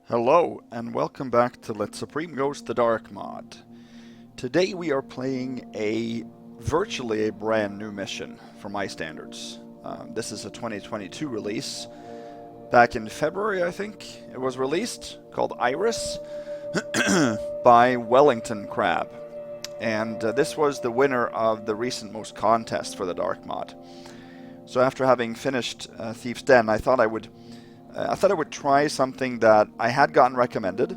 Hello and welcome back to Let Supreme Ghost the Dark mod. Today we are playing virtually a brand new mission for my standards. This is a 2022 release. Back in February, I think, it was released, called Iris by WellingtonCrab. And this was the winner of the recent most contest for the Dark mod. So after having finished Thief's Den, I thought I would try something that I had gotten recommended,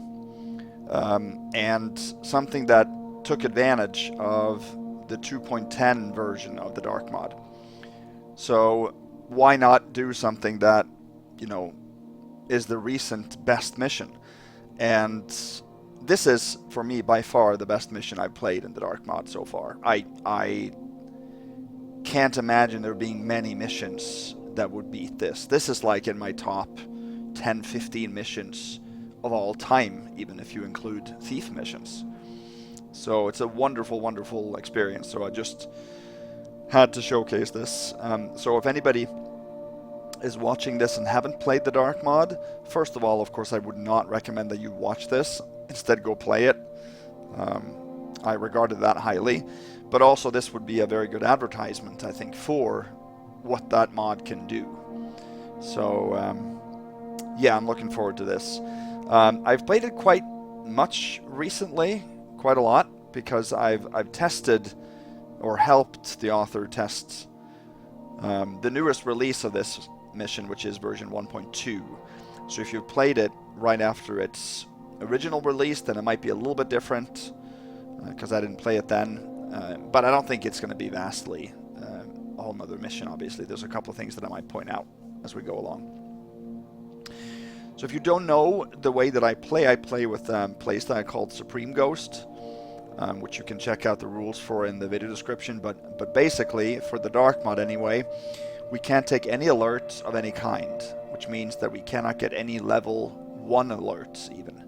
and something that took advantage of the 2.10 version of the Dark mod. So why not do something that, is the recent best mission? And this is, for me, by far the best mission I've played in the Dark mod so far. I can't imagine there being many missions that would beat this. This is like in my top 10, 15 missions of all time, even if you include thief missions. So it's a wonderful, wonderful experience. So I just had to showcase this. So if anybody is watching this and haven't played the Dark mod, first of all, of course, I would not recommend that you watch this. Instead, go play it. I regarded that highly. But also, this would be a very good advertisement, I think, for what that mod can do. So yeah, I'm looking forward to this. I've played it quite much recently, quite a lot, because I've tested or helped the author test the newest release of this mission, which is version 1.2. So if you've played it right after its original release, then it might be a little bit different, because I didn't play it then. But I don't think it's going to be vastly a whole nother mission, obviously. There's a couple of things that I might point out as we go along. So if you don't know the way that I play with a playstyle called Supreme Ghost, which you can check out the rules for in the video description. But basically, for the Dark mod anyway, we can't take any alerts of any kind, which means that we cannot get any level 1 alerts even.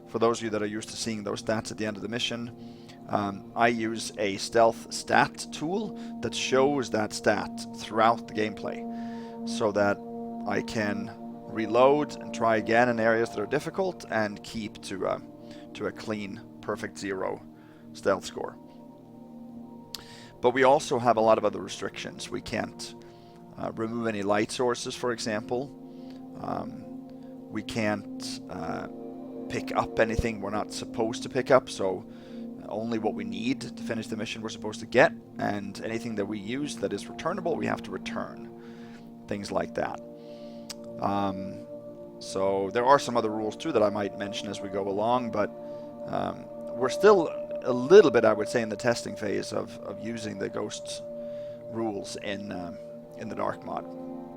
For those of you that are used to seeing those stats at the end of the mission, I use a stealth stat tool that shows that stat throughout the gameplay, so that I can reload and try again in areas that are difficult and keep to a clean, perfect 0 stealth score. But we also have a lot of other restrictions. We can't remove any light sources, for example. We can't pick up anything we're not supposed to pick up, so only what we need to finish the mission we're supposed to get, and anything that we use that is returnable we have to return. Things like that. So there are some other rules too that I might mention as we go along, but we're still a little bit, I would say, in the testing phase of using the Ghost rules in the Dark mod.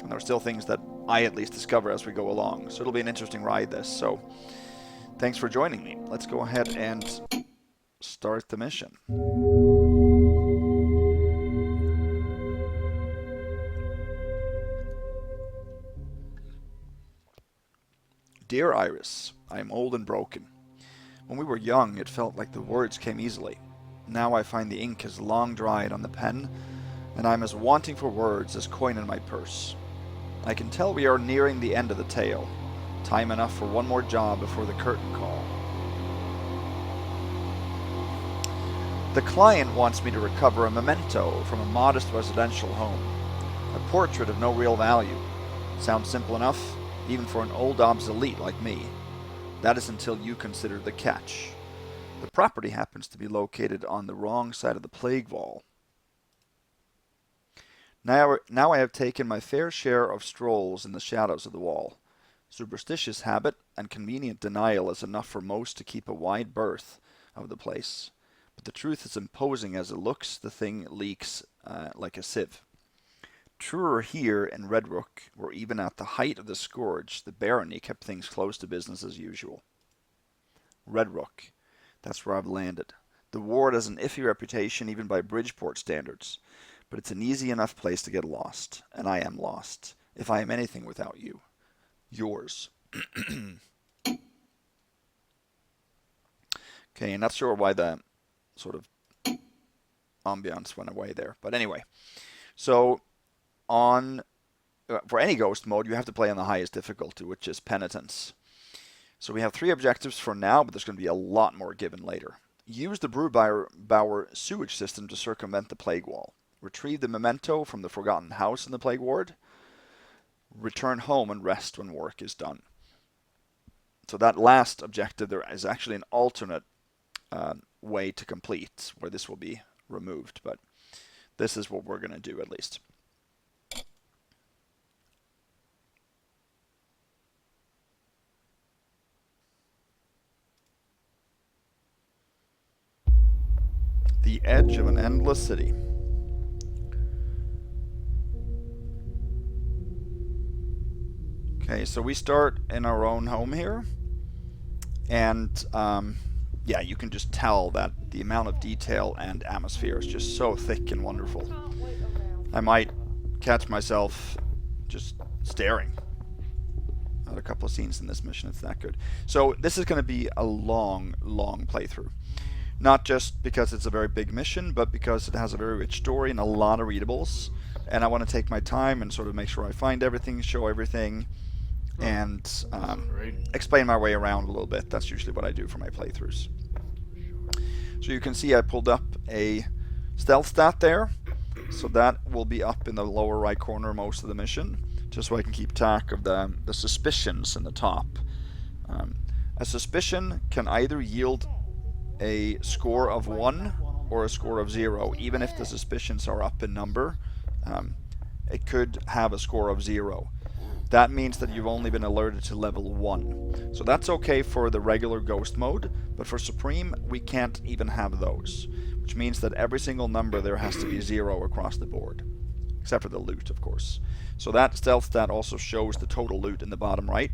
And there are still things that I at least discover as we go along. So it'll be an interesting ride, this. So thanks for joining me. Let's go ahead and start the mission. Dear Iris, I am old and broken. When we were young, it felt like the words came easily. Now I find the ink has long dried on the pen, and I am as wanting for words as coin in my purse. I can tell we are nearing the end of the tale. Time enough for one more job before the curtain call. The client wants me to recover a memento from a modest residential home. A portrait of no real value. Sounds simple enough, even for an old obsolete like me. That is until you consider the catch. The property happens to be located on the wrong side of the plague wall. Now I have taken my fair share of strolls in the shadows of the wall. Superstitious habit and convenient denial is enough for most to keep a wide berth of the place. But the truth is imposing as it looks, the thing leaks like a sieve. Truer here in Redrook, where even at the height of the scourge, the barony kept things close to business as usual. Redrook, that's where I've landed. The ward has an iffy reputation even by Bridgeport standards, but it's an easy enough place to get lost, and I am lost, if I am anything without you. Yours. Okay, not sure why the sort of ambiance went away there, but anyway. So for any ghost mode, you have to play on the highest difficulty, which is penitence. So we have 3 objectives for now, but there's going to be a lot more given later. Use the Brewbower sewage system to circumvent the plague wall. Retrieve the memento from the forgotten house in the plague ward. Return home and rest when work is done. So that last objective, there is actually an alternate way to complete where this will be removed, but this is what we're going to do at least. The edge of an endless city. Okay, so we start in our own home here, and yeah, you can just tell that the amount of detail and atmosphere is just so thick and wonderful. I might catch myself just staring at a couple of scenes in this mission. It's that good. So this is going to be a long playthrough. Not just because it's a very big mission, but because it has a very rich story and a lot of readables. And I want to take my time and sort of make sure I find everything, show everything, and explain my way around a little bit. That's usually what I do for my playthroughs. So you can see I pulled up a stealth stat there. So that will be up in the lower right corner most of the mission, just so I can keep track of the suspicions in the top. A suspicion can either yield a score of 1 or a score of 0. Even if the suspicions are up in number, it could have a score of 0. That means that you've only been alerted to level 1. So that's okay for the regular ghost mode, but for Supreme we can't even have those, which means that every single number there has to be 0 across the board, except for the loot, of course. So that stealth stat also shows the total loot in the bottom right,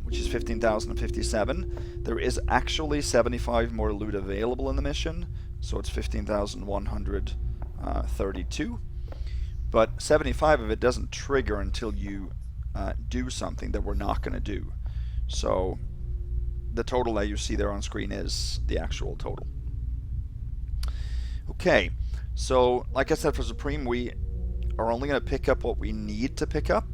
which is 15,057. There is actually 75 more loot available in the mission, so it's 15,132. But 75 of it doesn't trigger until you do something that we're not going to do. So the total that you see there on screen is the actual total. Okay, so like I said, for Supreme we are only going to pick up what we need to pick up.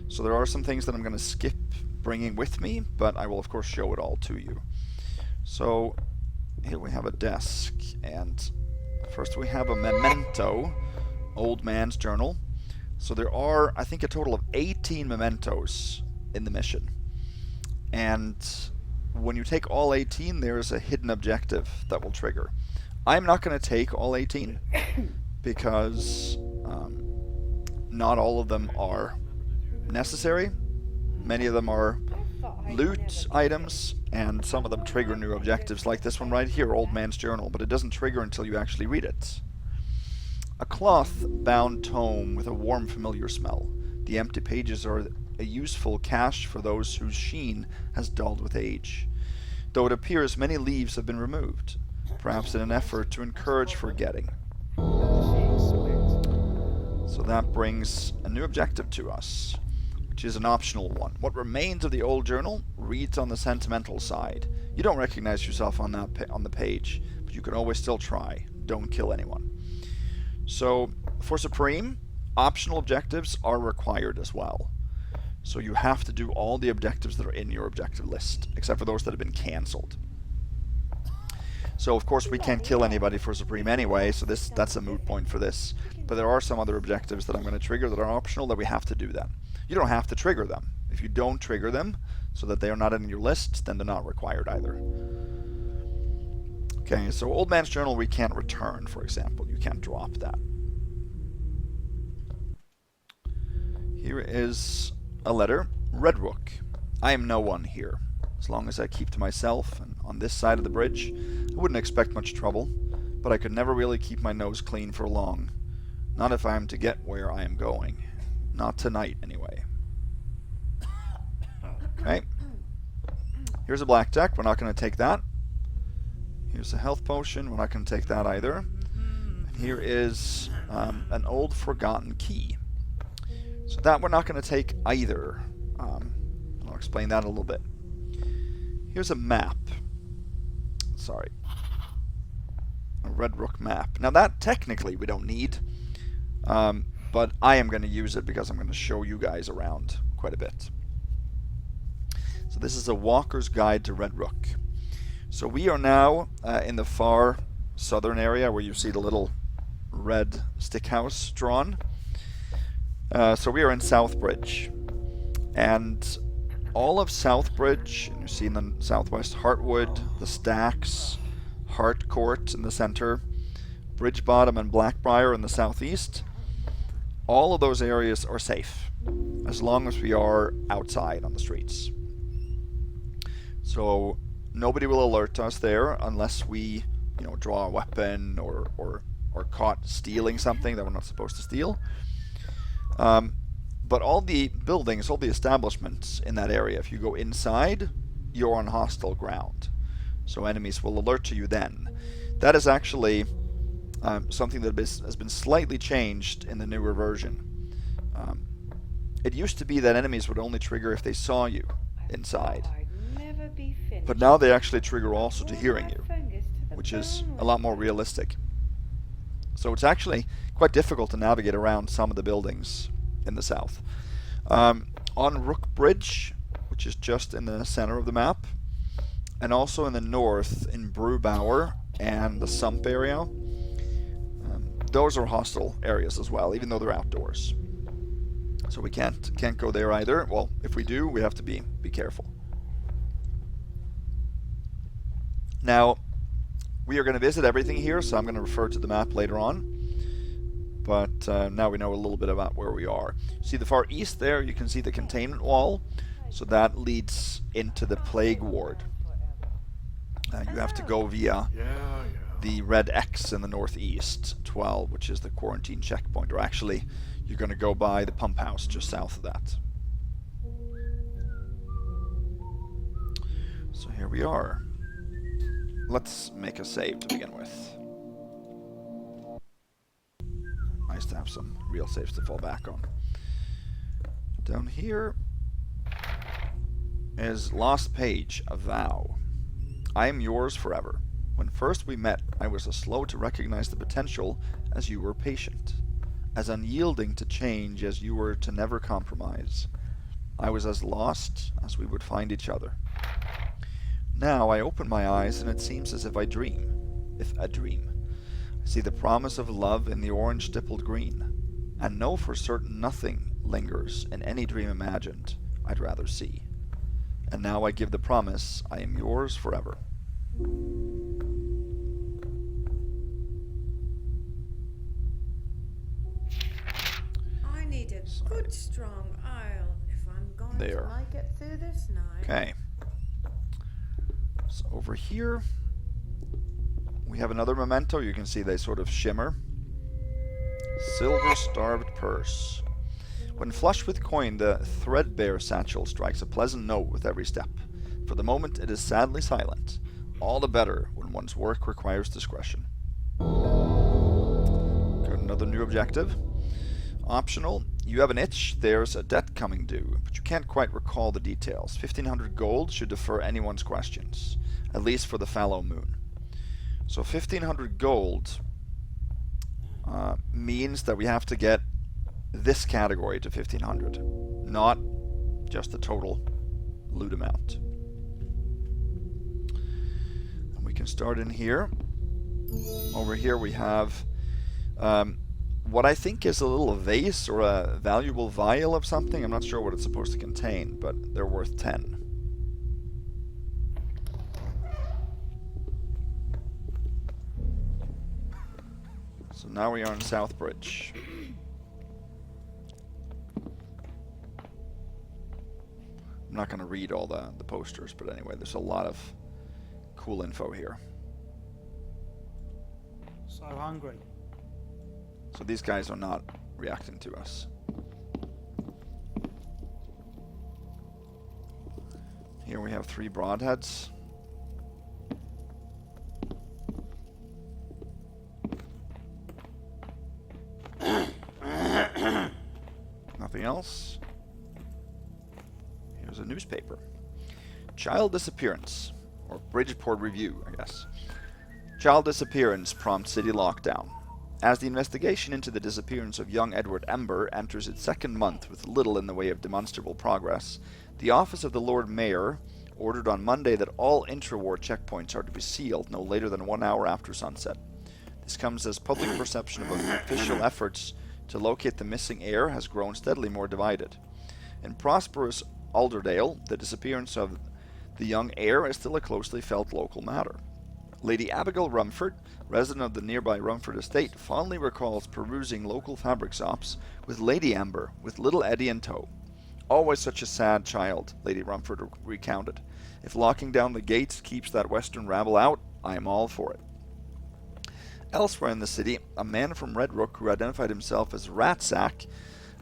So there are some things that I'm going to skip bringing with me, but I will of course show it all to you. So here we have a desk, and first we have a memento, old man's journal. So there are, I think, a total of 18 mementos in the mission, and when you take all 18 there's a hidden objective that will trigger. I'm not going to take all 18 because not all of them are necessary. Many of them are loot items, and some of them trigger new objectives, like this one right here, Old Man's Journal, but it doesn't trigger until you actually read it. A cloth-bound tome with a warm, familiar smell. The empty pages are a useful cache for those whose sheen has dulled with age, though it appears many leaves have been removed, perhaps in an effort to encourage forgetting. So that brings a new objective to us, which is an optional one. What remains of the old journal reads on the sentimental side. You don't recognize yourself on the page, but you can always still try. Don't kill anyone. So for Supreme, optional objectives are required as well. So you have to do all the objectives that are in your objective list, except for those that have been cancelled. So of course we can't kill anybody for Supreme anyway, so that's a moot point for this. But there are some other objectives that I'm going to trigger that are optional that we have to do them. You don't have to trigger them. If you don't trigger them so that they are not in your list, then they're not required either. Okay, so Old Man's Journal we can't return, for example. You can't drop that. Here is a letter. Red Rook. I am no one here. As long as I keep to myself and on this side of the bridge, I wouldn't expect much trouble, but I could never really keep my nose clean for long. Not if I am to get where I am going. Not tonight, anyway. Okay. Here's a black deck. We're not going to take that. Here's a health potion. We're not going to take that either. And here is an old forgotten key. So that we're not going to take either. I'll explain that a little bit. Here's a map. Sorry. A Red Rook map. Now that technically we don't need. But I am going to use it because I'm going to show you guys around quite a bit. So So this is a walker's guide to Red Rook. So we are now in the far southern area where you see the little red stick house drawn. So we are in Southbridge. And all of Southbridge, and you see in the southwest, Hartwood, the Stacks, Hartcourt in the center, Bridgebottom and Blackbriar in the southeast, all of those areas are safe, as long as we are outside on the streets. So nobody will alert us there unless we, draw a weapon or caught stealing something that we're not supposed to steal. But all the buildings, all the establishments in that area, if you go inside, you're on hostile ground. So enemies will alert to you then. That is actually something that has been slightly changed in the newer version. It used to be that enemies would only trigger if they saw you inside. But now they actually trigger also to hearing you, which is a lot more realistic. So it's actually quite difficult to navigate around some of the buildings in the south. On Rookbridge, which is just in the center of the map, and also in the north in Brewbower and the Sump area, those are hostile areas as well, even though they're outdoors. So we can't go there either. Well, if we do, we have to be careful. Now, we are going to visit everything here, so I'm going to refer to the map later on. But now we know a little bit about where we are. See the far east there, you can see the containment wall. So that leads into the plague ward. You have to go via the red X in the northeast, 12, which is the quarantine checkpoint. Or actually, you're going to go by the pumphouse just south of that. So here we are. Let's make a save to begin with. Nice to have some real saves to fall back on. Down here is Lost Page, a vow. I am yours forever. When first we met, I was as slow to recognize the potential as you were patient, as unyielding to change as you were to never compromise. I was as lost as we would find each other. Now I open my eyes and it seems as if I dream. If a dream. I see the promise of love in the orange stippled green, and know for certain nothing lingers in any dream imagined I'd rather see. And now I give the promise, I am yours forever. I need a good strong ale if I'm going to make it through this night. Okay. So over here we have another memento. You can see they sort of shimmer. Silver starved purse. When flush with coin, the threadbare satchel strikes a pleasant note with every step. For the moment it is sadly silent. All the better when one's work requires discretion. Got another new objective. Optional. You have an itch, there's a debt coming due, but you can't quite recall the details. 1500 gold should defer anyone's questions, at least for the fallow moon. So 1500 gold means that we have to get this category to 1500, not just the total loot amount. And we can start in here. Over here we have what I think is a little vase or a valuable vial of something. I'm not sure what it's supposed to contain, but they're worth 10. So now we are in Southbridge. I'm not going to read all the posters, but anyway, there's a lot of cool info here. So hungry. So these guys are not reacting to us. Here we have 3 broadheads. Nothing else. Here's a newspaper. Child disappearance. Or Bridgeport Review, I guess. Child disappearance prompts city lockdown. As the investigation into the disappearance of young Edward Ember enters its second month with little in the way of demonstrable progress, the office of the Lord Mayor ordered on Monday that all intra-war checkpoints are to be sealed no later than 1 hour after sunset. This comes as public perception of official efforts to locate the missing heir has grown steadily more divided. In prosperous Alderdale, the disappearance of the young heir is still a closely felt local matter. Lady Abigail Rumford, resident of the nearby Rumford estate, fondly recalls perusing local fabric shops with Lady Amber, with little Eddie in tow. Always such a sad child, Lady Rumford recounted. If locking down the gates keeps that western rabble out, I am all for it. Elsewhere in the city, a man from Red Rook who identified himself as Ratsack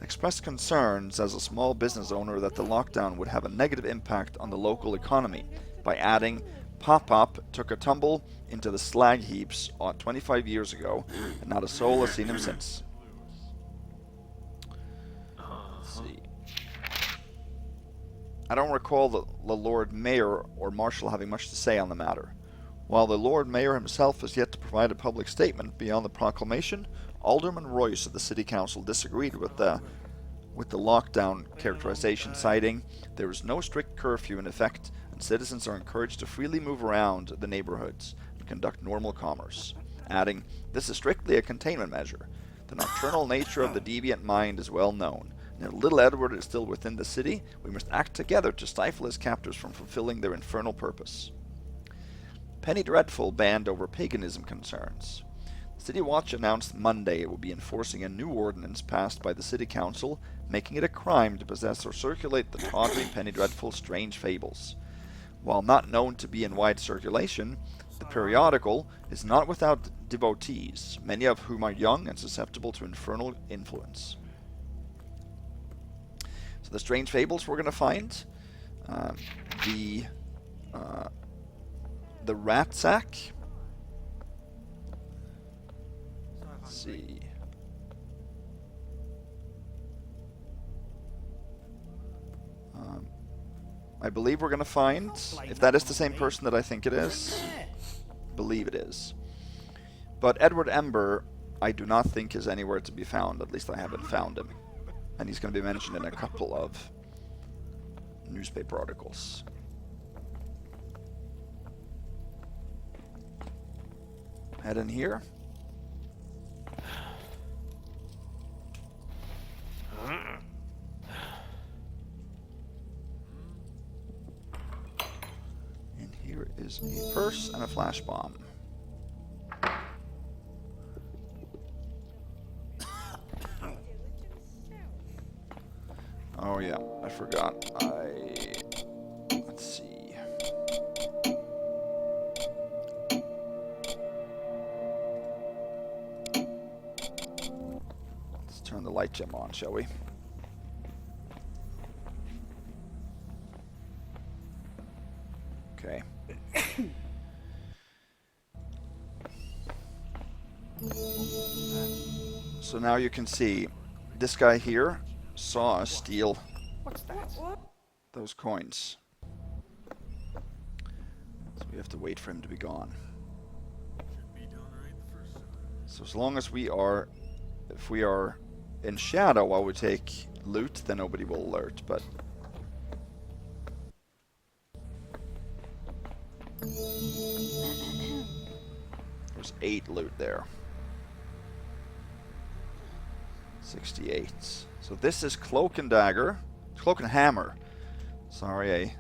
expressed concerns as a small business owner that the lockdown would have a negative impact on the local economy by adding, Pop-Pop took a tumble into the slag heaps 25 years ago, and not a soul has seen him since. Let's see. I don't recall the Lord Mayor or Marshal having much to say on the matter. While the Lord Mayor himself has yet to provide a public statement beyond the proclamation, Alderman Royce of the City Council disagreed with the lockdown characterization, citing, "There is no strict curfew in effect, and citizens are encouraged to freely move around the neighborhoods and conduct normal commerce," adding, "This is strictly a containment measure. The nocturnal nature of the deviant mind is well known, and if little Edward is still within the city, we must act together to stifle his captors from fulfilling their infernal purpose." Penny Dreadful banned over paganism concerns. The City Watch announced Monday it would be enforcing a new ordinance passed by the City Council, making it a crime to possess or circulate the tawdry Penny Dreadful's strange fables. While not known to be in wide circulation, the periodical is not without devotees, many of whom are young and susceptible to infernal influence. So the strange fables we're going to find, the rat sack. Let's see. I believe we're going to find, if that is the same person that I think it is, believe it is. But Edward Ember, I do not think is anywhere to be found. At least I haven't found him. And he's going to be mentioned in a couple of newspaper articles. Head in here. And here is a purse and a flash bomb. Oh yeah, I forgot. Let's see. Let's turn the light gem on, shall we? Okay. So now you can see this guy here saw us steal those coins. So we have to wait for him to be gone. So as long as if we are in shadow while we take loot, then nobody will alert, but there's 8 loot there. 68. So this is Cloak and Dagger. Cloak and Hammer. Sorry, a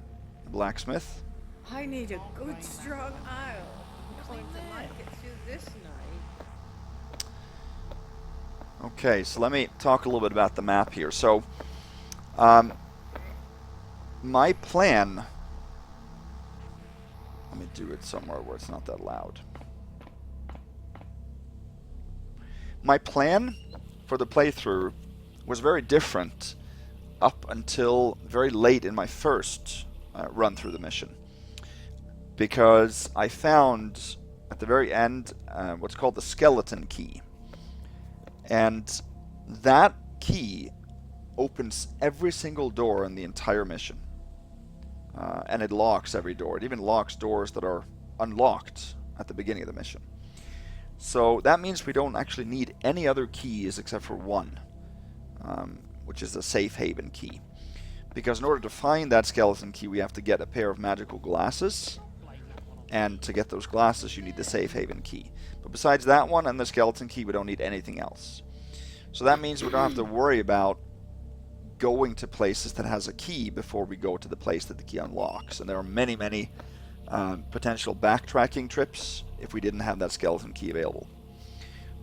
blacksmith. I need a good strong ale. I'm going to like it through this night. Okay, so let me talk a little bit about the map here. So, my plan... Let me do it somewhere where it's not that loud. My plan for the playthrough was very different up until very late in my first run through the mission, because I found at the very end what's called the skeleton key, and that key opens every single door in the entire mission, and it locks every door. It even locks doors that are unlocked at the beginning of the mission. So that means we don't actually need any other keys except for one, which is a safe haven key. Because in order to find that skeleton key, we have to get a pair of magical glasses. And to get those glasses, you need the safe haven key. But besides that one and the skeleton key, we don't need anything else. So that means we don't have to worry about going to places that has a key before we go to the place that the key unlocks. And there are many, many potential backtracking trips if we didn't have that skeleton key available.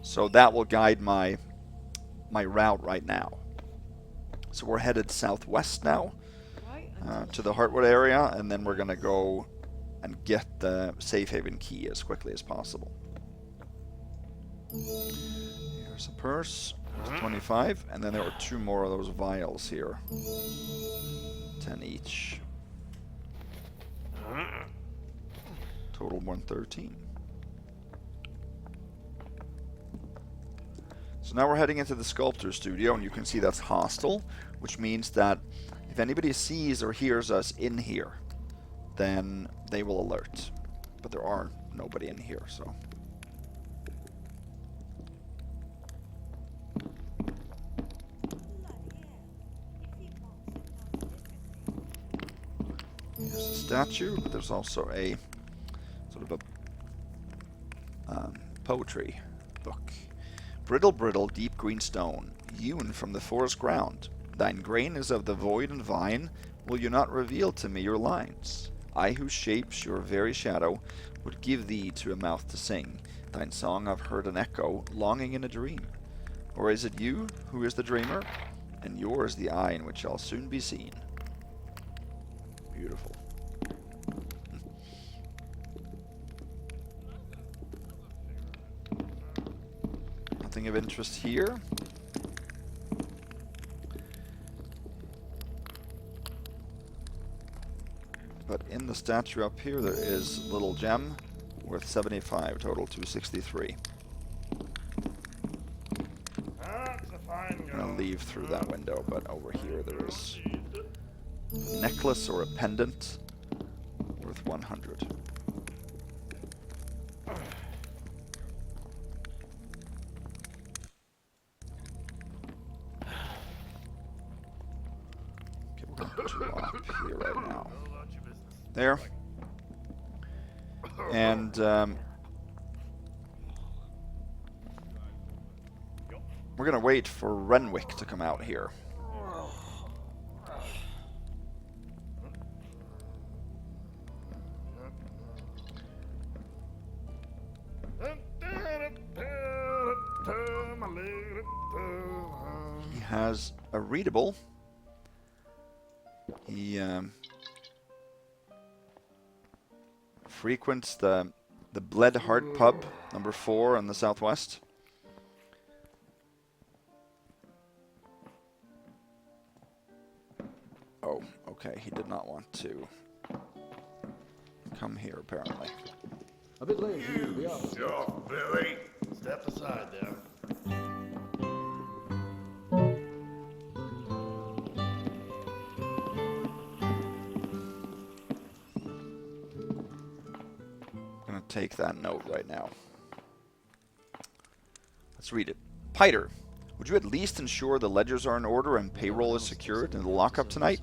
So that will guide my route right now. So we're headed southwest now to the Hartwood area, and then we're going to go and get the safe haven key as quickly as possible. Here's a purse. There's 25, and then there are 2 more of those vials here. 10 each. Total 113. So now we're heading into the sculptor studio, and you can see that's hostile, which means that if anybody sees or hears us in here, then they will alert. But there are nobody in here, so... Here's a statue, but there's also a sort of a poetry book. Brittle, brittle, deep green stone, hewn from the forest ground. Thine grain is of the void and vine. Will you not reveal to me your lines? I whose shapes your very shadow would give thee to a mouth to sing. Thine song I've heard an echo, longing in a dream. Or is it you who is the dreamer, and yours the eye in which shall soon be seen? Beautiful. Nothing of interest here. But in the statue up here there is a little gem worth 75, total 263. I'm gonna leave through that window, but over here there is a necklace or a pendant worth 100. Okay, we're gonna put you up here right now. There. And we're gonna wait for Renwick to come out here. He has a readable. He frequents the Bled Heart pub, number 4 in the southwest. Oh, okay, he did not want to come here, apparently. A bit late for you to be honest. Sure, Billy. Step aside there. Take that note right now. Let's read it. Piter, would you at least ensure the ledgers are in order and payroll is secured in the lockup tonight?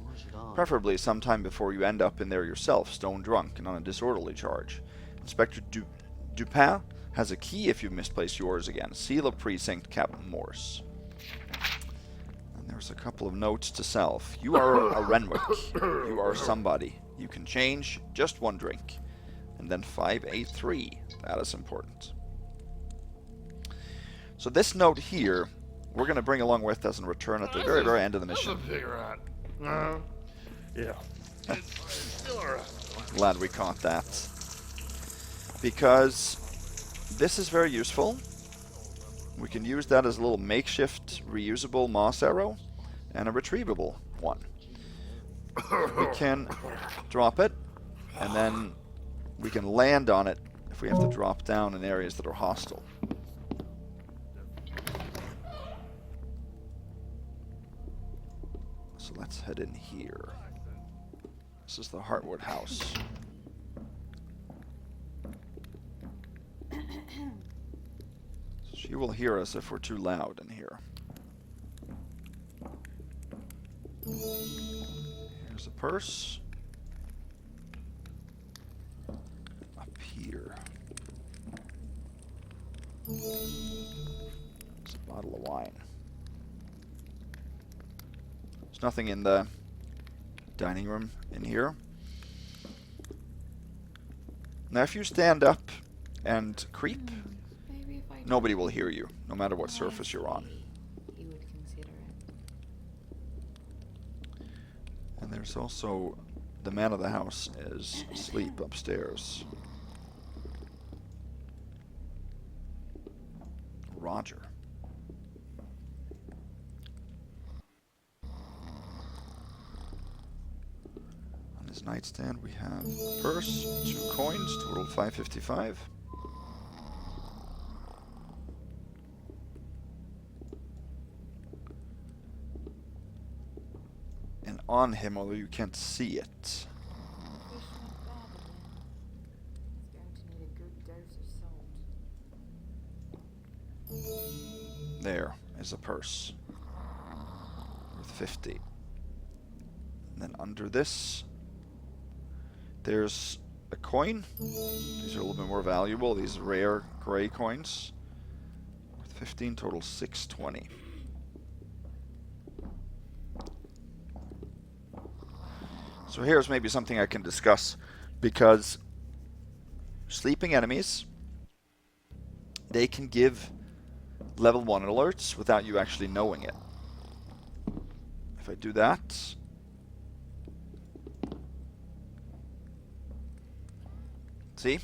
Preferably sometime before you end up in there yourself, stone drunk and on a disorderly charge. Inspector Dupin has a key if you've misplaced yours again. Seal of precinct, Captain Morse. And there's a couple of notes to self. You are a Renwick. You are somebody. You can change just one drink. And then 583. That is important. So this note here, we're going to bring along with us and return at the very, very end of the mission. Yeah. Still alright. Glad we caught that. Because this is very useful. We can use that as a little makeshift reusable moss arrow and a retrievable one. We can drop it and then we can land on it if we have to drop down in areas that are hostile. So let's head in here. This is the Hartwood house. She will hear us if we're too loud in here. Here's a purse. Up here. There's a bottle of wine. There's nothing in the dining room in here. Now if you stand up and creep, nobody will hear you, no matter what surface you're on. You would consider it. And there's also the man of the house is asleep upstairs. Roger. On his nightstand we have a purse, 2 coins, total 555. And on him, although you can't see it, there is a purse worth 50. And then under this, there's a coin. These are a little bit more valuable. These rare gray coins worth 15, total 620. So here's maybe something I can discuss, because sleeping enemies, they can give level 1 alerts without you actually knowing it. If I do that, see?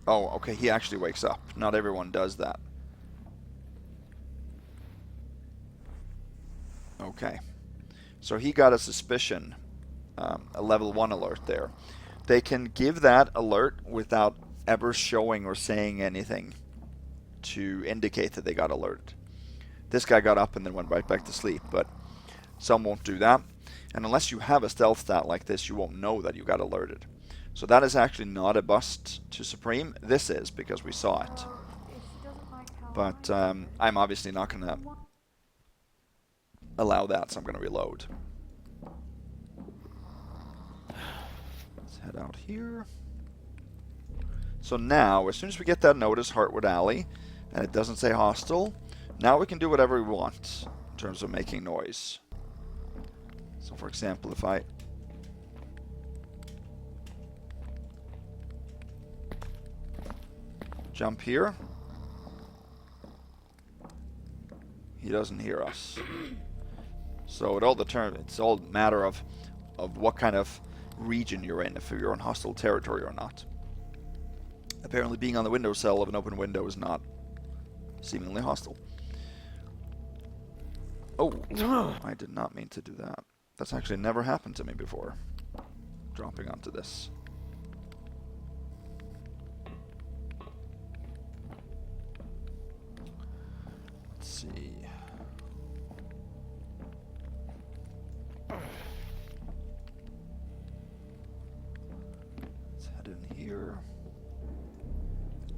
Oh, okay, he actually wakes up. Not everyone does that. Okay. So he got a suspicion, a level 1 alert there. They can give that alert without ever showing or saying anything to indicate that they got alerted. This guy got up and then went right back to sleep, but some won't do that. And unless you have a stealth stat like this, you won't know that you got alerted. So that is actually not a bust to Supreme. This is, because we saw it. But I'm obviously not going to allow that, so I'm going to reload. Let's head out here. So now, as soon as we get that notice, Hartwood Alley, and it doesn't say hostile, now we can do whatever we want in terms of making noise. So for example, if I jump here, he doesn't hear us. So it's all a matter of what kind of region you're in, if you're in hostile territory or not. Apparently being on the windowsill of an open window is not seemingly hostile. Oh, I did not mean to do that. That's actually never happened to me before. Dropping onto this. Let's see. Let's head in here.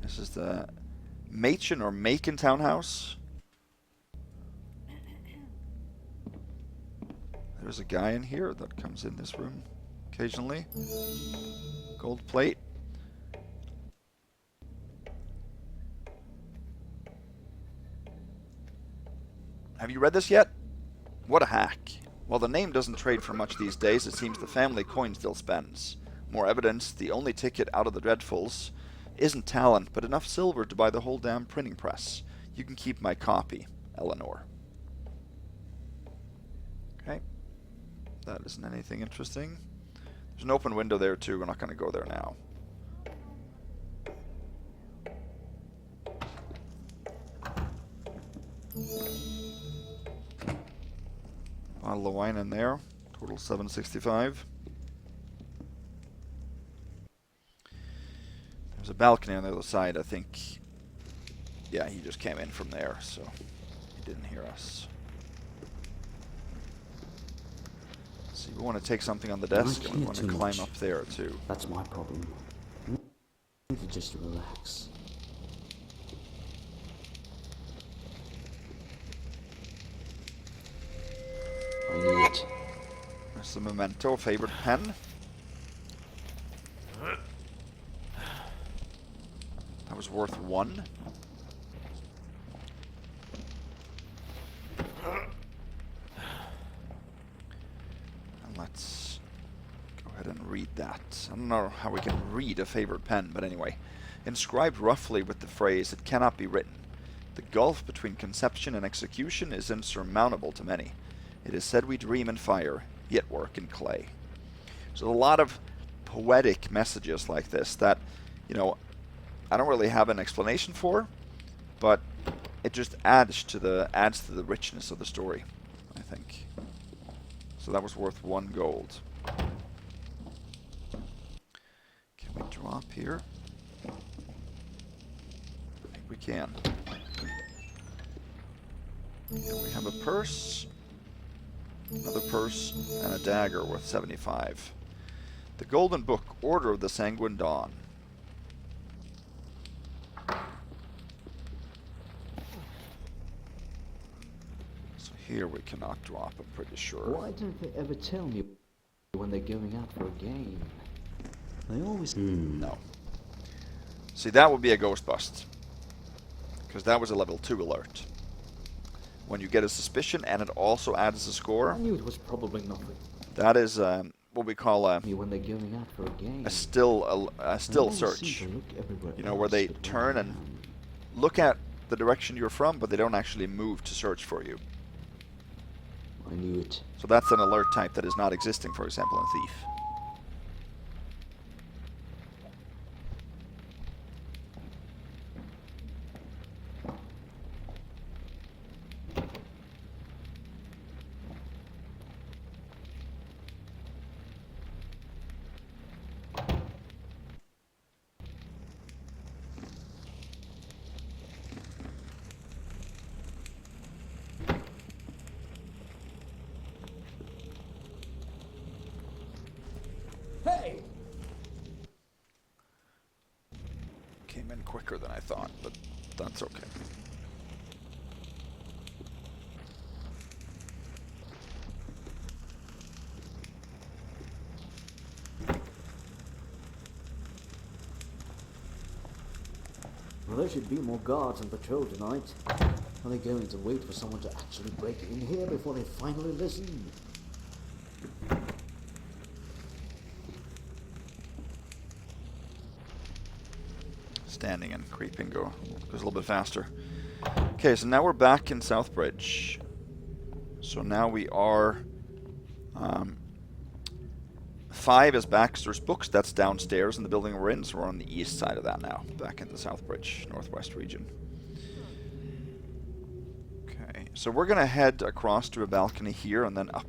This is the Machen or Machen townhouse. There's a guy in here that comes in this room occasionally. Gold plate. Have you read this yet? What a hack. While the name doesn't trade for much these days, it seems the family coin still spends. More evidence, the only ticket out of the Dreadfuls isn't talent, but enough silver to buy the whole damn printing press. You can keep my copy, Eleanor. Okay. That isn't anything interesting. There's an open window there too. We're not going to go there now. Bottle of wine in there. Total 765. There's a balcony on the other side, I think. Yeah, he just came in from there, so he didn't hear us. Let's see, we want to take something on the desk, and we want to climb up there too. That's my problem. I need to just relax. knew it. There's a memento, favorite pen. That was worth 1. And let's go ahead and read that. I don't know how we can read a favorite pen, but anyway. Inscribed roughly with the phrase, "It cannot be written." The gulf between conception and execution is insurmountable to many. It is said we dream in fire, yet work in clay. So a lot of poetic messages like this that, you know, I don't really have an explanation for, but it just adds to the richness of the story, I think. So that was worth 1 gold. Can we drop here? I think we can. And we have a purse, another purse, and a dagger worth 75. The Golden Book, Order of the Sanguine Dawn. So here we cannot drop, I'm pretty sure. Why don't they ever tell me when they're going out for a game? They always... No. See, that would be a ghost bust. Because that was a level 2 alert. When you get a suspicion and it also adds a score, I knew it was probably nothing. that is what we call When they're going out for a game. a still search. You know, where they turn and look at the direction you're from, but they don't actually move to search for you. I knew it. So that's an alert type that is not existing, for example, in Thief. Hey! Came in quicker than I thought, but that's okay. Well, there should be more guards on patrol tonight. Are they going to wait for someone to actually break in here before they finally listen? Standing and creeping goes a little bit faster. Okay, so now we're back in Southbridge. So now we are 5 is Baxter's Books. That's downstairs in the building we're in. So we're on the east side of that now, back into Southbridge, northwest region. Okay, so we're gonna head across to a balcony here and then up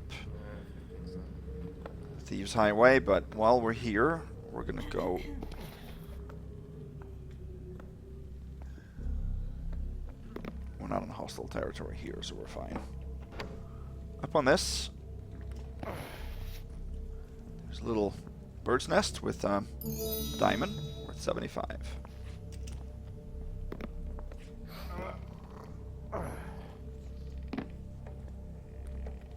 Thieves Highway. But while we're here, we're gonna go. We're not in hostile territory here, so we're fine. Up on this, there's a little bird's nest with diamond worth 75.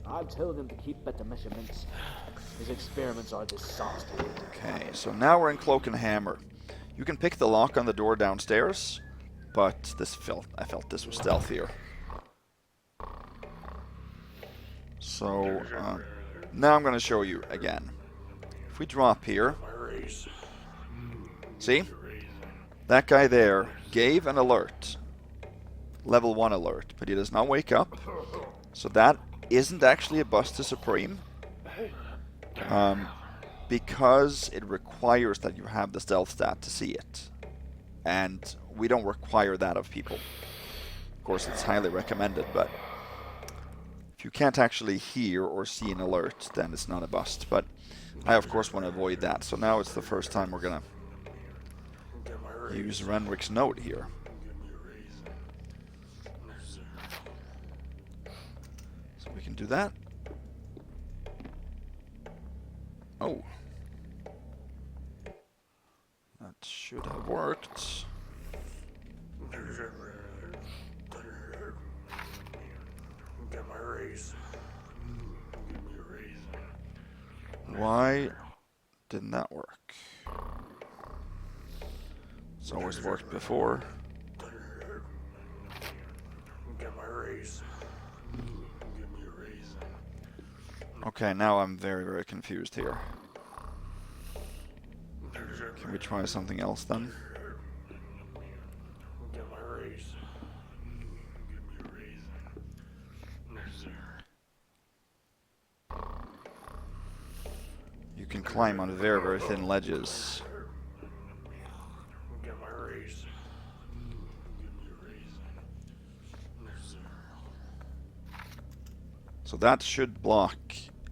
I've told him to keep better measurements. His experiments are a disaster. Okay, so now we're in Cloak and Hammer. You can pick the lock on the door downstairs, but I felt this was stealthier. So now I'm going to show you again. If we drop here, see? That guy there gave an alert, level 1 alert, but he does not wake up. So that isn't actually a bust to Supreme, because it requires that you have the stealth stat to see it. And we don't require that of people. Of course, it's highly recommended, but if you can't actually hear or see an alert, then it's not a bust. But I, of course, want to avoid that. So now it's the first time we're going to use Renwick's note here. So we can do that. Oh. That should have worked. Get my raise. Why didn't that work? It's always worked before. Get my raise. Give me a raise. Okay, now I'm very, very confused here. Can we try something else then? Get my raise. Give me a raise. You can climb on very, very thin ledges. Get my raise. Give me a raise. So that should block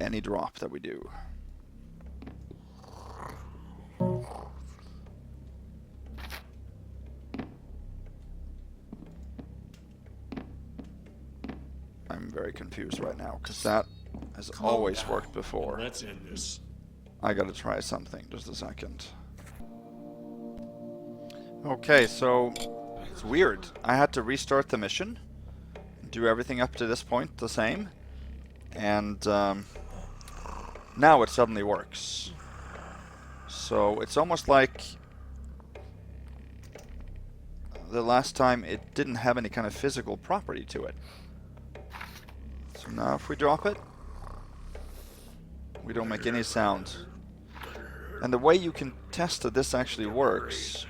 any drop that we do. I'm very confused right now, because that has always worked before. Let's end this. I gotta try something, just a second. Okay, so it's weird. I had to restart the mission, do everything up to this point the same, and now it suddenly works. So it's almost like the last time it didn't have any kind of physical property to it. So now if we drop it, we don't make any sound. And the way you can test that this actually works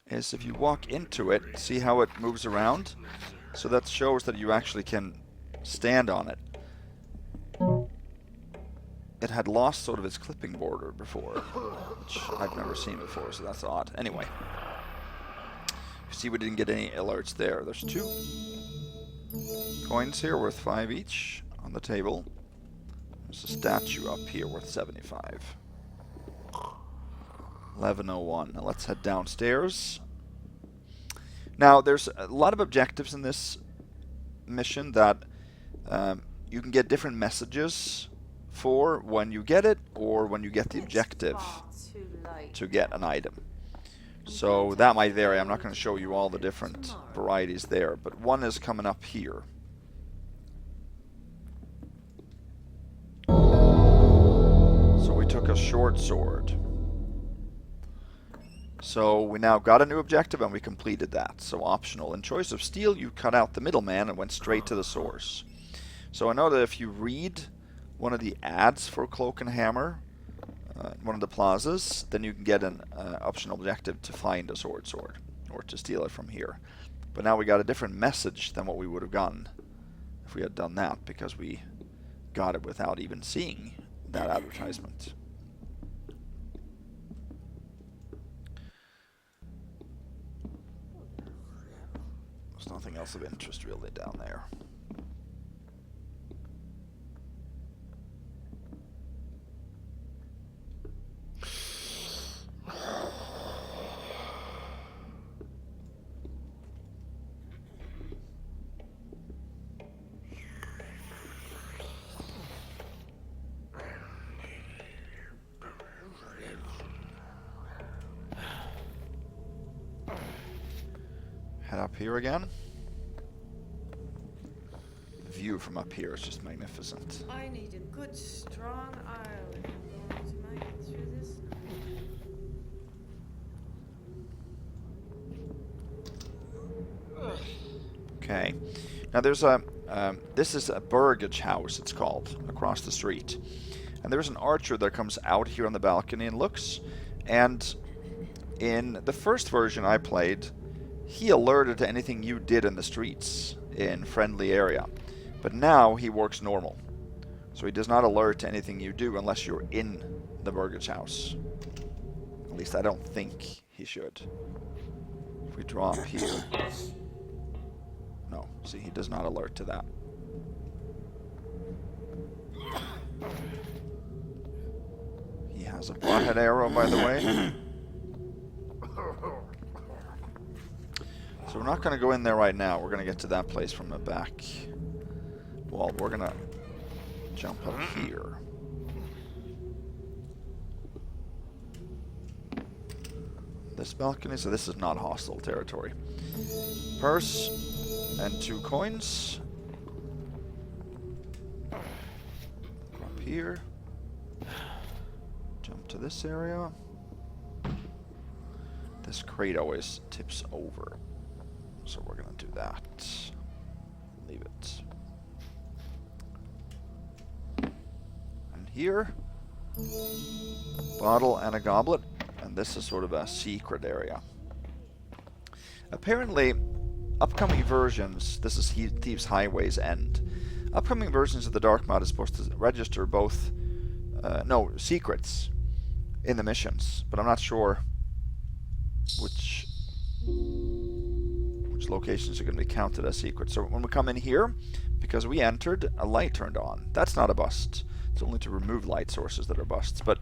is if you walk into it, see how it moves around? So that shows that you actually can stand on it. It had lost sort of its clipping border before, which I've never seen before, so that's odd. Anyway, you see we didn't get any alerts there. There's 2 coins here worth 5 each on the table. There's a statue up here worth 75. 1101. Now let's head downstairs. Now there's a lot of objectives in this mission that you can get different messages for when you get it or when you get the objective to get an item. So that might vary. I'm not going to show you all the different varieties there, but one is coming up here. So we took a short sword. So we now got a new objective and we completed that. So optional. In choice of steel, you cut out the middleman and went straight to the source. So I know that if you read one of the ads for Cloak and Hammer, one of the plazas, then you can get an optional objective to find a sword or to steal it from here. But now we got a different message than what we would have gotten if we had done that, because we got it without even seeing that advertisement. There's nothing else of interest really down there. Head up here again. The view from up here is just magnificent. I need a good strong aisle if I'm going to make it through this night. Okay. Now there's a this is a burgage house, it's called, across the street. And there's an archer that comes out here on the balcony and looks. And in the first version I played, he alerted to anything you did in the streets in friendly area. But now he works normal. So he does not alert to anything you do unless you're in the burgage house. At least I don't think he should. If we drop here. No, see, he does not alert to that. He has a broadhead arrow, by the way. So we're not going to go in there right now. We're going to get to that place from the back wall. We're going to jump up here. This balcony, so this is not hostile territory. Purse and 2 coins. Up here. to this area. This crate always tips over, so we're gonna do that. Leave it. And here, bottle and a goblet, and this is sort of a secret area. Apparently, upcoming versions, this is Thieves Highway's End. Upcoming versions of the Dark Mod is supposed to register both, secrets in the missions, but I'm not sure which locations are going to be counted as secrets. So when we come in here, because we entered, a light turned on. That's not a bust. It's only to remove light sources that are busts. But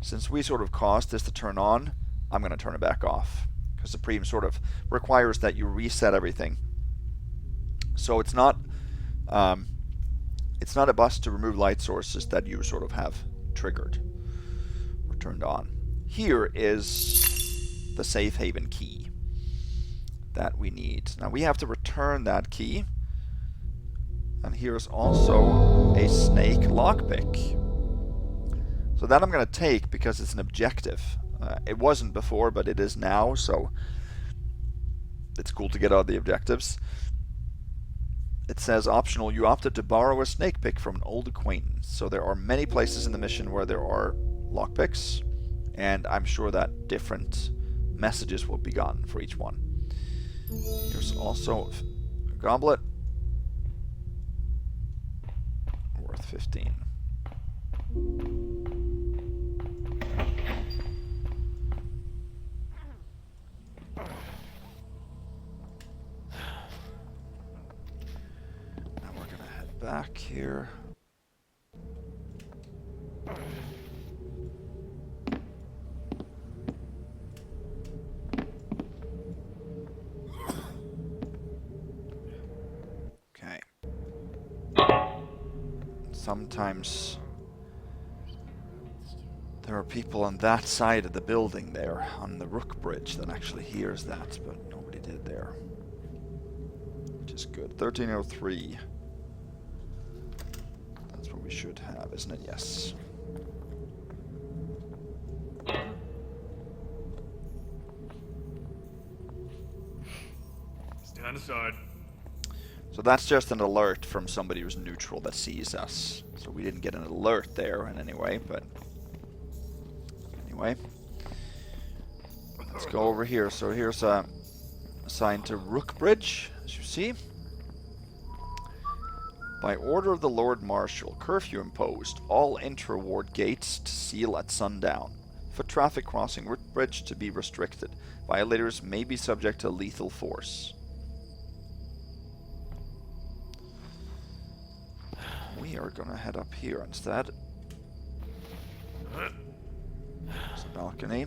since we sort of caused this to turn on, I'm going to turn it back off. Because Supreme sort of requires that you reset everything. So it's not a bust to remove light sources that you sort of have triggered or turned on. Here is the safe haven key that we need. Now we have to return that key. And here's also a snake lockpick. So that I'm going to take because it's an objective. It wasn't before, but it is now, so it's cool to get out the objectives. It says optional, you opted to borrow a snake pick from an old acquaintance. So there are many places in the mission where there are lockpicks, and I'm sure that different messages will be gotten for each one. Here's also a goblet worth 15. Now we're gonna head back here. Sometimes there are people on that side of the building there, on the Rookbridge, that actually hears that, but nobody did there. Which is good. 1303. That's what we should have, isn't it? Yes. Stand aside. So that's just an alert from somebody who's neutral that sees us. So we didn't get an alert there in any way, but anyway. Let's go over here. So here's a sign to Rookbridge, as you see. By order of the Lord Marshal, curfew imposed. All intra-ward gates to seal at sundown. Foot traffic crossing Rookbridge to be restricted. Violators may be subject to lethal force. We are gonna head up here instead. There's a balcony.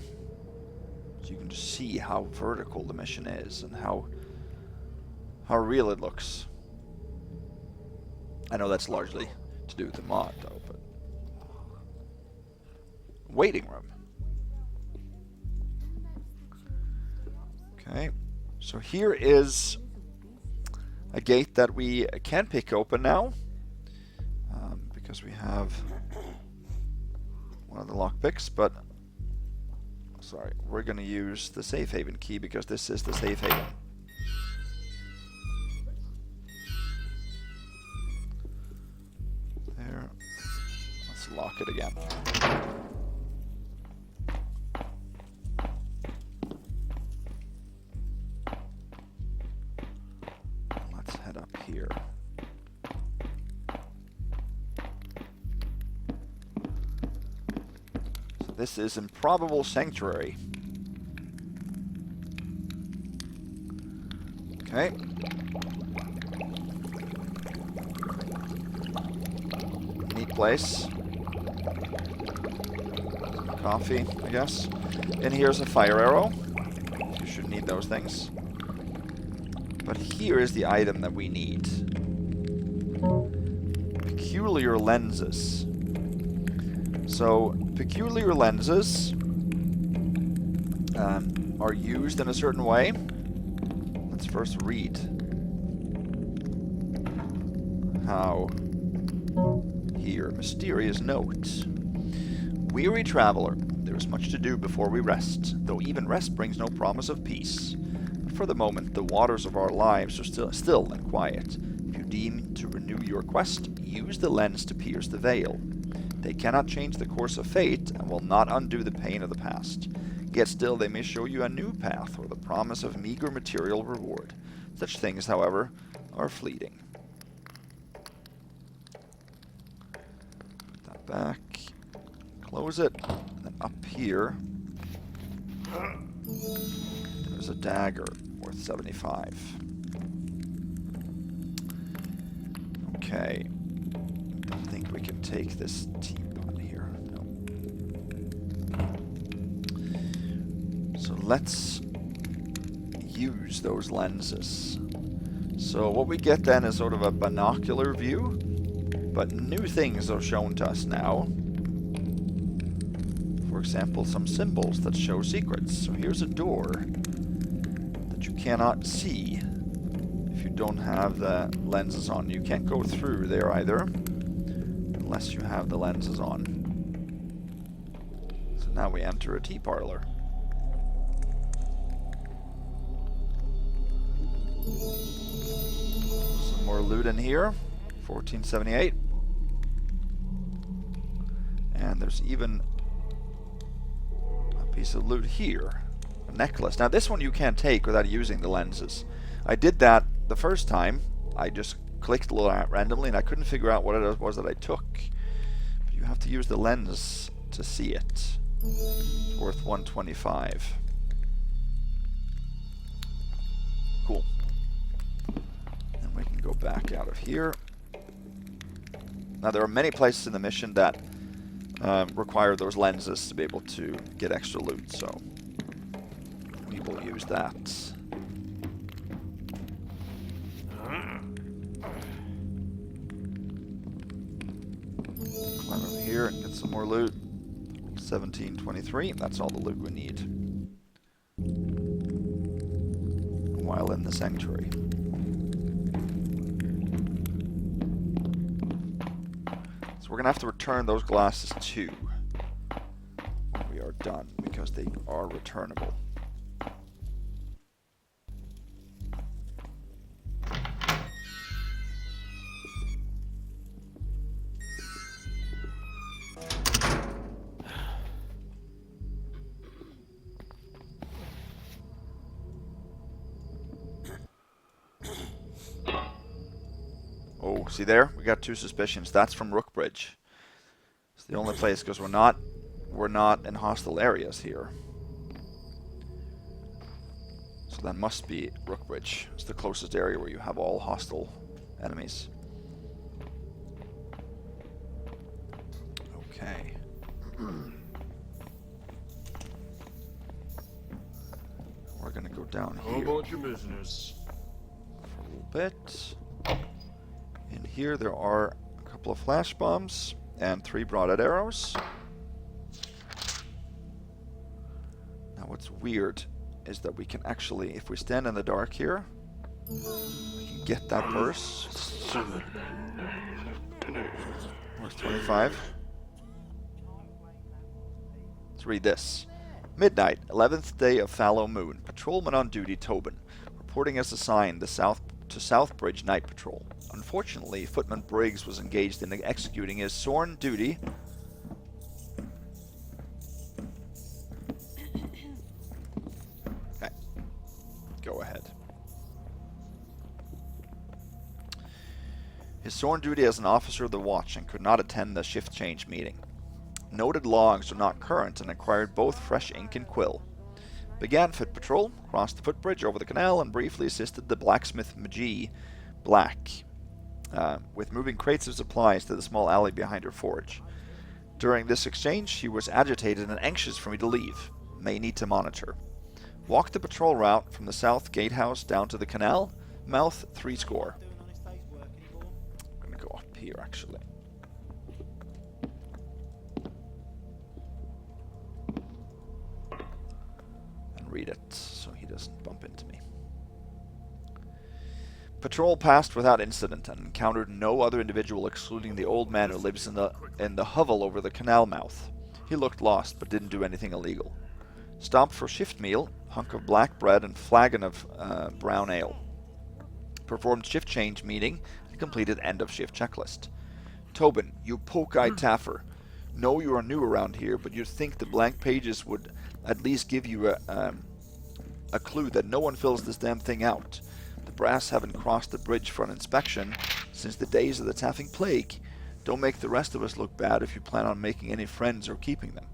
So you can just see how vertical the mission is and how real it looks. I know that's largely to do with the mod though, but... Waiting room. Okay, so here is a gate that we can pick open now. Because we have one of the lockpicks, but sorry, we're going to use the safe haven key because this is the safe haven. There. Let's lock it again. Let's head up here. This is Improbable Sanctuary. Okay. Neat place. Coffee, I guess. And here's a fire arrow. You should need those things. But here is the item that we need. Peculiar lenses. So, peculiar lenses are used in a certain way. Let's first read how here. Mysterious note. Weary traveler, there is much to do before we rest, though even rest brings no promise of peace. For the moment, the waters of our lives are still and quiet. If you deem to renew your quest, use the lens to pierce the veil. They cannot change the course of fate, and will not undo the pain of the past. Yet still they may show you a new path, or the promise of meager material reward. Such things, however, are fleeting. Put that back. Close it. And then up here, there's a dagger worth 75. Okay. Don't think we can take this teapot here. No. So let's use those lenses. So what we get then is sort of a binocular view, but new things are shown to us now. For example, some symbols that show secrets. So here's a door that you cannot see if you don't have the lenses on. You can't go through there either, unless you have the lenses on. So now we enter a tea parlor. Some more loot in here. 1478. And there's even a piece of loot here. A necklace. Now this one you can't take without using the lenses. I did that the first time. I just clicked a little at randomly and I couldn't figure out what it was that I took. But you have to use the lens to see it. It's worth 125. Cool. And we can go back out of here. Now there are many places in the mission that require those lenses to be able to get extra loot, so we will use that. Climb over here and get some more loot. 1723, that's all the loot we need while in the sanctuary. So we're going to have to return those glasses too when we are done, because they are returnable. Oh, see there? We got two suspicions. That's from Rookbridge. It's the only place, because we're not in hostile areas here. So that must be Rookbridge. It's the closest area where you have all hostile enemies. Okay. We're gonna go down here. How about your business? For a little bit. In here there are a couple of flash bombs and 3 broadhead arrows. Now what's weird is that we can actually, if we stand in the dark here, we can get that purse. Worth 25. Let's read this. Midnight, 11th day of fallow moon. Patrolman on duty, Tobin. Reporting as assigned to Southbridge night patrol. Unfortunately, Footman Briggs was engaged in executing his sworn duty. Okay. Go ahead. His sworn duty as an officer of the watch and could not attend the shift change meeting. Noted logs are not current and acquired both fresh ink and quill. Began foot patrol, crossed the footbridge over the canal, and briefly assisted the blacksmith Magee Black with moving crates of supplies to the small alley behind her forge. During this exchange, she was agitated and anxious for me to leave. May need to monitor. Walked the patrol route from the south gatehouse down to the canal, mouth 3 score. I'm going to go up here, actually. And read it so he doesn't bump into me. Patrol passed without incident and encountered no other individual excluding the old man who lives in the hovel over the canal mouth. He looked lost, but didn't do anything illegal. Stopped for shift meal, hunk of black bread and flagon of brown ale. Performed shift change meeting and completed end of shift checklist. Tobin, you poke-eyed taffer. Know you are new around here, but you'd think the blank pages would at least give you a clue that no one fills this damn thing out. The brass haven't crossed the bridge for an inspection since the days of the Taffing Plague. Don't make the rest of us look bad if you plan on making any friends or keeping them.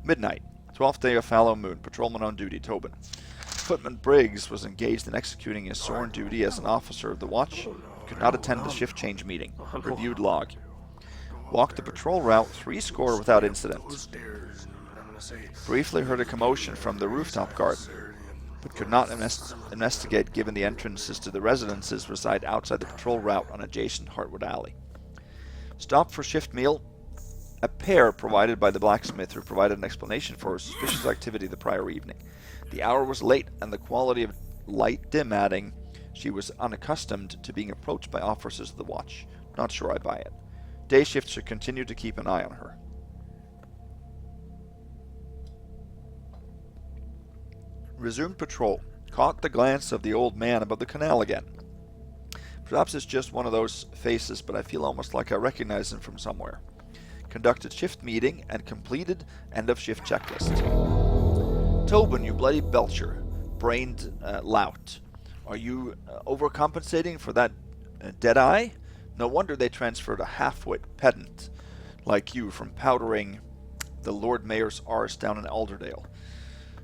Midnight. 12th day of fallow moon. Patrolman on duty. Tobin. Footman Briggs was engaged in executing his sworn duty as an officer of the watch. Could not attend the shift change meeting. Reviewed log. Walked the patrol route 3 score without incident. Briefly heard a commotion from the rooftop garden, but could not investigate given the entrances to the residences reside outside the patrol route on adjacent Hartwood alley. Stopped for shift meal. A pair provided by the blacksmith who provided an explanation for suspicious activity the prior evening. The hour was late and the quality of light dim, adding she was unaccustomed to being approached by officers of the watch. Not sure I buy it. Day shift should continue to keep an eye on her. Resumed patrol. Caught the glance of the old man above the canal again. Perhaps it's just one of those faces, but I feel almost like I recognize him from somewhere. Conducted shift meeting and completed end of shift checklist. Tobin, you bloody belcher. Brained lout. Are you overcompensating for that dead eye? No wonder they transferred a half-wit pedant like you from powdering the Lord Mayor's arse down in Alderdale.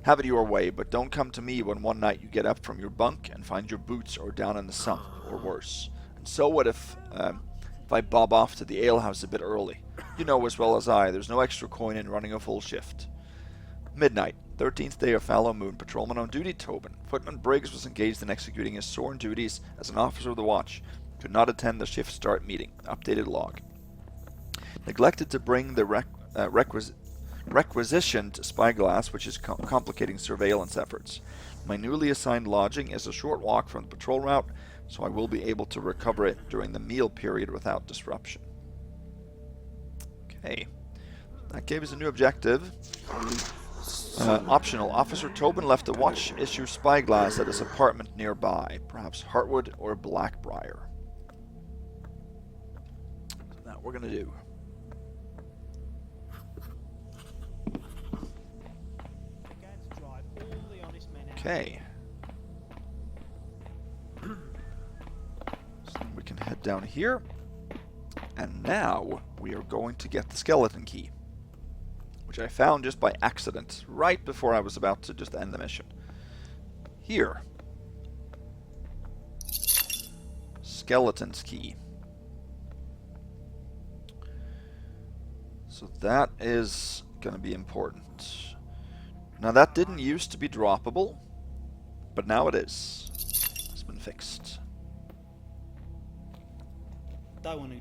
Have it your way, but don't come to me when one night you get up from your bunk and find your boots are down in the sump, or worse. And so what if I bob off to the alehouse a bit early? You know as well as I, there's no extra coin in running a full shift. Midnight, 13th day of fallow moon. Patrolman on duty. Tobin. Footman Briggs was engaged in executing his sworn duties as an officer of the watch. Could not attend the shift start meeting. Updated log. Neglected to bring the requisitioned spyglass, which is complicating surveillance efforts. My newly assigned lodging is a short walk from the patrol route, so I will be able to recover it during the meal period without disruption. Okay. That gave us a new objective. Optional. Officer Tobin left a watch issue spyglass at his apartment nearby. Perhaps Hartwood or Blackbriar. So that we're going to do. Okay. So we can head down here. And now we are going to get the skeleton key, which I found just by accident, right before I was about to just end the mission. Here. Skeleton's key. So that is going to be important. Now that didn't used to be droppable, but now it is. It's been fixed. That one.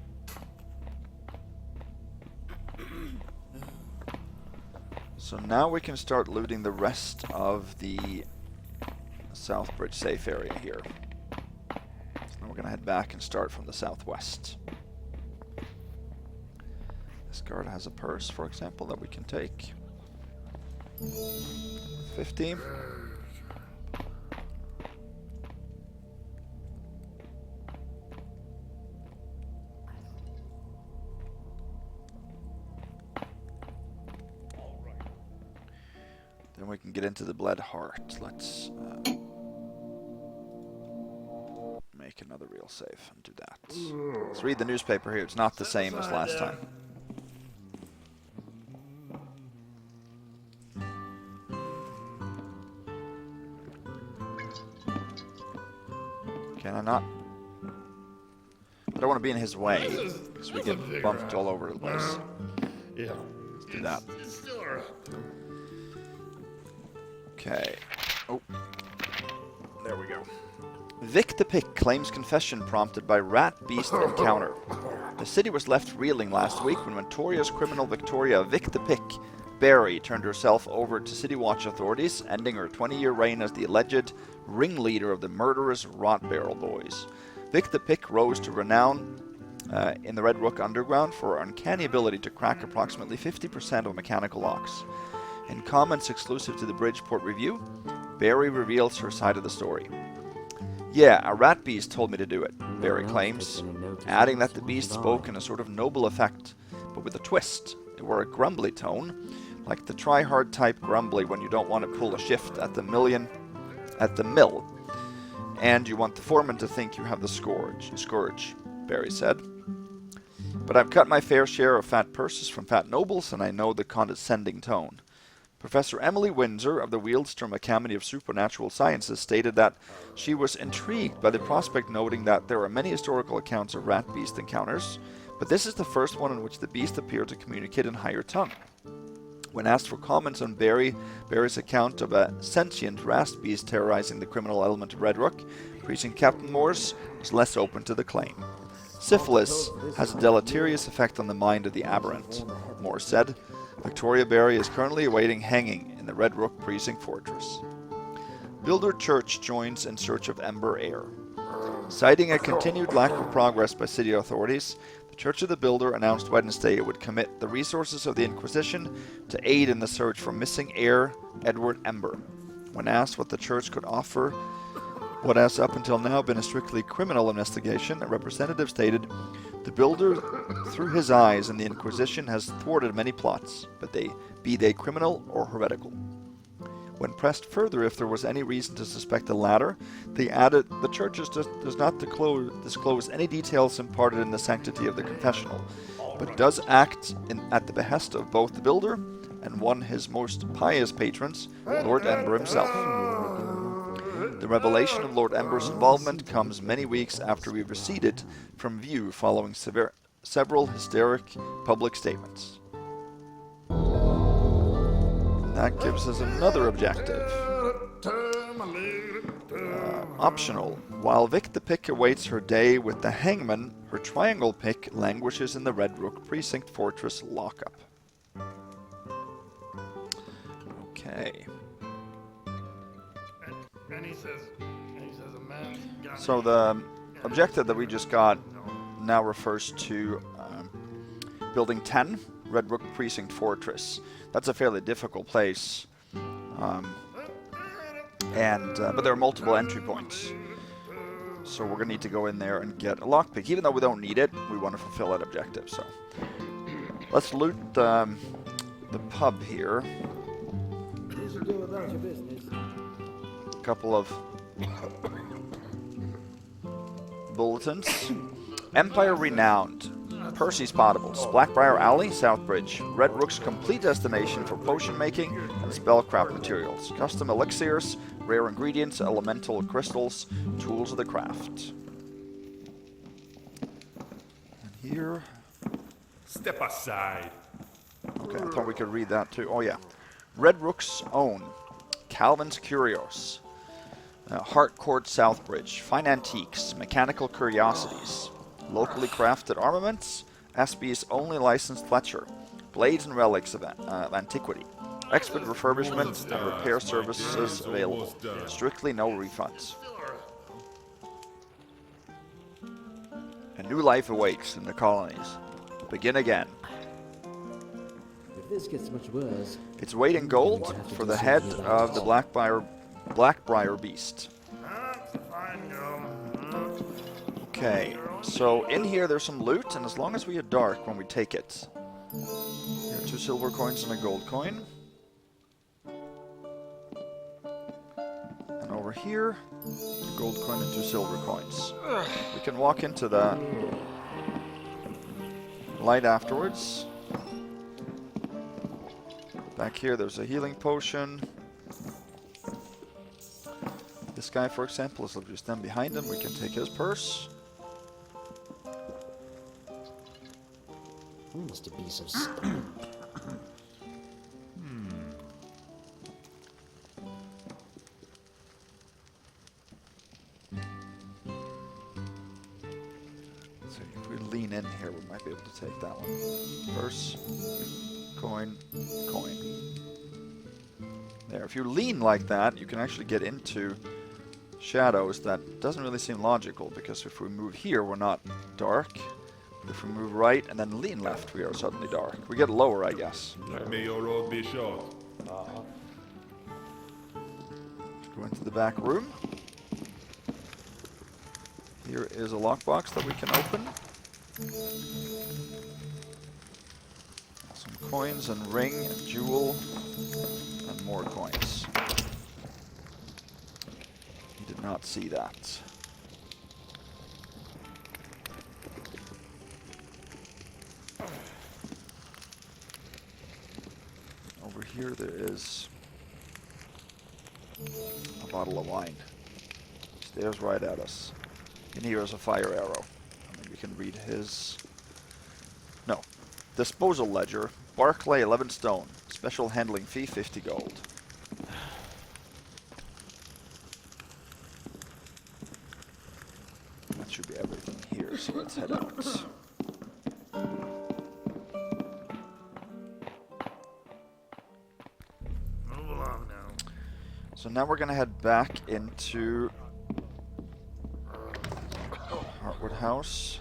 So now we can start looting the rest of the Southbridge safe area here. So now we're going to head back and start from the southwest. This guard has a purse, for example, that we can take. 15. Then we can get into the Bled Heart. Let's make another real save and do that. Let's read the newspaper here. It's not the same as last time. Can I not? I don't want to be in his way, because we get bumped all over the place. Yeah. Let's do that. Sure. Okay. Oh. There we go. Vic the Pick claims confession prompted by rat beast encounter. The city was left reeling last week when notorious criminal Victoria Vic the Pick Barry turned herself over to City Watch authorities, ending her 20-year reign as the alleged ringleader of the murderous Rot Barrel Boys. Vic the Pick rose to renown in the Red Rook Underground for her uncanny ability to crack approximately 50% of mechanical locks. In comments exclusive to the Bridgeport Review, Barry reveals her side of the story. Yeah, a rat beast told me to do it, Barry claims, adding that the beast spoke in a sort of noble effect, but with a twist. It were a grumbly tone, like the try-hard type grumbly when you don't want to pull a shift at the mill, and you want the foreman to think you have the scourge, Barry said. But I've cut my fair share of fat purses from fat nobles, and I know the condescending tone. Professor Emily Windsor of the Wealdstrom Academy of Supernatural Sciences stated that she was intrigued by the prospect, noting that there are many historical accounts of rat beast encounters, but this is the first one in which the beast appeared to communicate in higher tongue. When asked for comments on Barry's account of a sentient rat beast terrorizing the criminal element of Red Rook, Precinct Captain Morse was less open to the claim. Syphilis has a deleterious effect on the mind of the aberrant, Morse said. Victoria Barry is currently awaiting hanging in the Red Rook Precinct Fortress. Builder Church joins in search of Ember Heir. Citing a continued lack of progress by city authorities, the Church of the Builder announced Wednesday it would commit the resources of the Inquisition to aid in the search for missing heir Edward Ember. When asked what the church could offer what has up until now been a strictly criminal investigation, a representative stated, "The Builder, through his eyes in the Inquisition, has thwarted many plots, but be they criminal or heretical." When pressed further if there was any reason to suspect the latter, they added, "The Church does not disclose any details imparted in the sanctity of the confessional, but does act at the behest of both the Builder and one his most pious patrons, Lord Ember himself." The revelation of Lord Ember's involvement comes many weeks after we receded from view following several hysteric public statements. And that gives us another objective. Optional. While Vic the Pick awaits her day with the hangman, her triangle pick languishes in the Red Rook Precinct Fortress lockup. Okay. And he says a man got So the objective that we just got now refers to Building 10, Red Rook Precinct Fortress. That's a fairly difficult place, but there are multiple entry points. So we're going to need to go in there and get a lockpick. Even though we don't need it, we want to fulfill that objective. So let's loot the pub here. You should go about your business. A couple of bulletins. Empire Renowned. Percy's Potables. Blackbriar Alley, Southbridge. Red Rook's complete destination for potion making and spellcraft materials. Custom elixirs, rare ingredients, elemental crystals, tools of the craft. And here... Step aside. Okay, I thought we could read that too. Oh yeah. Red Rook's Own. Calvin's Curios. Hartcourt, Southbridge. Fine antiques, mechanical curiosities. Locally crafted armaments. SB's only licensed Fletcher. Blades and relics of antiquity. Expert refurbishment and repair services available. Strictly no refunds. A new life awaits in the colonies. Begin again. If this gets much worse... It's weight in gold for the head of the Blackbriar beast. Okay, so in here there's some loot, and as long as we are dark when we take it. Here are 2 silver coins and a gold coin. And over here, a gold coin and 2 silver coins. We can walk into the light afterwards. Back here there's a healing potion. This guy, for example, if we stand behind him, we can take his purse. Who must it be so stupid? So if we lean in here, we might be able to take that one. Purse, coin, coin. There. If you lean like that, you can actually get into shadows that doesn't really seem logical, because if we move here, we're not dark. If we move right and then lean left, we are suddenly dark. We get lower, I guess. Like may your road be short. Go into the back room. Here is a lockbox that we can open. Some coins and ring and jewel and more coins. You did not see that. Over here there is a bottle of wine. Stares right at us. And here is a fire arrow. I mean, we can read his... No. Disposal ledger. Barclay 11 stone. Special handling fee 50 gold. That should be everything here, so let's head out. Move along now. So now we're going to head back into Hartwood House.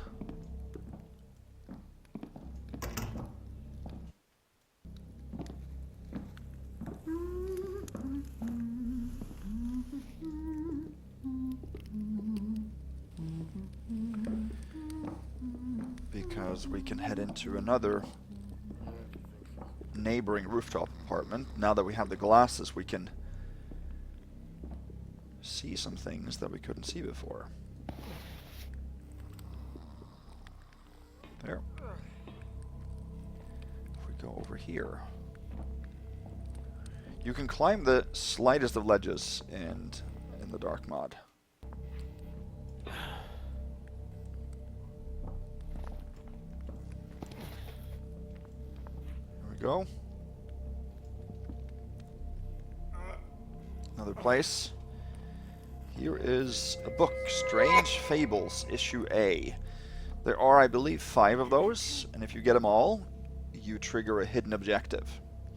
Because we can head into another neighboring rooftop apartment. Now that we have the glasses, we can see some things that we couldn't see before. There. If we go over here, you can climb the slightest of ledges in the dark mod. There we go. Another place. Here is a book, Strange Fables, Issue A. There are, I believe, 5 of those, and if you get them all, you trigger a hidden objective.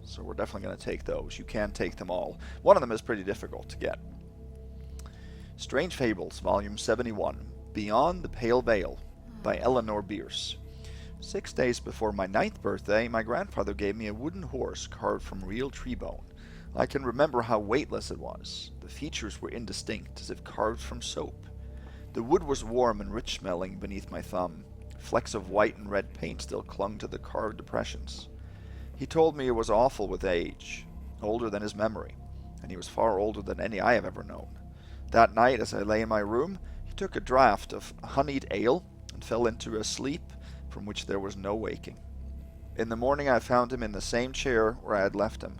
So we're definitely going to take those. You can take them all. One of them is pretty difficult to get. Strange Fables, Volume 71, Beyond the Pale Veil, by Eleanor Bierce. 6 days before my 9th birthday, my grandfather gave me a wooden horse carved from real tree bone. I can remember how weightless it was. The features were indistinct, as if carved from soap. The wood was warm and rich-smelling beneath my thumb. Flecks of white and red paint still clung to the carved depressions. He told me it was awful with age, older than his memory, and he was far older than any I have ever known. That night, as I lay in my room, he took a draught of honeyed ale and fell into a sleep from which there was no waking. In the morning I found him in the same chair where I had left him,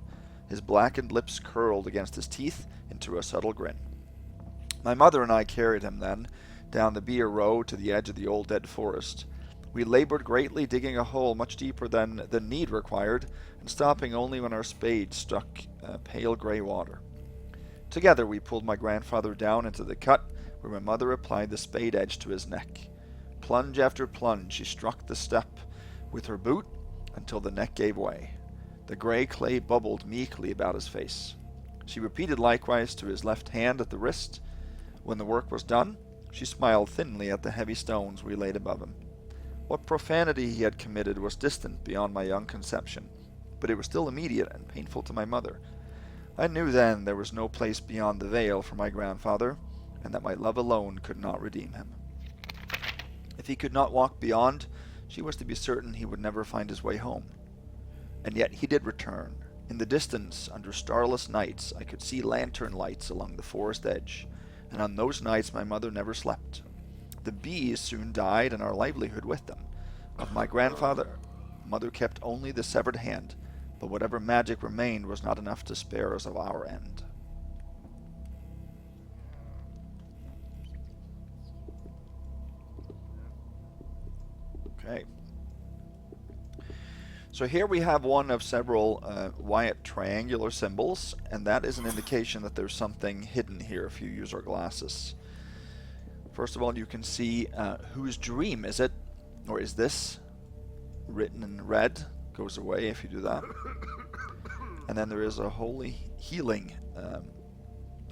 his blackened lips curled against his teeth into a subtle grin. My mother and I carried him then down the Beer Road to the edge of the old dead forest. We labored greatly, digging a hole much deeper than the need required, and stopping only when our spades struck pale grey water. Together we pulled my grandfather down into the cut, where my mother applied the spade edge to his neck. Plunge after plunge she struck the step with her boot until the neck gave way. The grey clay bubbled meekly about his face. She repeated likewise to his left hand at the wrist. When the work was done, she smiled thinly at the heavy stones we laid above him. What profanity he had committed was distant beyond my young conception, but it was still immediate and painful to my mother. I knew then there was no place beyond the veil for my grandfather, and that my love alone could not redeem him. If he could not walk beyond, she was to be certain he would never find his way home. And yet he did return. In the distance, under starless nights, I could see lantern lights along the forest edge, and on those nights my mother never slept. The bees soon died, and our livelihood with them. Of my grandfather, mother kept only the severed hand, but whatever magic remained was not enough to spare us of our end. Okay. So here we have one of several Wyatt triangular symbols, and that is an indication that there's something hidden here if you use our glasses. First of all, you can see whose dream is it, or is this, written in red, goes away if you do that. And then there is a holy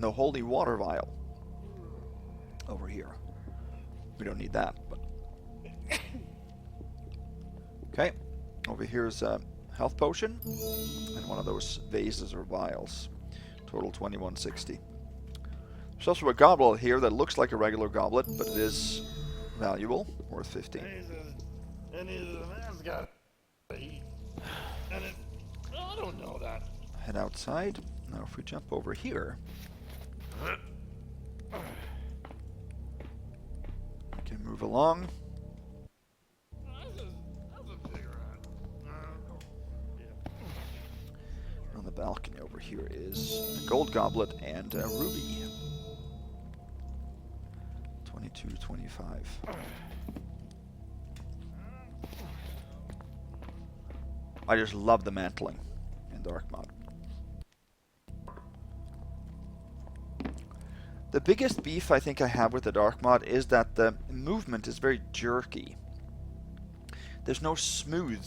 holy water vial over here. We don't need that, but Okay, over here is a health potion and one of those vases or vials. Total 2160. There's also a goblet here that looks like a regular goblet, but it is valuable, worth 15. And the man's got to eat. And it, I don't know that. Head outside. Now if we jump over here, we can move along. That's a cigarette. On the balcony over here is a gold goblet and a ruby. 2225. I just love the mantling in Dark Mod. The biggest beef I think I have with the Dark Mod is that the movement is very jerky. There's no smooth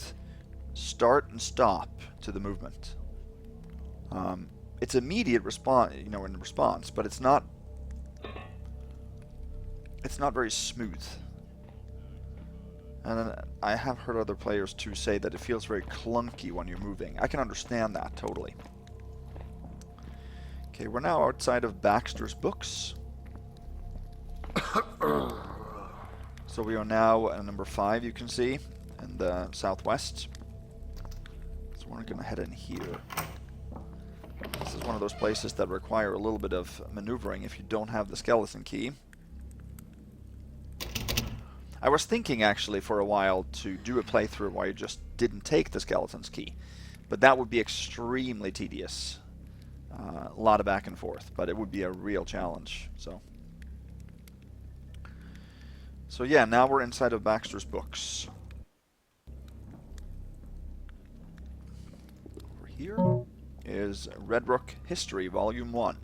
start and stop to the movement. It's immediate response, in response, but it's not very smooth. And then I have heard other players too say that it feels very clunky when you're moving. I can understand that totally. Okay, we're now outside of Baxter's Books. So we are now at number 5, you can see, in the southwest. So we're going to head in here. This is one of those places that require a little bit of maneuvering if you don't have the skeleton key. I was thinking actually for a while to do a playthrough where you just didn't take the skeleton's key, but that would be extremely tedious. A lot of back and forth, but it would be a real challenge. So yeah, now we're inside of Baxter's Books. Over here is Redrook History, Volume 1.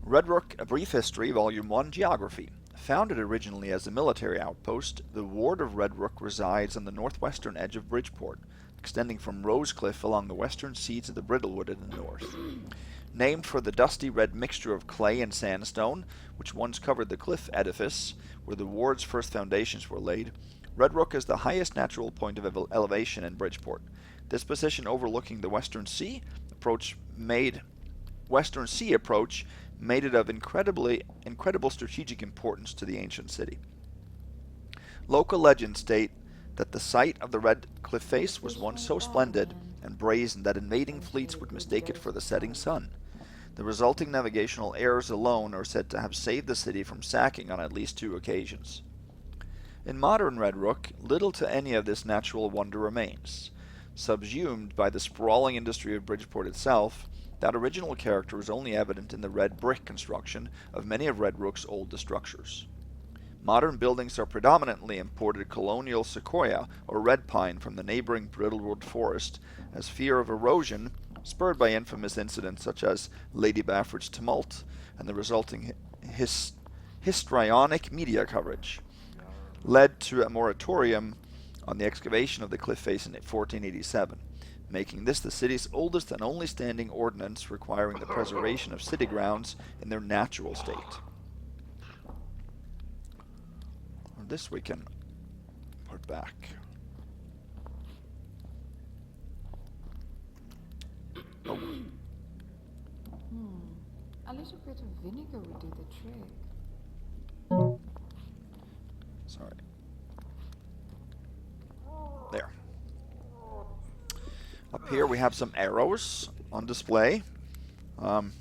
Redrook, A Brief History, Volume 1, Geography. Founded originally as a military outpost, the ward of Redrook resides on the northwestern edge of Bridgeport, extending from Rosecliff along the western seats of the Brittlewood in the north. Named for the dusty red mixture of clay and sandstone, which once covered the cliff edifice where the ward's first foundations were laid, Redrook is the highest natural point of elevation in Bridgeport. This position overlooking the Western Sea approach made it of incredible strategic importance to the ancient city. Local legends state that the site of the red cliff face was once so splendid and brazen that invading fleets would mistake it for the setting sun. The resulting navigational errors alone are said to have saved the city from sacking on at least 2 occasions. In modern Redrook, little to any of this natural wonder remains. Subsumed by the sprawling industry of Bridgeport itself, that original character is only evident in the red brick construction of many of Redrook's oldest structures. Modern buildings are predominantly imported colonial sequoia or red pine from the neighboring Brittlewood forest, as fear of erosion, spurred by infamous incidents such as Lady Bafford's tumult and the resulting histrionic media coverage, led to a moratorium on the excavation of the cliff face in 1487, making this the city's oldest and only standing ordinance requiring the preservation of city grounds in their natural state. This we can put back. Oh. A little bit of vinegar would do the trick. Sorry. There. Up here we have some arrows on display. In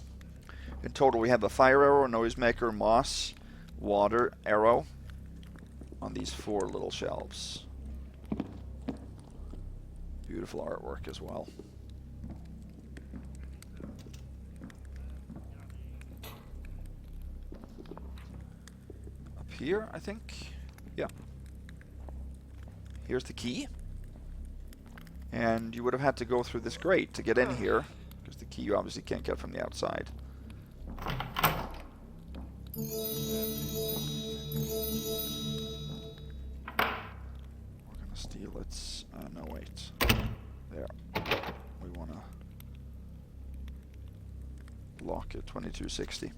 total we have a fire arrow, noisemaker, moss, water arrow on these 4 little shelves. Beautiful artwork as well. Up here, I think. Yeah. Here's the key. And you would have had to go through this grate to get in here, because the key you obviously can't get from the outside. We're gonna steal its... no, wait. There. We wanna lock it, 2260.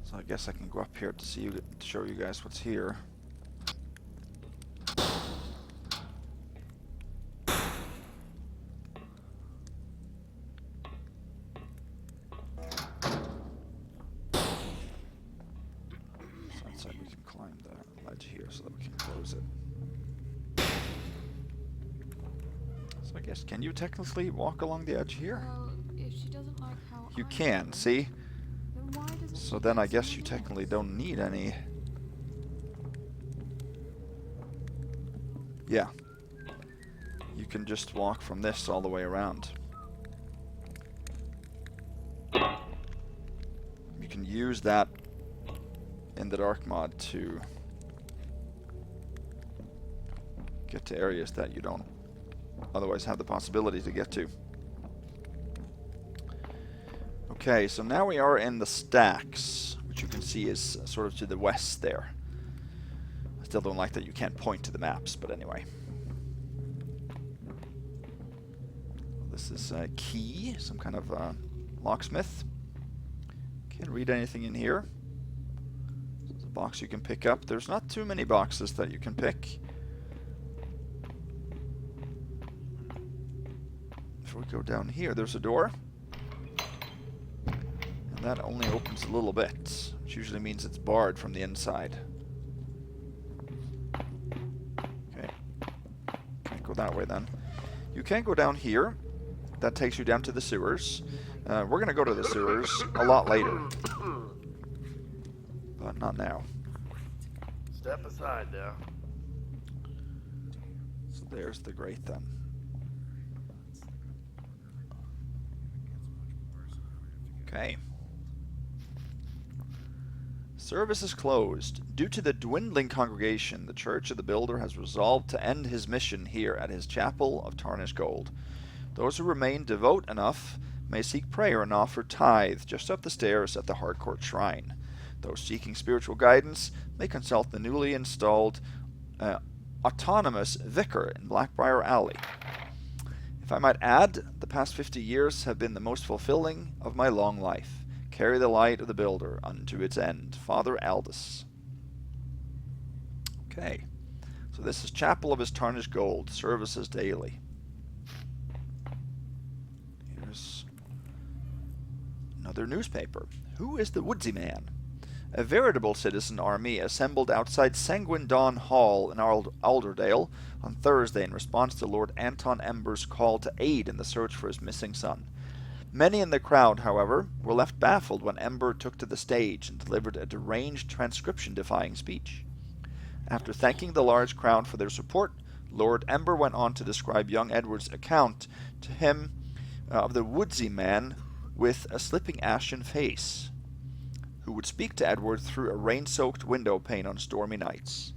So guess I can go up here to show you guys what's here. So we can climb the ledge here so that we can close it. So I guess, can you technically walk along the edge here? Well, if she doesn't like how You I can, do it, see? then why doesn't So she then I get guess you someone technically else? don't need any. Yeah. You can just walk from this all the way around. You can use that in the dark mod to get to areas that you don't otherwise have the possibility to get to. Okay, so now we are in the stacks, which you can see is sort of to the west there. I still don't like that you can't point to the maps, but anyway. This is a key, some kind of locksmith. Can't read anything in here. There's a box you can pick up. There's not too many boxes that you can pick. If we go down here, there's a door. And that only opens a little bit, which usually means it's barred from the inside. Okay. Can't go that way then. You can go down here. That takes you down to the sewers. We're going to go to the sewers a lot later. But not now. Step aside now. So there's the grate then. Okay. Service is closed. Due to the dwindling congregation, the Church of the Builder has resolved to end his mission here at his chapel of tarnished gold. Those who remain devout enough may seek prayer and offer tithe just up the stairs at the Hartcourt shrine. Those seeking spiritual guidance may consult the newly installed autonomous vicar in Blackbriar Alley. If I might add, the past 50 years have been the most fulfilling of my long life. Carry the light of the Builder unto its end. Father Aldous. Okay, so this is Chapel of his Tarnished Gold, services daily. Here's another newspaper. Who is the Woodsy Man? A veritable citizen army assembled outside Sanguine Dawn Hall in Alderdale on Thursday in response to Lord Anton Ember's call to aid in the search for his missing son. Many in the crowd, however, were left baffled when Ember took to the stage and delivered a deranged transcription-defying speech. After thanking the large crowd for their support, Lord Ember went on to describe young Edward's account to him of the Woodsy Man with a slipping ashen face, who would speak to Edward through a rain-soaked window pane on stormy nights.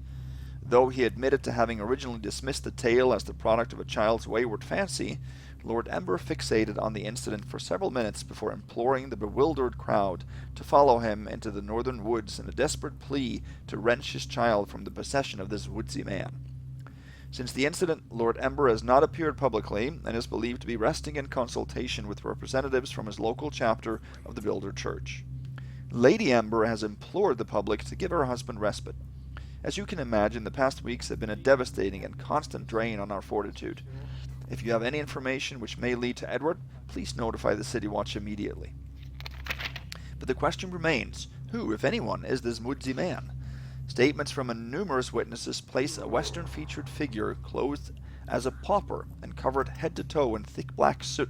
Though he admitted to having originally dismissed the tale as the product of a child's wayward fancy, Lord Ember fixated on the incident for several minutes before imploring the bewildered crowd to follow him into the northern woods in a desperate plea to wrench his child from the possession of this Woodsy Man. Since the incident, Lord Ember has not appeared publicly and is believed to be resting in consultation with representatives from his local chapter of the Builder Church. Lady Ember has implored the public to give her husband respite. As you can imagine, the past weeks have been a devastating and constant drain on our fortitude. If you have any information which may lead to Edward, please notify the City Watch immediately. But the question remains, who, if anyone, is this Woodsy Man? Statements from numerous witnesses place a western-featured figure clothed as a pauper and covered head to toe in thick black soot,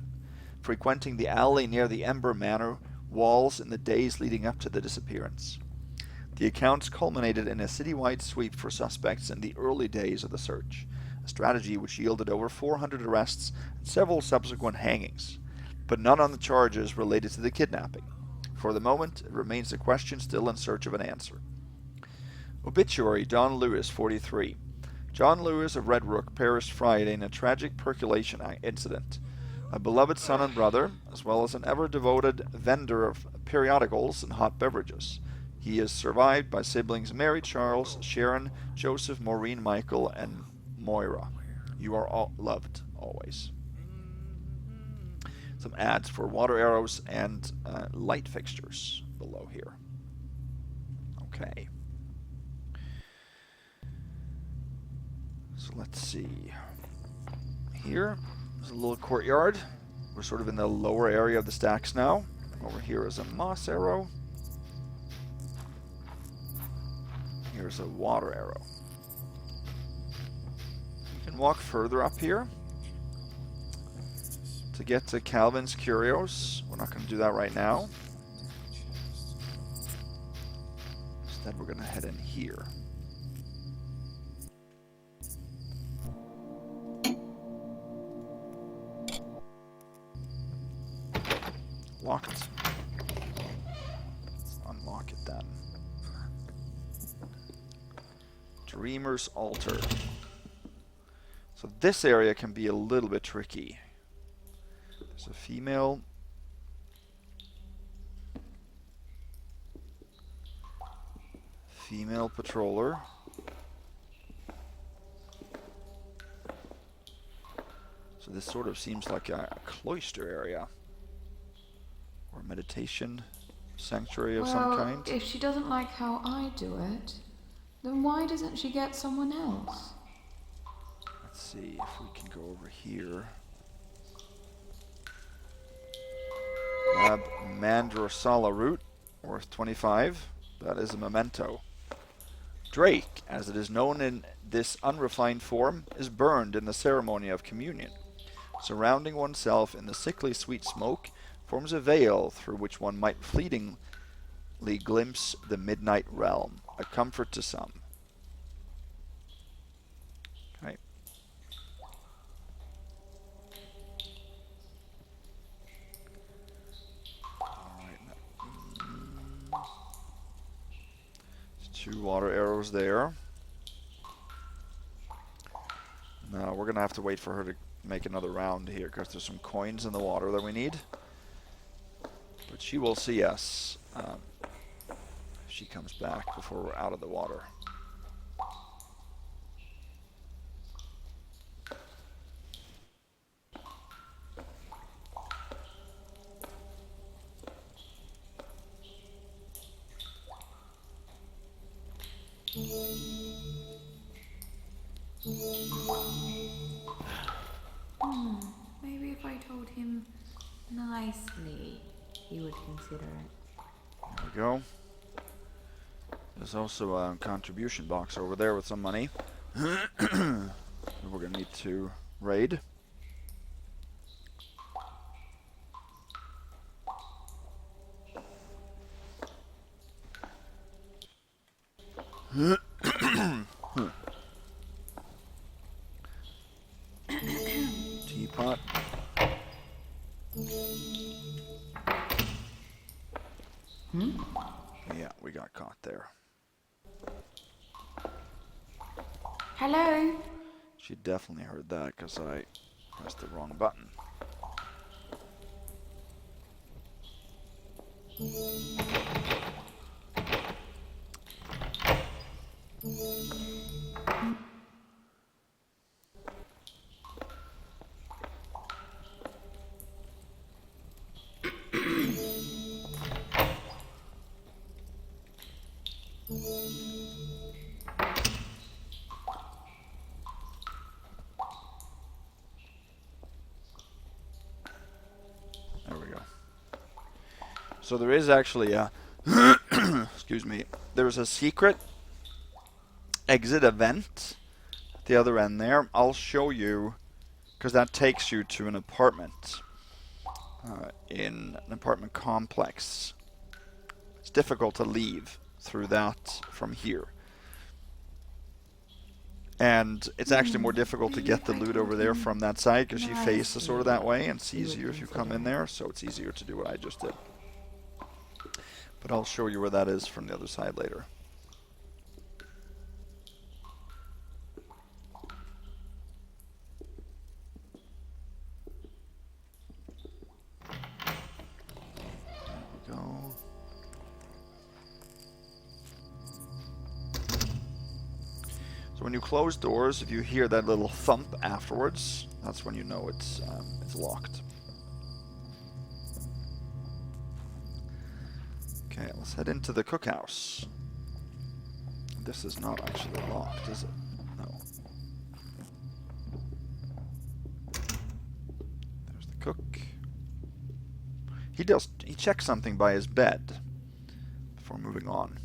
frequenting the alley near the Ember Manor walls in the days leading up to the disappearance. The accounts culminated in a citywide sweep for suspects in the early days of the search, a strategy which yielded over 400 arrests and several subsequent hangings, but none on the charges related to the kidnapping. For the moment, it remains a question still in search of an answer. Obituary: John Lewis, 43. John Lewis of Red Rook perished Friday in a tragic percolation incident. A beloved son and brother, as well as an ever-devoted vendor of periodicals and hot beverages. He is survived by siblings Mary, Charles, Sharon, Joseph, Maureen, Michael, and Moira. You are all loved, always. Some ads for water arrows and light fixtures below here. Okay. So let's see. Here is a little courtyard. We're sort of in the lower area of the stacks now. Over here is a moss arrow. Here's a water arrow. You can walk further up here to get to Calvin's Curios. We're not going to do that right now. Instead, we're going to head in here. Locked. Let's unlock it then. Dreamer's Altar. So this area can be a little bit tricky. There's a female. Female patroller. So this sort of seems like a cloister area. Or meditation sanctuary of some kind. If she doesn't like how I do it, then why doesn't she get someone else? Let's see if we can go over here. Grab Mandrosala root, worth 25. That is a memento. Drake, as it is known in this unrefined form, is burned in the ceremony of communion. Surrounding oneself in the sickly sweet smoke forms a veil through which one might fleetingly glimpse the midnight realm, a comfort to some. Okay. Alright. There's 2 water arrows there. Now we're gonna have to wait for her to make another round here because there's some coins in the water that we need. But she will see us if she comes back before we're out of the water. Maybe if I told him nicely, he would consider it. There we go. There's also a contribution box over there with some money. We're going to need to raid. Teapot. Yeah, we got caught there. Hello? She definitely heard that because I pressed the wrong button. There we go. So there is actually a excuse me, there's a secret exit event at the other end there. I'll show you because that takes you to an apartment in an apartment complex. It's difficult to leave through that from here. And it's actually more difficult to get the loot over there from that side because you face the sort of that way, and it's easier if you come in there, so it's easier to do what I just did. But I'll show you where that is from the other side later. There we go. So when you close doors, if you hear that little thump afterwards, that's when you know it's locked. Okay, let's head into the cookhouse. This is not actually locked, is it? No. There's the cook. He checks something by his bed before moving on.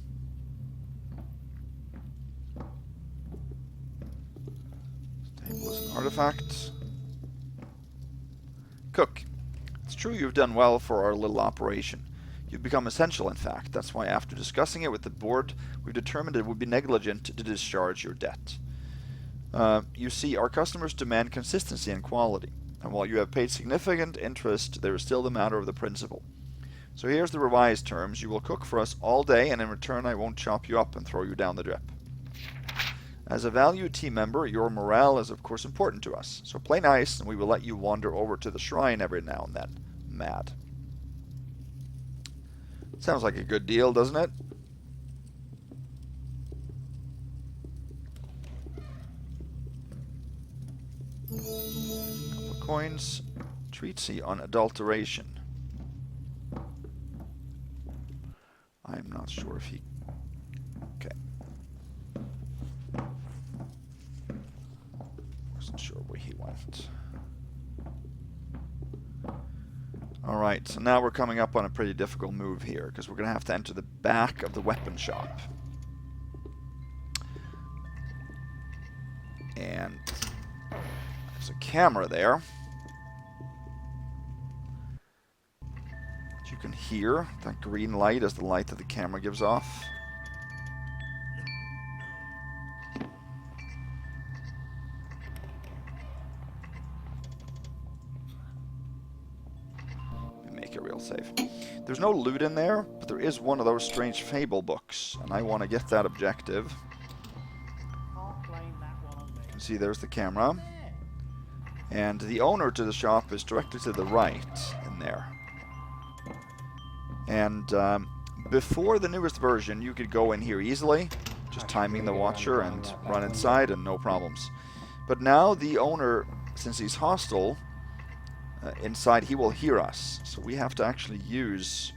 Table is an artifact. Cook. It's true you've done well for our little operation. You've become essential, in fact. That's why after discussing it with the board, we've determined it would be negligent to discharge your debt. You see, our customers demand consistency and quality. And while you have paid significant interest, there is still the matter of the principle. So here's the revised terms. You will cook for us all day, and in return I won't chop you up and throw you down the drip. As a valued team member, your morale is of course important to us. So play nice, and we will let you wander over to the shrine every now and then. Mad. Sounds like a good deal, doesn't it? Couple of coins. Treatise on adulteration. I'm not sure if he... Okay. Wasn't sure where he went. Alright, so now we're coming up on a pretty difficult move here, because we're going to have to enter the back of the weapon shop. And there's a camera there. You can hear that green light is the light that the camera gives off. Make a real save. There's no loot in there, but there is one of those strange fable books, and I want to get that objective. You can see there's the camera. And the owner to the shop is directly to the right in there. And before the newest version, you could go in here easily, just timing the watcher and run inside and no problems. But now the owner, since he's hostile, inside he will hear us. So we have to actually use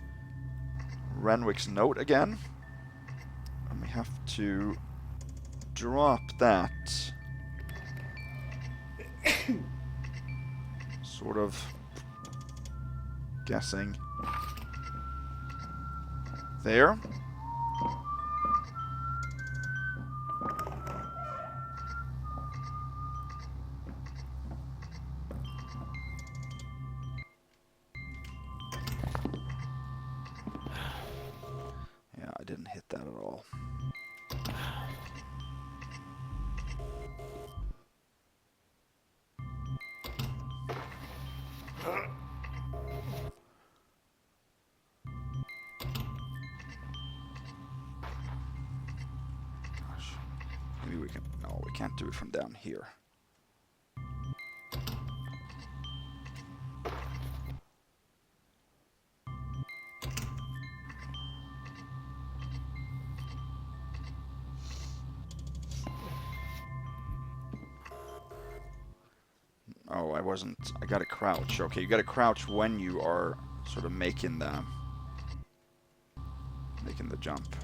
Renwick's note again. And we have to drop that. Sort of guessing. There. Yeah, I didn't hit that at all. Maybe we can... No, we can't do it from down here. Oh, I wasn't... I gotta crouch. Okay, you gotta crouch when you are sort of making the jump.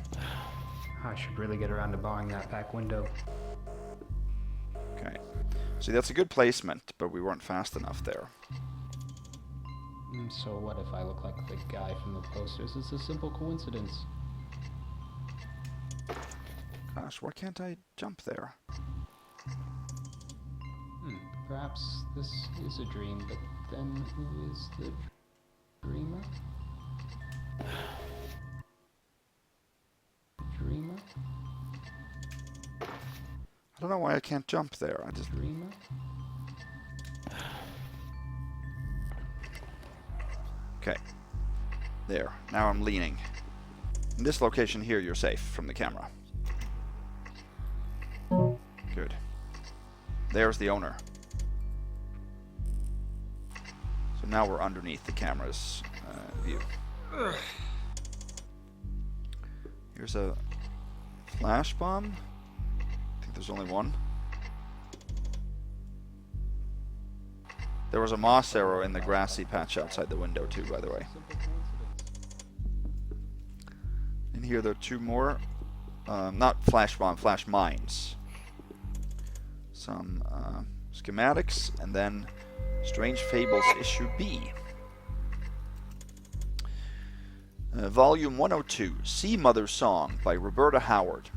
I should really get around to barring that back window. Okay. See, that's a good placement, but we weren't fast enough there. So what if I look like the guy from the posters? It's a simple coincidence. Gosh, why can't I jump there? Perhaps this is a dream, but then who is the dreamer? Dreamer? I don't know why I can't jump there. I just... Dreamer? Okay. There. Now I'm leaning. In this location here, you're safe from the camera. Good. There's the owner. So now we're underneath the camera's view. Here's a flash bomb. I think there's only one. There was a moss arrow in the grassy patch outside the window too, by the way. In here there are two more not flash bomb, flash mines. Some schematics, and then Strange Fables Issue B. Volume 102, Sea Mother's Song by Roberta Howard.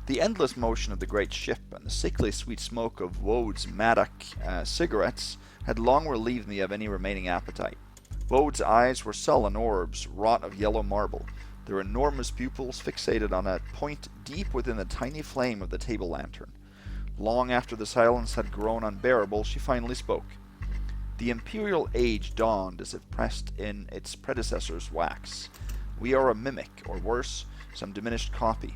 The endless motion of the great ship and the sickly sweet smoke of Wode's Maddock cigarettes had long relieved me of any remaining appetite. Wode's eyes were sullen orbs, wrought of yellow marble, their enormous pupils fixated on a point deep within the tiny flame of the table lantern. Long after the silence had grown unbearable, she finally spoke. The imperial age dawned as if pressed in its predecessor's wax. We are a mimic, or worse, some diminished copy.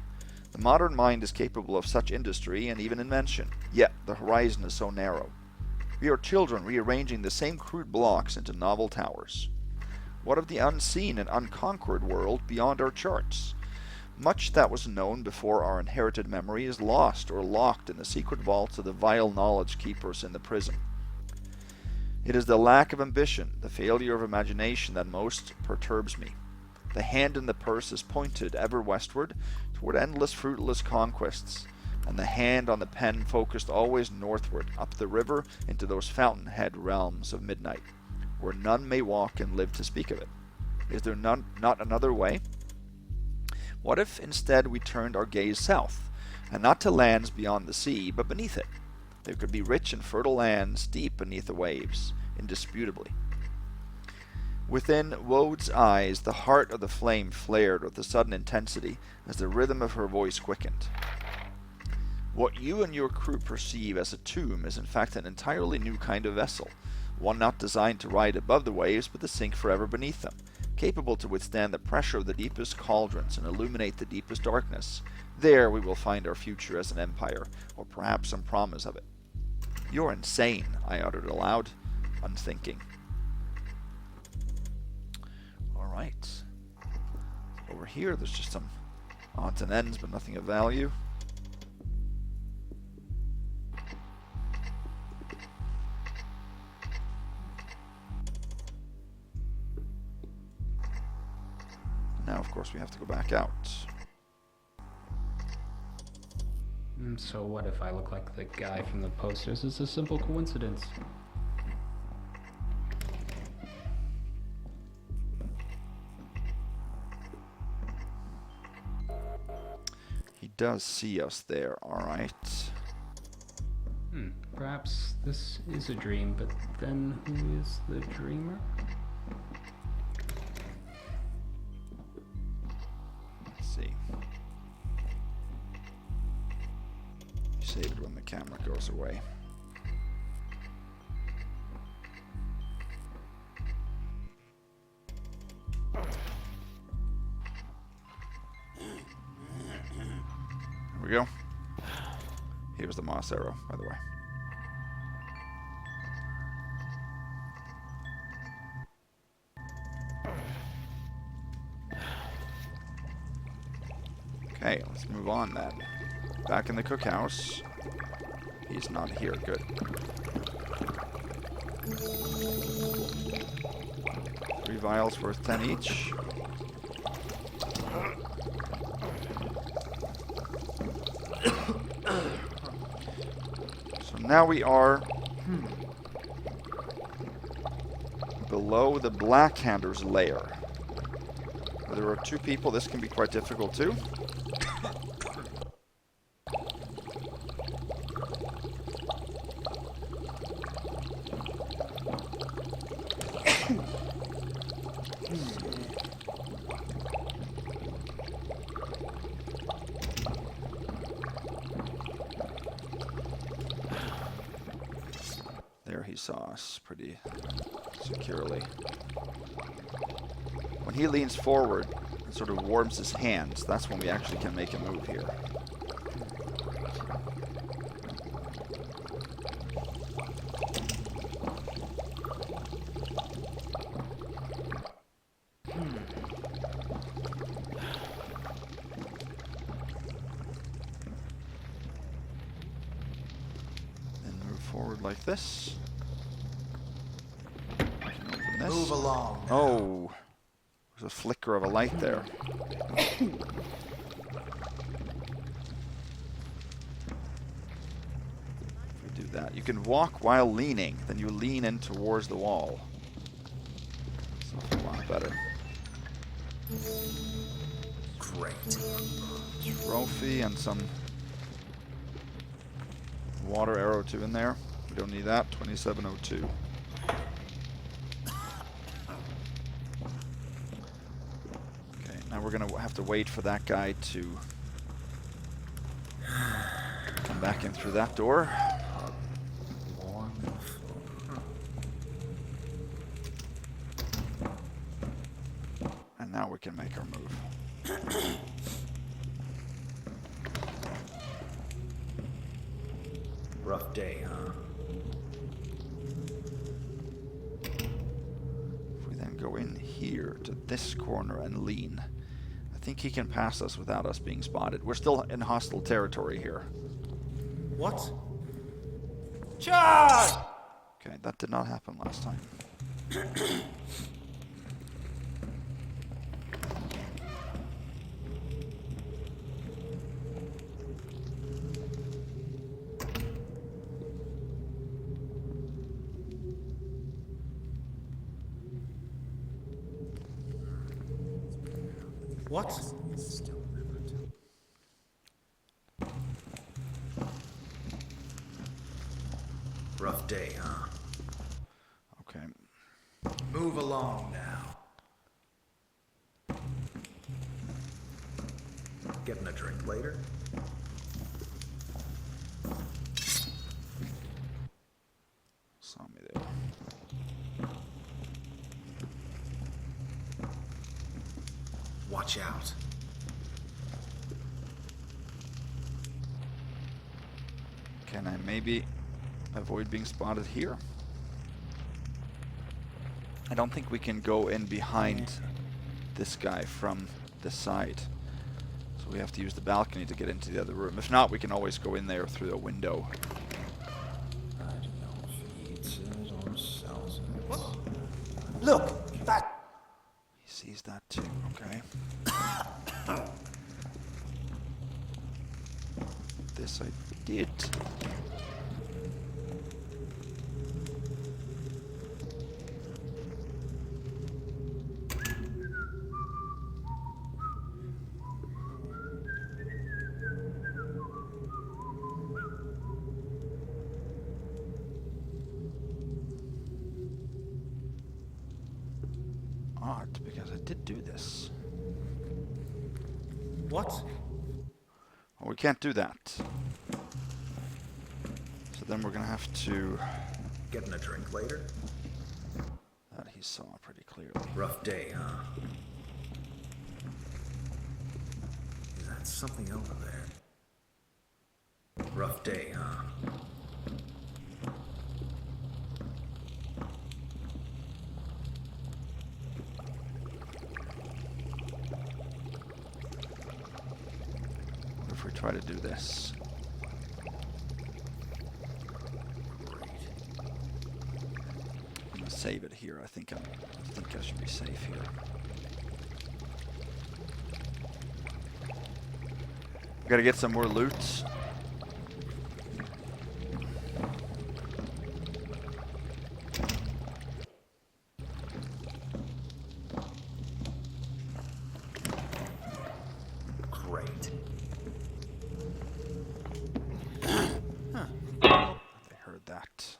The modern mind is capable of such industry and even invention, yet the horizon is so narrow. We are children rearranging the same crude blocks into novel towers. What of the unseen and unconquered world beyond our charts? Much that was known before our inherited memory is lost or locked in the secret vaults of the vile knowledge keepers in the prison. It is the lack of ambition, the failure of imagination that most perturbs me. The hand in the purse is pointed ever westward, toward endless fruitless conquests, and the hand on the pen focused always northward, up the river into those fountainhead realms of midnight, where none may walk and live to speak of it. Is there not another way? What if instead we turned our gaze south, and not to lands beyond the sea, but beneath it? There could be rich and fertile lands deep beneath the waves, indisputably. Within Wode's eyes, the heart of the flame flared with a sudden intensity as the rhythm of her voice quickened. What you and your crew perceive as a tomb is in fact an entirely new kind of vessel, one not designed to ride above the waves but to sink forever beneath them, capable to withstand the pressure of the deepest cauldrons and illuminate the deepest darkness. There we will find our future as an empire, or perhaps some promise of it. You're insane, I uttered aloud, unthinking. Alright. Over here there's just some odds and ends, but nothing of value. Now, of course, we have to go back out. So what if I look like the guy from the posters? It's a simple coincidence. He does see us there, alright. Perhaps this is a dream, but then who is the dreamer? See. Save it when the camera goes away. There we go. Here's the moss arrow, by the way. Okay, let's move on then. Back in the cookhouse. He's not here. Good. 3 vials worth 10 each. So now we are below the blackhander's lair. Where there are 2 people, this can be quite difficult too. There he saw us pretty securely. When he leans forward and sort of warms his hands, that's when we actually can make a move here. Forward like this. Open this. Move along. Oh, there's a flicker of a light there. that. You can walk while leaning, then you lean in towards the wall. It's a lot better. Great. Trophy and some water arrow 2 in there. We don't need that. 2702. Okay, now we're gonna have to wait for that guy to come back in through that door. And now we can make our move. Rough day, huh? If we then go in here to this corner and lean, I think he can pass us without us being spotted. We're still in hostile territory here. What? Charge! Okay, that did not happen last time. What? Rough day, huh? Okay. Move along now. Getting a drink later? Saw me there. Watch out. Can I maybe avoid being spotted here? I don't think we can go in behind this guy from this side. So we have to use the balcony to get into the other room. If not, we can always go in there through the window. Look! That... He sees that too, okay. This I did. Odd, because I did do this. What? Well, we can't do that. So then we're gonna have to... Getting a drink later? That he saw pretty clearly. Rough day, huh? Is that something over there? Rough day, huh? What if we try to do this? I'm gonna save it here. I think I should be safe here. We gotta get some more loot. Great. I heard that.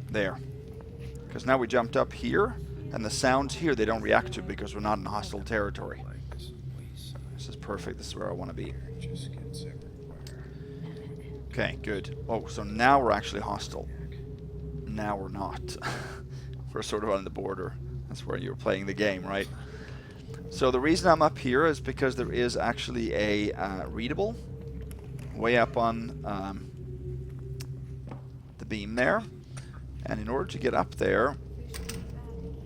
There. Because now we jumped up here, and the sounds here they don't react to because we're not in hostile territory. This is perfect. This is where I want to be. Okay, good. Oh, so now we're actually hostile. Now we're not. We're sort of on the border. That's where you're playing the game, right? So the reason I'm up here is because there is actually a readable way up on the beam there. And in order to get up there,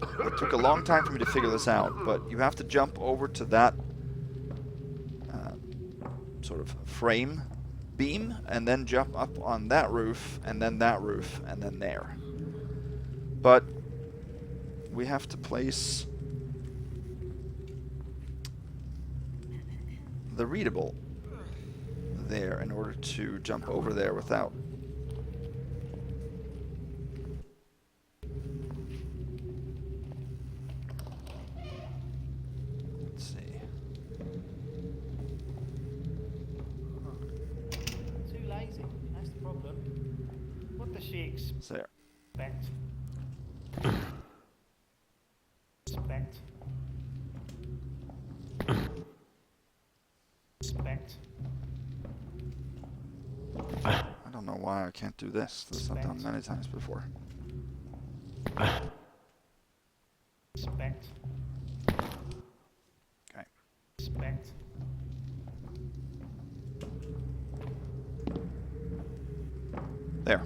it took a long time for me to figure this out, but you have to jump over to that sort of frame beam, and then jump up on that roof, and then that roof, and then there. But we have to place the readable there in order to jump over there without. Let's see. Too lazy. That's the problem. What does she There. expect? Expect. I don't know why I can't do this. This I've done many times before. Expect. Okay. Expect. There.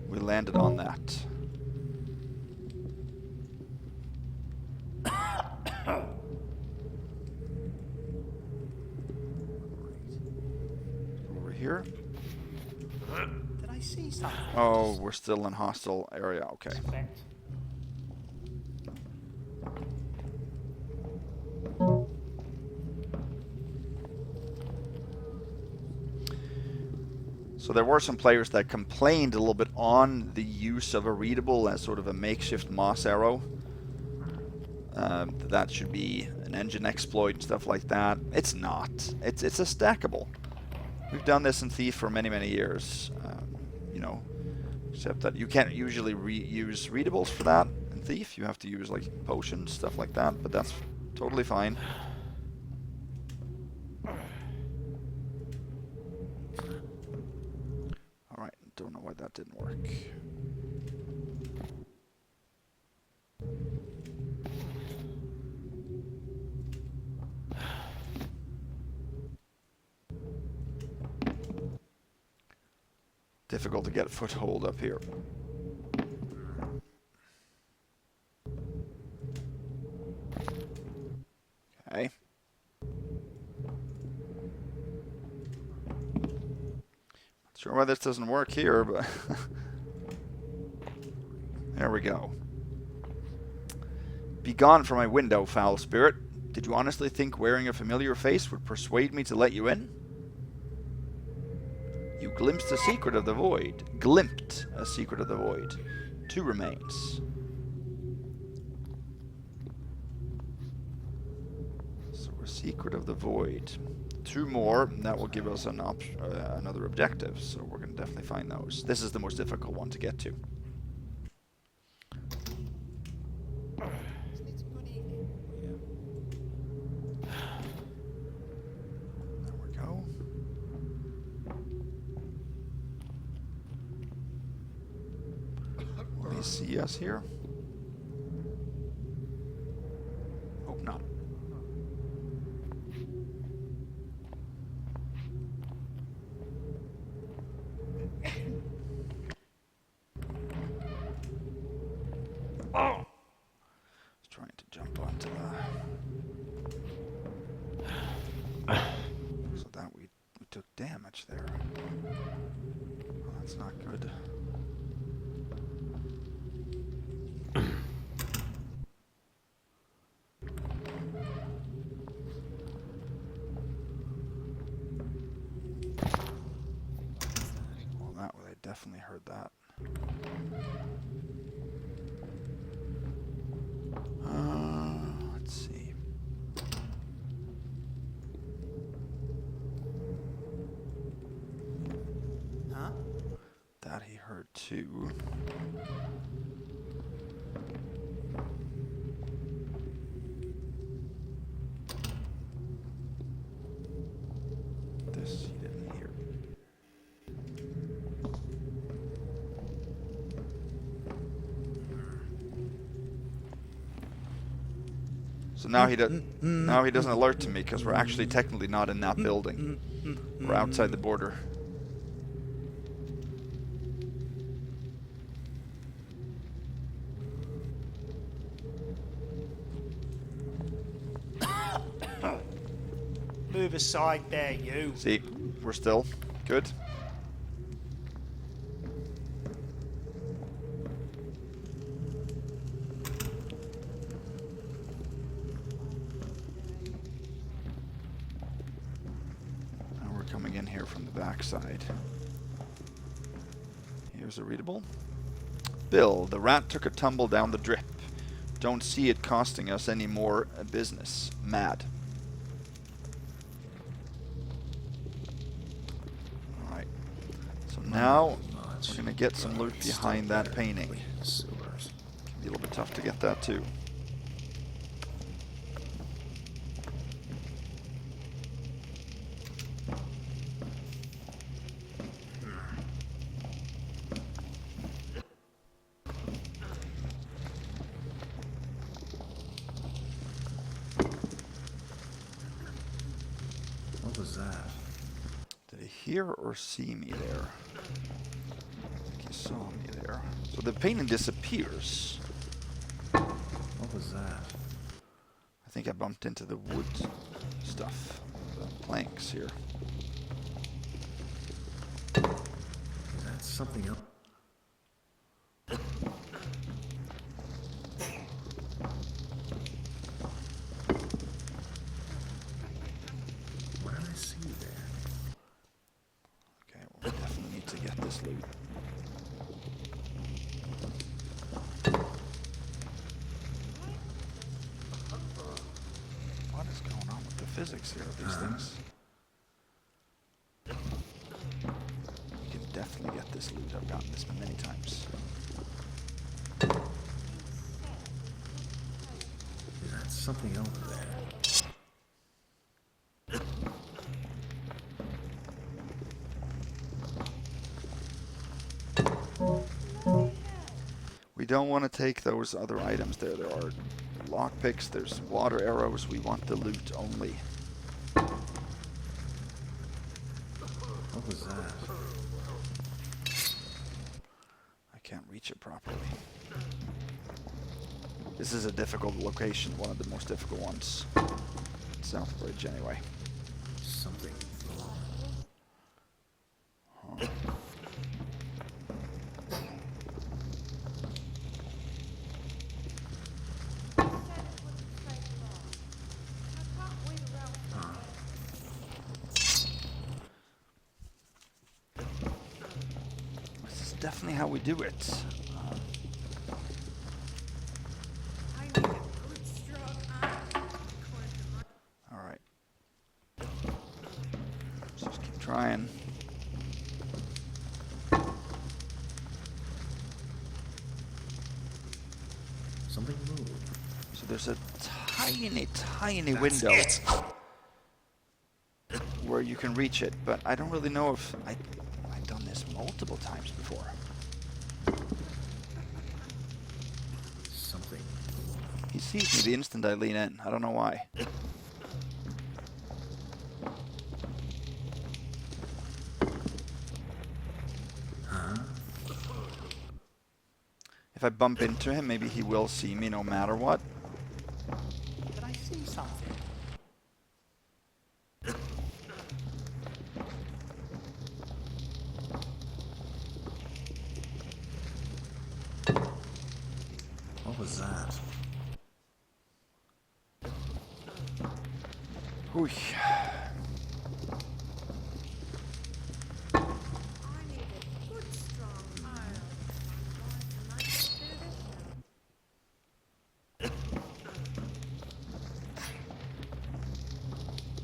We landed on that. Over here. Did I see something? Oh, we're still in hostile area. Okay. Expect. So there were some players that complained a little bit on the use of a readable as sort of a makeshift moss arrow. That should be an engine exploit and stuff like that. It's not. It's a stackable. We've done this in Thief for many, many years. You know, except that you can't usually use readables for that in Thief. You have to use like potions, stuff like that, but that's totally fine. Alright, don't know why that didn't work. Difficult to get a foothold up here. Okay. Not sure why this doesn't work here, but there we go. Begone from my window, foul spirit. Did you honestly think wearing a familiar face would persuade me to let you in? You glimpsed a secret of the void. Glimpsed a secret of the void. 2 remains. So a secret of the void. 2 more, and that will give us an another objective. So we're going to definitely find those. This is the most difficult one to get to. See us here? Hope not. Oh! I was trying to jump onto the... So that we took damage there. Well, that's not good. Definitely heard that. Let's see. Huh? That he heard too. This he didn't hear. So now he doesn't alert to me because we're actually technically not in that building. We're outside the border. Move aside there, you. See, we're still good. coming in here from the backside. Here's a readable. Bill, the rat took a tumble down the drip. Don't see it costing us any more business. Mad. Alright. So now we're going to get some loot behind that painting. Can be a little bit tough to get that too. Did he hear or see me there? I think he saw me there. So the painting disappears. What was that? I think I bumped into the wood stuff. The planks here. Is that something else? What did I see there? Okay, well, we definitely need to get this loot. What is going on with the physics here of these things? You can definitely get this loot. I've gotten this many times. Is that something over there? We don't want to take those other items there. There are lockpicks, there's water arrows. We want the loot only. What was that? I can't reach it properly. This is a difficult location, one of the most difficult ones. Southbridge, anyway. Something. Huh. This is definitely how we do it. I need a good strong iron. Alright. Let's just keep trying. Something moved. So there's a tiny window where you can reach it, but I don't really know if I've done this multiple times before. Something. He sees me the instant I lean in. I don't know why. Huh? If I bump into him, maybe he will see me no matter what. Did I see something? What was that? Whew. I need a good strong iron. I'm going to make it through this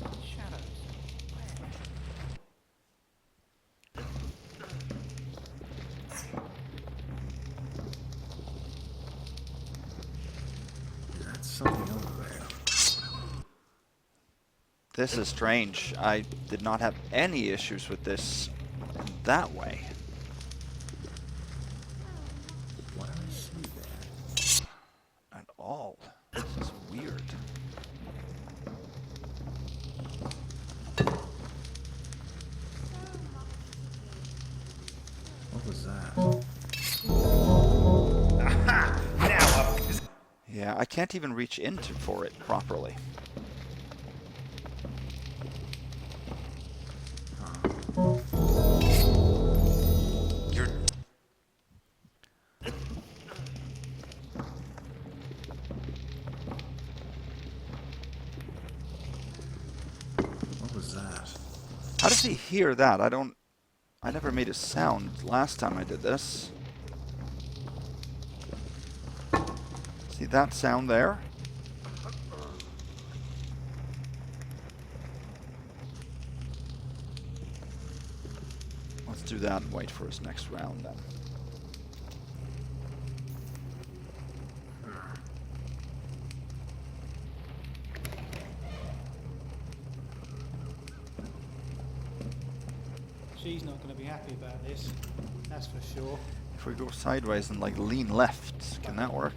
now. Shadows. Where? Is that something over there? This is strange. I did not have any issues with this in that way. What did I see there? At all. This is weird. What was that? Yeah, I can't even reach into for it properly. You're... How does actually hear that. I never made a sound last time I did this. See that sound there? Let's do that and wait for his next round then. She's not going to be happy about this, that's for sure. If we go sideways and like lean left, can that work?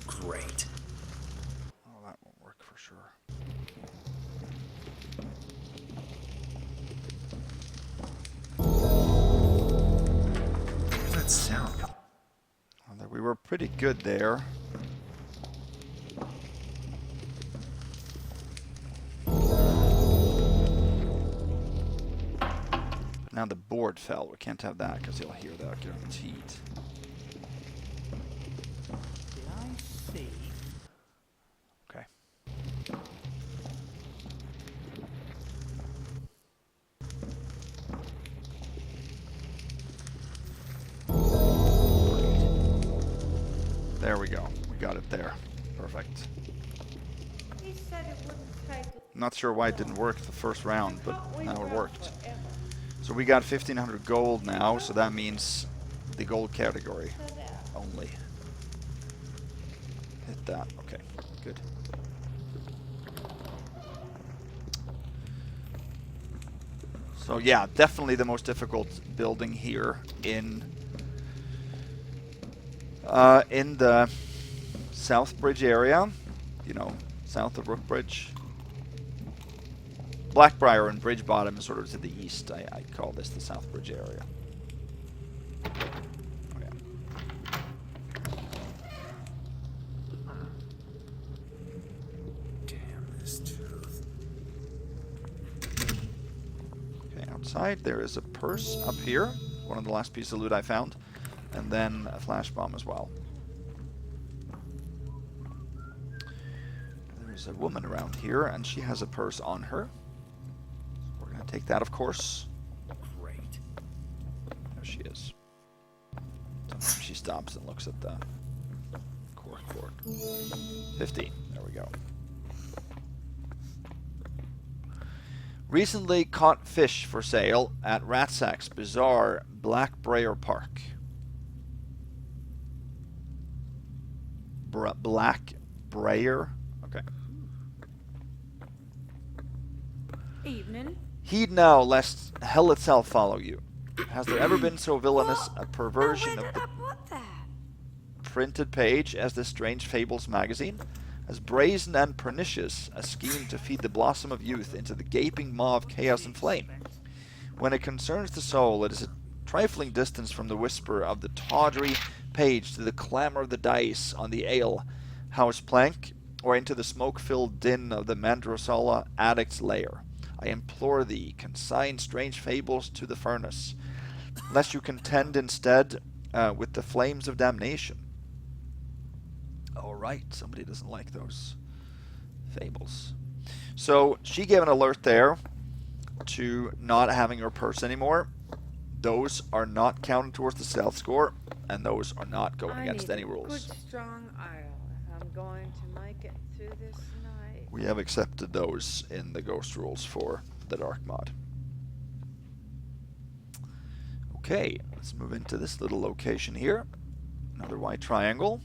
Great. Oh, that won't work for sure. Where's that sound? Well, we were pretty good there. Now the board fell. We can't have that because he'll hear that guaranteed. Did I see? Okay. There we go. We got it there. Perfect. He said it wouldn't take Not sure why it didn't work the first round, but we now it run worked. forever. So we got 1500 gold now, so that means the gold category So there. only. Hit that. Okay, good. So yeah, definitely the most difficult building here in the Southbridge area. You know, south of Rookbridge. Blackbriar and Bridgebottom is sort of to the east. I call this the Southbridge area. Oh, yeah. Damn this tooth. Okay, outside there is a purse up here. One of the last pieces of loot I found. And then a flash bomb as well. There's a woman around here, and she has a purse on her. So we're going to take that, of course. Great. There she is. Sometimes she stops and looks at the Courtyard. 50. There we go. Recently caught fish for sale at Ratchett's bizarre Blackbriar Park. Blackbriar? Okay. Evening. Heed now, lest hell itself follow you. Has there ever been so villainous a perversion of the What that? printed page as this strange Fables magazine? As brazen and pernicious a scheme to feed the blossom of youth into the gaping maw of chaos and flame. When it concerns the soul, it is a trifling distance from the whisper of the tawdry page to the clamor of the dice on the ale house plank, or into the smoke-filled din of the Mandrosola addict's lair. I implore thee, consign strange fables to the furnace, lest you contend instead with the flames of damnation. Alright, somebody doesn't like those fables. So, she gave an alert there to not having her purse anymore. Those are not counted towards the stealth score, and those are not going against any rules. Good strong ale if I'm going to make it through this night. We have accepted those in the ghost rules for the dark mod. Okay, let's move into this little location here. Another white triangle.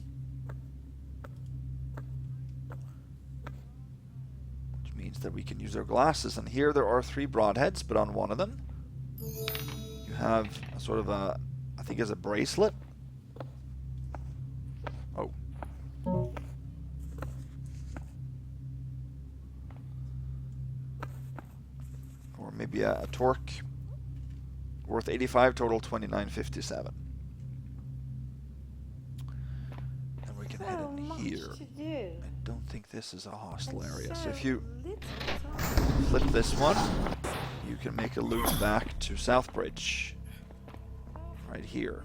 Which means that we can use our glasses. And here there are 3 broadheads, but on one of them you have a sort of a, I think it's a bracelet. Oh. Or maybe a torque worth 85, total 29.57. And we can head in here. To do. I don't think this is a hostile And area. So so if you little time. flip this one, you can make a loop back to Southbridge. Right here.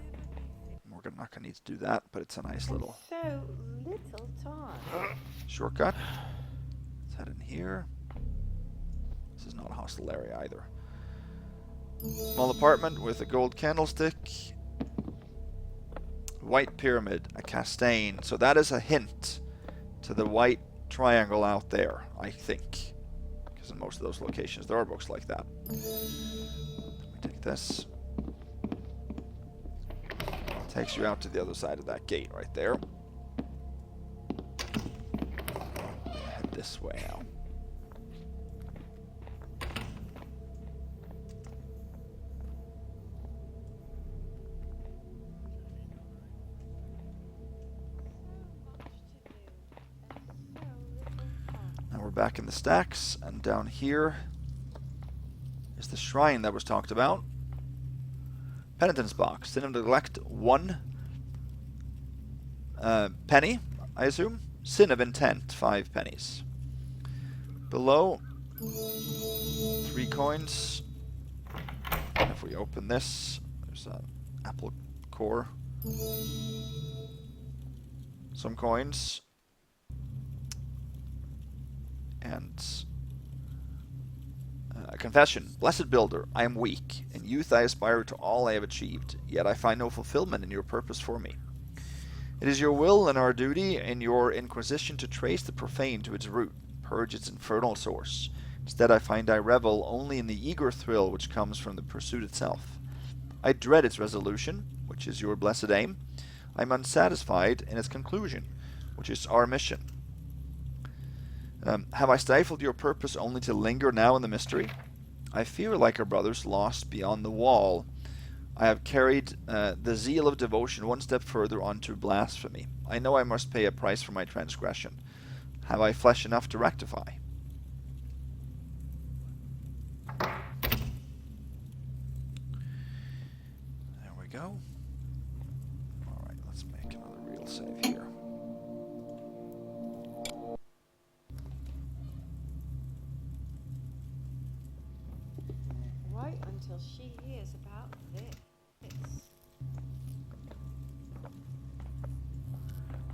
More not gonna need to do that, but it's a nice little So little time. shortcut. Let's head in here. This is not a hostile area either. Small apartment with a gold candlestick. White pyramid, a castane. So that is a hint to the white triangle out there, I think. Because in most of those locations there are books like that. Let me take this. Takes you out to the other side of that gate right there. Head this way now. Now we're back in the stacks, and down here is the shrine that was talked about. Penitence box. Sin of neglect, 1 penny, I assume. Sin of intent, 5 pennies. Below, 3 coins. And if we open this, there's an apple core. Some coins. And a confession. Blessed builder, I am weak. In youth I aspire to all I have achieved, yet I find no fulfillment in your purpose for me. It is your will and our duty in your inquisition to trace the profane to its root, purge its infernal source. Instead I find I revel only in the eager thrill which comes from the pursuit itself. I dread its resolution, which is your blessed aim. I am unsatisfied in its conclusion, which is our mission. Have I stifled your purpose only to linger now in the mystery? I fear, like our brothers, lost beyond the wall. I have carried the zeal of devotion one step further onto blasphemy. I know I must pay a price for my transgression. Have I flesh enough to rectify? There we go. Alright, let's make another real save here. Wait until she hears about this.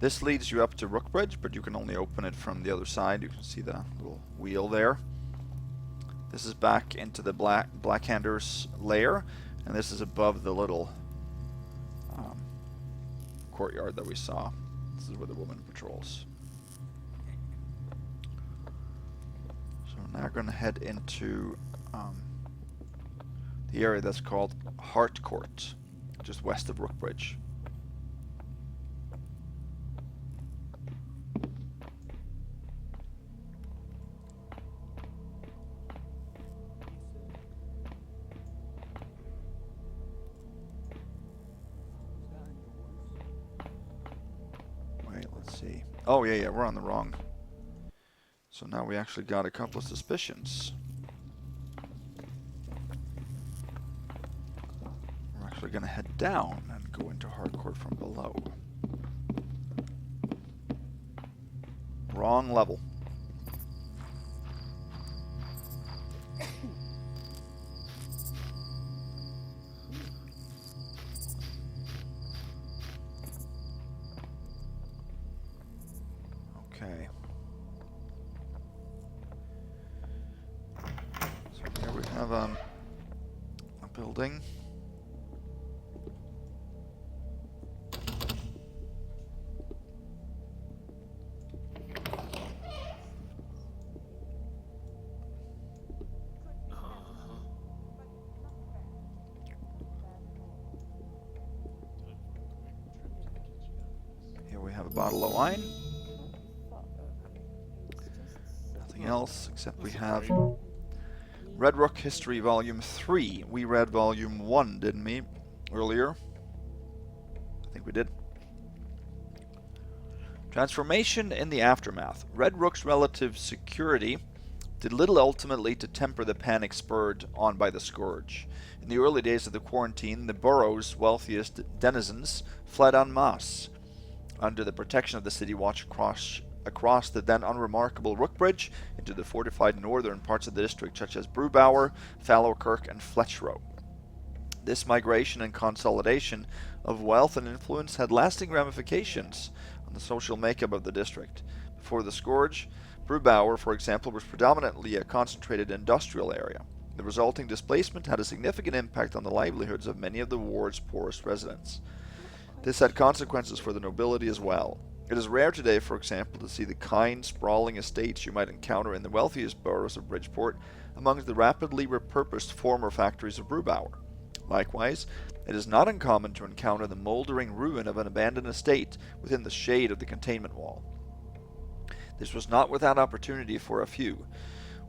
This leads you up to Rookbridge, but you can only open it from the other side. You can see the little wheel there. This is back into the blackhander's lair, and this is above the little courtyard that we saw. This is where the woman patrols. So we're now going to head into the area that's called Hartcourt, just west of Rookbridge. Wait, let's see. Oh, yeah, we're on the wrong. So now we actually got a couple of suspicions. We're going to head down and go into Hartcourt from below. Wrong level. Okay. So here we have a building. Bottle of wine. Nothing else except we have Red Rook History Volume 3. We read Volume 1, didn't we, earlier? I think we did. Transformation in the aftermath. Red Rook's relative security did little ultimately to temper the panic spurred on by the scourge. In the early days of the quarantine, the borough's wealthiest denizens fled en masse. Under the protection of the city watch across the then unremarkable Rookbridge into the fortified northern parts of the district, such as Brewbower, Fallowkirk, and Fletchrow. This migration and consolidation of wealth and influence had lasting ramifications on the social makeup of the district. Before the Scourge, Brewbower, for example, was predominantly a concentrated industrial area. The resulting displacement had a significant impact on the livelihoods of many of the ward's poorest residents. This had consequences for the nobility as well. It is rare today, for example, to see the kind, sprawling estates you might encounter in the wealthiest boroughs of Bridgeport amongst the rapidly repurposed former factories of Brewbower. Likewise, it is not uncommon to encounter the mouldering ruin of an abandoned estate within the shade of the containment wall. This was not without opportunity for a few.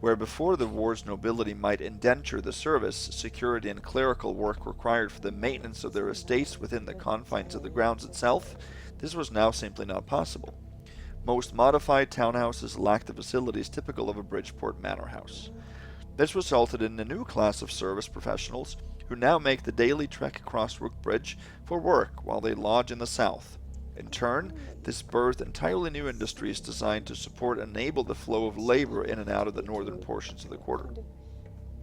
Where before the ward's nobility might indenture the service, security, and clerical work required for the maintenance of their estates within the confines of the grounds itself, this was now simply not possible. Most modified townhouses lacked the facilities typical of a Bridgeport manor house. This resulted in a new class of service professionals who now make the daily trek across Rookbridge for work while they lodge in the south. In turn, this birthed entirely new industries designed to support and enable the flow of labor in and out of the northern portions of the quarter.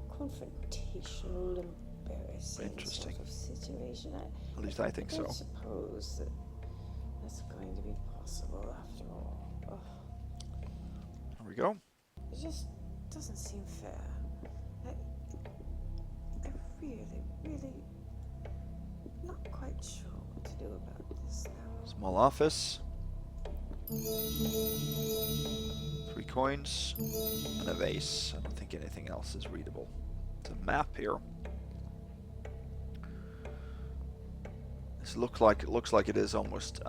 Confrontational, embarrassing Interesting. sort of situation. At least I think so. I suppose that that's going to be possible after all. Ugh. There we go. It just doesn't seem fair. I really not quite sure what to do about this now. Small office. 3 coins. And a vase. I don't think anything else is readable. It's a map here. This looks like it is almost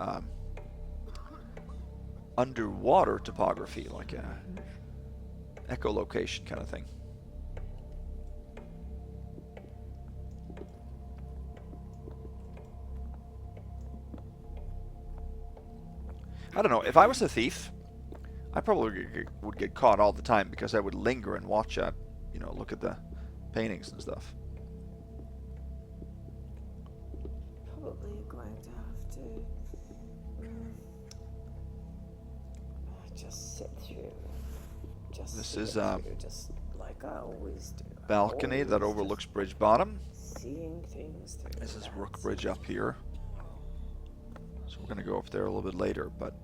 underwater topography, like a echolocation kind of thing. I don't know, if I was a thief, I probably would get caught all the time because I would linger and watch at, look at the paintings and stuff. Probably going to have to just sit through. This is a just like I always do. balcony that overlooks Bridgebottom. Seeing things through. This is Rookbridge up here. So we're going to go up there a little bit later, but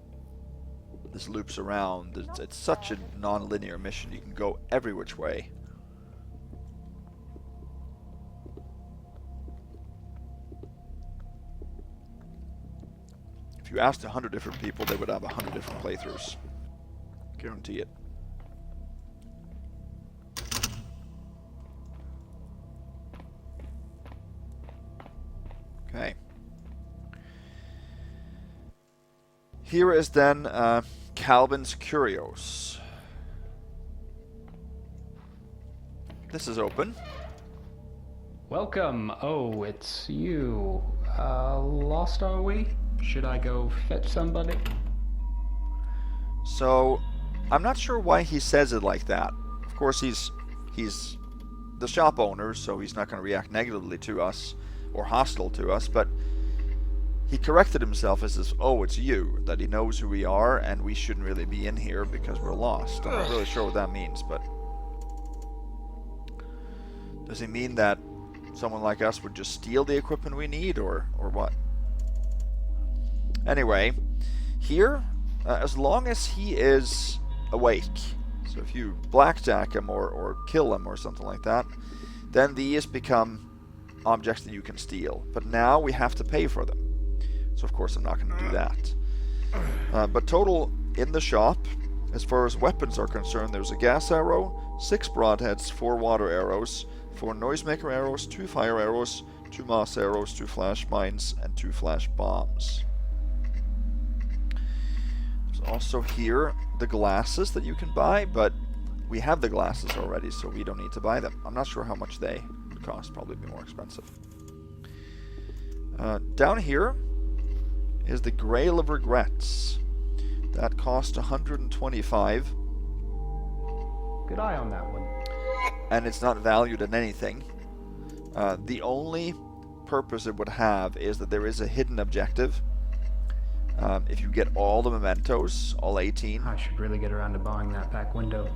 this loops around. It's such a non-linear mission. You can go every which way. If you asked 100 different people, they would have 100 different playthroughs. Guarantee it. Okay. Here is then Calvin's Curios. This is open. Welcome. Oh, it's you. Lost are we? Should I go fetch somebody? So, I'm not sure why he says it like that. Of course, he's the shop owner, so he's not going to react negatively to us or hostile to us, but he corrected himself as if, oh, it's you, that he knows who we are and we shouldn't really be in here because we're lost. I'm not really sure what that means, but does he mean that someone like us would just steal the equipment we need, or what? Anyway, here, as long as he is awake, so if you blackjack him or kill him or something like that, then these become objects that you can steal. But now we have to pay for them. So of course I'm not going to do that. But total in the shop, as far as weapons are concerned, there's a gas arrow, 6 broadheads, 4 water arrows, 4 noisemaker arrows, 2 fire arrows, 2 moss arrows, 2 flash mines, and 2 flash bombs. There's also here the glasses that you can buy, but we have the glasses already, so we don't need to buy them. I'm not sure how much they would cost, probably be more expensive. Down here is the Grail of Regrets. That cost 125. Good eye on that one. And it's not valued in anything. The only purpose it would have is that there is a hidden objective. If you get all the mementos, all 18. I should really get around to buying that back window.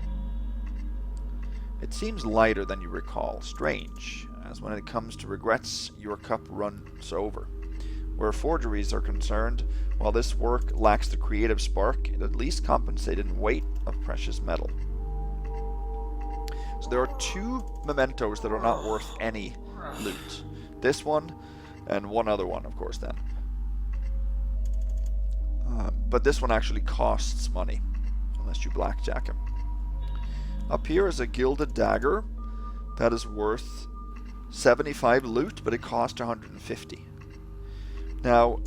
It seems lighter than you recall. Strange. as when it comes to regrets, your cup runs over. Where forgeries are concerned, while this work lacks the creative spark, it at least compensated in weight of precious metal. So there are 2 mementos that are not worth any loot. This one, and one other one, of course, then. But this one actually costs money, unless you blackjack him. Up here is a gilded dagger that is worth 75 loot, but it cost 150. Now,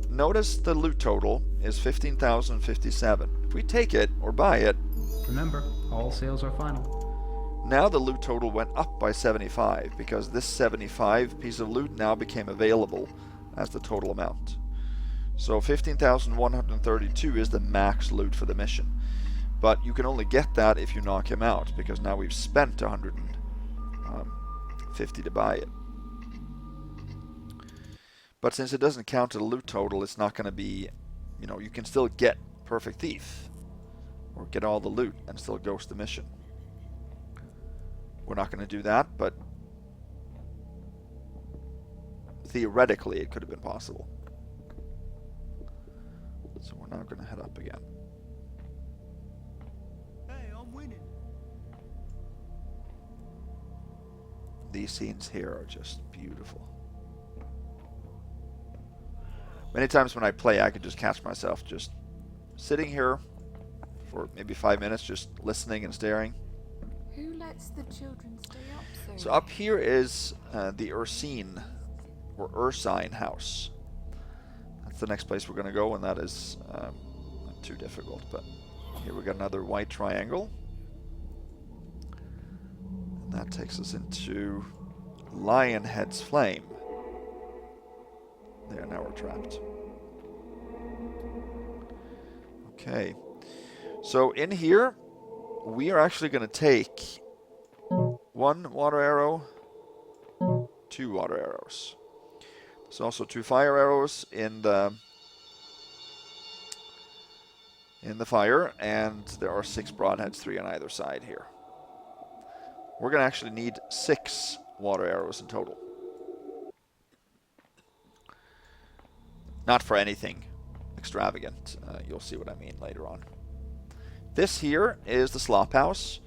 notice the loot total is 15,057. If we take it or buy it, Remember, all sales are final. now the loot total went up by 75 because this 75 piece of loot now became available as the total amount. So 15,132 is the max loot for the mission. But you can only get that if you knock him out, because now we've spent 150 to buy it. But since it doesn't count to the loot total, it's not going to be, you can still get Perfect Thief, or get all the loot and still ghost the mission. We're not going to do that, but theoretically it could have been possible. So we're now going to head up again. Hey, I'm winning. These scenes here are just beautiful. Many times when I play, I can just catch myself just sitting here for maybe 5 minutes, just listening and staring. Who lets the children stay up so So up here is the Ursine, or Ursine house. That's the next place we're going to go, and that is not too difficult. But here we got another white triangle. And that takes us into Lionhead's Flame. There, now we're trapped. Okay. So in here, we are actually going to take 1 water arrow, 2 water arrows. There's also 2 fire arrows in the fire, and there are 6 broadheads, 3 on either side here. We're going to actually need 6 water arrows in total. Not for anything extravagant. You'll see what I mean later on. This here is the slop house,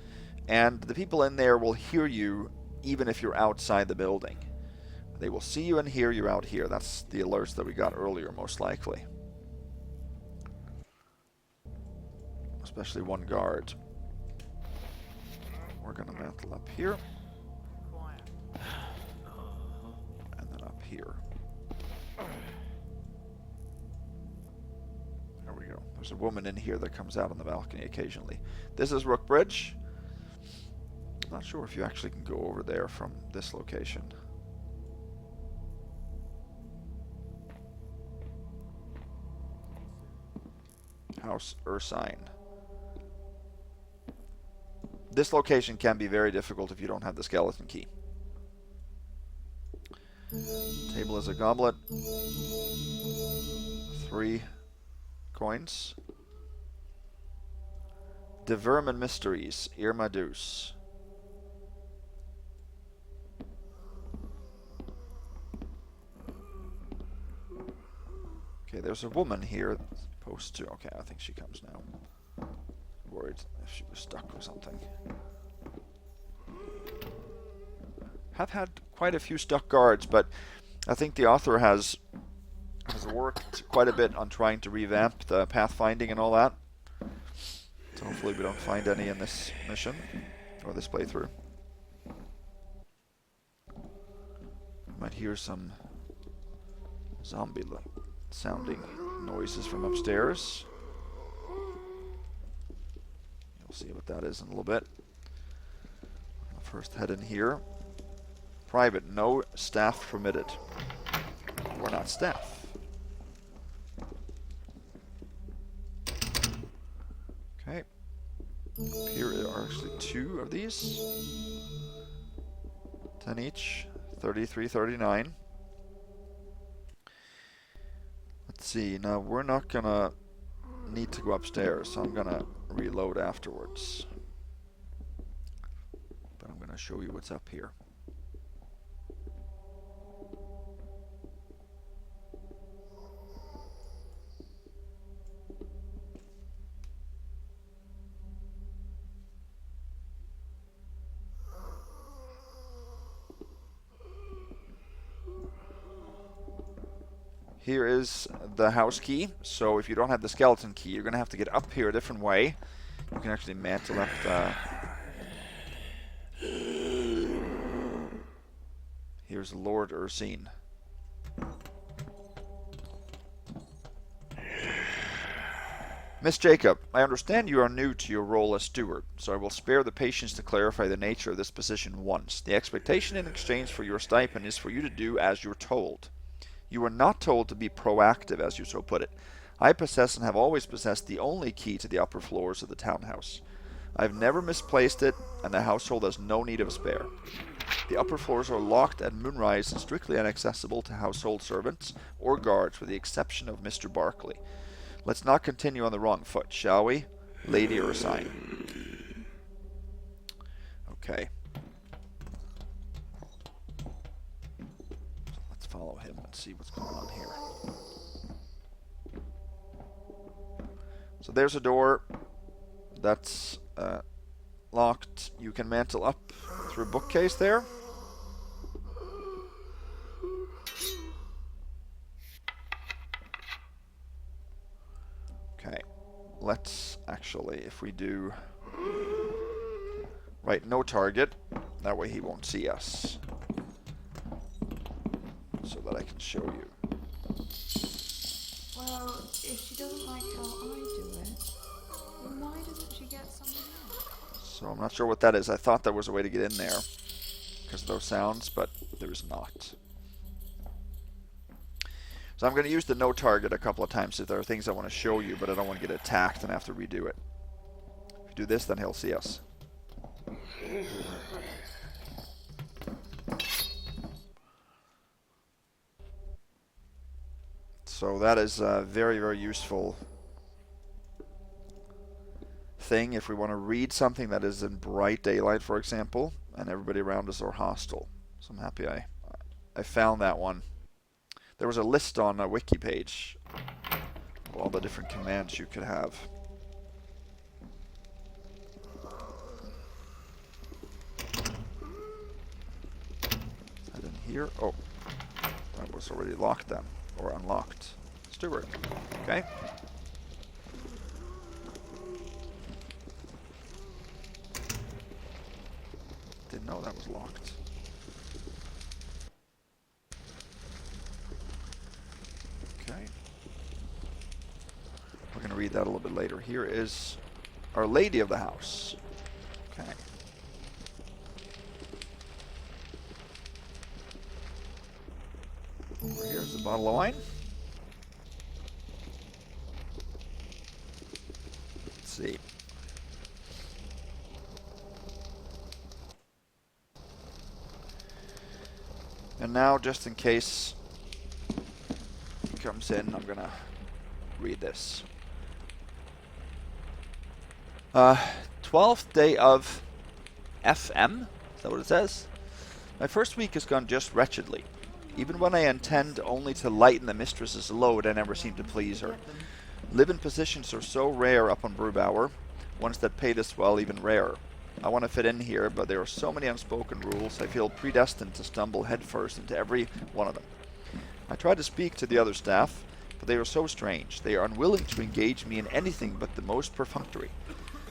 and the people in there will hear you even if you're outside the building. They will see you and hear you out here. That's the alerts that we got earlier, most likely. Especially 1 guard. We're going to mantle up here. And then up here. There we go. There's a woman in here that comes out on the balcony occasionally. This is Rookbridge. I'm not sure if you actually can go over there from this location. House Ursine. This location can be very difficult if you don't have the skeleton key. Table is a goblet. 3 coins. De Vermin Mysteries, Irma Deuce. Okay, there's a woman here supposed to... Okay, I think she comes now. Worried if she was stuck or something. Have had quite a few stuck guards, but I think the author has worked quite a bit on trying to revamp the pathfinding and all that. So hopefully we don't find any in this mission or this playthrough. You might hear some zombie-like sounding noises from upstairs. You'll see what that is in a little bit. I'll first head in here. Private, no staff permitted. We're not staff. Okay. Here are actually 2 of these. 10 each. 33, 39. Let's see, now we're not gonna need to go upstairs, so I'm gonna reload afterwards. But I'm gonna show you what's up here. Here is the house key. So if you don't have the skeleton key, you're going to have to get up here a different way. You can actually mantle up the... Here's Lord Ursine. Miss Jacob, I understand you are new to your role as steward, so I will spare the patience to clarify the nature of this position once. The expectation in exchange for your stipend is for you to do as you're told. You are not told to be proactive, as you so put it. I possess and have always possessed the only key to the upper floors of the townhouse. I have never misplaced it, and the household has no need of a spare. The upper floors are locked at moonrise and strictly inaccessible to household servants or guards, with the exception of Mr. Barkley. Let's not continue on the wrong foot, shall we? Lady Ursine. Okay. So let's follow him and see what's going on here. So there's a door that's locked. You can mantle up through a bookcase there. Okay, let's actually, if we do, right, no target, that way he won't see us, so that I can show you. Well, if she doesn't like how I do it, then why doesn't she get someone else? So I'm not sure what that is. I thought there was a way to get in there because of those sounds, but there is not. So I'm going to use the no target a couple of times if there are things I want to show you, but I don't want to get attacked and have to redo it. If you do this, then he'll see us. So that is a very, very useful thing if we want to read something that is in bright daylight, for example, and everybody around us are hostile. So I'm happy I found that one. There was a list on a wiki page of all the different commands you could have. And in here, oh, that was already locked then, or unlocked. Steward, okay. Didn't know that was locked. Okay. We're going to read that a little bit later. Here is Our Lady of the House. Okay. Over here is a bottle of wine. Let's see. And now, just in case he comes in, I'm going to read this. 12th day of FM? Is that what it says? My first week has gone just wretchedly. Even when I intend only to lighten the mistress's load, I never seem to please her. Live-in positions are so rare up on Brewbower, ones that pay this well even rarer. I want to fit in here, but there are so many unspoken rules, I feel predestined to stumble headfirst into every one of them. I try to speak to the other staff, but they are so strange. They are unwilling to engage me in anything but the most perfunctory.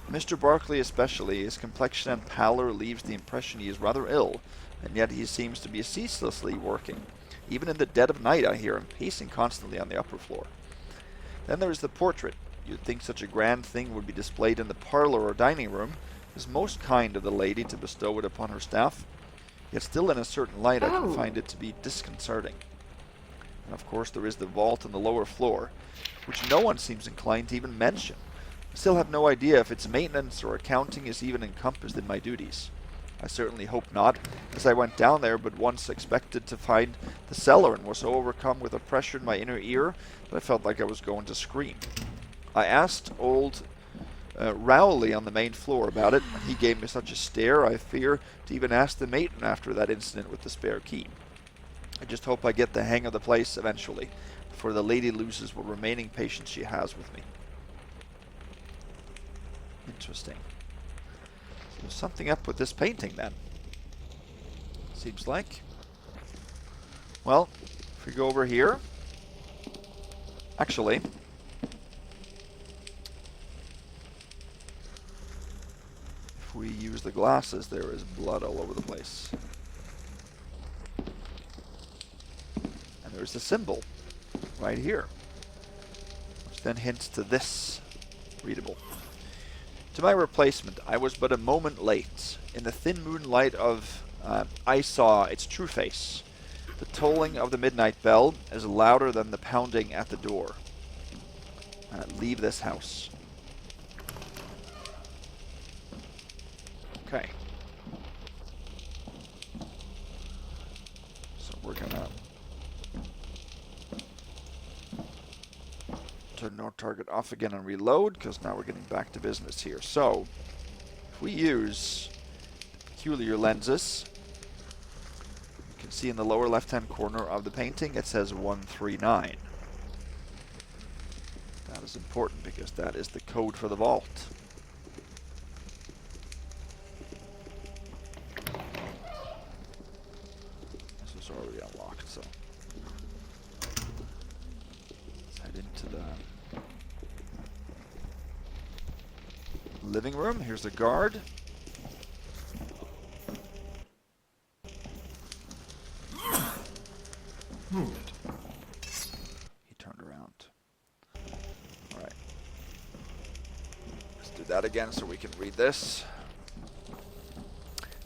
Mr. Barkley especially, his complexion and pallor leaves the impression he is rather ill, and yet he seems to be ceaselessly working. Even in the dead of night I hear him pacing constantly on the upper floor. Then there is the portrait. You'd think such a grand thing would be displayed in the parlor or dining room. It is most kind of the lady to bestow it upon her staff, yet still in a certain light I can find it to be disconcerting. And of course there is the vault on the lower floor, which no one seems inclined to even mention. I still have no idea if its maintenance or accounting is even encompassed in my duties. I certainly hope not, as I went down there but once expected to find the cellar and was so overcome with a pressure in my inner ear that I felt like I was going to scream. I asked old Rowley on the main floor about it, and he gave me such a stare I fear to even ask the matron after that incident with the spare key. I just hope I get the hang of the place eventually, before the lady loses what remaining patience she has with me. Interesting. So there's something up with this painting then. Seems like. Well, if we go over here, Actually, if we use the glasses, there is blood all over the place. And there's the symbol right here, which then hints to this readable. To my replacement, I was but a moment late. In the thin moonlight I saw its true face. The tolling of the midnight bell is louder than the pounding at the door. Leave this house. Okay. So we're gonna turn no target off again and reload, because now we're getting back to business here. So, if we use peculiar lenses, you can see in the lower left-hand corner of the painting it says 139. That is important because that is the code for the vault. This is already unlocked, so let's head into the living room. Here's the guard. Moved. He turned around. Alright. Let's do that again so we can read this.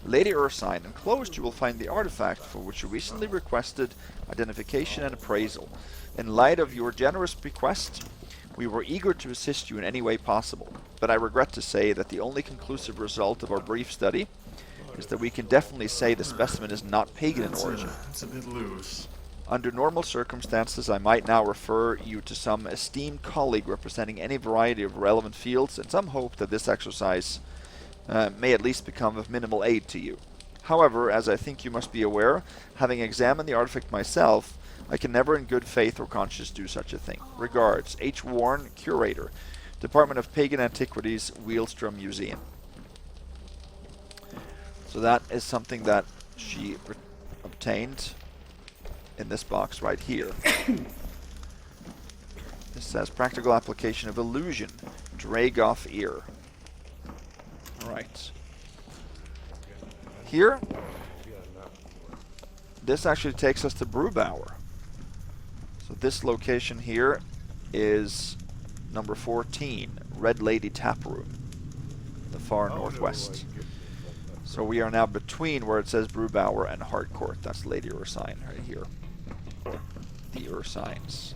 Lady Ursine, enclosed you will find the artifact for which you recently requested identification and appraisal. In light of your generous bequest, we were eager to assist you in any way possible, but I regret to say that the only conclusive result of our brief study is that we can definitely say the specimen is not pagan in origin. That's a bit loose. Under normal circumstances, I might now refer you to some esteemed colleague representing any variety of relevant fields, in some hope that this exercise may at least become of minimal aid to you. However, as I think you must be aware, having examined the artifact myself, I can never in good faith or conscience do such a thing. Regards, H. Warren, Curator, Department of Pagan Antiquities, Wheelstrom Museum. So that is something that she obtained in this box right here. This says practical application of illusion, Dragoff ear. Alright. Here, this actually takes us to Brewbower. So this location here is number 14, Red Lady Tap Room, the far northwest. So we are now between where it says Brewbower and Hartcourt. That's Lady Ursine right here. The Ursines.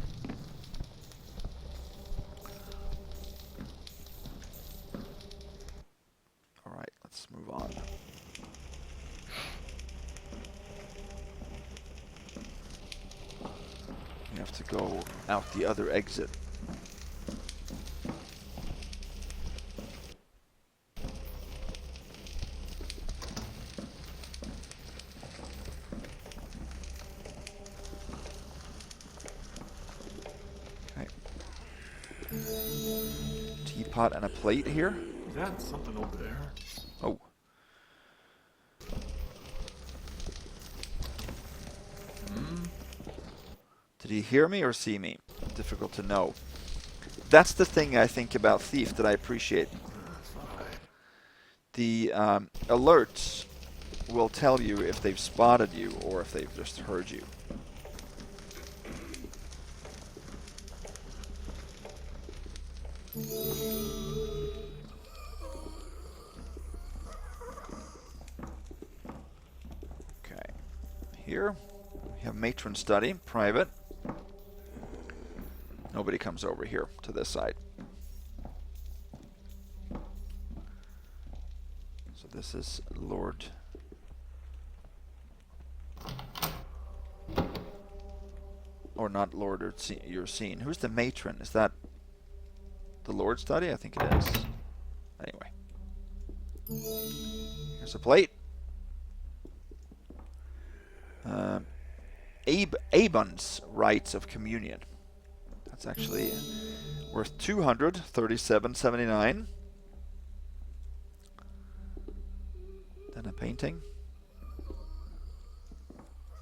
Alright, let's move on. We have to go out the other exit. Teapot and a plate here. Is that something over there? Oh. Did he hear me or see me? Difficult to know. That's the thing I think about Thief that I appreciate. The alerts will tell you if they've spotted you or if they've just heard you. Okay. Here we have matron study, private. Nobody comes over here to this side. So this is Lord. Or not Lord Ursine. Who's the matron? Is that the Lord study? I think it is. Anyway. Here's a plate. Abun's Rites of Communion. That's actually worth 237.79. Then a painting.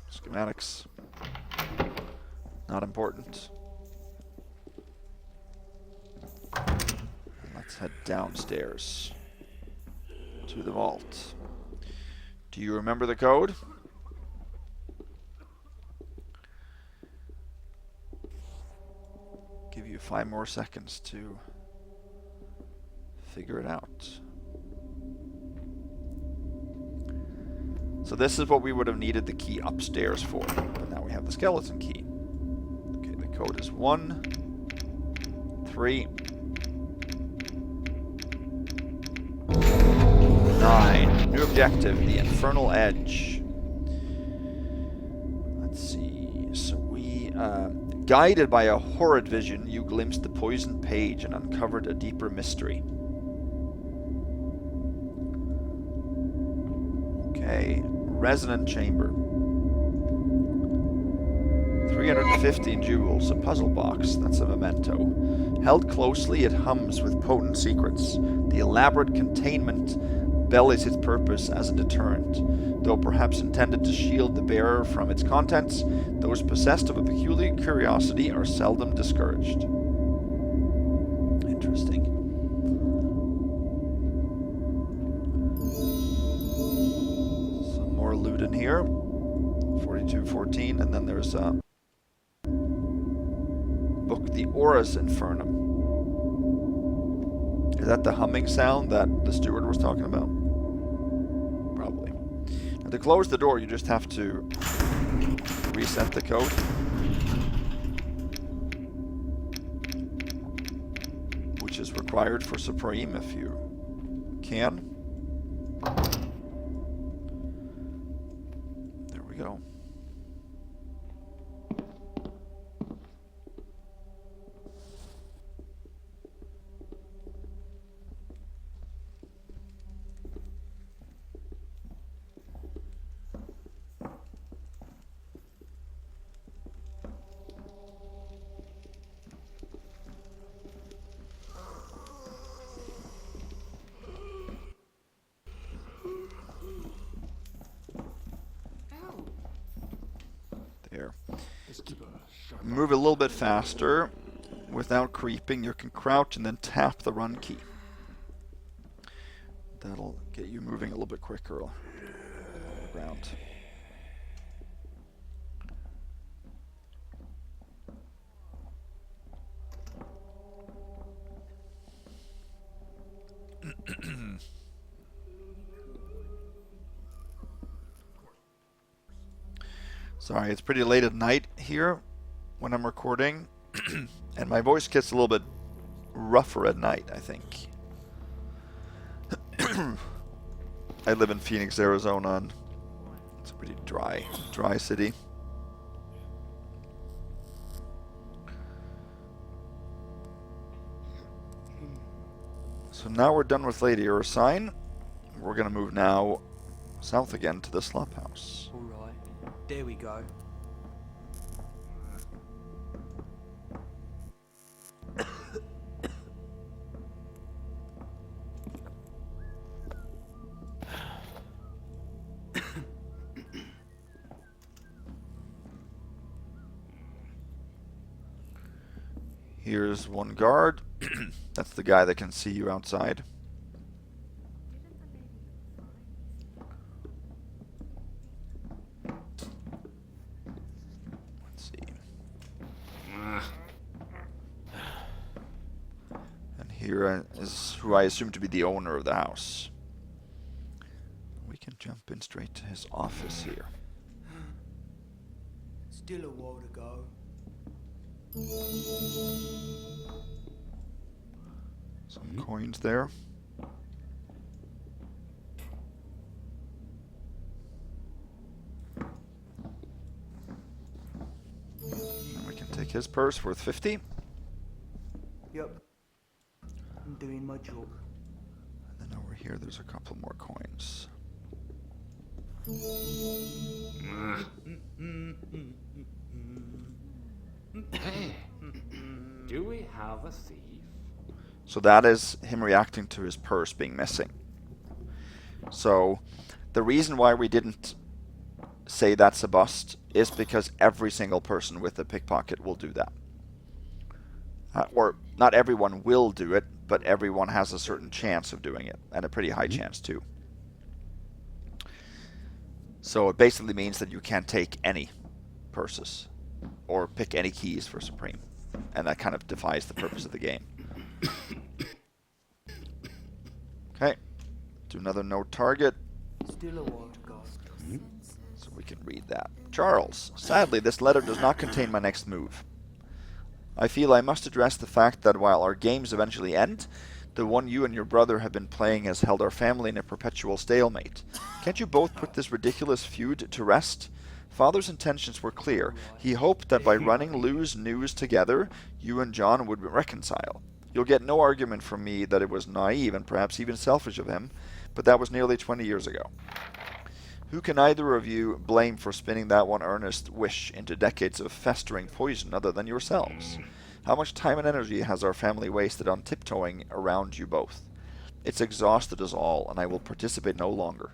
Schematics. Not important. Let's head downstairs to the vault. Do you remember the code? Give you 5 more seconds to figure it out. So this is what we would have needed the key upstairs for, but now we have the skeleton key. Okay, the code is 1, 3, 9. New objective, the Infernal Edge. Let's see. So we, guided by a horrid vision, you glimpsed the poisoned page and uncovered a deeper mystery. Okay, resonant chamber. 315 jewels, a puzzle box. That's a memento. Held closely, it hums with potent secrets. The elaborate containment bellies its purpose as a deterrent. Though perhaps intended to shield the bearer from its contents, those possessed of a peculiar curiosity are seldom discouraged. Interesting. Some more loot in here. 4214, and then there's a book, The Aura's Infernum. Is that the humming sound that the steward was talking about? Probably. Now, to close the door, you just have to reset the code. Which is required for Supreme if you can. There we go. Move a little bit faster without creeping. You can crouch and then tap the run key. That'll get you moving a little bit quicker on the ground. Sorry, it's pretty late at night here when I'm recording, and my voice gets a little bit rougher at night, I think. I live in Phoenix, Arizona, and it's a pretty dry city. So now we're done with Lady Ursine. We're going to move now south again to the slop house. Alright, there we go. Here's one guard. That's the guy that can see you outside. Let's see. And here is who I assume to be the owner of the house. We can jump in straight to his office here. Still a while to go. Some coins there. And we can take his purse worth 50. Yep. I'm doing my job. And then over here there's a couple more coins. Hey, do we have a thief? So that is him reacting to his purse being missing. So the reason why we didn't say that's a bust is because every single person with a pickpocket will do that. Or not everyone will do it, but everyone has a certain chance of doing it, and a pretty high chance too. So it basically means that you can't take any purses or pick any keys for Supreme, and that kind of defies the purpose of the game. Okay, do another no target. Still a while to go. So we can read that. Charles, sadly this letter does not contain my next move. I feel I must address the fact that while our games eventually end, the one you and your brother have been playing has held our family in a perpetual stalemate. Can't you both put this ridiculous feud to rest? Father's intentions were clear. He hoped that by running Lou's news together, you and John would reconcile. You'll get no argument from me that it was naive and perhaps even selfish of him, but that was nearly 20 years ago. Who can either of you blame for spinning that one earnest wish into decades of festering poison other than yourselves? How much time and energy has our family wasted on tiptoeing around you both? It's exhausted us all, and I will participate no longer.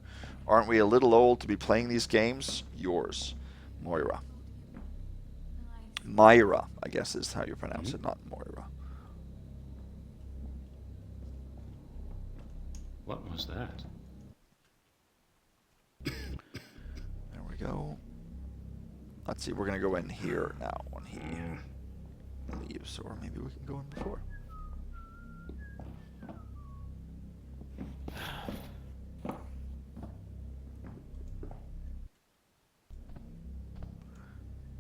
Aren't we a little old to be playing these games? Yours, Moira. Myra, I guess is how you pronounce it, not Moira. What was that? There we go. Let's see, we're going to go in here now when he leaves, or maybe we can go in before. I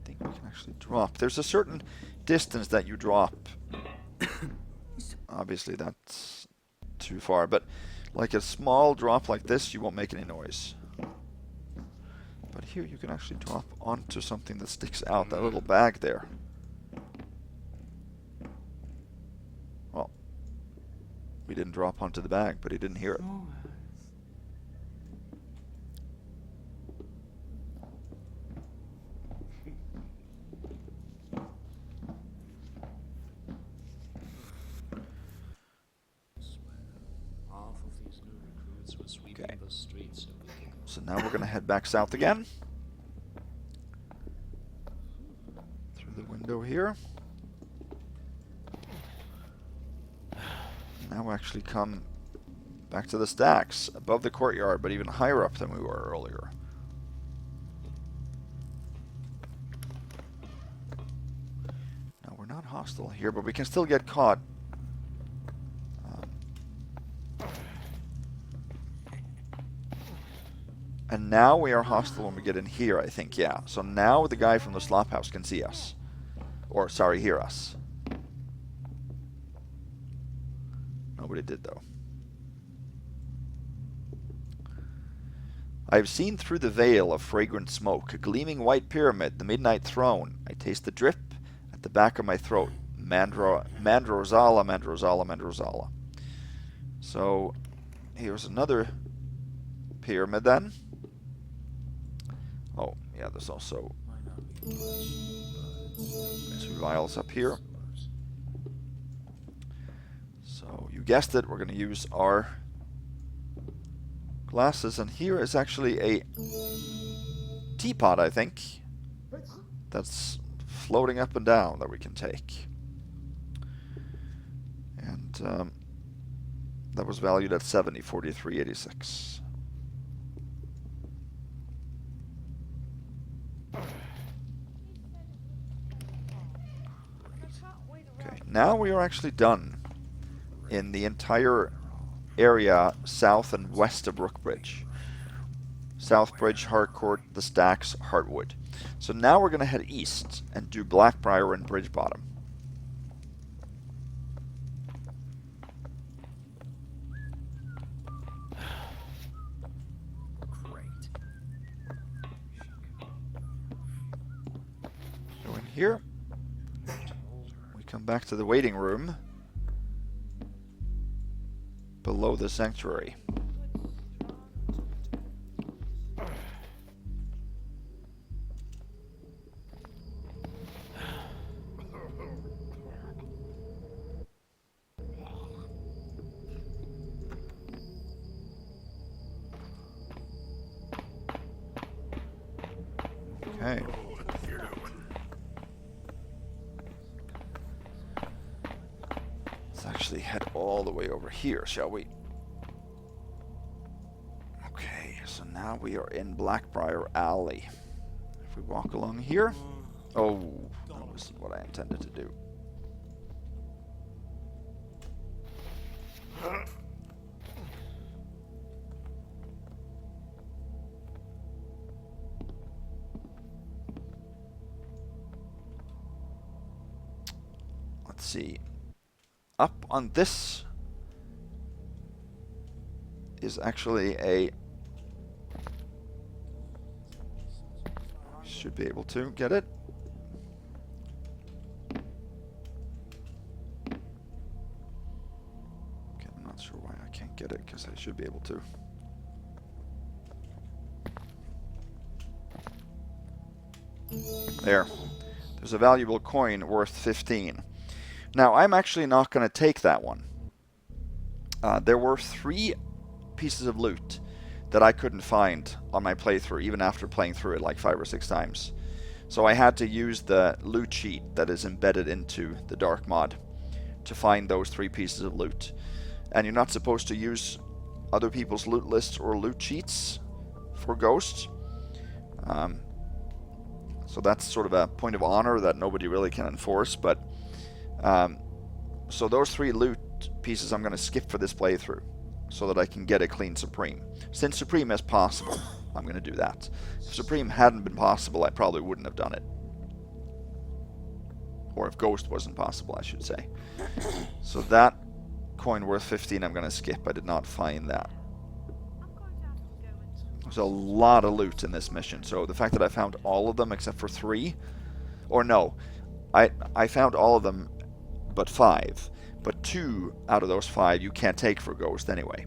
think we can actually drop. There's a certain distance that you drop. Obviously that's too far, but like a small drop like this, you won't make any noise. But here you can actually drop onto something that sticks out, that little bag there. Well, we didn't drop onto the bag, but he didn't hear it. Okay. So now we're going to head back south again. Through the window here. Now we actually come back to the stacks, above the courtyard, but even higher up than we were earlier. Now we're not hostile here, but we can still get caught. And now we are hostile when we get in here, I think, yeah. So now the guy from the slop house can see us. Or, sorry, hear us. Nobody did, though. I have seen through the veil of fragrant smoke, a gleaming white pyramid, the midnight throne. I taste the drip at the back of my throat. Mandrosala, Mandrosala, Mandrosala. So, here's another pyramid then. Oh, yeah, there's also two vials up here. So, you guessed it, we're going to use our glasses, and here is actually a teapot, I think, that's floating up and down that we can take. And that was valued at 70, 43.86. Okay, now we are actually done in the entire area south and west of Rookbridge. Southbridge, Hartcourt, the Stacks, Hartwood. So now we're going to head east and do Blackbriar and Bridgebottom. So in here, we come back to the waiting room below the sanctuary. Okay. Let's actually head all the way over here, shall we? Okay, so now we are in Blackbriar Alley. If we walk along here... Oh, that wasn't what I intended to do. Let's see. Up on this is actually a... Should be able to get it. Okay, I'm not sure why I can't get it, because I should be able to. There. There's a valuable coin worth 15. Now, I'm actually not going to take that one. There were 3 pieces of loot that I couldn't find on my playthrough, even after playing through it like 5 or 6 times. So I had to use the loot sheet that is embedded into the Dark mod to find those 3 pieces of loot. And you're not supposed to use other people's loot lists or loot sheets for ghosts. So that's sort of a point of honor that nobody really can enforce, but so those 3 loot pieces I'm going to skip for this playthrough so that I can get a clean Supreme. Since Supreme is possible, I'm going to do that. If Supreme hadn't been possible, I probably wouldn't have done it. Or if Ghost wasn't possible, I should say. So that coin worth 15 I'm going to skip. I did not find that. There's a lot of loot in this mission, so the fact that I found all of them except for 3, or no, I found all of them but 5, but 2 out of those 5 you can't take for Ghost anyway.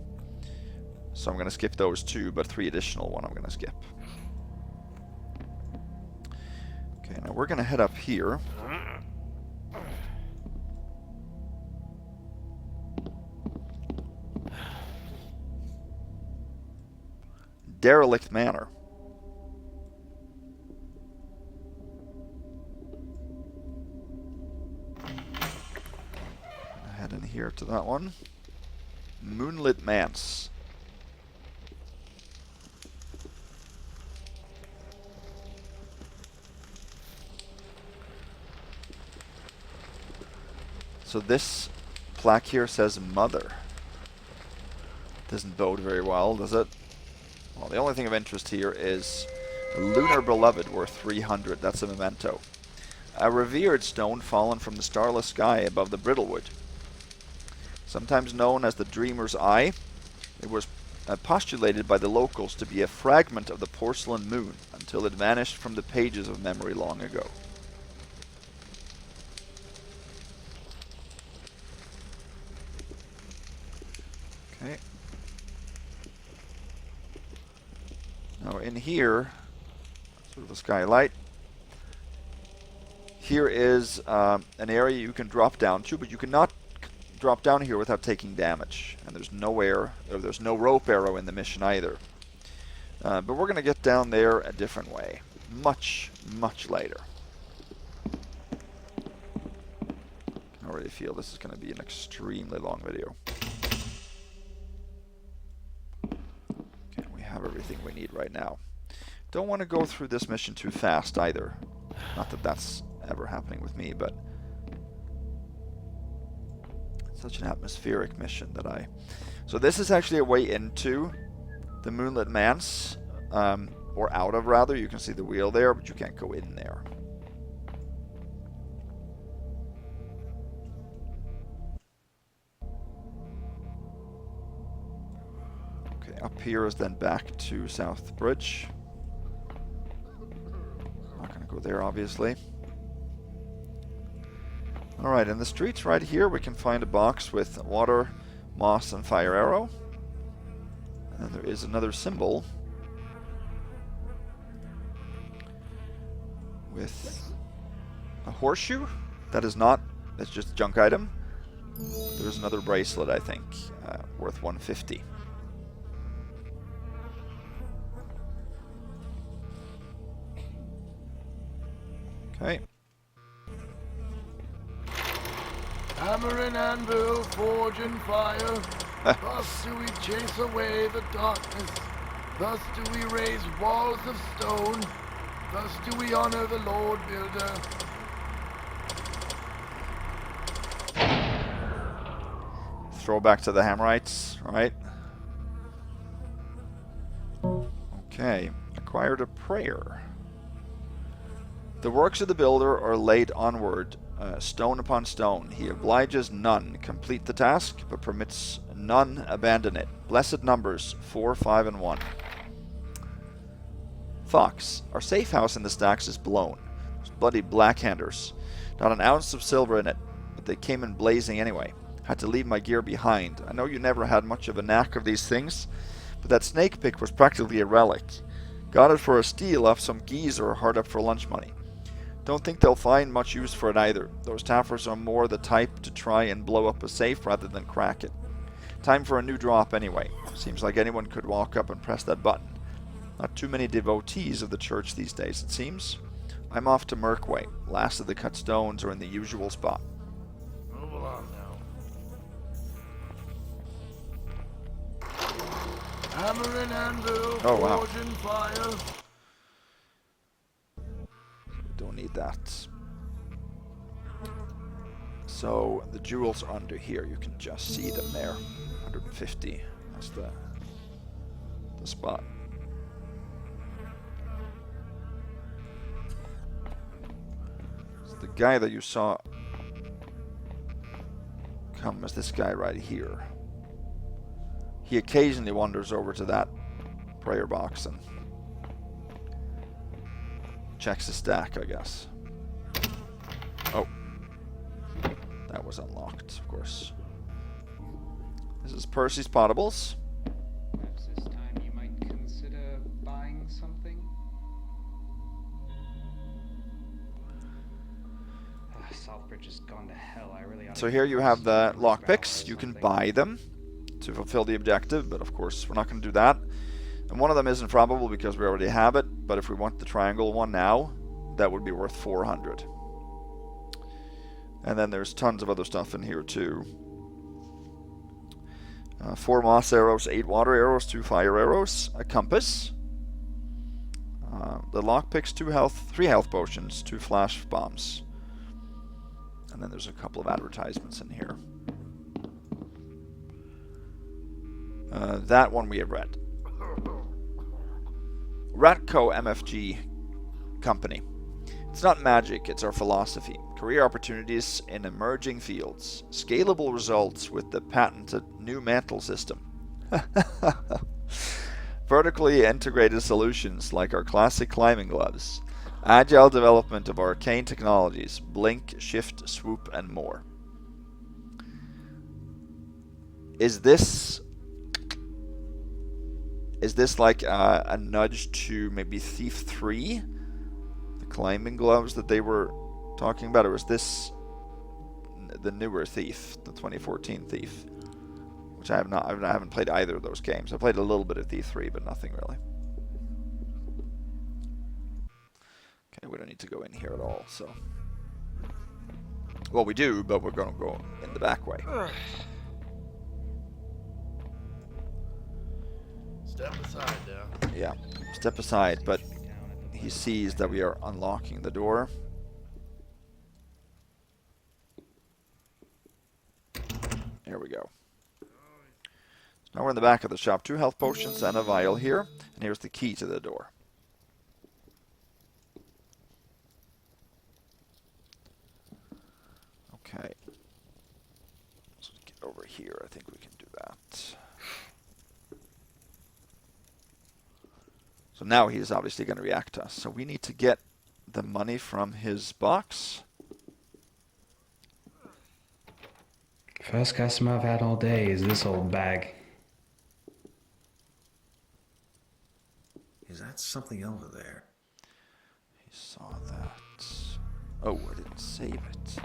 So I'm going to skip those 2, but 3 additional one I'm going to skip. Okay, now we're going to head up here. Derelict Manor. Head in here to that one. Moonlit Manse. So this plaque here says Mother. Doesn't bode very well, does it? Well, the only thing of interest here is Lunar Beloved worth 300. That's a memento. A revered stone fallen from the starless sky above the Brittlewood. Sometimes known as the Dreamer's Eye, it was postulated by the locals to be a fragment of the porcelain moon until it vanished from the pages of memory long ago. Okay. Now in here, sort of a skylight, here is an area you can drop down to, but you cannot drop down here without taking damage. And there's there's no rope arrow in the mission either. But we're going to get down there a different way. Much, much later. I already feel this is going to be an extremely long video. Okay, we have everything we need right now. Don't want to go through this mission too fast either. Not that that's ever happening with me, but it's such an atmospheric mission that I... So this is actually a way into the Moonlit Manse, or out of rather. You can see the wheel there, but you can't go in there. Okay, up here is then back to Southbridge. Not going to go there, obviously. Alright, in the streets right here we can find a box with water, moss, and fire arrow. And there is another symbol with a horseshoe. That is not, that's just a junk item. There's another bracelet, I think, worth 150. Okay. Hammer and anvil, forge and fire. Thus do we chase away the darkness. Thus do we raise walls of stone. Thus do we honor the Lord Builder. Throwback to the Hammerites, right? Okay, acquired a prayer. The works of the builder are laid onward, stone upon stone. He obliges none complete the task, but permits none abandon it. Blessed numbers 4, 5, and 1. Fox, our safe house in the stacks is blown. Those bloody blackhanders. Not an ounce of silver in it, but they came in blazing anyway. Had to leave my gear behind. I know you never had much of a knack of these things, but that snake pick was practically a relic. Got it for a steal off some geezer hard up for lunch money. Don't think they'll find much use for it either. Those taffers are more the type to try and blow up a safe rather than crack it. Time for a new drop anyway. Seems like anyone could walk up and press that button. Not too many devotees of the church these days, it seems. I'm off to Merkway. Last of the cut stones are in the usual spot. Move along now. Hammer and anvil, Oh, wow. forge and fire. Don't need that. So the jewels are under here. You can just see them there. 150. That's the spot. So the guy that you saw come is this guy right here. He occasionally wanders over to that prayer box and checks the stack, I guess. Oh. That was unlocked, of course. This is Percy's Potables. Perhaps this time you might consider buying something? Southbridge has gone to hell. I really ought to So here you have the lockpicks. You can buy them to fulfill the objective, but of course we're not going to do that. And one of them isn't probable because we already have it, but if we want the triangle one now, that would be worth 400. And then there's tons of other stuff in here too. 4 moss arrows, 8 water arrows, 2 fire arrows, a compass. The lockpicks, 3 health potions, 2 flash bombs. And then there's a couple of advertisements in here. That one we have read. Ratco MFG Company. It's not magic, it's our philosophy. Career opportunities in emerging fields. Scalable results with the patented new mantle system. Vertically integrated solutions like our classic climbing gloves. Agile development of arcane technologies. Blink, shift, swoop, and more. Is this like a nudge to maybe Thief 3? The climbing gloves that they were talking about? Or is this the newer Thief, the 2014 Thief? Which I haven't played either of those games. I played a little bit of Thief 3, but nothing really. Okay, we don't need to go in here at all, so. Well, we do, but we're going to go in the back way. Step aside now. Yeah, step aside, but he sees that we are unlocking the door. There we go. So now we're in the back of the shop. 2 health potions and a vial here. And here's the key to the door. Okay. So get over here. I think we can do that. So now he's obviously going to react to us. So we need to get the money from his box. First customer I've had all day is this old bag. Is that something over there? He saw that. Oh, I didn't save it.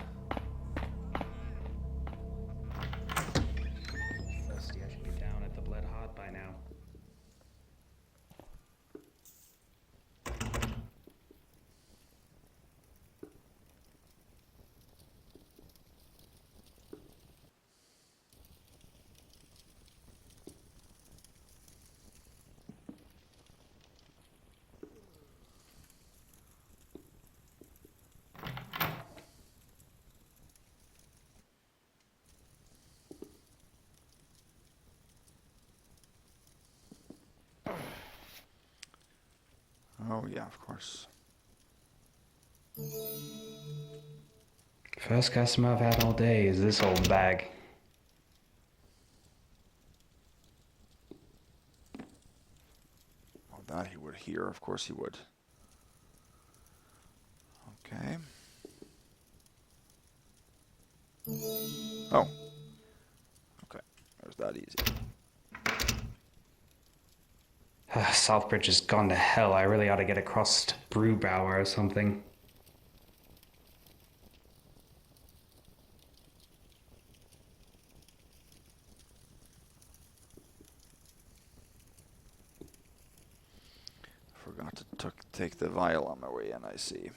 Thirsty, I should be down at the Blood Heart by now. yeah, of course. First customer I've had all day is this old bag. Well, that he would hear. Of course he would. Okay. Oh. Okay. There's that easy. Southbridge has gone to hell. I really ought to get across to Brewbower or something. Forgot to take the vial on my way in, I see.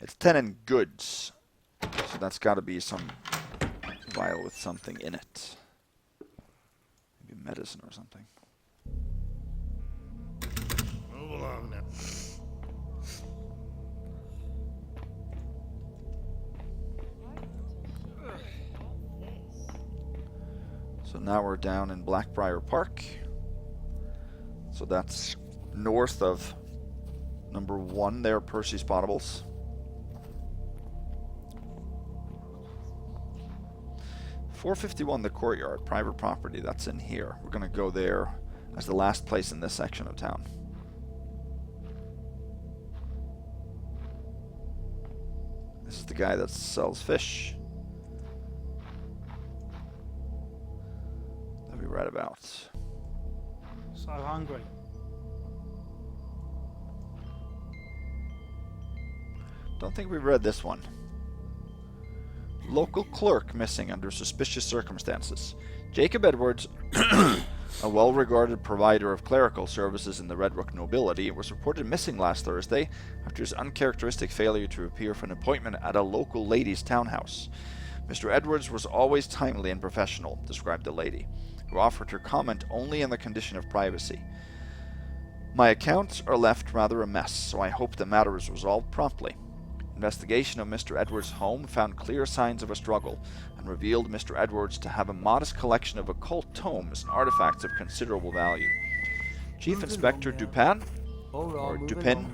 It's 10 in goods, so that's got to be some vial with something in it. Maybe medicine or something. Move along now. So now we're down in Blackbriar Park. So that's north of number 1 there, Percy's Potables. .451 the Courtyard, private property, that's in here. We're going to go there as the last place in this section of town. This is the guy that sells fish that we read about. So hungry. Don't think we've read this one. Local clerk missing under suspicious circumstances. Jacob Edwards, a well-regarded provider of clerical services in the Redrook nobility, was reported missing last Thursday after his uncharacteristic failure to appear for an appointment at a local lady's townhouse. Mr. Edwards was always timely and professional, described the lady, who offered her comment only in the condition of privacy. My accounts are left rather a mess, so I hope the matter is resolved promptly. Investigation of Mr. Edwards' home found clear signs of a struggle and revealed Mr. Edwards to have a modest collection of occult tomes and artifacts of considerable value. Chief Inspector Dupin, or Dupin,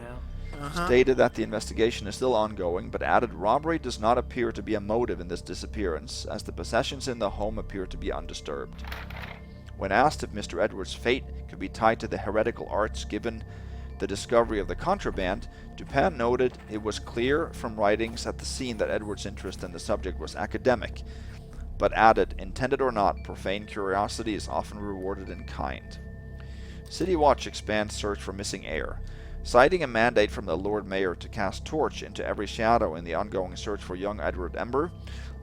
stated that the investigation is still ongoing, but added robbery does not appear to be a motive in this disappearance, as the possessions in the home appear to be undisturbed. When asked if Mr. Edwards' fate could be tied to the heretical arts given the discovery of the contraband, Dupin noted it was clear from writings at the scene that Edwards' interest in the subject was academic, but added, intended or not, profane curiosity is often rewarded in kind. City Watch expands search for missing heir. Citing a mandate from the Lord Mayor to cast torch into every shadow in the ongoing search for young Edward Ember,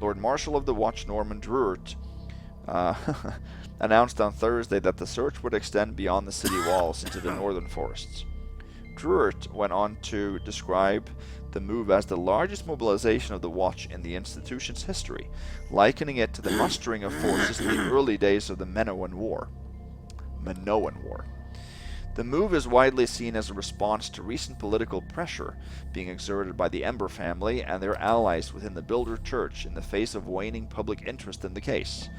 Lord Marshal of the Watch Norman Druert announced on Thursday that the search would extend beyond the city walls into the northern forests. Druert went on to describe the move as the largest mobilization of the Watch in the institution's history, likening it to the mustering of forces in the early days of the Minoan War. The move is widely seen as a response to recent political pressure being exerted by the Ember family and their allies within the Builder Church in the face of waning public interest in the case.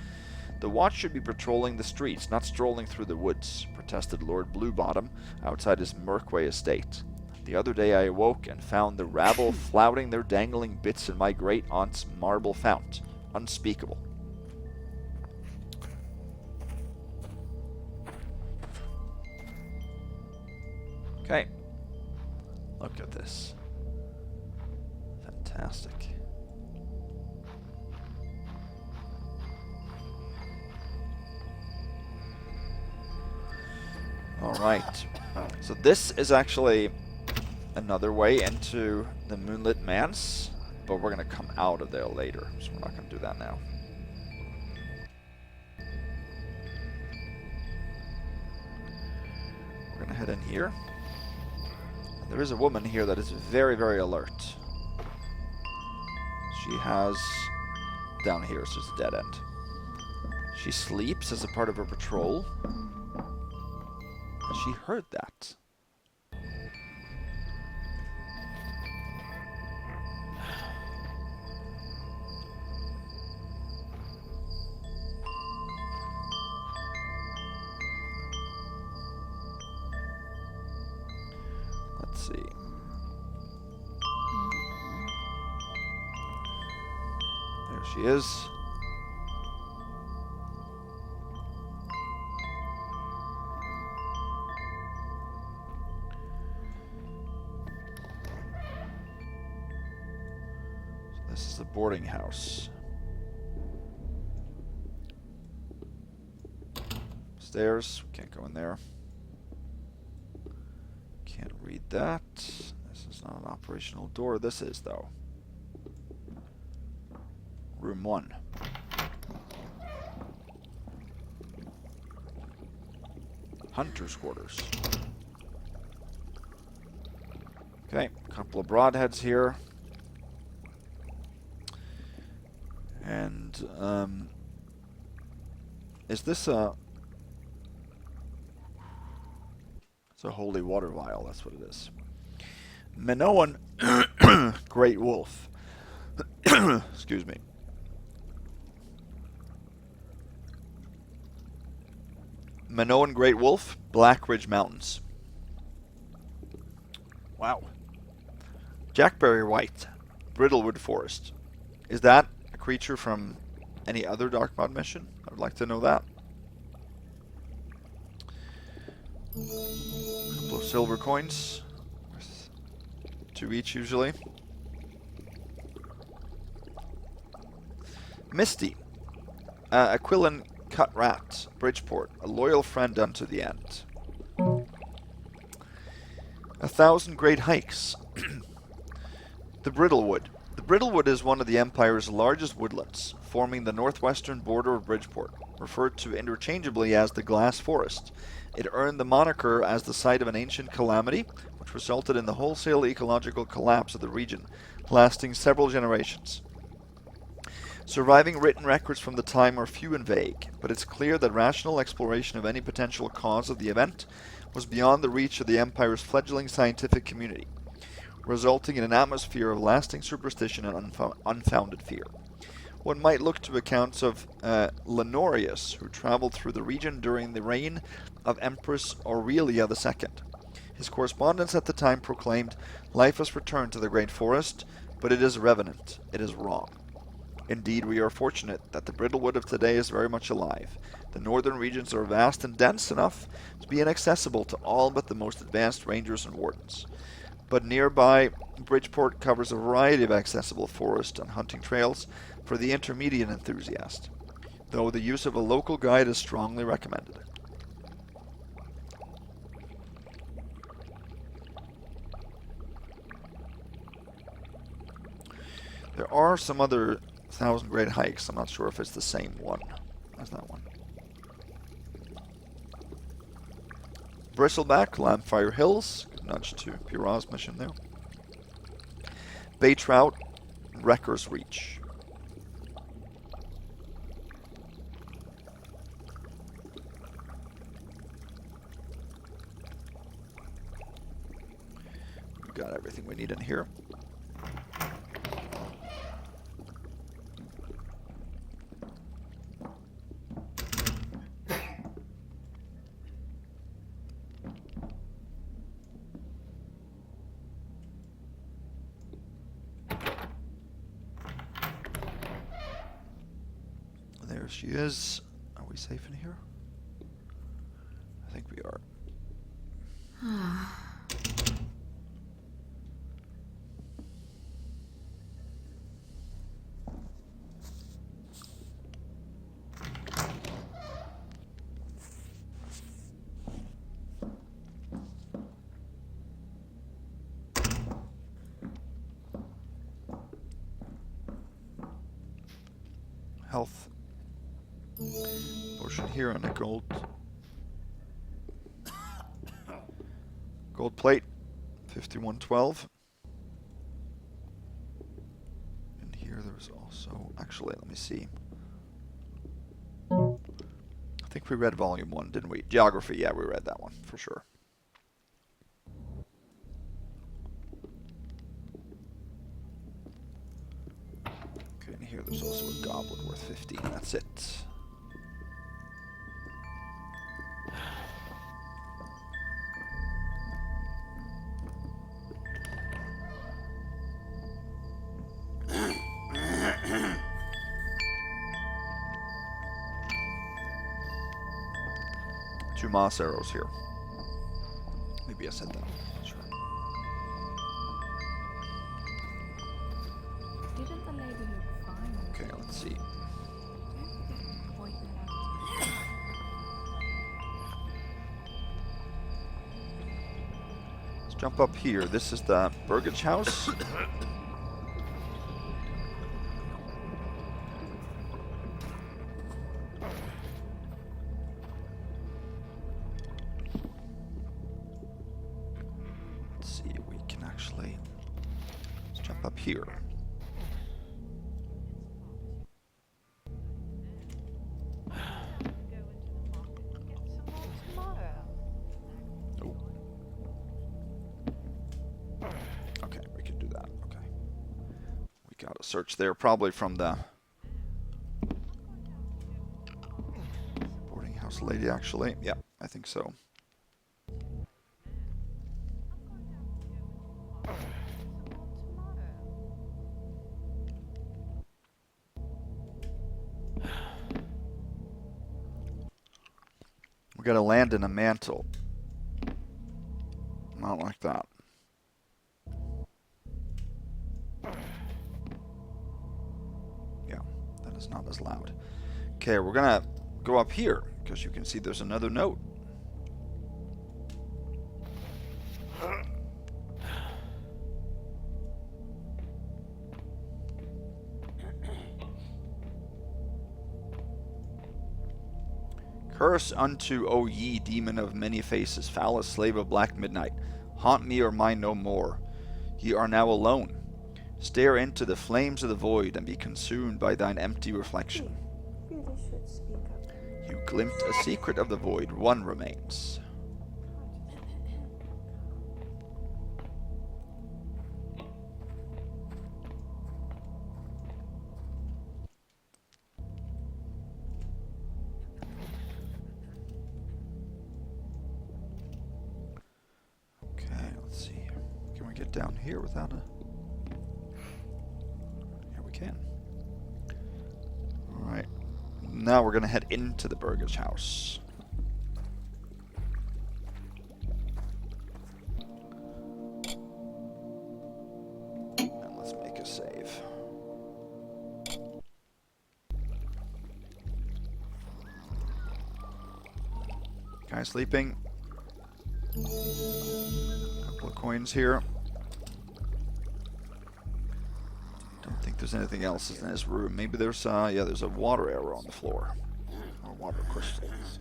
The Watch should be patrolling the streets, not strolling through the woods, protested Lord Bluebottom outside his Merkway estate. The other day I awoke and found the rabble flouting their dangling bits in my great-aunt's marble fount. Unspeakable. Okay. Look at this. Fantastic. Alright, so this is actually another way into the Moonlit Manse, but we're going to come out of there later, so we're not going to do that now. We're going to head in here. And there is a woman here that is very, very alert. She has... down here, so it's a dead end. She sleeps as a part of her patrol. She heard that. see. There she is. So this is the boarding house. Stairs. Can't go in there. Can't read that. This is not an operational door. This is, though. Room 1. Hunter's quarters. Okay, a couple of broadheads here. And, is this a... It's a holy water vial, that's what it is. Minoan Great Wolf. Excuse me. Minoan Great Wolf, Blackridge Mountains. Wow. Jackberry White, Brittlewood Forest. Is that a creature from any other Dark Mod mission? I would like to know that. A couple of silver coins. 2 each usually. Misty. Aquilin Cut Rat, Bridgeport, a loyal friend unto the end. 1,000 Great Hikes. The Brittlewood. The Brittlewood is one of the Empire's largest woodlands, forming the northwestern border of Bridgeport, referred to interchangeably as the Glass Forest. It earned the moniker as the site of an ancient calamity, which resulted in the wholesale ecological collapse of the region, lasting several generations. Surviving written records from the time are few and vague, but it's clear that rational exploration of any potential cause of the event was beyond the reach of the Empire's fledgling scientific community, resulting in an atmosphere of lasting superstition and unfounded fear. One might look to accounts of Lenorius, who traveled through the region during the reign of Empress Aurelia II. His correspondence at the time proclaimed, "Life has returned to the Great Forest, but it is revenant. It is wrong." Indeed, we are fortunate that the Brittlewood of today is very much alive. The northern regions are vast and dense enough to be inaccessible to all but the most advanced rangers and wardens. But nearby, Bridgeport covers a variety of accessible forest and hunting trails for the intermediate enthusiast, though the use of a local guide is strongly recommended. There are some other 1,000 Great Hikes. I'm not sure if it's the same one as that one. Bristleback, Lampfire Hills. Good nudge to Piraz's mission there. Bay Trout, Wrecker's Reach. We've got everything we need in here. There she is. Are we safe in here? I think we are. Health. Potion here and a gold plate, 5112. And here there's also, actually, let me see. I think we read volume 1, didn't we? Geography, yeah, we read that one for sure. Okay, and here there's also a goblet worth 15. That's it. 2 moss arrows here. Maybe I said that. Sure. Didn't the lady look fine? Okay, let's see. Don't forget to point that out. Let's jump up here. This is the Burgage house. Let's see if we can actually... Let's jump up here. Oh. Okay, we can do that. Okay. We got a search there, probably from the boarding house lady, actually. Yeah, I think so. We gotta land in a mantle. Not like that. Yeah, that is not as loud. Okay, we're gonna go up here, because you can see there's another note. Curse unto, O ye demon of many faces, foulest slave of black midnight, haunt me or mine no more. Ye are now alone. Stare into the flames of the void and be consumed by thine empty reflection. Really should speak up. You glimpsed a secret of the void, one remains. Down here without a... Here we can. Alright. Now we're going to head into the Burgage house. And let's make a save. Guy sleeping. Couple of coins here. There's anything else in this room. Maybe there's yeah, there's a water arrow on the floor. Or water crystals.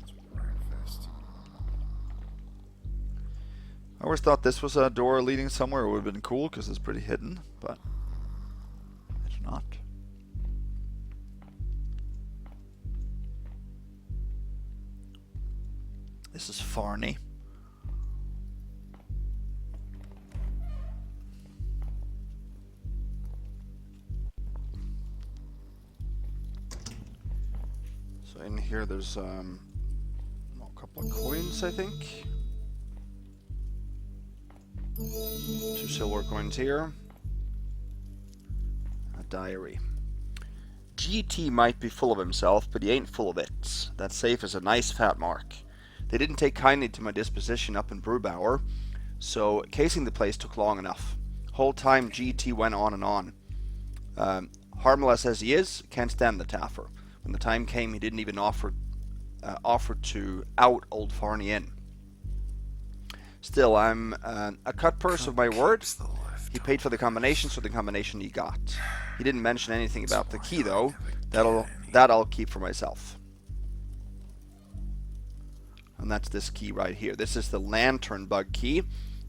I always thought this was a door leading somewhere. It would have been cool because it's pretty hidden, but it's not. This is Farney. In here there's a couple of coins, I think. 2 silver coins here. A diary. GT might be full of himself, but he ain't full of it. That safe is a nice fat mark. They didn't take kindly to my disposition up in Brewbower, so casing the place took long enough. Whole time GT went on and on. Harmless as he is, can't stand the Taffer. When the time came, he didn't even offer to out old Farney in. Still, I'm a cut purse of my word. He paid for the combination, so the combination he got. He didn't mention anything about the key, though. That I'll keep for myself. And that's this key right here. This is the Lantern Bug key,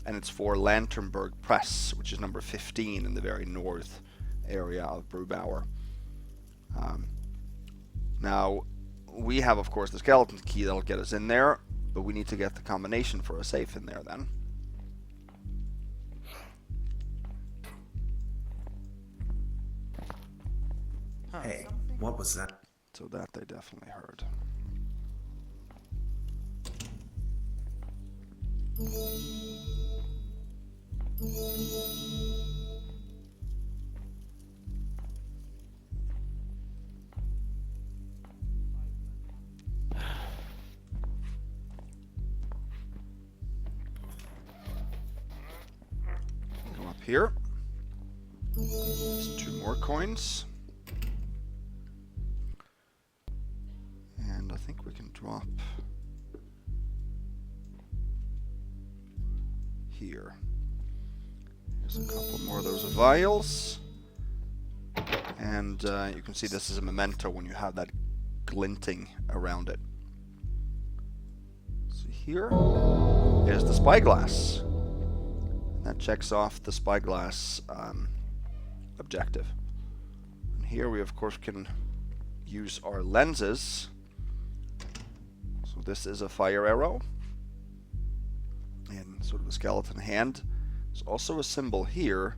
and it's for Lanternburg Press, which is number 15 in the very north area of Brewbower. Now, we have, of course, the skeleton key that'll get us in there, but we need to get the combination for a safe in there then. Hey, what was that? So that they definitely heard. here. There's 2 more coins. And I think we can drop here. There's a couple more of those vials. And you can see this is a memento when you have that glinting around it. So here is the spyglass. That checks off the spyglass objective. And here we of course can use our lenses. So this is a fire arrow and sort of a skeleton hand. There's also a symbol here,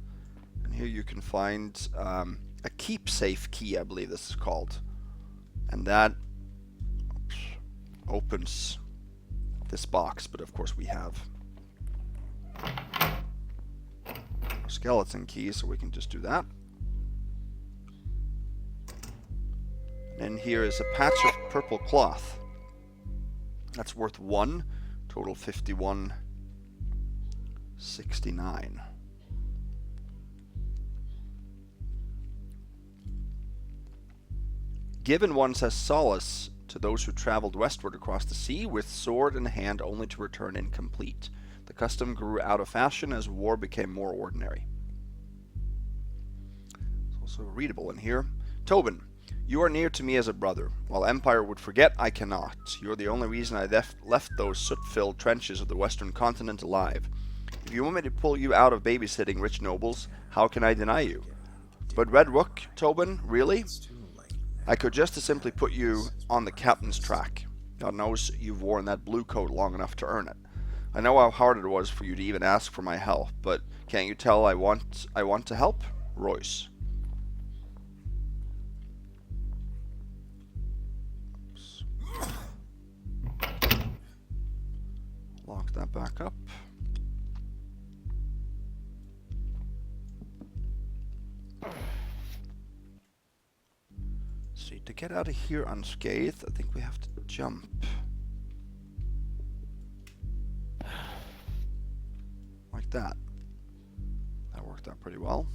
and here you can find a keepsafe key, I believe this is called, and that opens this box. But of course we have our skeleton key, so we can just do that. And here is a patch of purple cloth. That's worth 1, total 51.69. Given one says solace to those who traveled westward across the sea with sword in hand only to return incomplete. The custom grew out of fashion as war became more ordinary. It's also readable in here. Tobin, you are near to me as a brother. While Empire would forget, I cannot. You are the only reason I left those soot-filled trenches of the western continent alive. If you want me to pull you out of babysitting rich nobles, how can I deny you? But Red Rook, Tobin, really? I could just as simply put you on the captain's track. God knows you've worn that blue coat long enough to earn it. I know how hard it was for you to even ask for my help, but can't you tell I want to help? Royce. Oops. Lock that back up. See, to get out of here unscathed, I think we have to jump. Like that. That worked out pretty well.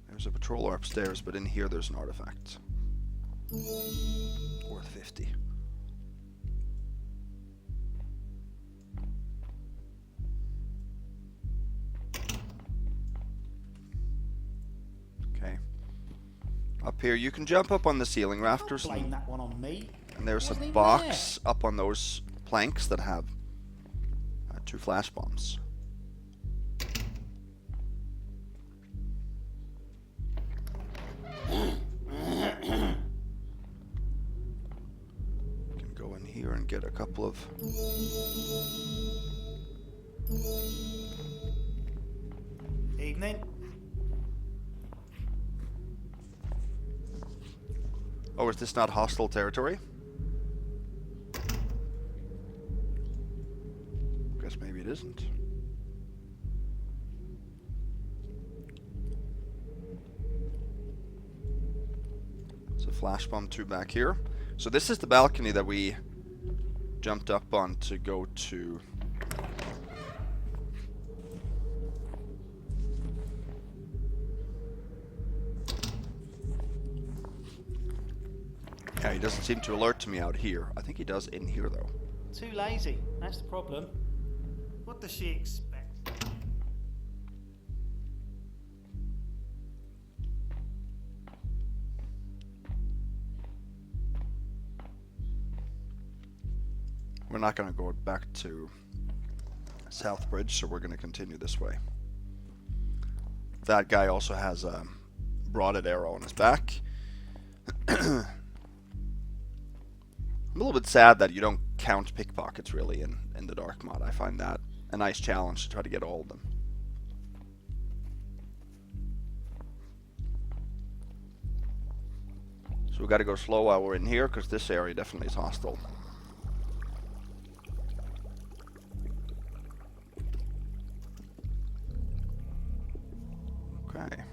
There's a patroller upstairs, but in here there's an artifact. Worth 50. Up here, you can jump up on the ceiling rafters, Blame that one on me. and there's a Wasn't even box up on those planks that have 2 flash bombs. You can go in here and get a couple of... Evening. Oh, is this not hostile territory? Guess maybe it isn't. It's a flash bomb 2 back here. So this is the balcony that we jumped up on to go to. Yeah, he doesn't seem to alert to me out here. I think he does in here, though. Too lazy. That's the problem. What does she expect? We're not going to go back to Southbridge, so we're going to continue this way. That guy also has a broaded arrow on his back. I'm a little bit sad that you don't count pickpockets really in the dark mod. I find that a nice challenge to try to get all of them. So we got to go slow while we're in here because this area definitely is hostile. Okay.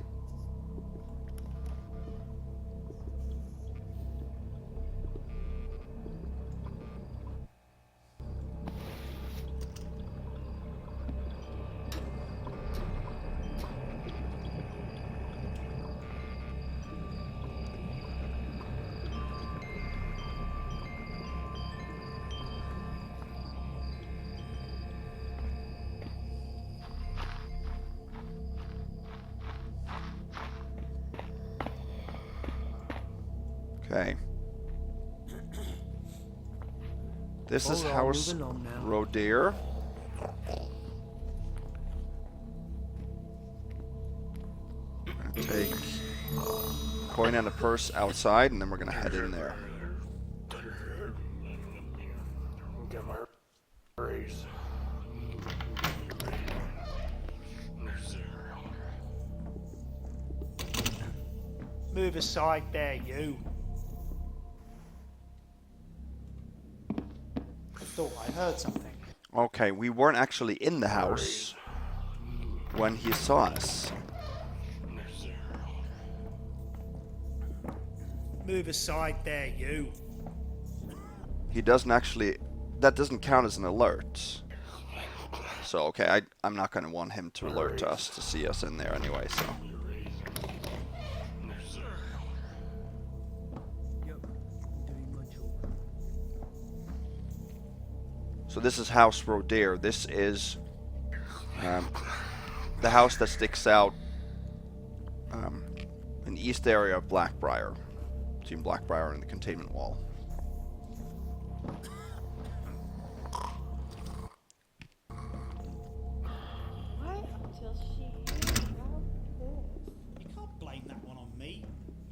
Okay. This is House Rodere. I'm gonna take a coin and a purse outside, and then we're gonna head in there. Get my raise. Move aside there, you. I thought I heard something. Okay, we weren't actually in the house when he saw us. Move aside there, you. He doesn't actually... That doesn't count as an alert. So, okay, I'm not going to want him to alert us to see us in there anyway, so... So this is House Rodere. This is the house that sticks out in the east area of Blackbriar. Between Blackbriar and the containment wall. Right until she hears about this. You can't blame that one on me.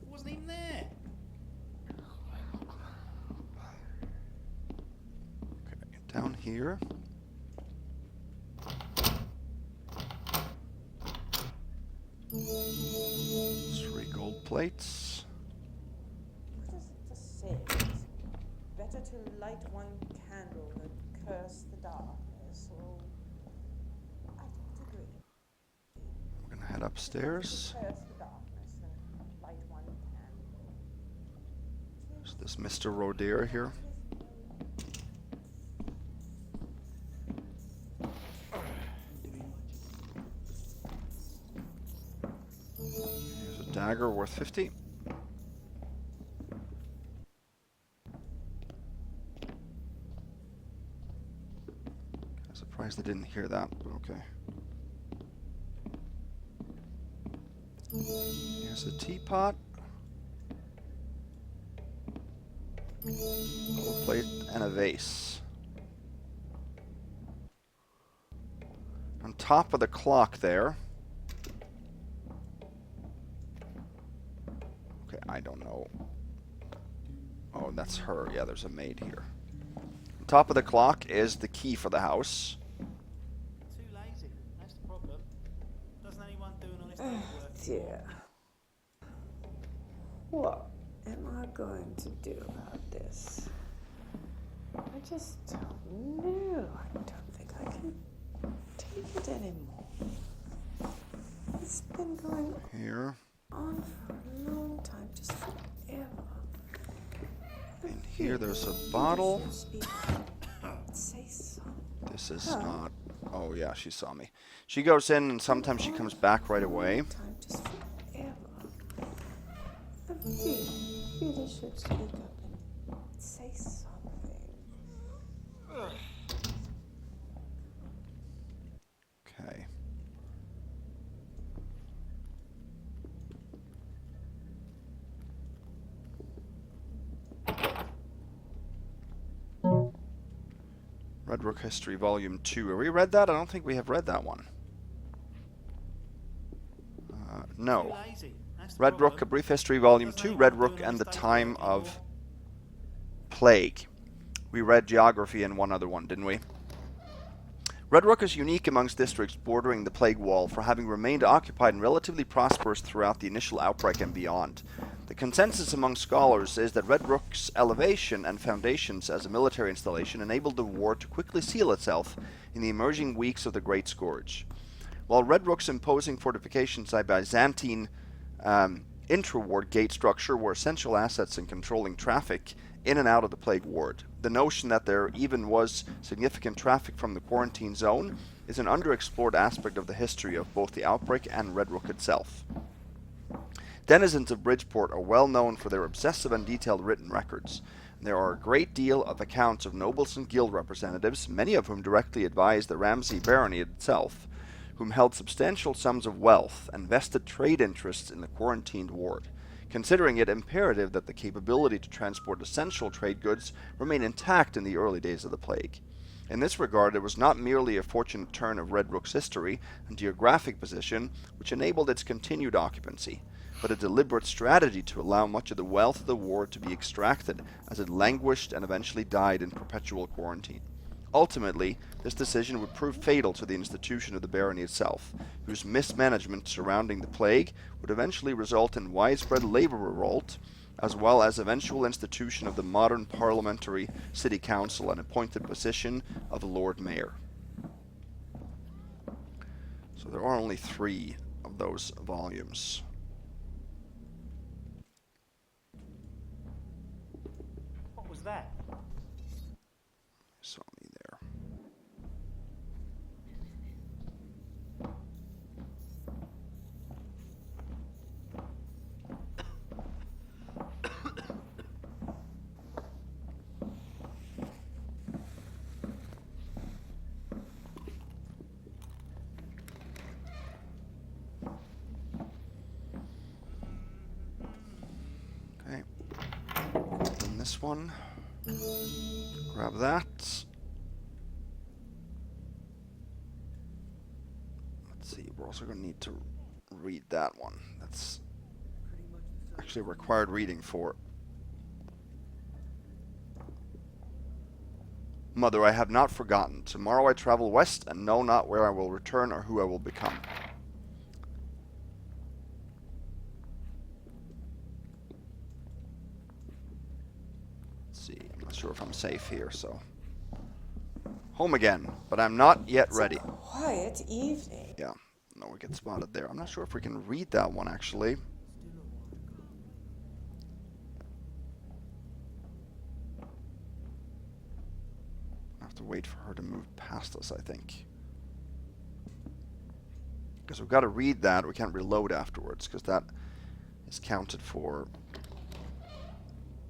It wasn't even there. Down here. 3 gold plates. What does it just say? Better to light one candle than curse the darkness, or... I don't agree. We're gonna head upstairs. Curse the darkness and light one candle. There's this Mr. Rodere here. Here's a dagger worth 50. I'm surprised I didn't hear that, but okay. Here's a teapot. Gold plate and a vase. On top of the clock there. Okay, I don't know. Oh, that's her. Yeah, there's a maid here. On top of the clock is the key for the house. Too lazy. That's the problem. Doesn't anyone do an honest day's work? Dear. What am I going to do about this? I just don't know. I don't think I can take it anymore. It's been going Here. on for a long time, just forever. In here there's a bottle. Say something. This is not... Oh yeah, she saw me. She goes in and sometimes she comes back right away. Time just forever. I really should speak up and say something. Okay. Red Rook History Volume 2. Have we read that? I don't think we have read that one. No. Too lazy. That's the Red problem. Rook, A Brief History Volume 2, Red Rook and the Time of Plague. We read Geography and one other one, didn't we? Red Rook is unique amongst districts bordering the Plague Wall for having remained occupied and relatively prosperous throughout the initial outbreak and beyond. The consensus among scholars is that Red Rook's elevation and foundations as a military installation enabled the war to quickly seal itself in the emerging weeks of the Great Scourge. While Red Rook's imposing fortifications by Byzantine intra-ward gate structure were essential assets in controlling traffic in and out of the Plague Ward. The notion that there even was significant traffic from the quarantine zone is an underexplored aspect of the history of both the outbreak and Red Rook itself. Denizens of Bridgeport are well known for their obsessive and detailed written records. There are a great deal of accounts of nobles and guild representatives, many of whom directly advised the Ramsay barony itself, whom held substantial sums of wealth and vested trade interests in the quarantined ward. considering it imperative that the capability to transport essential trade goods remain intact in the early days of the plague. In this regard, it was not merely a fortunate turn of Red Rook's history and geographic position which enabled its continued occupancy, but a deliberate strategy to allow much of the wealth of the war to be extracted as it languished and eventually died in perpetual quarantine. Ultimately, this decision would prove fatal to the institution of the barony itself, whose mismanagement surrounding the plague would eventually result in widespread labor revolt, as well as eventual institution of the modern parliamentary city council and appointed position of Lord Mayor. So there are only 3 of those volumes. What was that? Saw me there. Okay. And this one. Grab that. Let's see, we're also going to need to read that one. That's actually required reading for. Mother, I have not forgotten. Tomorrow I travel west and know not where I will return or who I will become. Let's see, I'm not sure if I'm safe here, so. Home again, but I'm not yet ready. It's a quiet evening. Yeah, no, we get spotted there. I'm not sure if we can read that one, actually. I have to wait for her to move past us, I think. Because we've got to read that. We can't reload afterwards, because that is counted for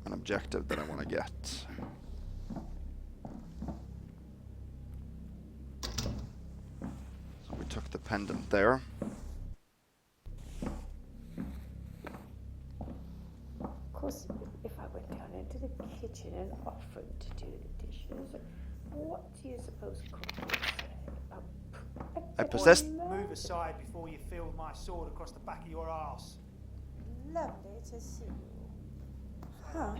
an objective that I want to get. So we took the pendant there. Of course, if I went down into the kitchen and offered to do the dishes, what do you suppose Cook would say? I possessed... Move aside before you feel my sword across the back of your arse. Lovely to see you. Huh?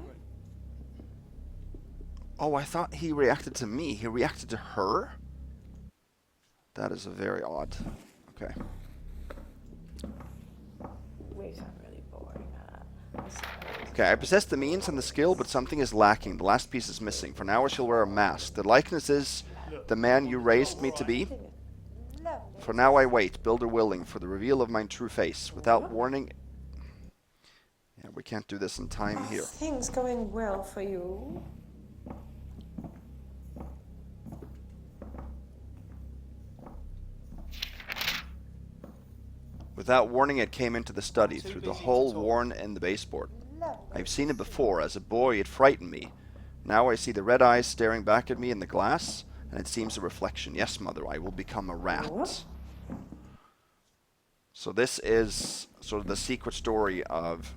Oh, I thought he reacted to me. He reacted to her? That is a very odd. Okay. Wait, I'm really boring, huh? I suppose. Okay, I possess the means and the skill, but something is lacking. The last piece is missing. For now I shall wear a mask. The likeness is the man you raised me to be. For now I wait, builder willing, for the reveal of mine true face. Without warning... Yeah, we can't do this in time here. Things going well for you? Without warning, it came into the study, through the hole worn in the baseboard. I've seen it before. As a boy, it frightened me. Now I see the red eyes staring back at me in the glass, and it seems a reflection. Yes, mother, I will become a rat. So this is sort of the secret story of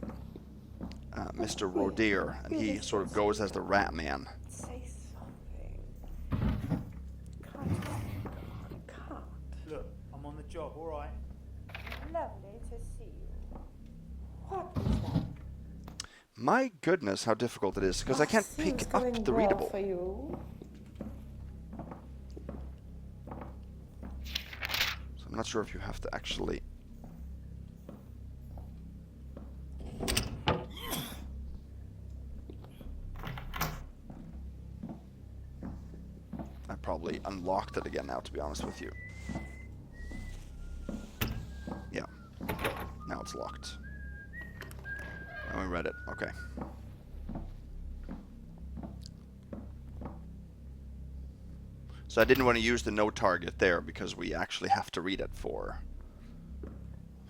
Mr. Rodere, and he sort of goes as the rat man. Say something. Can't. Look, I'm on the job, alright? Lovely to see you. What is that? My goodness, how difficult it is, because I can't pick up the readable. For you? So I'm not sure if you have to actually... I probably unlocked it again now, to be honest with you. Yeah. Now it's locked. And we read it. Okay. So I didn't want to use the no target there because we actually have to read it for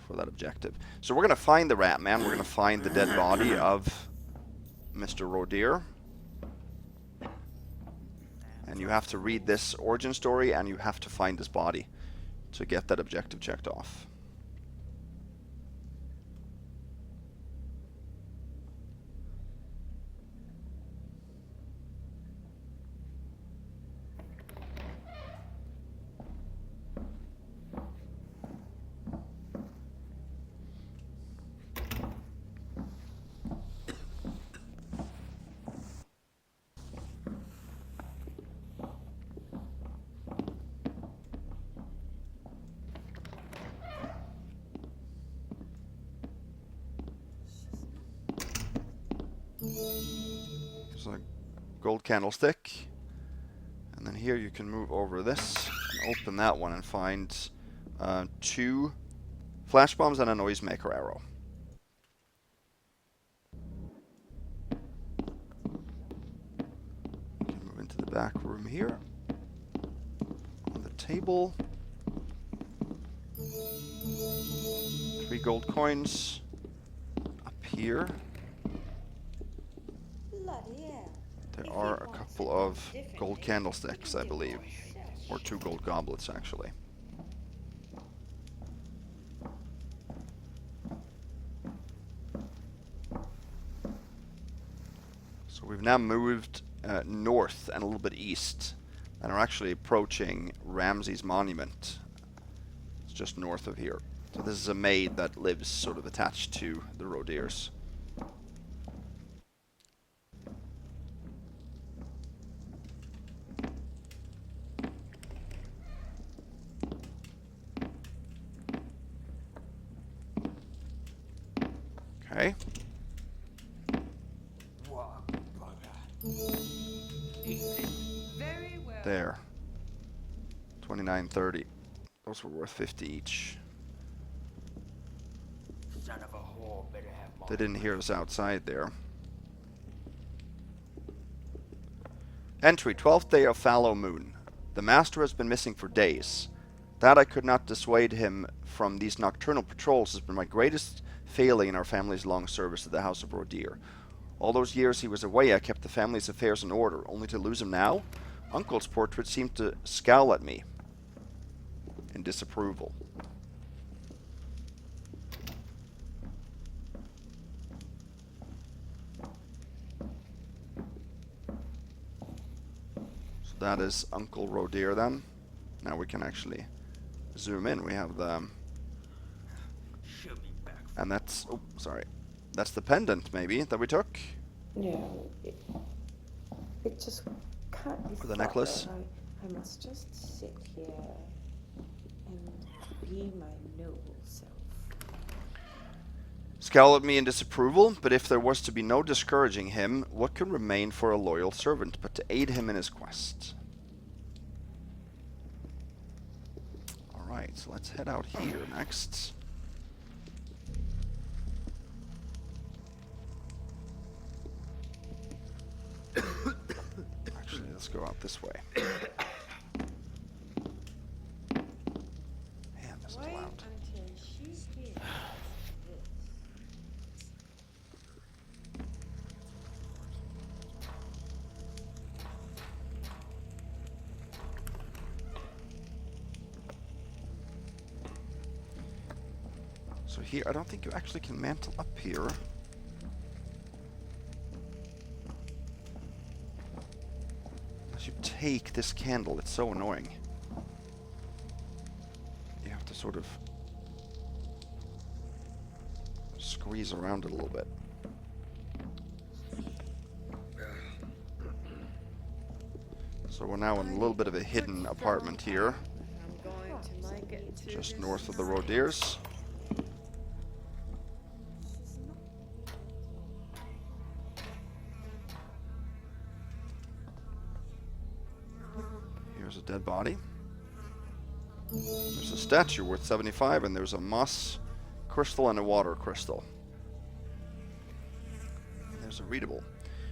that objective. So we're going to find the rat man. We're going to find the dead body of Mr. Rodere. And you have to read this origin story and you have to find his body to get that objective checked off. There's a gold candlestick. And then here you can move over this and open that one and find 2 flash bombs and a noisemaker arrow. You can move into the back room here. On the table. 3 gold coins. Up here. There are a couple of gold candlesticks, I believe. Or 2 gold goblets, actually. So we've now moved north and a little bit east. And are actually approaching Ramsay's monument. It's just north of here. So this is a maid that lives sort of attached to the Roderes. Okay. There. 29.30. Those were worth 50 each. Son of a whore, better have more. They didn't hear us outside there. Entry, 12th day of fallow moon. The master has been missing for days. That I could not dissuade him from these nocturnal patrols has been my greatest failing in our family's long service to the House of Rodere. All those years he was away, I kept the family's affairs in order, only to lose him now? Uncle's portrait seemed to scowl at me in disapproval. So that is Uncle Rodere then. Now we can actually zoom in. We have the... And that's... Oh, sorry. That's the pendant, maybe, that we took? No, it just can't be. Or the necklace? I must just sit here and be my noble self. Scowl at me in disapproval, but if there was to be no discouraging him, what can remain for a loyal servant but to aid him in his quest? Alright, so let's head out here next. Actually, let's go out this way. Man, this is loud. So here, I don't think you actually can mantle up here. Unless you take this candle, it's so annoying. You have to sort of squeeze around it a little bit. So we're now in a little bit of a hidden apartment here. Just north of the Roderes. Here's a dead body. There's a statue worth 75, and there's a moss crystal and a water crystal. And there's a readable.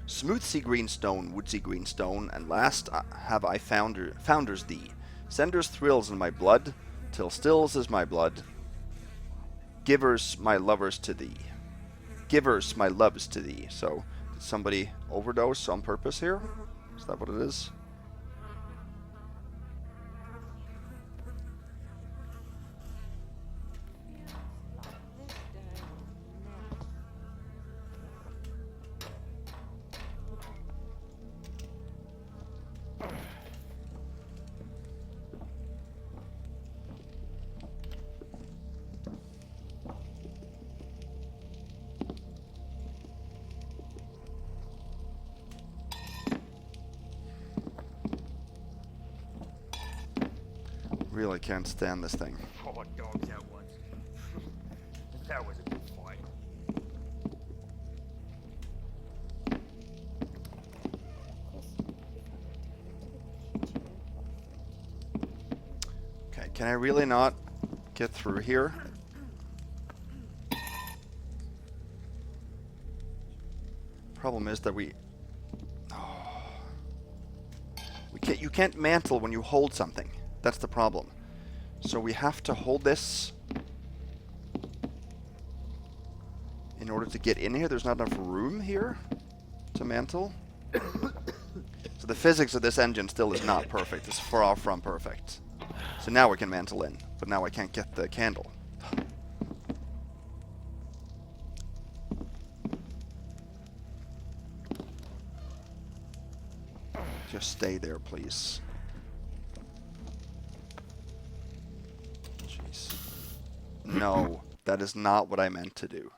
Smooth sea green stone, woodsy green stone, and last have I founders thee. Senders thrills in my blood, till stills is my blood. Givers my lovers to thee. Givers my loves to thee. So, did somebody overdose on purpose here? Is that what it is? Really can't stand this thing. Oh, dogs that was. That was a good fight. Can I really not get through here? Problem is that you can't mantle when you hold something. That's the problem. So we have to hold this in order to get in here. There's not enough room here to mantle. So the physics of this engine still is not perfect. It's far from perfect. So now we can mantle in, but now I can't get the candle. Just stay there, please. Jeez. No, that is not what I meant to do.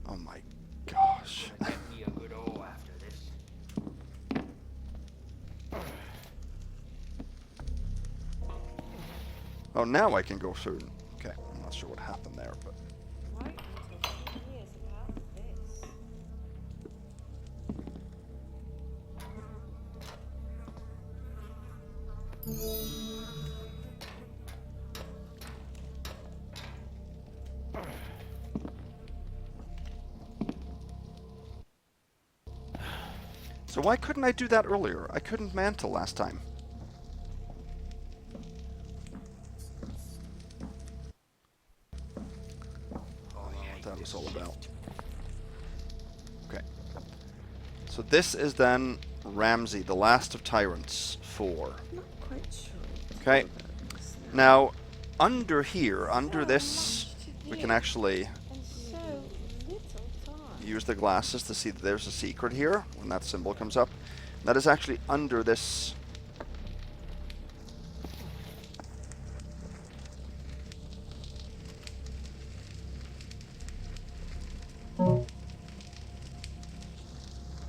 Oh my gosh. Be a good all after this. Oh, now I can go through. Okay, I'm not sure what happened there, but... Why are you talking years about this? So why couldn't I do that earlier? I couldn't mantle last time. That was all about. Okay. So this is then Ramsay, the last of tyrants 4. Not quite sure. Okay. Now, under here, under this, we can actually And so little time. use the glasses to see that there's a secret here when that symbol comes up. That is actually under this.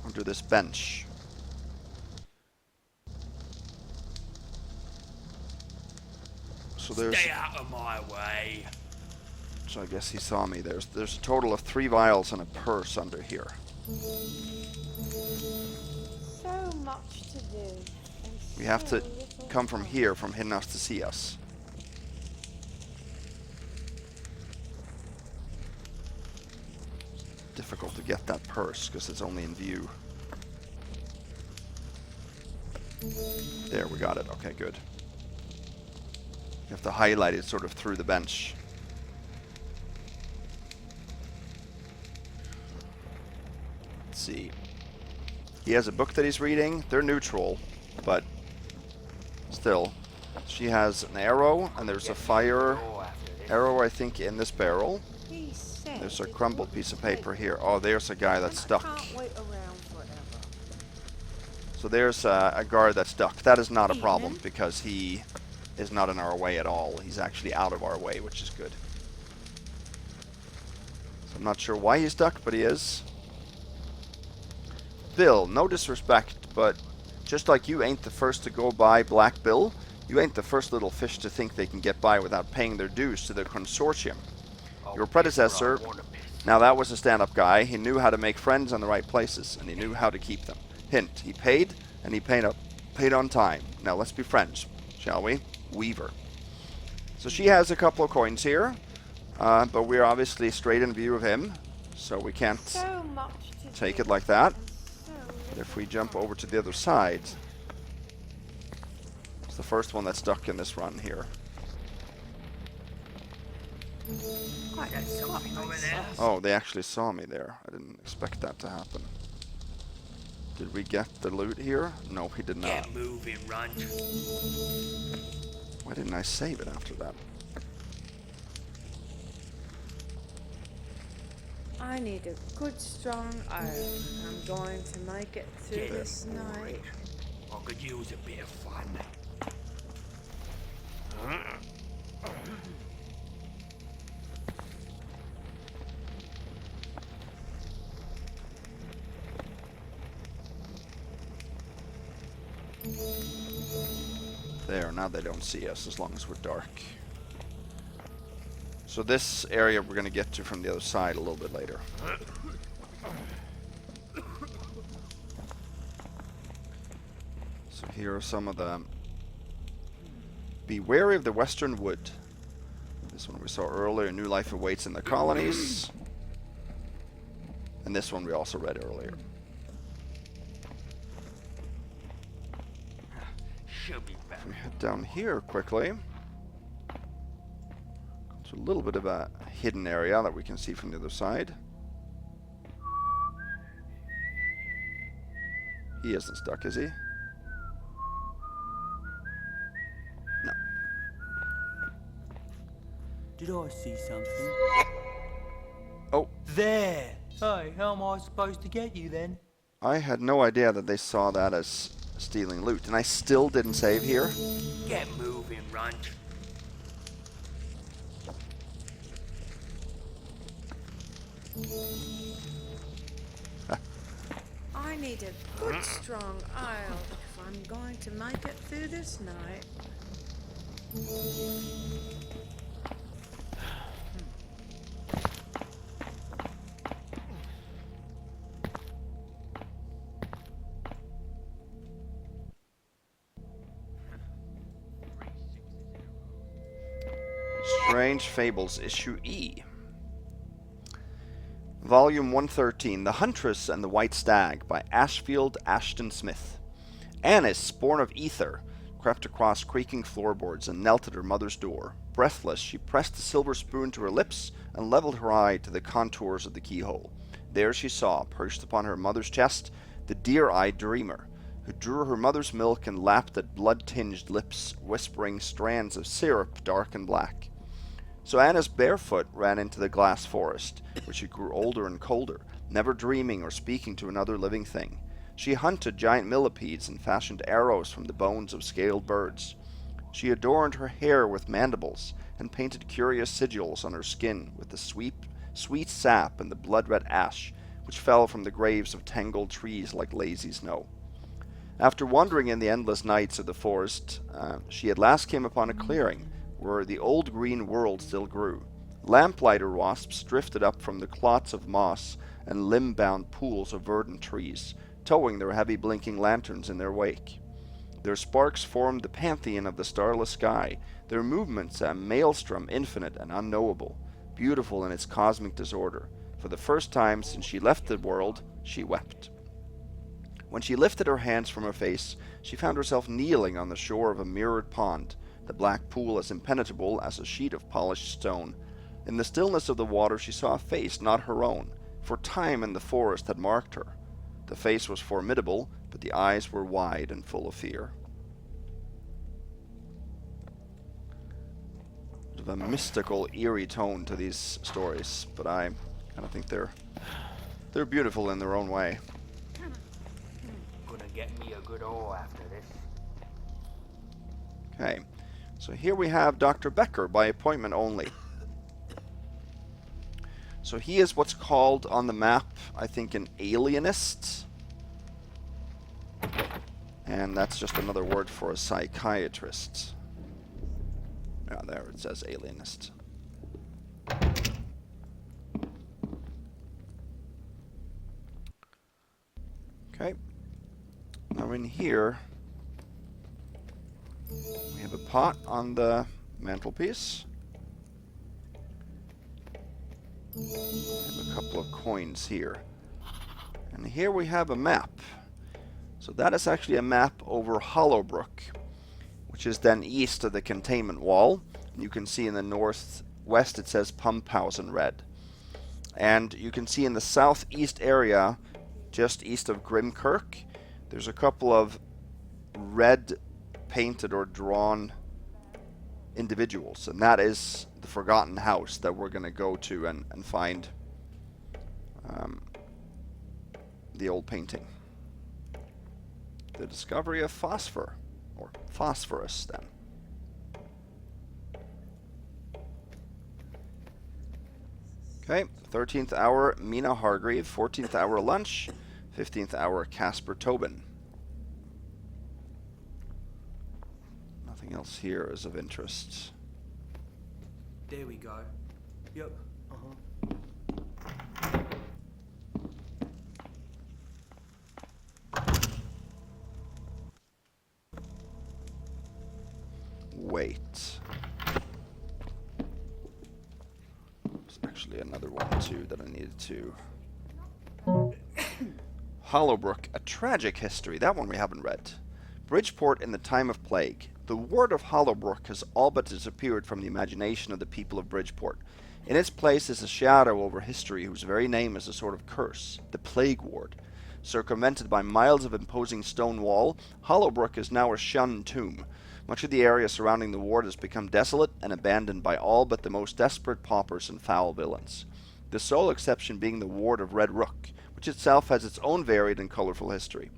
Under this bench. So there's... Stay out of my way. So I guess he saw me. There's a total of 3 vials and a purse under here. So much to do. And We have so to little come from time. here, from hidden us to see us. Difficult to get that purse because it's only in view. There, we got it. Okay, good. You have to highlight it sort of through the bench. Let's see. He has a book that he's reading. They're neutral, but still. She has an arrow, and there's a fire arrow, I think, in this barrel. He said There's a it crumbled wouldn't piece of take paper here. Oh, there's a guy that's I stuck. can't wait around forever. So there's a guard that's stuck. That is not a problem because he is not in our way at all. He's actually out of our way, which is good. So I'm not sure why he's stuck, but he is. Bill, no disrespect, but just like you ain't the first to go by Black Bill, you ain't the first little fish to think they can get by without paying their dues to the consortium. Your predecessor, now that was a stand-up guy. He knew how to make friends in the right places, and he knew how to keep them. Hint, he paid, and he paid on time. Now let's be friends, shall we? Weaver. So she has a couple of coins here, but we're obviously straight in view of him, so we can't So much to take do. it like that. So If we jump over to the other side, it's the first one that's stuck in this run here. quite nice. Oh, they actually saw me there. I didn't expect that to happen. Did we get the loot here? No, we did not. Get moving, run. Why didn't I save it after that? I need a good strong iron. I'm going to make it through this night. I could use a bit of fun. There, now they don't see us as long as we're dark. So this area we're going to get to from the other side a little bit later. So here are some of the Be wary of the western wood. This one we saw earlier. New life awaits in the colonies. And this one we also read earlier. She'll be back. If we head down here quickly. It's a little bit of a hidden area that we can see from the other side. He isn't stuck, is he? No. Did I see something? Oh. There! Hey, how am I supposed to get you then? I had no idea that they saw that as stealing loot, and I still didn't save here. Get moving, Runt. I need a good strong ale if I'm going to make it through this night. Strange Fables, Issue E. Volume 113, The Huntress and the White Stag, by Ashfield Ashton Smith. Annis, born of ether, crept across creaking floorboards and knelt at her mother's door. Breathless, she pressed the silver spoon to her lips and leveled her eye to the contours of the keyhole. There she saw, perched upon her mother's chest, the deer-eyed dreamer, who drew her mother's milk and lapped at blood-tinged lips, whispering strands of syrup dark and black. So Annis barefoot ran into the glass forest, where she grew older and colder, never dreaming or speaking to another living thing. She hunted giant millipedes and fashioned arrows from the bones of scaled birds. She adorned her hair with mandibles and painted curious sigils on her skin with the sweet sap and the blood-red ash, which fell from the graves of tangled trees like lazy snow. After wandering in the endless nights of the forest, she at last came upon a clearing, where the old green world still grew. Lamplighter wasps drifted up from the clots of moss and limb-bound pools of verdant trees, towing their heavy blinking lanterns in their wake. Their sparks formed the pantheon of the starless sky, their movements a maelstrom infinite and unknowable, beautiful in its cosmic disorder. For the first time since she left the world, she wept. When she lifted her hands from her face, she found herself kneeling on the shore of a mirrored pond, the black pool as impenetrable as a sheet of polished stone. In the stillness of the water she saw a face not her own, for time in the forest had marked her. The face was formidable, but the eyes were wide and full of fear. Sort of a mystical, eerie tone to these stories, but I kind of think they're beautiful in their own way. Gonna get me a good oar after this. Okay. So here we have Dr. Becker by appointment only. So he is what's called on the map, I think, an alienist. And that's just another word for a psychiatrist. Yeah, there it says alienist. Okay. Now in here, we have a pot on the mantelpiece. We have a couple of coins here. And here we have a map. So that is actually a map over Hollowbrook, which is then east of the containment wall. And you can see in the northwest it says pumphouse in red. And you can see in the southeast area, just east of Grimkirk, there's a couple of red painted or drawn individuals, and that is the forgotten house that we're going to go to and find the old painting. The discovery of phosphor, or phosphorus then. Okay, 13th hour Mina Hargreave, 14th hour lunch, 15th hour Casper Tobin. Nothing else here is of interest. There we go. Yep. wait. There's actually another one too that I needed to. Hollowbrook, a tragic history. That one we haven't read. Bridgeport in the time of plague. The word of Hollowbrook has all but disappeared from the imagination of the people of Bridgeport. In its place is a shadow over history whose very name is a sort of curse, the Plague Ward. Circumvented by miles of imposing stone wall, Hollowbrook is now a shunned tomb. Much of the area surrounding the ward has become desolate and abandoned by all but the most desperate paupers and foul villains. The sole exception being the ward of Red Rook, which itself has its own varied and colourful history.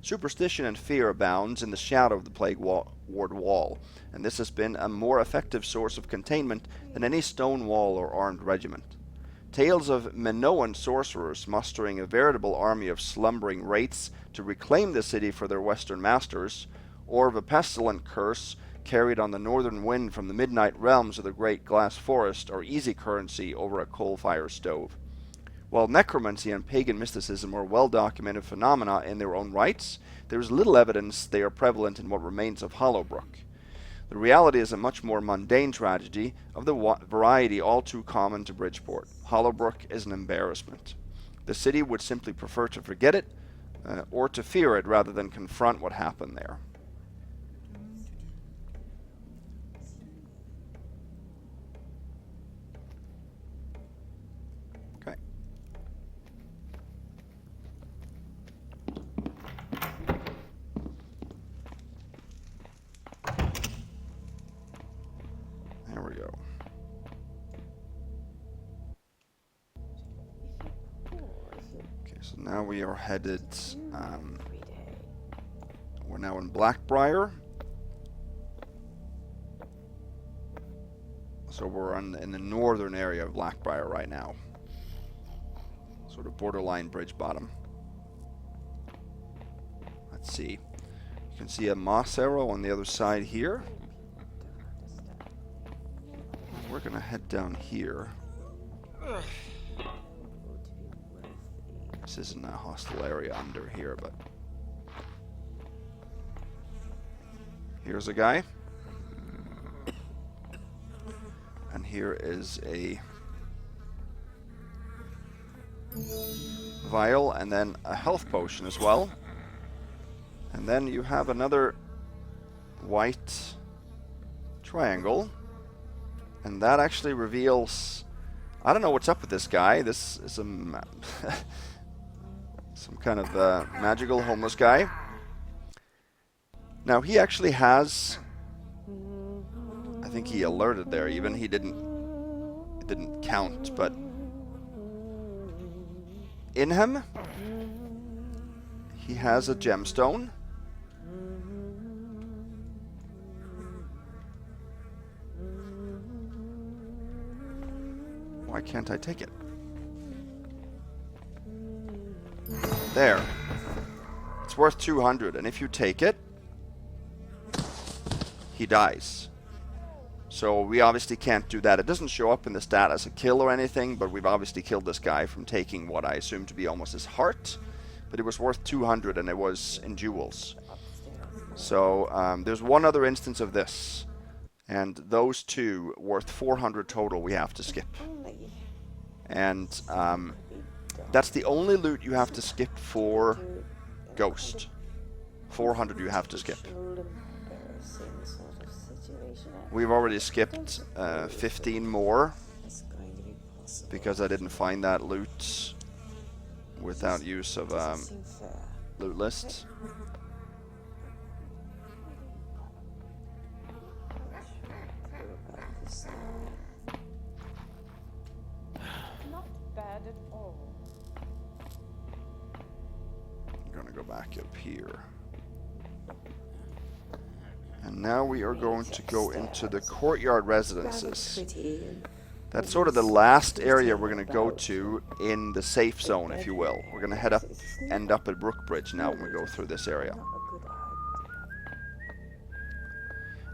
Superstition and fear abounds in the shadow of the Plague Ward wall, and this has been a more effective source of containment than any stone wall or armed regiment. Tales of Minoan sorcerers mustering a veritable army of slumbering wraiths to reclaim the city for their western masters, or of a pestilent curse carried on the northern wind from the midnight realms of the great glass forest, are easy currency over a coal-fire stove. While necromancy and pagan mysticism are well-documented phenomena in their own rights, there is little evidence they are prevalent in what remains of Hollowbrook. The reality is a much more mundane tragedy of the variety all too common to Bridgeport. Hollowbrook is an embarrassment. The city would simply prefer to forget it, or to fear it rather than confront what happened there. Okay. There we go. Okay, so now we are headed, we're now in Blackbriar. So we're in the northern area of Blackbriar right now. Sort of borderline Bridgebottom. Let's see. You can see a moss arrow on the other side here. We're going to head down here. This isn't a hostile area under here, but... Here's a guy. And here is a vial, and then a health potion as well. And then you have another white triangle. And that actually reveals... I don't know what's up with this guy. This is a some kind of magical homeless guy. Now he actually has... I think he alerted there even. It didn't count, but... In him, he has a gemstone. Why can't I take it? There. It's worth 200, and if you take it, he dies. So we obviously can't do that. It doesn't show up in the stat as a kill or anything, but we've obviously killed this guy from taking what I assume to be almost his heart. But it was worth 200, and it was in jewels. So there's one other instance of this. And those two, worth 400 total, we have to skip. And that's the only loot you have to skip for Ghost. 400 you have to skip. We've already skipped 15 more because I didn't find that loot without use of loot lists. Not bad at all. I'm gonna go back up here. And now we are going to go into the Courtyard residences. That's sort of the last area we're going to go to in the safe zone, if you will. We're going to end up at Rookbridge now when we go through this area.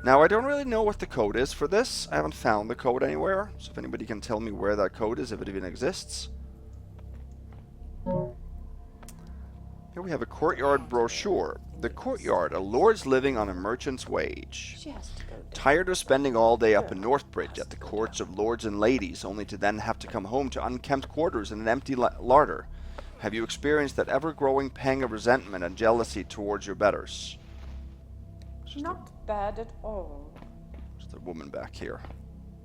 Now, I don't really know what the code is for this. I haven't found the code anywhere. So if anybody can tell me where that code is, if it even exists. Here we have a Courtyard brochure. The Courtyard, a lord's living on a merchant's wage. She has to go down. Tired of spending all day up in Northbridge at the courts of lords and ladies, only to then have to come home to unkempt quarters and an empty larder? Have you experienced that ever-growing pang of resentment and jealousy towards your betters? Not bad at all. There's the woman back here.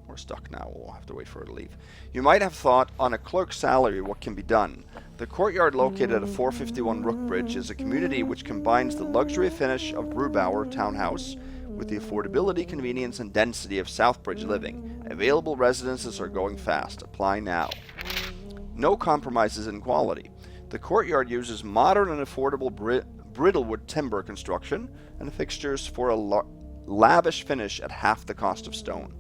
We're stuck now. We'll have to wait for her to leave. You might have thought, on a clerk's salary, what can be done? The Courtyard, located at 451 Rookbridge, is a community which combines the luxury finish of Brewbower townhouse with the affordability, convenience, and density of Southbridge living. Available residences are going fast. Apply now. No compromises in quality. The Courtyard uses modern and affordable brittlewood timber construction and fixtures for a lavish finish at half the cost of stone.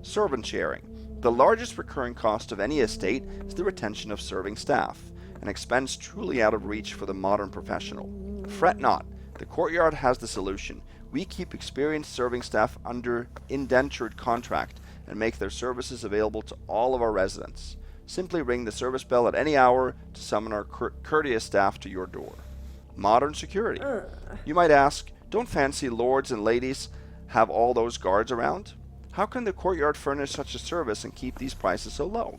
Servant sharing. The largest recurring cost of any estate is the retention of serving staff, an expense truly out of reach for the modern professional. Fret not. The Courtyard has the solution. We keep experienced serving staff under indentured contract and make their services available to all of our residents. Simply ring the service bell at any hour to summon our courteous staff to your door. Modern security. You might ask, don't fancy lords and ladies have all those guards around? How can the Courtyard furnish such a service and keep these prices so low?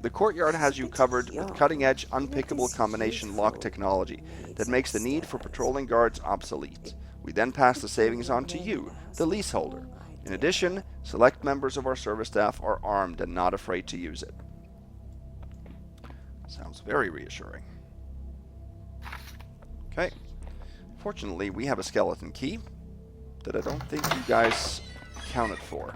The Courtyard has you covered with cutting-edge, unpickable combination lock technology that makes the need for patrolling guards obsolete. We then pass the savings on to you, the leaseholder. In addition, select members of our service staff are armed and not afraid to use it. Sounds very reassuring. Okay. Fortunately, we have a skeleton key that I don't think you guys accounted for.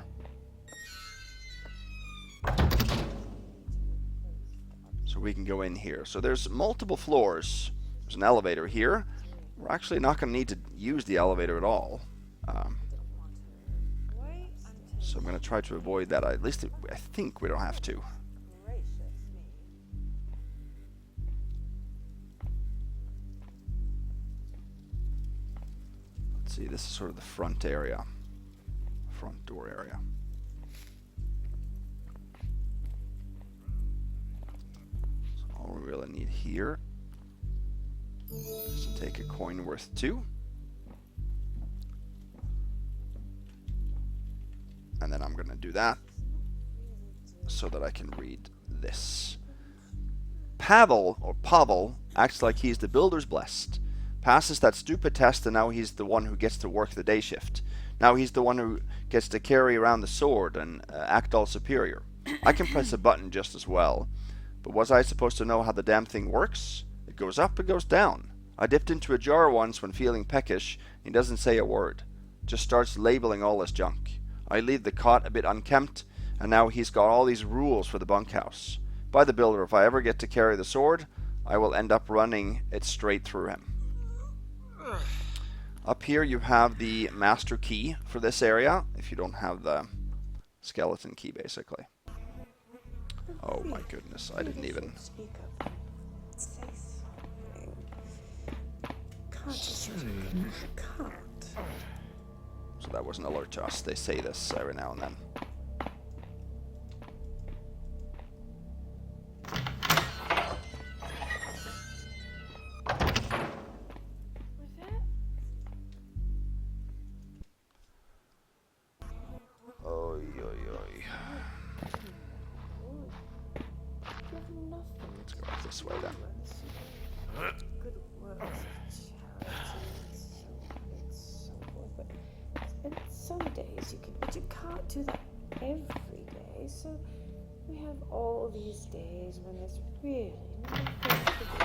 So we can go in here. So there's multiple floors. There's an elevator here. We're actually not going to need to use the elevator at all. So I'm going to try to avoid that. At least I think we don't have to. Let's see, this is sort of the front area. Front door area. So all we really need here is to take a coin worth 2. And then I'm going to do that so that I can read this. Pavel acts like he's the builder's blessed. Passes that stupid test, and now he's the one who gets to work the day shift. Now he's the one who gets to carry around the sword and act all superior. I can press a button just as well. But was I supposed to know how the damn thing works? It goes up, it goes down. I dipped into a jar once when feeling peckish. He doesn't say a word. Just starts labeling all his junk. I leave the cot a bit unkempt, and now he's got all these rules for the bunkhouse. By the builder, if I ever get to carry the sword, I will end up running it straight through him. Up here you have the master key for this area, if you don't have the skeleton key, basically. Oh my goodness, I didn't even... Speak up. Say something. Can't just can't. So that was an alert to us. They say this every now and then. Oy, oy, oy. Let's go this way then. Good works, charity, it's so worth it. And some days you can, but you can't do that every day. So we have all these days when there's really nothing to do.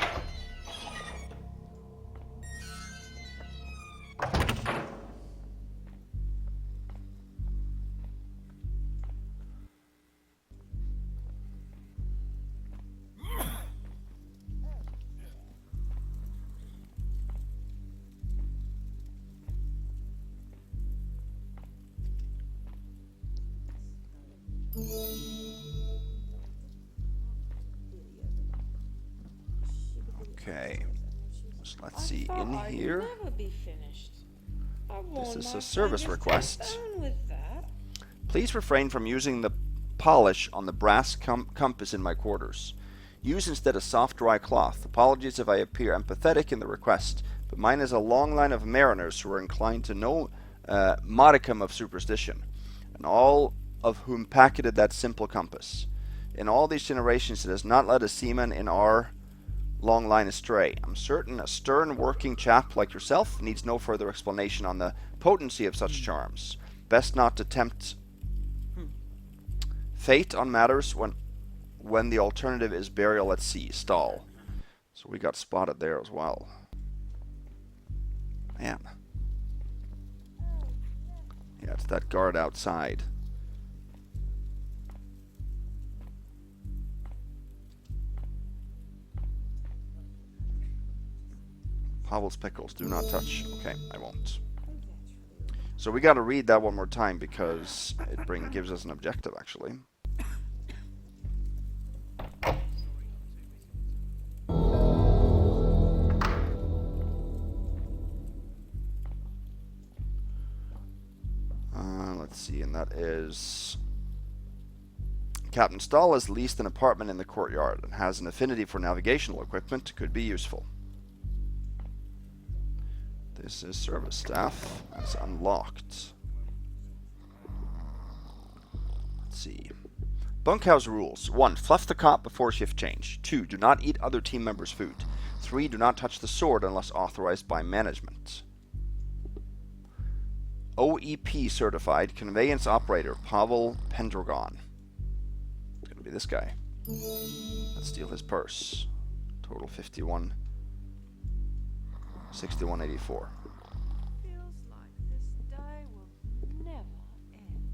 Okay, so let's see, in here, Never be finished. this is a service request. Please refrain from using the polish on the brass compass in my quarters. Use instead a soft, dry cloth. Apologies if I appear empathetic in the request, but mine is a long line of mariners who are inclined to no modicum of superstition, and all of whom packeted that simple compass. In all these generations it has not led a seaman in our long line astray. I'm certain a stern working chap like yourself needs no further explanation on the potency of such charms. Best not to tempt fate on matters when the alternative is burial at sea. Stall. So we got spotted there as well. Man. Yeah, it's that guard outside. Pavel's pickles, do not touch. Okay, I won't. So we gotta read that one more time because it gives us an objective actually. Let's see, and that is... Captain Stahl has leased an apartment in the courtyard and has an affinity for navigational equipment. Could be useful. This is service staff. That's unlocked. Let's see. Bunkhouse rules. 1. Fluff the cot before shift change. 2. Do not eat other team members' food. 3. Do not touch the sword unless authorized by management. OEP certified conveyance operator Pavel Pendragon. It's gonna be this guy. Let's steal his purse. Total 51. 6184. Feels like this day will never end.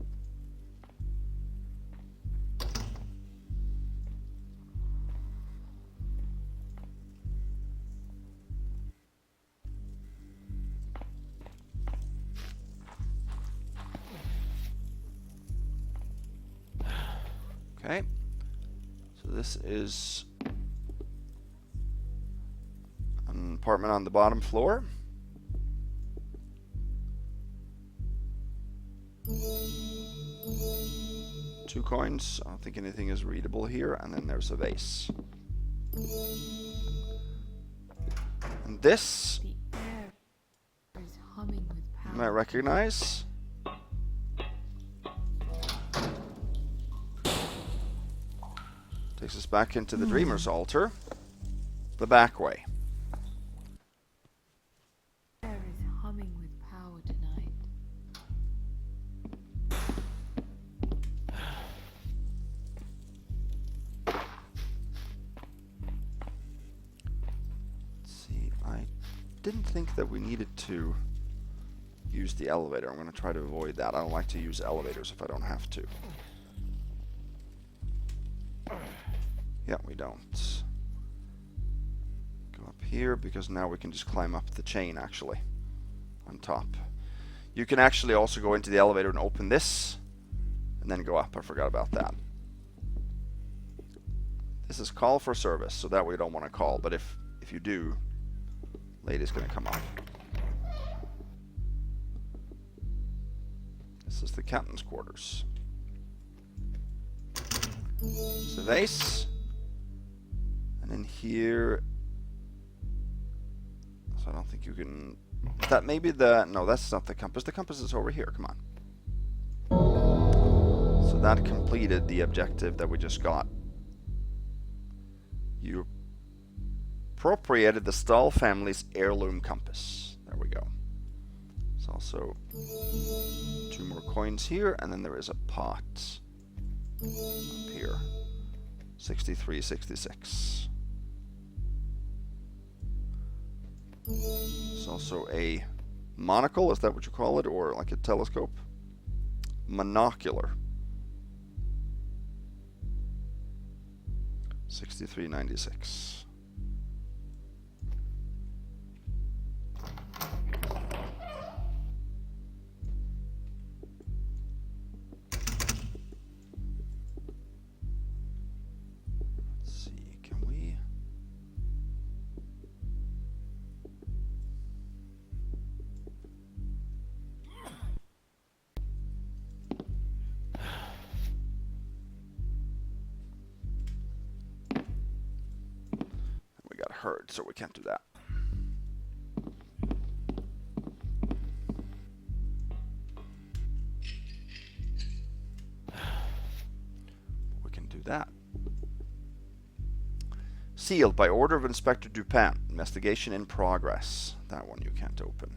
Okay. So this is an apartment on the bottom floor. Two coins. I don't think anything is readable here. And then there's a vase. And this The air is humming with power. you might recognize. Takes us back into the Dreamer's Altar. The back way. The air is humming with power tonight. Let's see, I didn't think that we needed to use the elevator. I'm going to try to avoid that. I don't like to use elevators if I don't have to. Yeah, we don't. Go up here because now we can just climb up the chain actually on top. You can actually also go into the elevator and open this and then go up. I forgot about that. This is call for service, so that we don't want to call, but if you do, lady's going to come up. This is the captain's quarters. It's a vase. And in here, so I don't think you can, that may be the, no, that's not the compass. The compass is over here, come on. So that completed the objective that we just got. You appropriated the Stahl family's heirloom compass. There we go. There's also 2 more coins here, and then there is a pot up here. 6366. There's also a monocle, is that what you call it? Or like a telescope? Monocular. 6396. Heard, so we can't do that. do that. Sealed by order of Inspector Dupin. Investigation in progress. That one you can't open.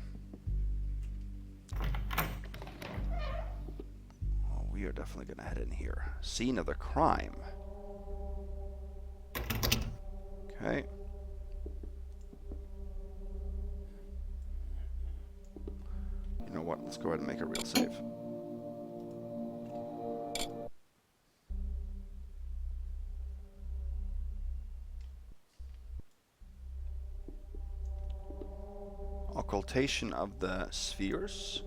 Oh, we are definitely going to head in here. Scene of the crime. Okay. You know what? Let's go ahead and make a real save. Occultation of the spheres.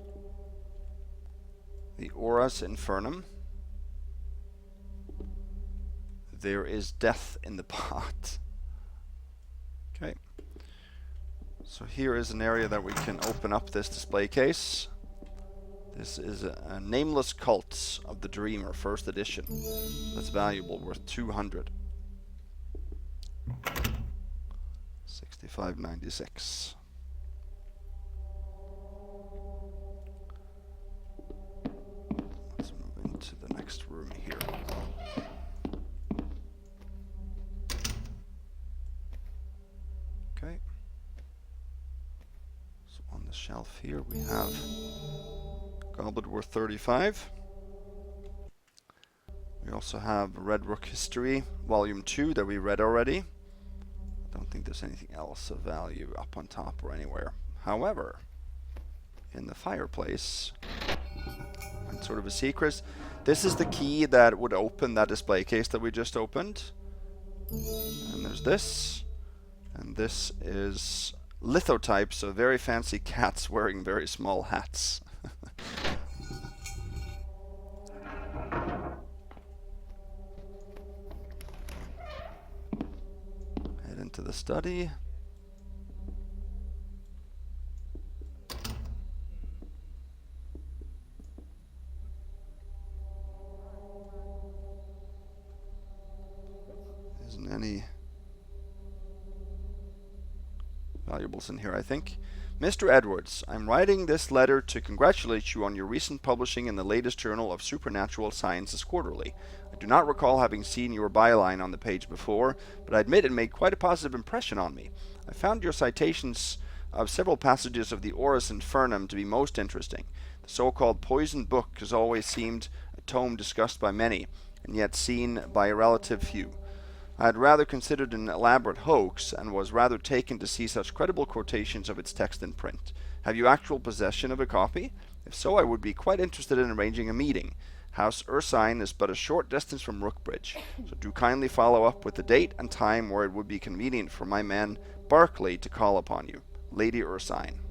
The auras infernum. There is death in the pot. Okay. So here is an area that we can open up this display case. This is a Nameless Cults of the Dreamer, first edition. That's valuable, worth 200. 65.96. Let's move into the next room here. Okay. So on the shelf here we have Goblet worth 35. We also have Red Rook History, Volume 2 that we read already. I don't think there's anything else of value up on top or anywhere. However, in the fireplace, and sort of a secret, this is the key that would open that display case that we just opened. And there's this. And this is lithotypes of very fancy cats wearing very small hats. Head into the study. Isn't any valuables in here, I think. Mr. Edwards, I'm writing this letter to congratulate you on your recent publishing in the latest journal of Supernatural Sciences Quarterly. I do not recall having seen your byline on the page before, but I admit it made quite a positive impression on me. I found your citations of several passages of the Auras Infernum to be most interesting. The so-called poisoned book has always seemed a tome discussed by many, and yet seen by a relative few. I had rather considered an elaborate hoax, and was rather taken to see such credible quotations of its text in print. Have you actual possession of a copy? If so, I would be quite interested in arranging a meeting. House Ursine is but a short distance from Rookbridge, so do kindly follow up with the date and time where it would be convenient for my man Barclay to call upon you. Lady Ursine.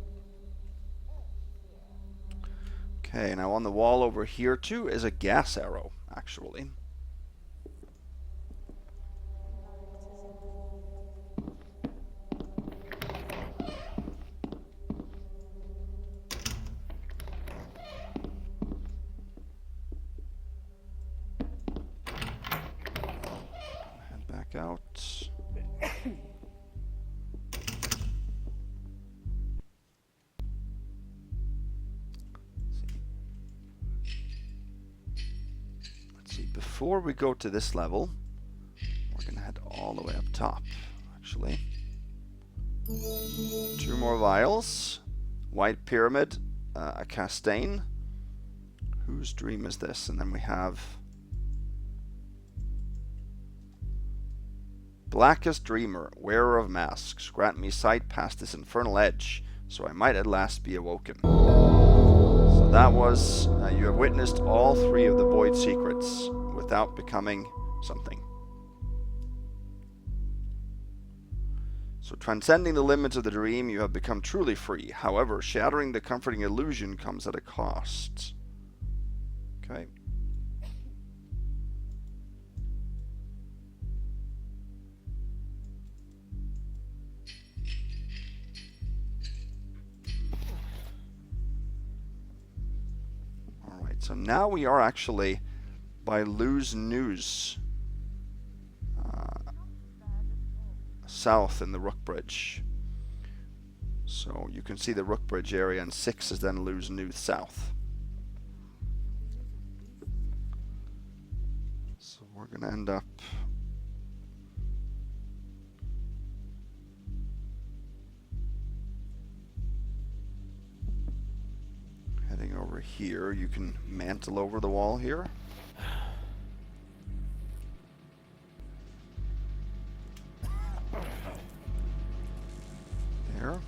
Okay, now on the wall over here too is a gas arrow, actually. Out. Let's see, before we go to this level, we're going to head all the way up top, actually. 2 more vials. White Pyramid, a Castaigne. Whose dream is this? And then we have Blackest Dreamer, Wearer of Masks, grant me sight past this infernal edge, so I might at last be awoken. So that was, you have witnessed all 3 of the Void Secrets without becoming something. So transcending the limits of the dream, you have become truly free. However, shattering the comforting illusion comes at a cost. Okay. So now we are actually by Lose News, south in the Rookbridge. So you can see the Rookbridge area, and 6 is then Lose News south. So we're gonna end up heading over here. You can mantle over the wall here. There.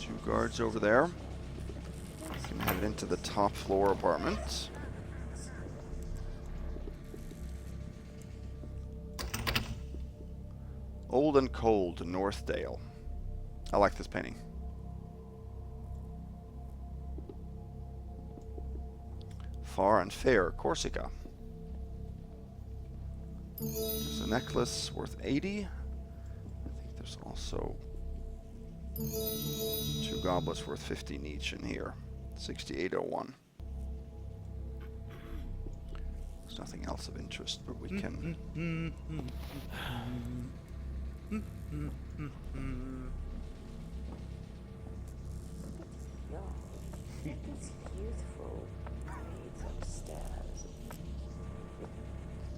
Two guards over there. You can head into the top floor apartment. Old and Cold, Northdale. I like this painting. Far and Fair, Corsica. There's a necklace worth 80. I think there's also 2 goblets worth 15 each in here. 6801. There's nothing else of interest, but we can... These youthful maids upstairs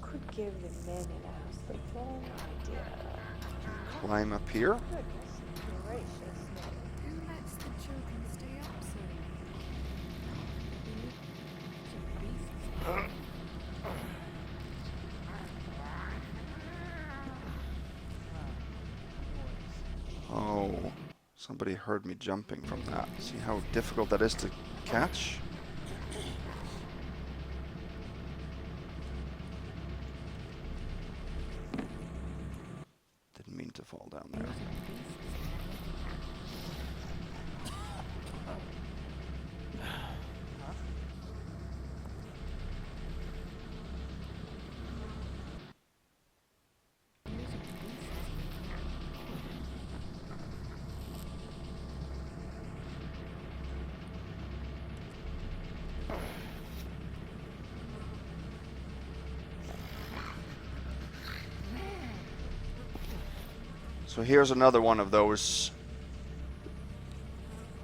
could give the men in the house the wrong idea. Climb up here. Goodness gracious. Who lets the children stay up so late? Oh, somebody heard me jumping from that. See how difficult that is to catch? Didn't mean to fall down there. So here's another one of those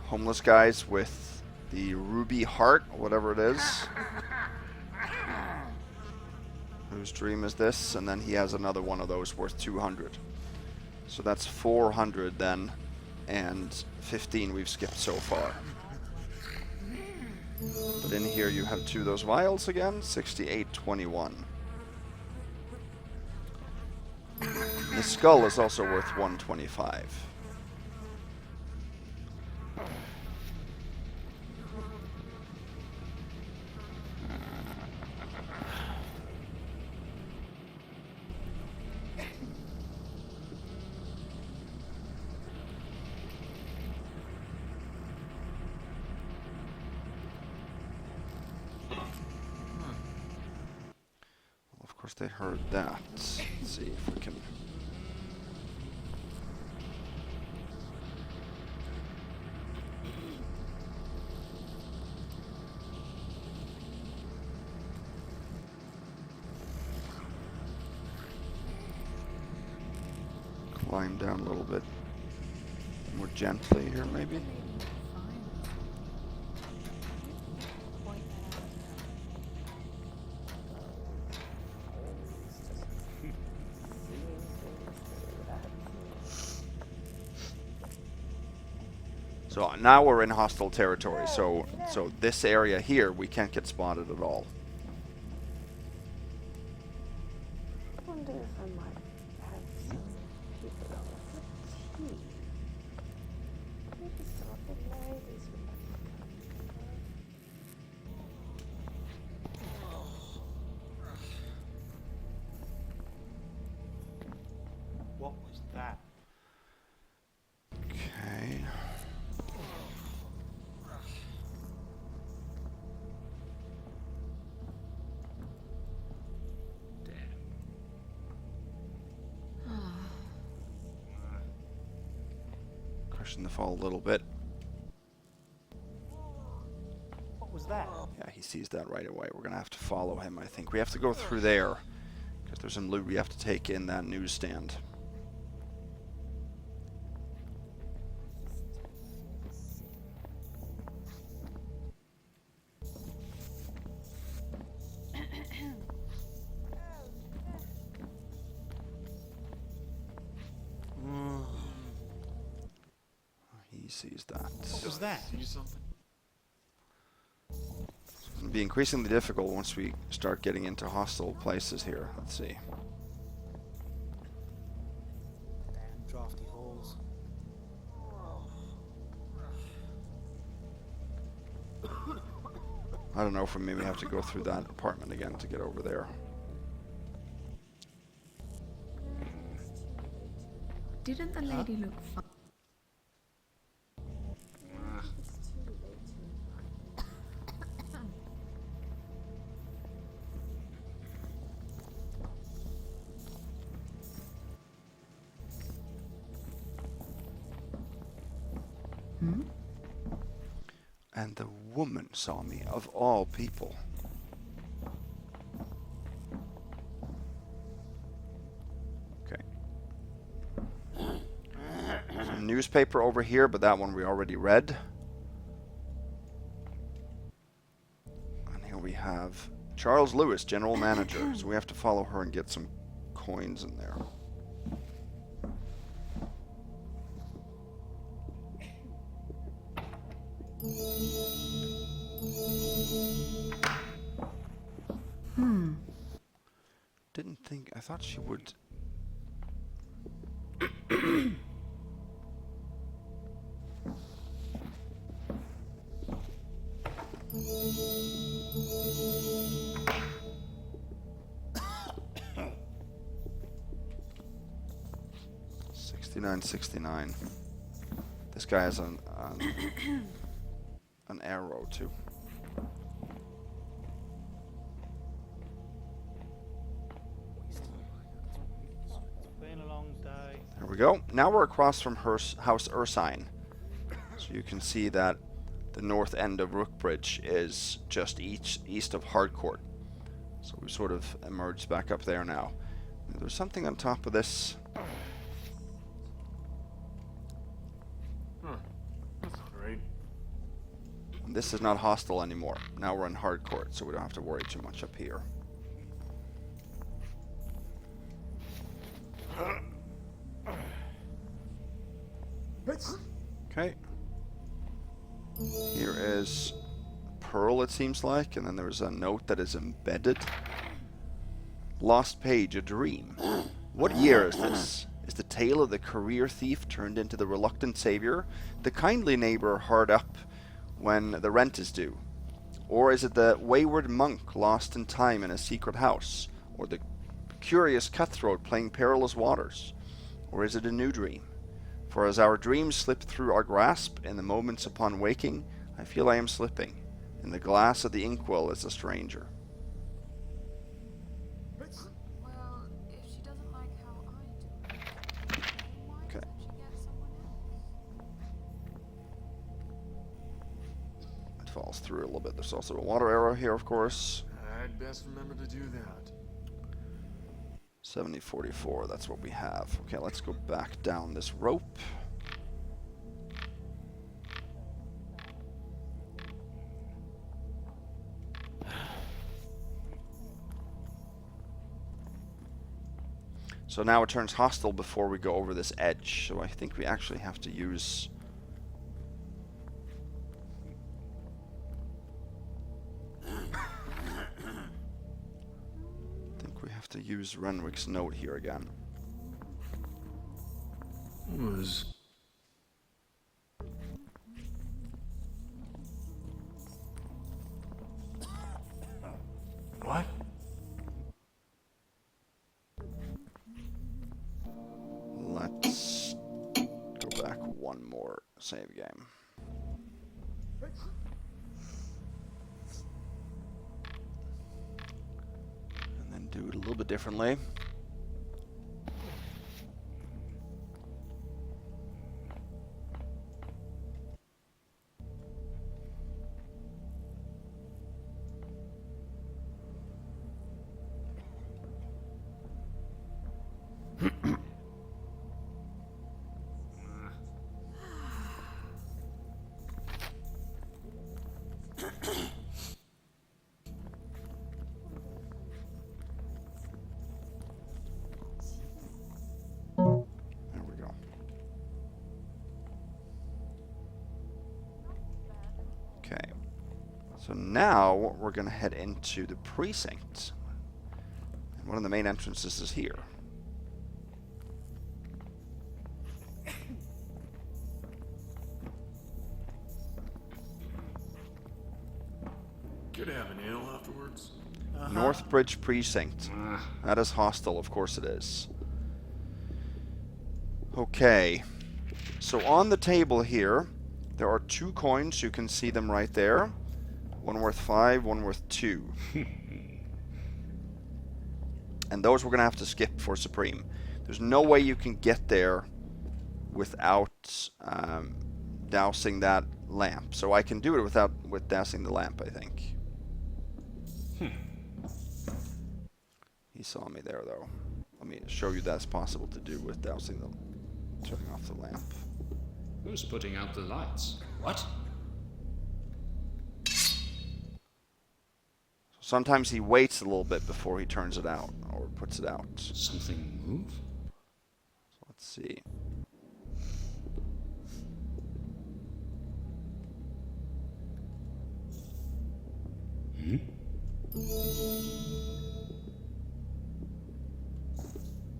homeless guys with the ruby heart, whatever it is. Whose dream is this? And then he has another one of those worth 200. So that's 400 then, and 15 we've skipped so far. But in here you have 2 of those vials again, 6821. The skull is also worth 125. Well, of course they heard that. Let's see if we can... climb down a little bit more gently here, maybe. So now we're in hostile territory, so this area here we can't get spotted at all. I wonder if I might have some people over for tea. Maybe some of the ladies would like to come. What was that? Okay. Cushion the fall a little bit. What was that? Yeah, he sees that right away. We're gonna have to follow him, I think. We have to go through there, because there's some loot we have to take in that newsstand. sees that. What was that? See something? It'll be increasingly difficult once we start getting into hostile places here. Let's see. Damn drafty halls. I don't know if we maybe have to go through that apartment again to get over there. Didn't the lady look fun? And the woman saw me, of all people. Okay. There's a newspaper over here, but that one we already read. And here we have Charles Lewis, general manager. So we have to follow her and get some coins in there. Didn't think, I thought she would. $69.69. This guy has an arrow too. Been a long day. There we go. Now we're across from House Ursine. So you can see that the north end of Rookbridge is just east of Hartcourt. So we've sort of emerged back up there now. There's something on top of this. That's not right. This is not hostile anymore. Now we're in Hartcourt, so we don't have to worry too much up here. Okay. Here is Pearl, it seems like, and then there's a note that is embedded. Lost page, a dream. What year is this? Is the tale of the career thief turned into the reluctant savior? The kindly neighbor hard up when the rent is due? Or is it the wayward monk lost in time in a secret house? Or the curious cutthroat playing perilous waters? Or is it a new dream? For as our dreams slip through our grasp in the moments upon waking, I feel I am slipping. In the glass of the inkwell is a stranger. Well, if she doesn't like how I do it, why Okay. doesn't she get someone else? It falls through a little bit. There's also a water arrow here, of course. I'd best remember to do that. 7044, that's what we have. Okay, let's go back down this rope. So now it turns hostile before we go over this edge. So I think we actually have to use... to use Renwick's note here again. Was what? Let's go back one more save game. Do it a little bit differently. So now we're going to head into the precinct. And one of the main entrances is here. Could have an ale afterwards. Northbridge precinct. That is hostile, of course it is. Okay. So on the table here, there are 2 coins. You can see them right there. One worth 5, one worth 2. And those we're going to have to skip for Supreme. There's no way you can get there without dousing that lamp. So I can do it with dousing the lamp, I think. He saw me there, though. Let me show you that's possible to do with dousing turning off the lamp. Who's putting out the lights? What? Sometimes he waits a little bit before he turns it out, or puts it out. Something move? So let's see.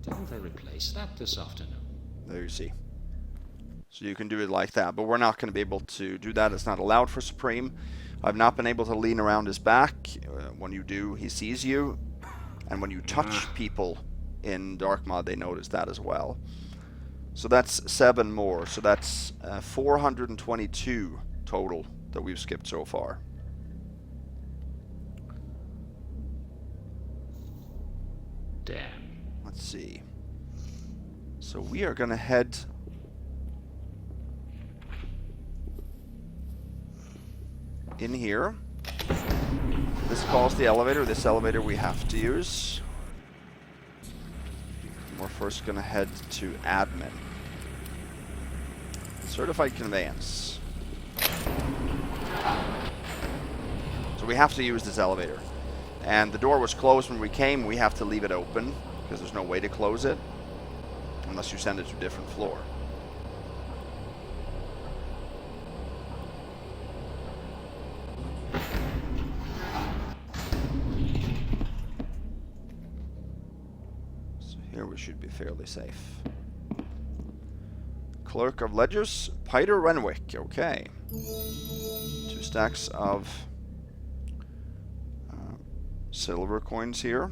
Didn't they replace that this afternoon? There you see. So you can do it like that, but we're not going to be able to do that. It's not allowed for Supreme. I've not been able to lean around his back. When you do, he sees you. And when you touch people in Dark Mod, they notice that as well. So that's 7 more. So that's 422 total that we've skipped so far. Damn. Let's see. So we are going to head in here. This calls the elevator. This elevator we have to use. We're first going to head to admin. Certified conveyance. So we have to use this elevator. And the door was closed when we came. We have to leave it open because there's no way to close it unless you send it to a different floor. So here we should be fairly safe. Clerk of Ledgers, Peter Renwick. Okay. 2 stacks of silver coins here.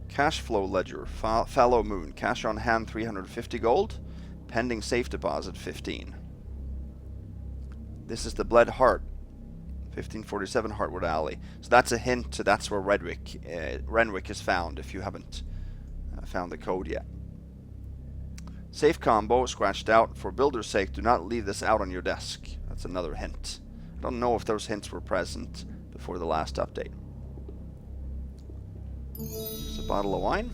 Cash flow ledger, fallow moon, cash on hand 350 gold, pending safe deposit 15. This is the Bled Heart, 1547 Hartwood Alley. So that's a hint to that's where Renwick is found if you haven't found the code yet. Safe combo, scratched out. For builder's sake, do not leave this out on your desk. That's another hint. I don't know if those hints were present before the last update. There's a bottle of wine.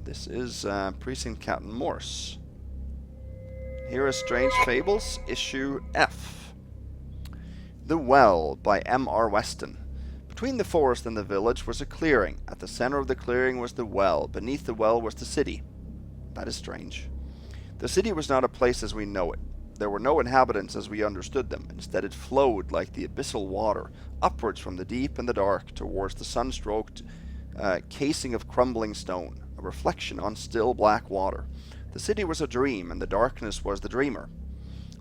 This is Precinct Captain Morse. Here is Strange Fables, issue F. The Well by M.R. Weston. Between the forest and the village was a clearing. At the center of the clearing was the well. Beneath the well was the city. That is strange. The city was not a place as we know it. There were no inhabitants as we understood them. Instead it flowed like the abyssal water, upwards from the deep and the dark, towards the sun-stroked casing of crumbling stone, a reflection on still black water. The city was a dream, and the darkness was the dreamer.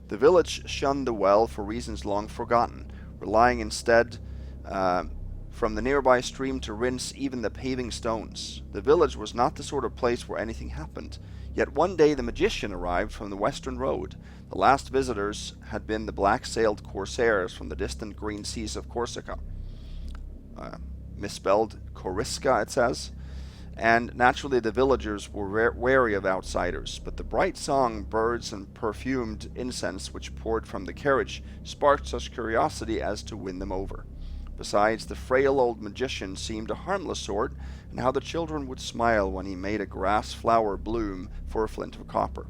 The village shunned the well for reasons long forgotten, relying instead from the nearby stream to rinse even the paving stones. The village was not the sort of place where anything happened. Yet one day the magician arrived from the western road. The last visitors had been the black-sailed corsairs from the distant green seas of Corsica. Misspelled Corisca, it says. And naturally the villagers were wary of outsiders, but the bright song, birds, and perfumed incense which poured from the carriage sparked such curiosity as to win them over. Besides, the frail old magician seemed a harmless sort, and how the children would smile when he made a grass flower bloom for a flint of copper.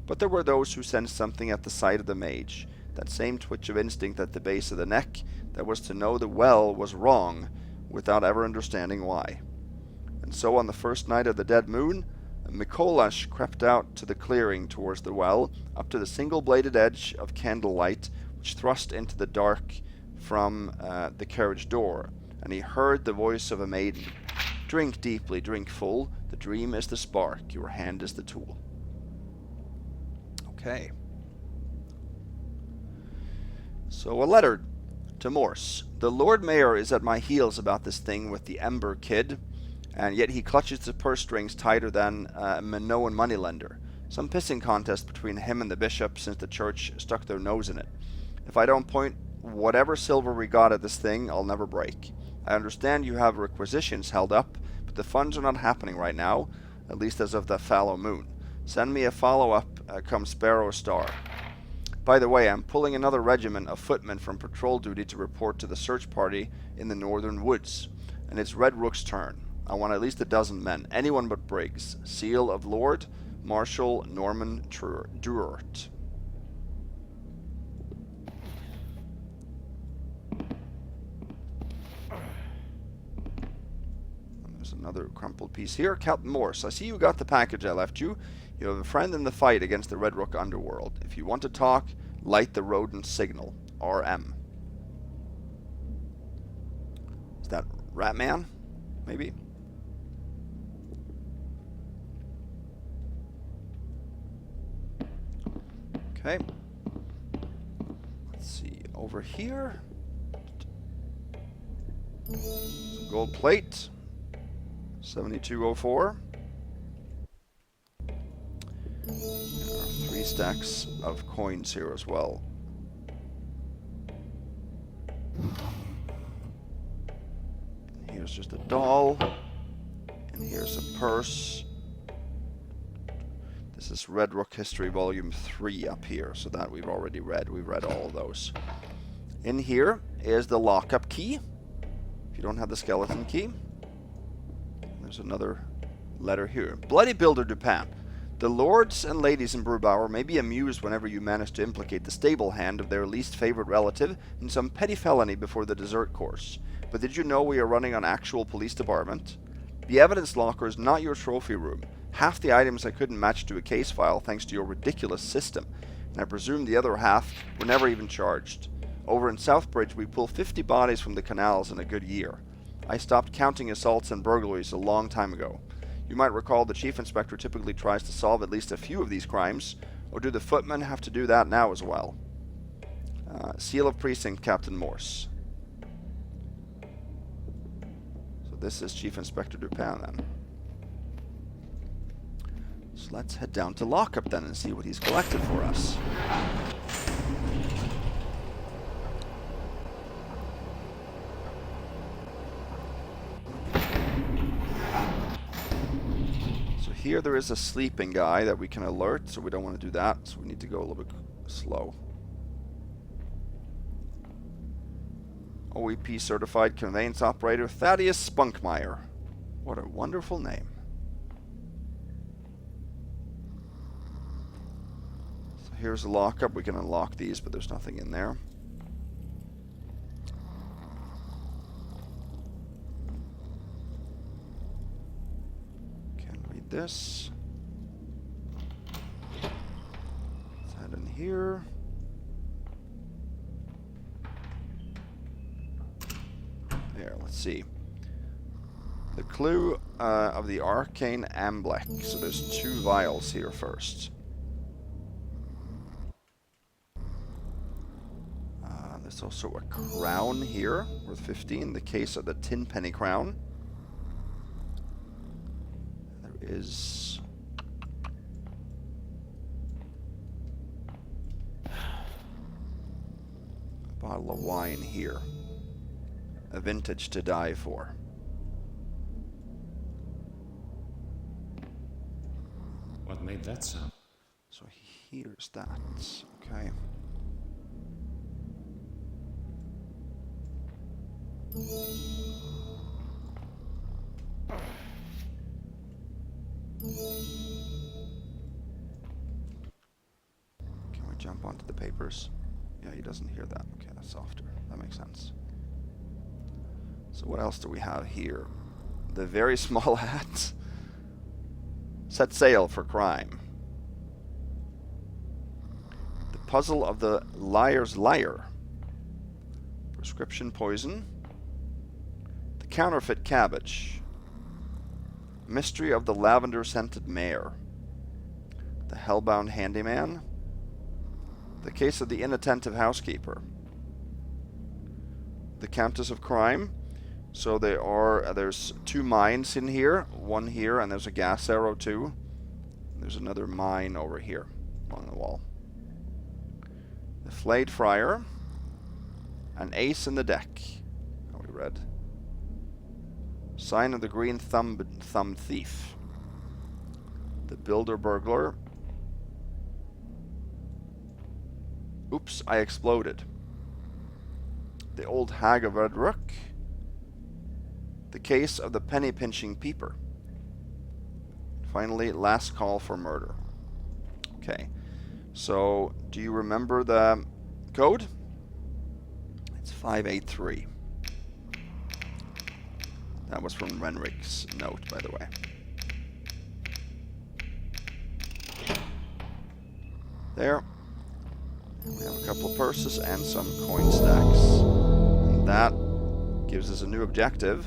But there were those who sensed something at the sight of the mage, that same twitch of instinct at the base of the neck that was to know the well was wrong without ever understanding why. And so on the first night of the dead moon, Mikolash crept out to the clearing towards the well, up to the single-bladed edge of candlelight which thrust into the dark from the carriage door, and he heard the voice of a maiden. Drink deeply, drink full. The dream is the spark. Your hand is the tool. Okay. So a letter to Morse. The Lord Mayor is at my heels about this thing with the Ember Kid, and yet he clutches the purse strings tighter than a Minoan moneylender. Some pissing contest between him and the bishop since the church stuck their nose in it. If I don't point whatever silver we got at this thing, I'll never break. I understand you have requisitions held up, but the funds are not happening right now, at least as of the fallow moon. Send me a follow-up come Sparrow Star. By the way, I'm pulling another regiment of footmen from patrol duty to report to the search party in the northern woods, and it's Red Rook's turn. I want at least a dozen men, anyone but Briggs. Seal of Lord Marshal Norman Duert. There's another crumpled piece here. Captain Morse, I see you got the package I left you. You have a friend in the fight against the Red Rook underworld. If you want to talk, light the rodent signal. RM. Is that Ratman? Maybe? Okay. Let's see. Over here. Some gold plate. 7204. There are 3 stacks of coins here as well. And here's just a doll. And here's a purse. This is Red Rook History Volume 3 up here, so that we've already read. We've read all of those. In here is the lockup key, if you don't have the skeleton key. There's another letter here. Bloody Builder Dupin. The lords and ladies in Brewbower may be amused whenever you manage to implicate the stable hand of their least favorite relative in some petty felony before the dessert course. But did you know we are running an actual police department? The evidence locker is not your trophy room. Half the items I couldn't match to a case file thanks to your ridiculous system, and I presume the other half were never even charged. Over in Southbridge we pull 50 bodies from the canals in a good year. I stopped counting assaults and burglaries a long time ago. You might recall the chief inspector typically tries to solve at least a few of these crimes, or do the footmen have to do that now as well? Seal of Precinct, Captain Morse. So this is Chief Inspector Dupin then. So let's head down to lockup then and see what he's collected for us. Here there is a sleeping guy that we can alert, so we don't want to do that, so we need to go a little bit slow. OEP certified conveyance operator Thaddeus Spunkmeyer. What a wonderful name. So here's a lockup. We can unlock these, but there's nothing in there. This. Let's head in here. There, let's see. The clue of the arcane amblek. So there's 2 vials here first. There's also a crown here worth 15. The case of the Tinpenny crown. Is a bottle of wine here. A vintage to die for. What made that sound? So here's that. Okay. Can we jump onto the papers? Yeah, he doesn't hear that. Okay, that's softer. That makes sense. So what else do we have here? The very small hat. Set sail for crime. The puzzle of the liar's liar. Prescription poison. The counterfeit cabbage. Mystery of the lavender-scented mare. The hellbound handyman. The case of the inattentive housekeeper. The Countess of Crime. So there's 2 mines in here, one here, and there's a gas arrow too. There's another mine over here along the wall. The Flayed Friar. An ace in the deck. How we read. Sign of the Green Thumb Thief. The Builder Burglar. Oops, I exploded. The Old Hag of Red Rook. The Case of the Penny Pinching Peeper. Finally, Last Call for Murder. Okay, so do you remember the code? It's 583. That was from Renrick's note, by the way. There. We have a couple purses and some coin stacks. And that gives us a new objective.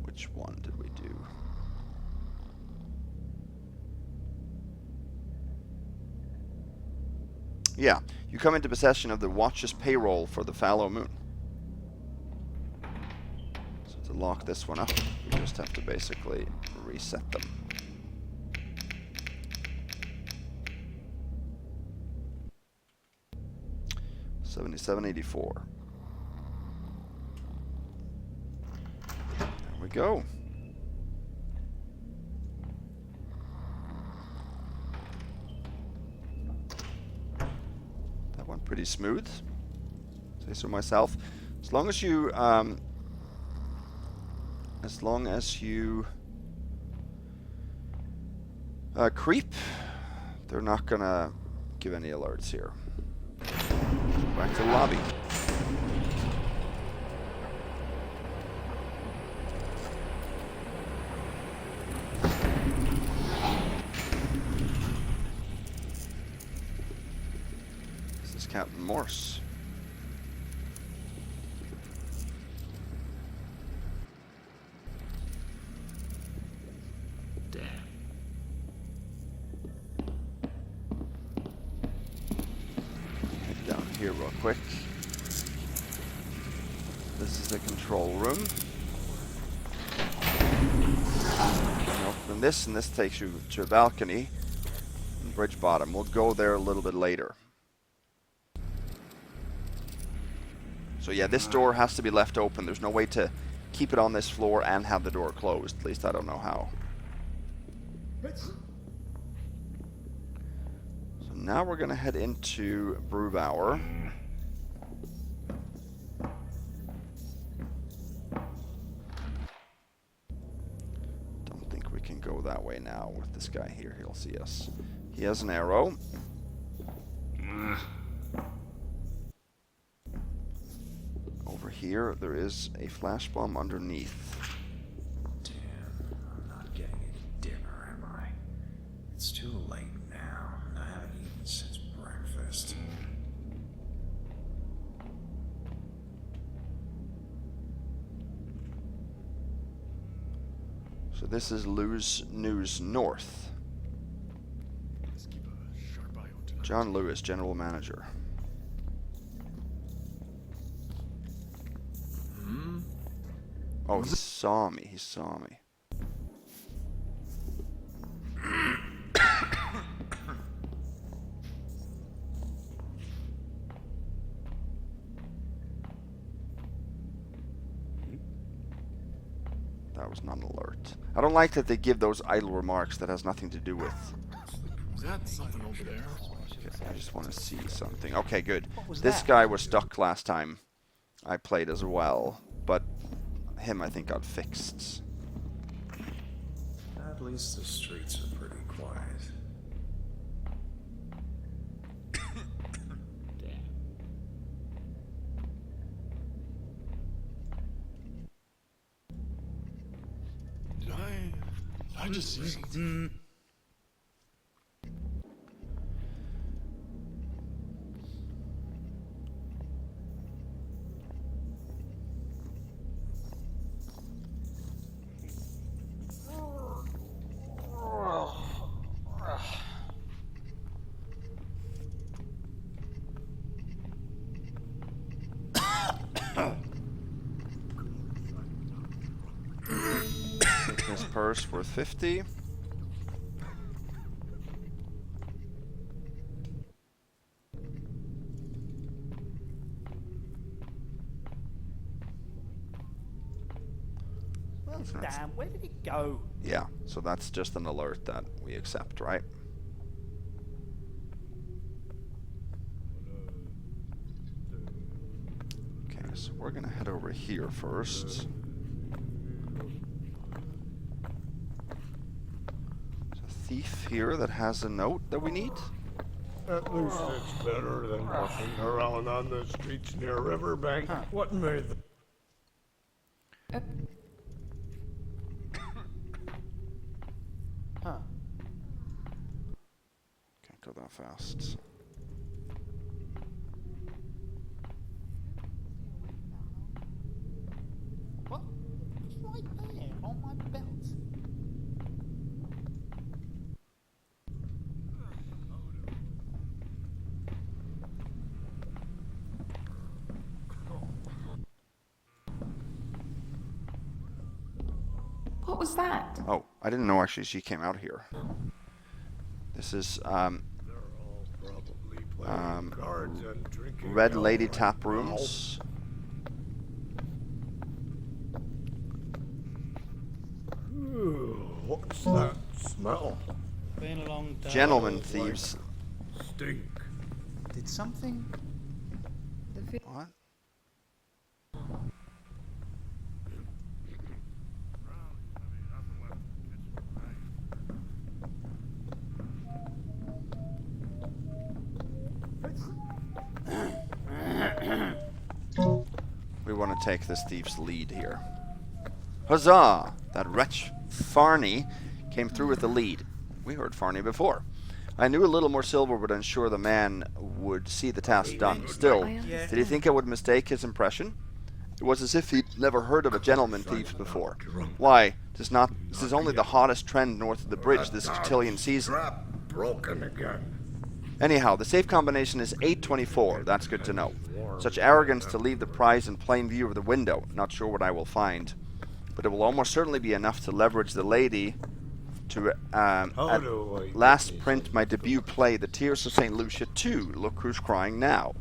Which one did we do? Yeah, you come into possession of the watch's payroll for the fallow moon. So to lock this one up, we just have to basically reset them. $77.84. There we go. That went pretty smooth. Say so myself. As long as you creep, they're not gonna give any alerts here. Back to the lobby. This is Captain Morse. Here real quick. This is the control room. Open this, and this takes you to a balcony in Bridgebottom. We'll go there a little bit later. So yeah, this door has to be left open. There's no way to keep it on this floor and have the door closed. At least I don't know how. Now we're going to head into Brewbower. Don't think we can go that way now with this guy here. He'll see us. He has an arrow. Over here, there is a flash bomb underneath. Damn, I'm not getting any dinner, am I? It's too late. Since breakfast. So this is Lewis News North. Let's keep a sharp eye out tonight. John Lewis, General Manager. Oh, he saw me. He saw me. That was not an alert. I don't like that they give those idle remarks that has nothing to do with. Is that something over there? Okay, I just want to see something. Okay, good. This guy was stuck last time I played as well, but him I think got fixed. At least the streets are pretty quiet. I just... His purse worth 50. Well, damn, where did it go? Yeah, so that's just an alert that we accept, right? Okay, so we're gonna head over here first. Thief here that has a note that we need. At least it's better than walking around on the streets near Riverbank. What made the... Huh. Can't go that fast. What? It's right there on my belt. What was that? Oh, I didn't know actually she came out here. This is cards and drinking Red Lady Tap Rooms. What's that smell? Been a long day. Gentlemen thieves. Stink. Did something... What? We want to take this thief's lead here. Huzzah! That wretch Farney came through with the lead. We heard Farney before. I knew a little more silver would ensure the man would see the task done. Still, did he think I would mistake his impression? It was as if he'd never heard of a gentleman thieves before. Why, this is only the hottest trend north of the bridge this cotillion season. Broken again. Anyhow, the safe combination is 824. That's good to know. Such arrogance to leave the prize in plain view of the window. Not sure what I will find. But it will almost certainly be enough to leverage the lady to at last print my debut play, The Tears of St. Lucia 2. Look who's crying now.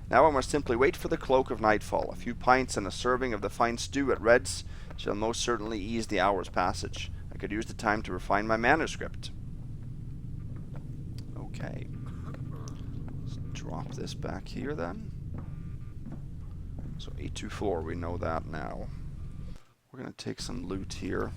Now I must simply wait for the cloak of nightfall. A few pints and a serving of the fine stew at Red's shall most certainly ease the hour's passage. I could use the time to refine my manuscript. Okay. Let's drop this back here then. So 824, we know that now. We're going to take some loot here.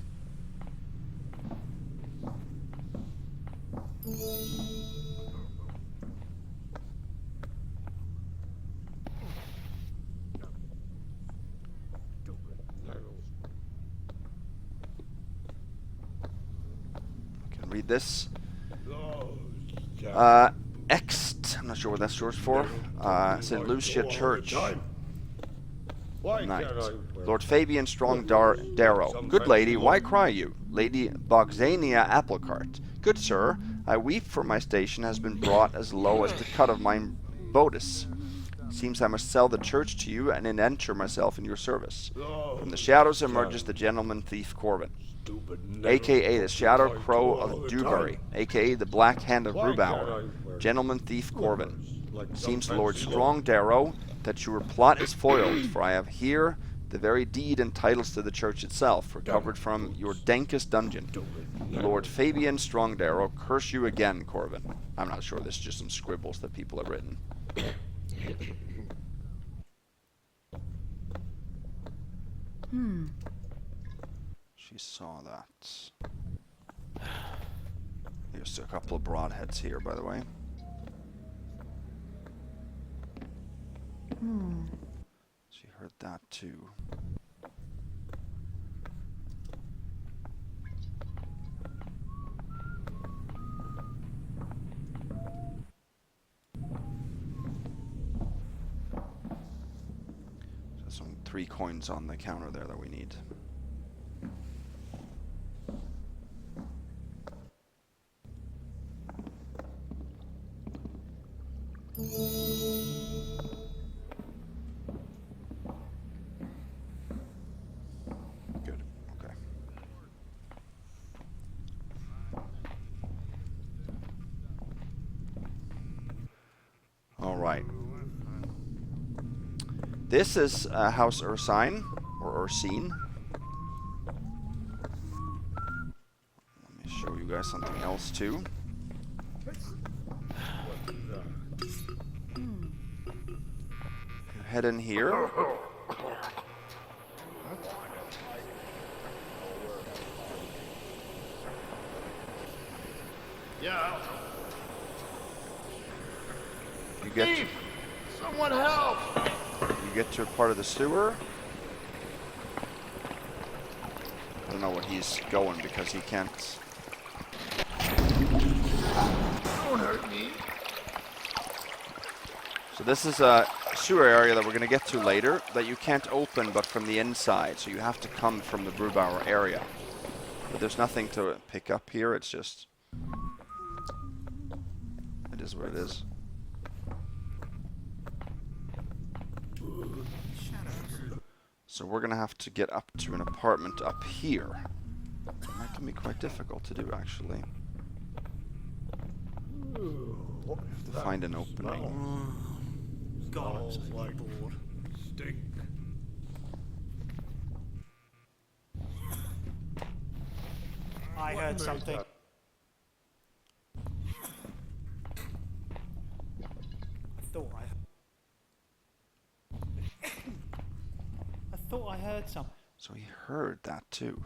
Can read this. Ext, I'm not sure what that's short for. St. Lucia Church. Night. Lord Fabian Strong Darrow. Good lady, why cry you? Lady Boxania Applecart. Good sir, I weep for my station has been brought as low as the cut of my bodice. Seems I must sell the church to you and indenture myself in your service. From the shadows emerges the gentleman thief Corvin, a.k.a. the Shadow Crow of Dewberry, a.k.a. the Black Hand of Brewbower. Gentleman thief Corvin. Seems Lord Strong Darrow that your plot is foiled, for I have here the very deed and titles to the church itself, recovered from your dankest dungeon. Lord Fabian Strongdarrow, curse you again, Corvin. I'm not sure, this is just some scribbles that people have written. She saw that. Here's a couple of broadheads here, by the way. She heard that too. 3 coins on the counter there that we need. Good. Okay. All right. This is House Ursine, or Ursine. Let me show you guys something else too. Head in here. Yeah. You get Thief! Someone help! you get to a part of the sewer. I don't know what he's going because he can't. Don't hurt me. So this is a sewer area that we're going to get to later that you can't open but from the inside. So you have to come from the Brewbower area. But there's nothing to pick up here. It's just... it is what it is. So we're going to have to get up to an apartment up here. That can be quite difficult to do, actually. To find an opening. God, I'm so bored. Stink. I heard something. I thought I heard something. So he heard that too.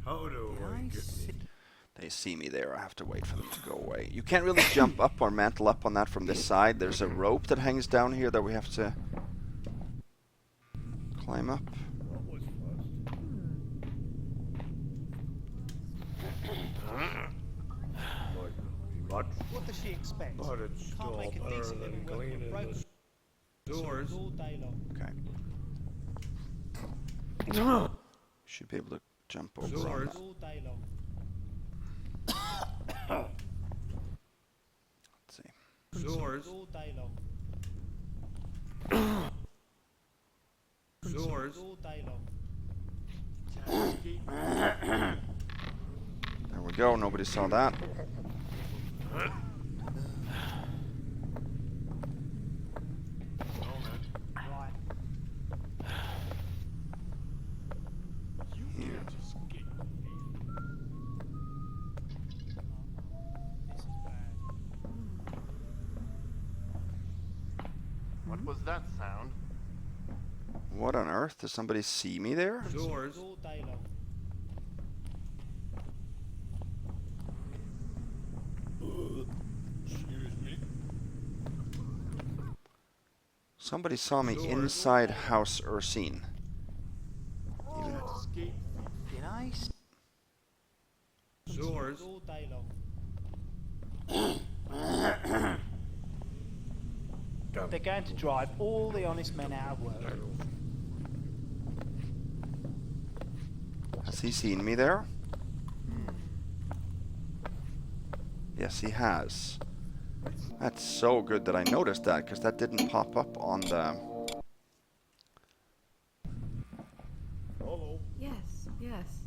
How do I get They see me there. I have to wait for them to go away. You can't really jump up or mantle up on that from this side. There's a rope that hangs down here that we have to climb up. What does she expect? But it's Can't still make a better decent than living cleaning working broken the doors. all day long. Okay. Should be able to jump over on Doors. that. All day long. Let's see. Doors. All day long. Doors. All day long. There we go. Nobody saw that. Here. What was that sound? What on earth? Does somebody see me there? Doors. All day long. Excuse me. Somebody saw me inside House Ursine. Even Did I? Doors. All day long. They're going to drive all the honest men out of work. Has he seen me there? Yes, he has. That's so good that I noticed that, because that didn't pop up on the... Hello. Yes, yes.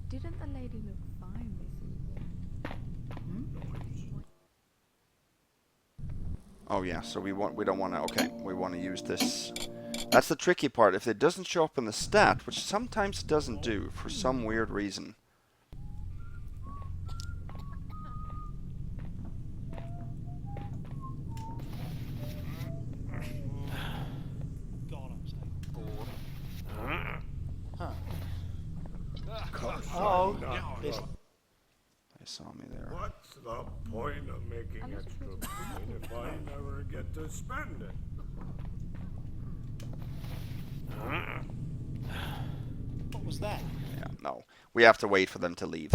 Didn't the lady look fine this evening? Oh yeah, so we don't want to... Okay, we want to use this... That's the tricky part. If it doesn't show up in the stat, which sometimes it doesn't do, for some weird reason... God, I'm so bored. Huh. Oh, this. They saw me there. What's the point of making extra money if I never get to spend it? What was that? Yeah, no. We have to wait for them to leave.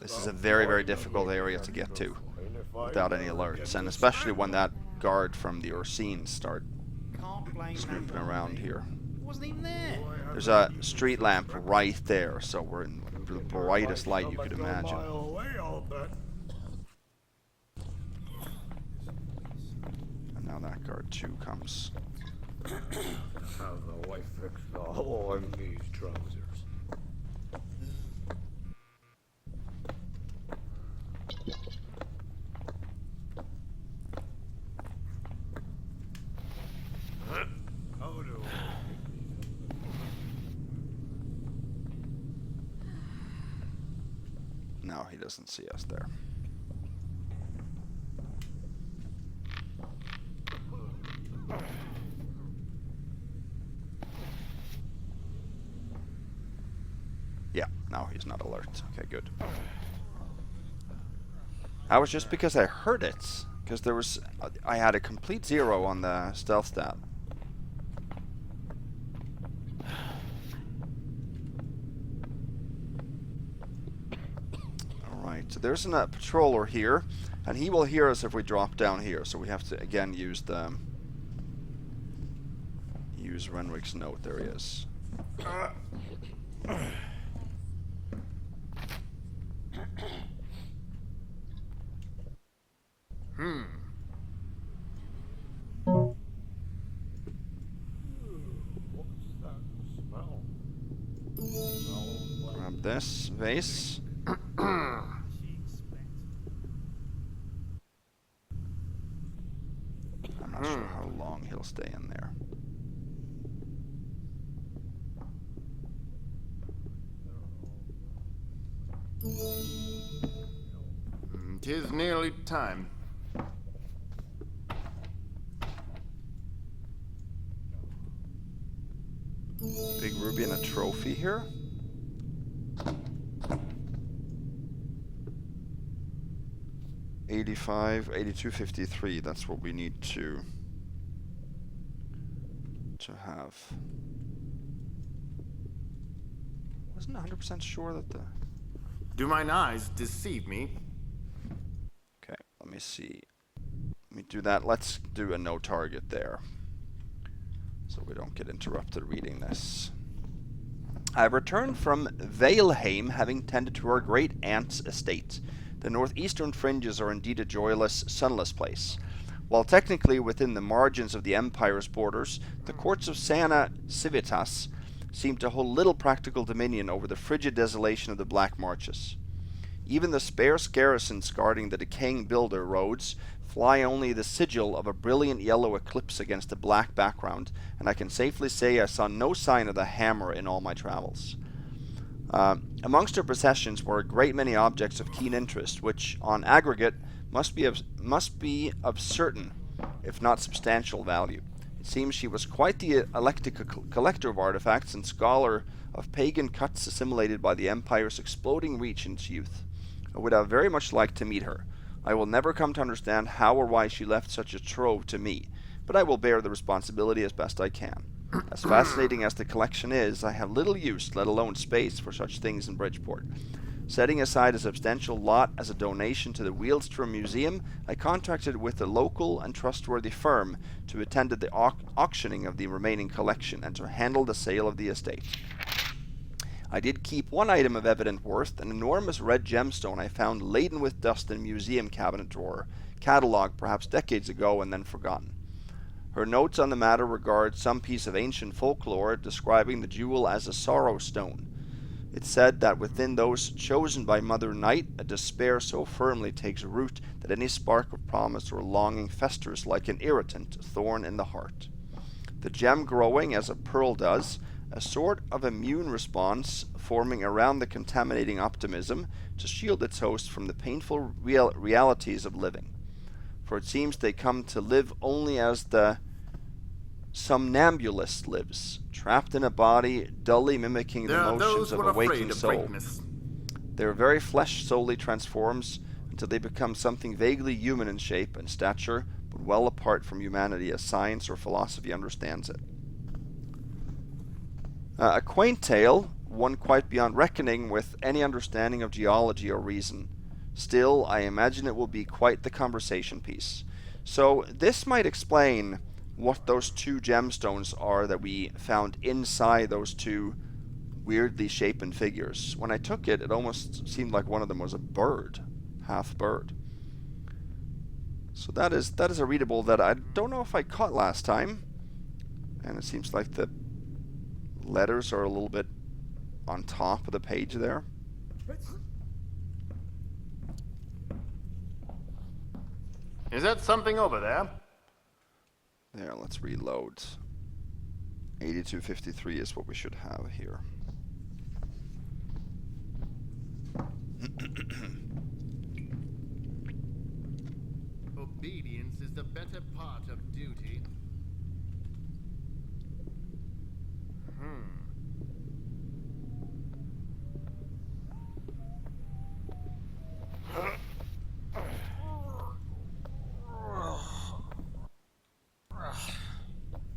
This is a very, very difficult area to get to without any alerts, and especially when that guard from the Ursine start explain that snooping one around thing. here. It wasn't even there. There's a street lamp right there, so we're in the brightest light you could imagine. And now that guard too comes. How the wife fixed the hole in these trousers. No, he doesn't see us there. Yeah, no, he's not alert. Okay, good. That was just because I heard it. Because there was... I had a complete 0 on the stealth stat. Alright, so there's a patroller here. And he will hear us if we drop down here. So we have to, again, use the... Use Renwick's note. There he is. Grab this vase. I'm not sure how long he'll stay in there. 'Tis nearly time. Big ruby and a trophy here. $85, $82.53. That's what we need to have. Wasn't 100% sure that the... Do mine eyes deceive me? Okay, let me see. Let me do that. Let's do a no target there, so we don't get interrupted reading this. I returned from Valeheim, having tended to our great aunt's estate. The northeastern fringes are indeed a joyless, sunless place. While technically within the margins of the Empire's borders, the courts of Sana Civitas seem to hold little practical dominion over the frigid desolation of the Black Marches. Even the sparse garrisons guarding the decaying builder roads fly only the sigil of a brilliant yellow eclipse against a black background, and I can safely say I saw no sign of the hammer in all my travels. Amongst our possessions were a great many objects of keen interest, which, on aggregate, must be of certain, if not substantial, value. It seems she was quite the eclectic collector of artifacts and scholar of pagan cuts assimilated by the Empire's exploding reach in its youth. I would have very much liked to meet her. I will never come to understand how or why she left such a trove to me, but I will bear the responsibility as best I can. As fascinating as the collection is, I have little use, let alone space, for such things in Bridgeport. Setting aside a substantial lot as a donation to the Wheelstrom Museum, I contracted with a local and trustworthy firm to attend to the auctioning of the remaining collection and to handle the sale of the estate. I did keep one item of evident worth, an enormous red gemstone I found laden with dust in a museum cabinet drawer, catalogued perhaps decades ago and then forgotten. Her notes on the matter regard some piece of ancient folklore describing the jewel as a sorrow stone. It said that within those chosen by Mother Night, a despair so firmly takes root that any spark of promise or longing festers like an irritant, a thorn in the heart. The gem growing as a pearl does, a sort of immune response forming around the contaminating optimism to shield its host from the painful realities of living. For it seems they come to live only as the somnambulist lives, trapped in a body, dully mimicking the motions of a waking soul. Their very flesh slowly transforms until they become something vaguely human in shape and stature, but well apart from humanity as science or philosophy understands it. A quaint tale, one quite beyond reckoning with any understanding of geology or reason. Still, I imagine it will be quite the conversation piece. So this might explain what those two gemstones are that we found inside those two weirdly shapen figures. When I took it, it almost seemed like one of them was a bird, half bird. So that is a readable that I don't know if I caught last time, and it seems like the letters are a little bit on top of the page there. Is that something over there? There, let's reload. 8253 is what we should have here. Obedience is the better part of duty.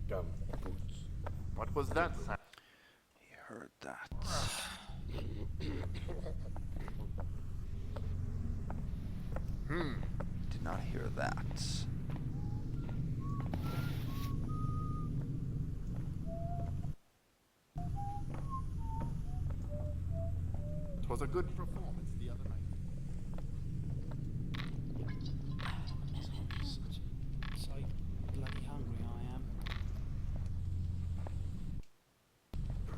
Dumb boots. What was that sound? You heard that. Did not hear that. It was a good performance the other night. So bloody hungry I am.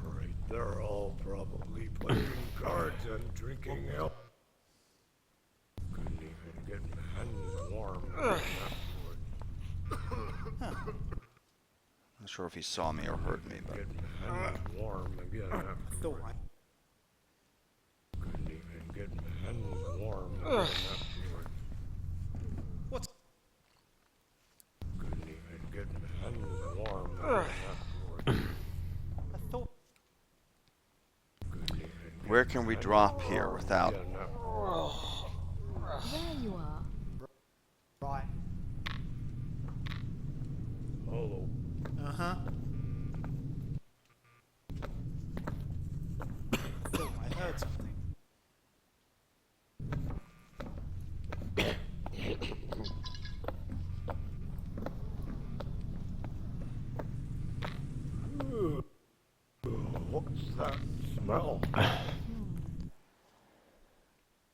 Right, they're all probably playing cards and drinking ale. Couldn't even get my hands warm. Not sure if he saw me or heard me, but Get my hands warm again afterward. Thought I Couldn't even get my hands warm again afterward. What? Couldn't even get my hands warm again afterward. I thought Couldn't even get where can we drop here without... again afterward. There you are. right. Hello. Uh-huh. Thought I heard something. What's that smell? Ay,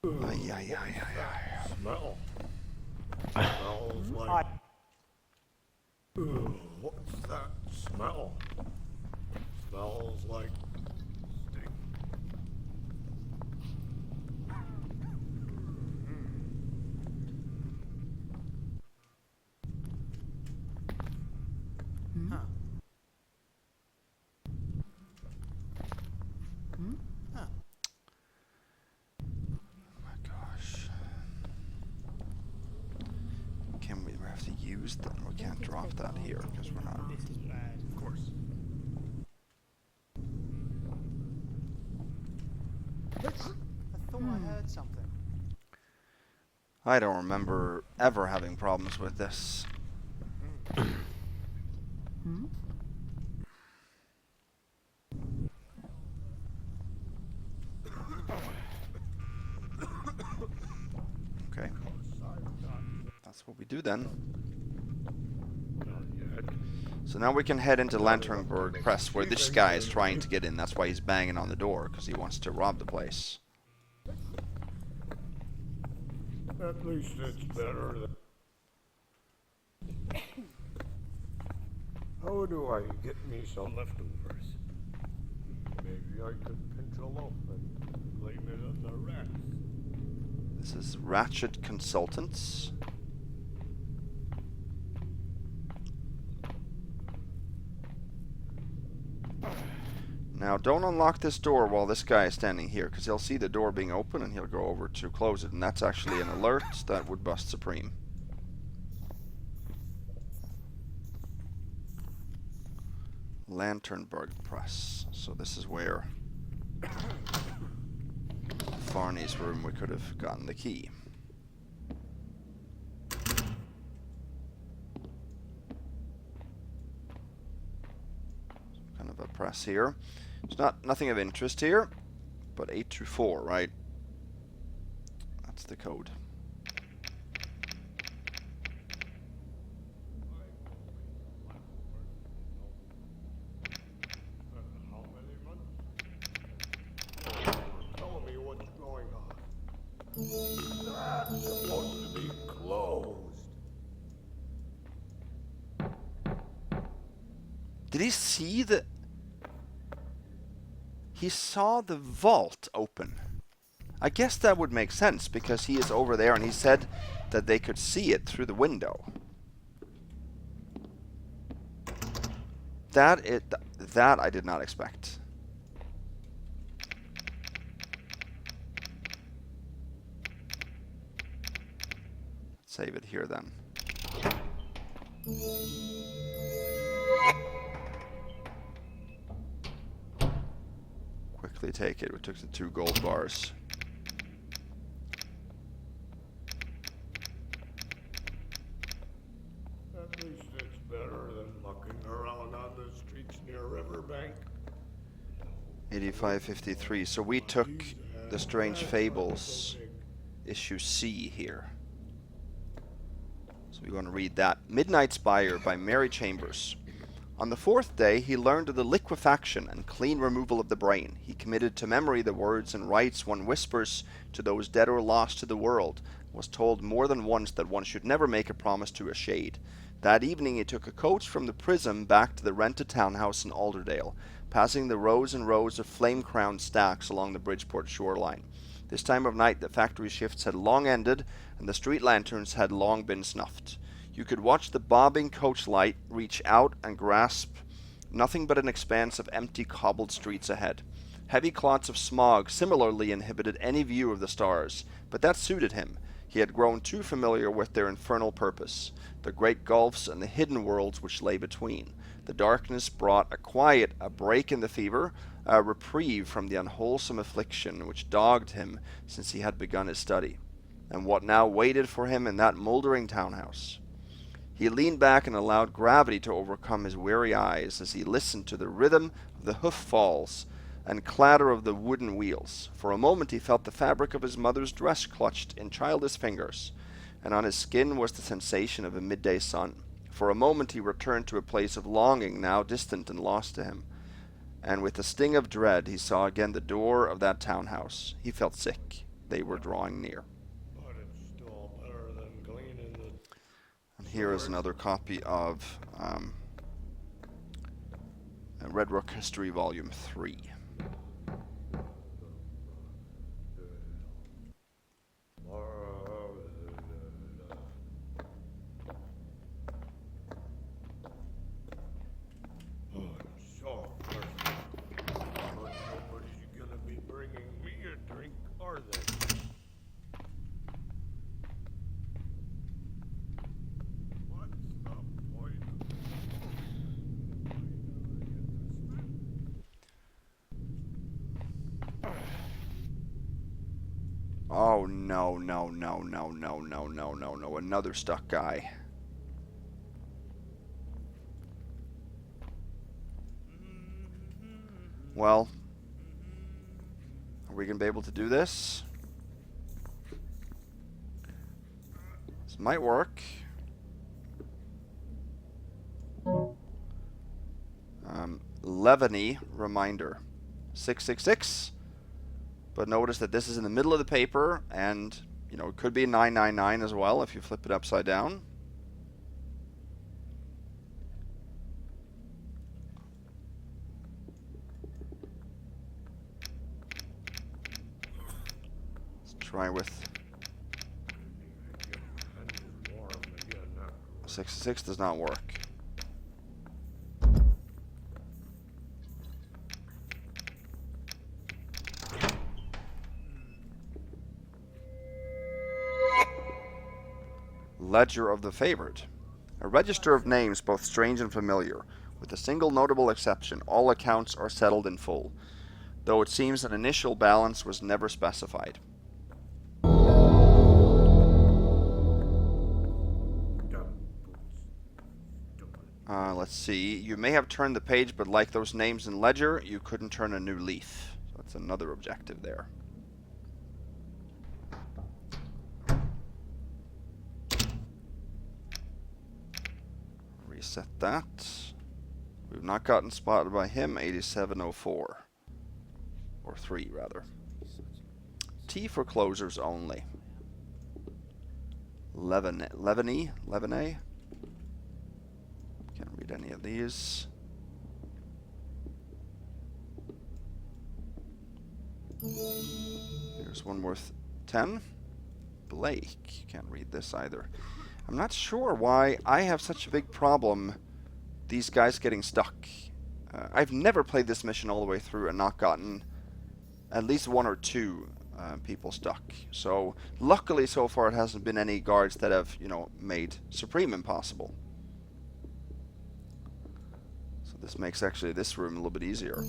ay, ay, ay, ay. Smell. Smells like. What's that smell? Smells like stink. Huh. Huh. Oh my gosh. Can we have to use that? We can't drop that here because we're not. This is bad. Of course. I thought I heard something. I don't remember ever having problems with this. Okay. That's what we do then. Not yet. So now we can head into Lanternburg Press, where this guy is trying to get in. That's why he's banging on the door, because he wants to rob the place. At least it's better than. How do I get me some leftovers? Maybe I could pinch a loaf and blame it on the rats. This is Ratchett Consultants. Now, don't unlock this door while this guy is standing here, because he'll see the door being open and he'll go over to close it, and that's actually an alert that would bust Supreme. Lanternburg Press. So this is where Farney's room we could have gotten the key. Kind of a press here. There's nothing of interest here, but 824, right? That's the code. supposed to be closed. Did he see the... He saw the vault open. I guess that would make sense because he is over there and he said that they could see it through the window. That I did not expect. Save it here then. Quickly take it. We took the 2 gold bars. At least it's better than mucking around on the streets near Riverbank. 8553. So we took the Strange Fables issue C here. So we're going to read that. Midnight Spire by Mary Chambers. On the 4th day, he learned of the liquefaction and clean removal of the brain. He committed to memory the words and rites one whispers to those dead or lost to the world. Was told more than once that one should never make a promise to a shade. That evening he took a coach from the Prism back to the rented townhouse in Alderdale, passing the rows and rows of flame-crowned stacks along the Bridgeport shoreline. This time of night the factory shifts had long ended, and the street lanterns had long been snuffed. You could watch the bobbing coach light reach out and grasp nothing but an expanse of empty cobbled streets ahead. Heavy clots of smog similarly inhibited any view of the stars, but that suited him. He had grown too familiar with their infernal purpose, the great gulfs and the hidden worlds which lay between. The darkness brought a quiet, a break in the fever, a reprieve from the unwholesome affliction which dogged him since he had begun his study, and what now waited for him in that mouldering townhouse. He leaned back and allowed gravity to overcome his weary eyes as he listened to the rhythm of the hoof falls and clatter of the wooden wheels. For a moment he felt the fabric of his mother's dress clutched in childish fingers, and on his skin was the sensation of a midday sun. For a moment he returned to a place of longing now distant and lost to him, and with a sting of dread he saw again the door of that townhouse. He felt sick. They were drawing near. But it's still better than cleaning the... And here is another copy of Red Rook History Volume 3. Oh, no, another stuck guy. Well, are we going to be able to do this? This might work. Levany reminder. 666. But notice that this is in the middle of the paper, and, you know, it could be 999 as well if you flip it upside down. Let's try with 66 does not work. Ledger of the Favored. A register of names both strange and familiar. With a single notable exception, all accounts are settled in full, though it seems an initial balance was never specified. Let's see. You may have turned the page, but like those names in Ledger, you couldn't turn a new leaf. So that's another objective there. Reset that. We've not gotten spotted by him. 8704. Or 3, rather. T for closers only. Levene. Can't read any of these. Here's one worth 10. Blake. Can't read this either. I'm not sure why I have such a big problem these guys getting stuck. I've never played this mission all the way through and not gotten at least one or two people stuck. So luckily so far it hasn't been any guards that have, you know, made Supreme impossible. So this makes actually this room a little bit easier.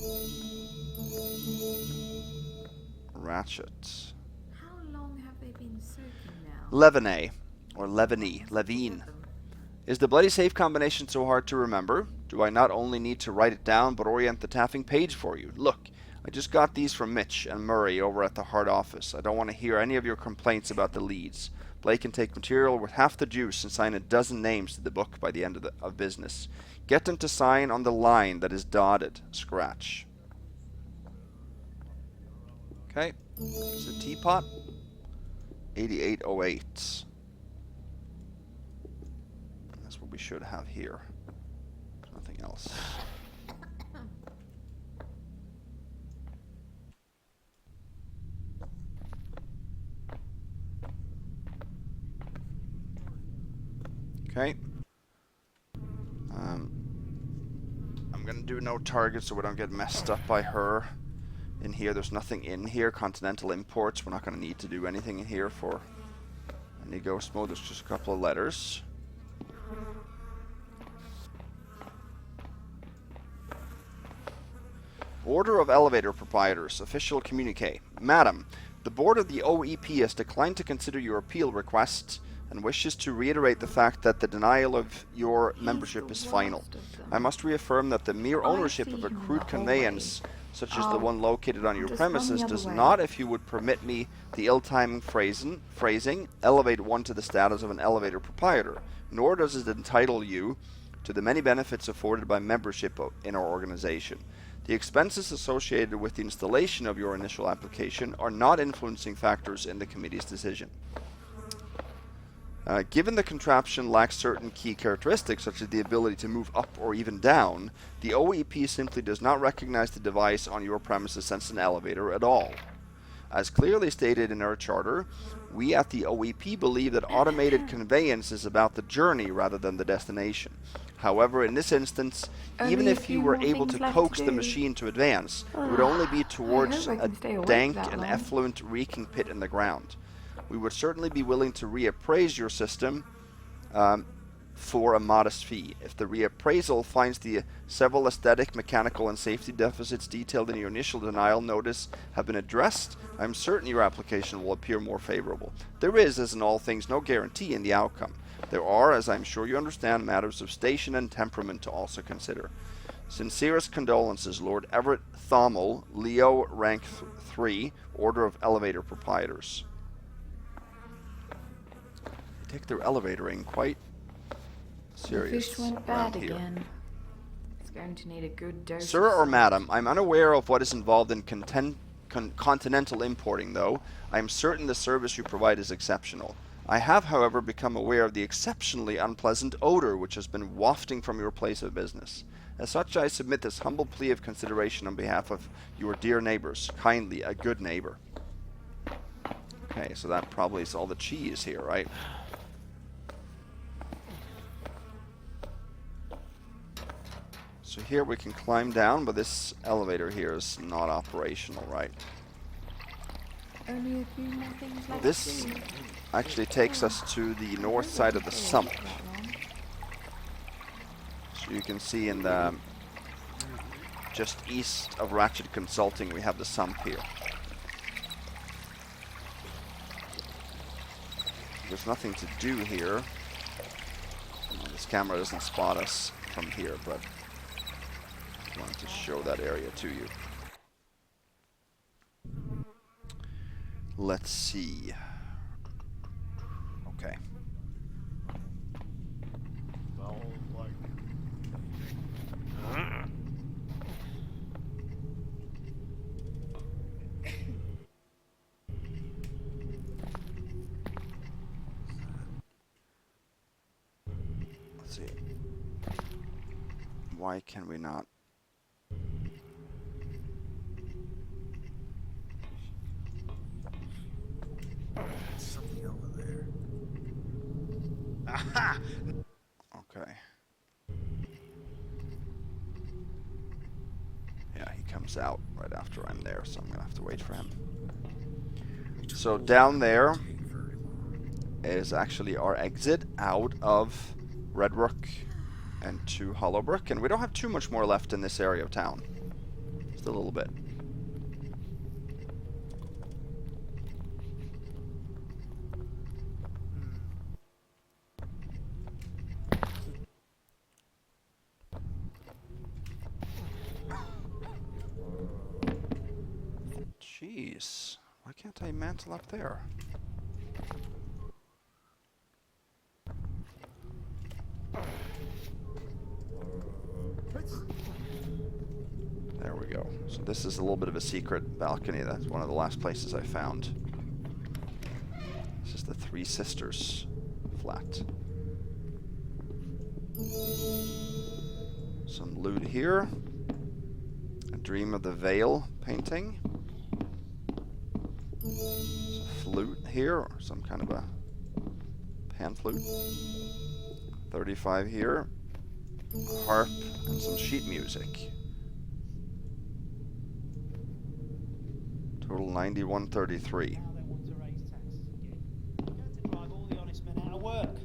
Ratchett. How long have they been soaking now? Levene, or Levine. Is the bloody safe combination so hard to remember? Do I not only need to write it down, but orient the tapping page for you? Look, I just got these from Mitch and Murray over at the Hart office. I don't want to hear any of your complaints about the leads. Blake can take material with half the juice and sign a dozen names to the book by the end of business. Get them to sign on the line that is dotted. Scratch. Okay. It's a teapot. 8808. That's what we should have here. Nothing else. Okay. I'm gonna do no target so we don't get messed up by her. In here, there's nothing in here. Continental imports. We're not gonna need to do anything in here for any ghost mode. There's just a couple of letters. Order of Elevator Proprietors. Official communique. Madam, the board of the OEP has declined to consider your appeal request and wishes to reiterate the fact that the denial of your membership is final. I must reaffirm that the mere ownership of a crude conveyance, such as the one located on your premises, does not, if you would permit me the ill-timed phrasing, elevate one to the status of an elevator proprietor, nor does it entitle you to the many benefits afforded by membership in our organization. The expenses associated with the installation of your initial application are not influencing factors in the committee's decision. Given the contraption lacks certain key characteristics, such as the ability to move up or even down, the OEP simply does not recognize the device on your premises as an elevator at all. As clearly stated in our charter, we at the OEP believe that automated conveyance is about the journey rather than the destination. However, in this instance, even if you were able to coax the machine to advance, it would only be towards a dank and effluent reeking pit in the ground. We would certainly be willing to reappraise your system for a modest fee. If the reappraisal finds the several aesthetic, mechanical, and safety deficits detailed in your initial denial notice have been addressed, I am certain your application will appear more favorable. There is, as in all things, no guarantee in the outcome. There are, as I am sure you understand, matters of station and temperament to also consider. Sincerest condolences, Lord Everett Thommel, Leo, rank 3, Order of Elevator Proprietors. Take their elevator-ing quite serious. The fish went bad again. It's going to need a good dose. Sir or madam, I'm unaware of what is involved in continental importing, though. I am certain the service you provide is exceptional. I have, however, become aware of the exceptionally unpleasant odor which has been wafting from your place of business. As such, I submit this humble plea of consideration on behalf of your dear neighbors. Kindly, a good neighbor. Okay, so that probably is all the cheese here, right? So here we can climb down, but this elevator here is not operational, right? Only a few more things left. This actually takes us to the north side of the Sump. So you can see in the just east of Ratchett Consulting we have the Sump here. There's nothing to do here. This camera doesn't spot us from here, but I wanted to show that area to you. Let's see. Okay. Let's see. Why can we not? Something over there. Aha! Okay. Yeah, he comes out right after I'm there, so I'm gonna have to wait for him. So down there is actually our exit out of Red Rook and to Hollowbrook, and we don't have too much more left in this area of town. Just a little bit. Jeez, why can't I mantle up there? There we go. So this is a little bit of a secret balcony. That's one of the last places I found. This is the Three Sisters flat. Some loot here. A Dream of the Veil painting. There's a flute here, or some kind of a pan flute. 35 here. A harp and some sheet music. Total 91.33. Now they want to raise taxes again. Going to drive all the honest men out of work.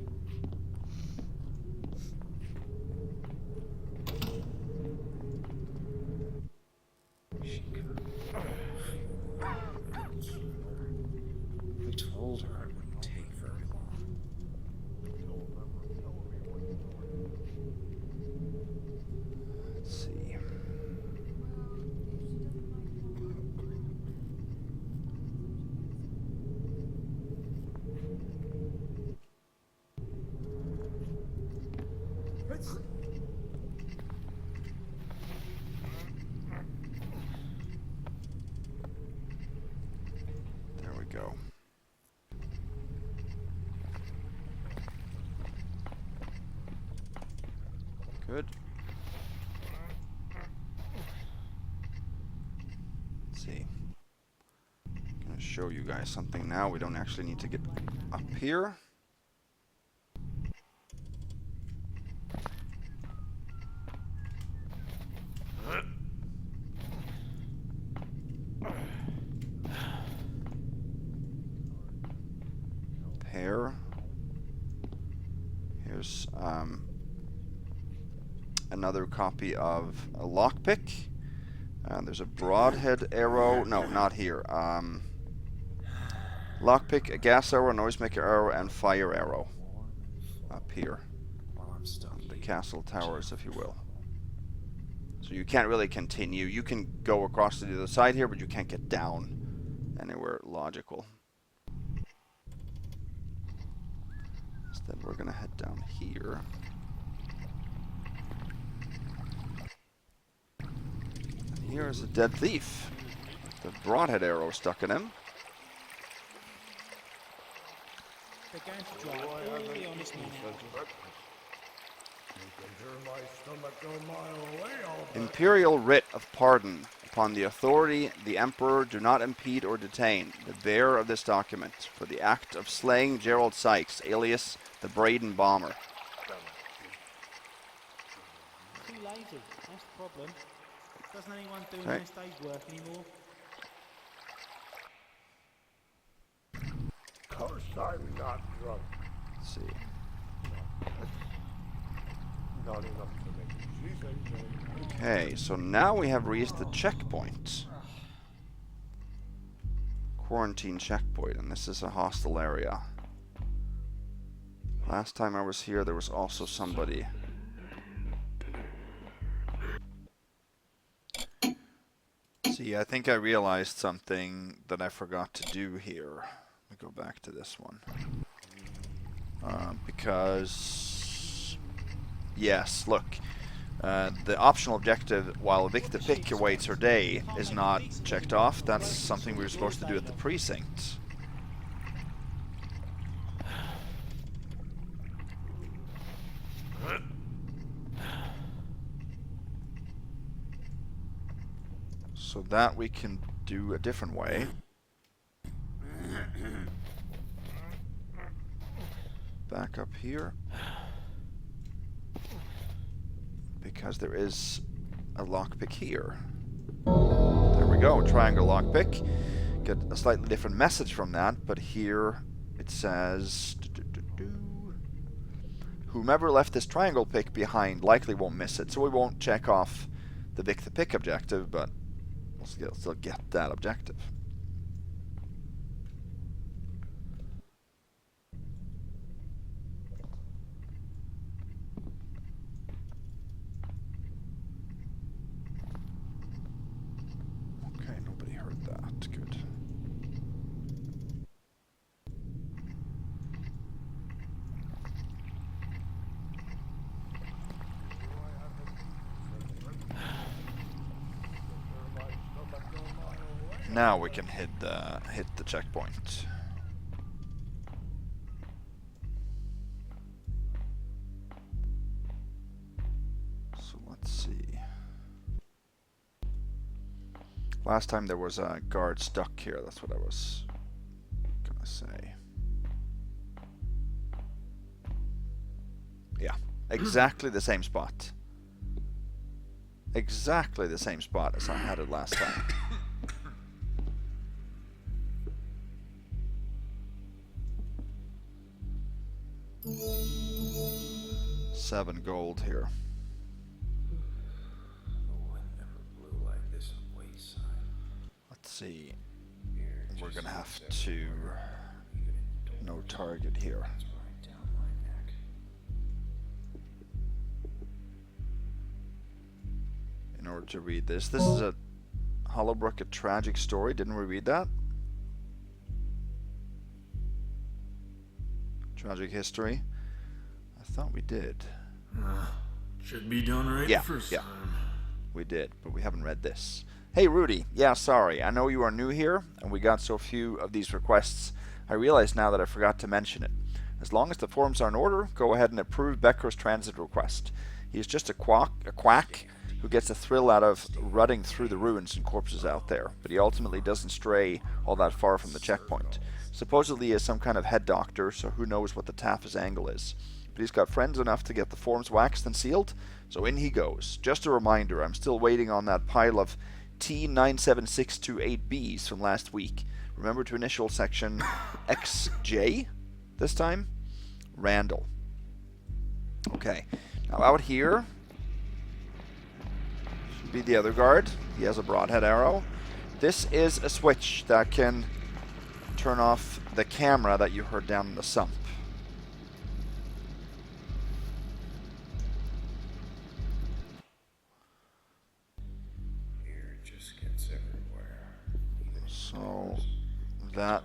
We told her it wouldn't take very long. Let's see. There we go. Good. Let's see. I'm gonna show you guys something now. We don't actually need to get up here. Pair. Here's another copy of a lockpick. There's a broadhead arrow. No, not here. Lockpick, a gas arrow, a noisemaker arrow, and fire arrow. Up here. The castle towers, if you will. So you can't really continue. You can go across to the other side here, but you can't get down anywhere logical. Instead, we're going to head down here. And here is a dead thief. The broadhead arrow stuck in him. They're going to drive all the honest men out of work. Imperial writ of pardon. Upon the authority, the Emperor do not impede or detain the bearer of this document for the act of slaying Gerald Sykes, alias the Braden Bomber. Too lazy, that's the problem. Doesn't anyone do Okay. honest day's work anymore? Of course I'm not drunk. Let's see. Not enough to make it. Okay, so now we have reached the checkpoint. Quarantine checkpoint, and this is a hostile area. Last time I was here, there was also somebody. See, I think I realized something that I forgot to do here. Let me go back to this one. Because... Yes, look. The optional objective, while Victor Pick awaits her day, is not checked off. That's something we were supposed to do at the precinct. So that we can do a different way. Back up here. Because there is a lockpick here. There we go, triangle lockpick. Get a slightly different message from that, but here it says... Whomever left this triangle pick behind likely won't miss it, so we won't check off the Vic the Pick objective, but we'll still get that objective. Okay, nobody heard that. Good. Now we can hit the checkpoint. So let's see. Last time there was a guard stuck here, that's what I was gonna say. Yeah, exactly the same spot. Exactly the same spot as I had it last time. 7 gold here. Let's see. We're gonna have to... No target here. In order to read this. This is a Hollowbrook, a tragic story. Didn't we read that? Tragic history. I thought we did. Should be done right first time. We did, but we haven't read this. Hey Rudy, yeah, sorry. I know you are new here, and we got so few of these requests. I realize now that I forgot to mention it. As long as the forms are in order, go ahead and approve Becker's transit request. He is just a quack who gets a thrill out of rutting through the ruins and corpses out there, but he ultimately doesn't stray all that far from the checkpoint. Supposedly he is some kind of head doctor, so who knows what the Taff's angle is. But he's got friends enough to get the forms waxed and sealed, so in he goes. Just a reminder, I'm still waiting on that pile of T97628Bs from last week. Remember to initial section XJ this time? Randall. Okay, now out here should be the other guard. He has a broadhead arrow. This is a switch that can turn off the camera that you heard down in the sump. So that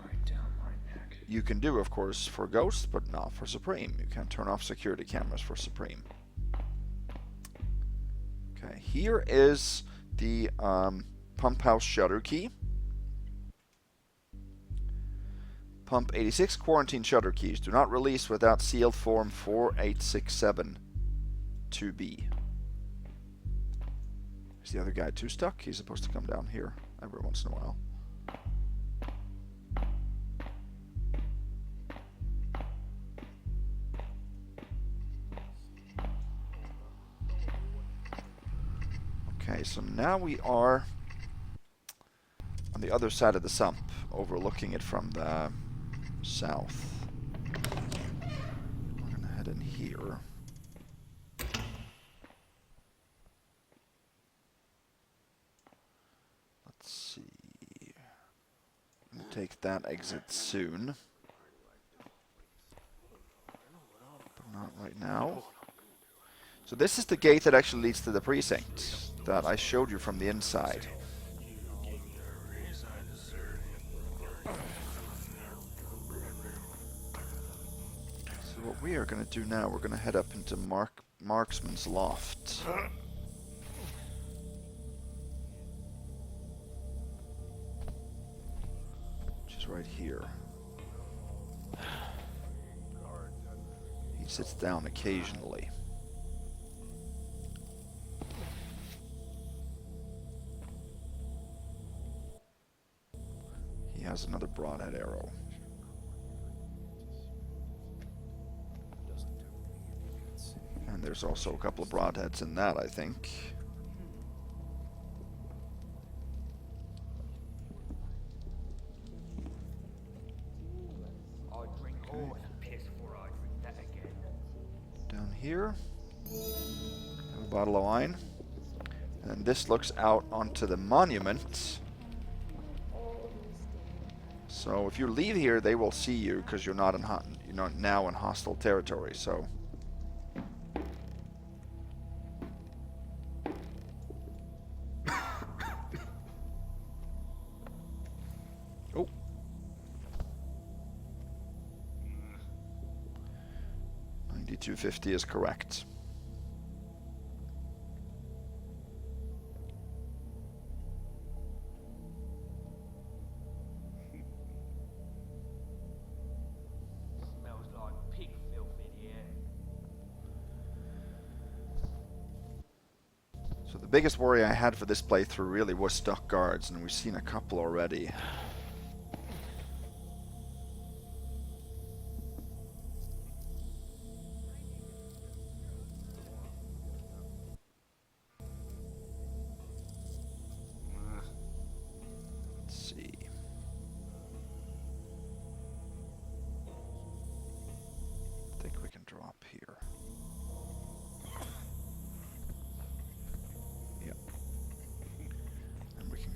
you can do, of course, for Ghost, but not for Supreme. You can't turn off security cameras for Supreme. Okay, here is the pumphouse shutter key. Pump 86 quarantine shutter keys. Do not release without sealed form 4867 2B. Is the other guy too stuck? He's supposed to come down here every once in a while. Okay, so now we are on the other side of the sump, overlooking it from the south. We're gonna head in here. Let's see. We'll take that exit soon. But not right now. So this is the gate that actually leads to the precinct that I showed you from the inside. So what we are going to do now, we're going to head up into Marksman's loft. Which is right here. He sits down occasionally. has another broadhead arrow. And there's also a couple of broadheads in that, I think. Down here, have a bottle of wine. And this looks out onto the monument. So if you leave here, they will see you because you're not in now in hostile territory. So. Oh. 9250 is correct. So the biggest worry I had for this playthrough really was stuck guards, and we've seen a couple already. Let's see. I think we can drop here.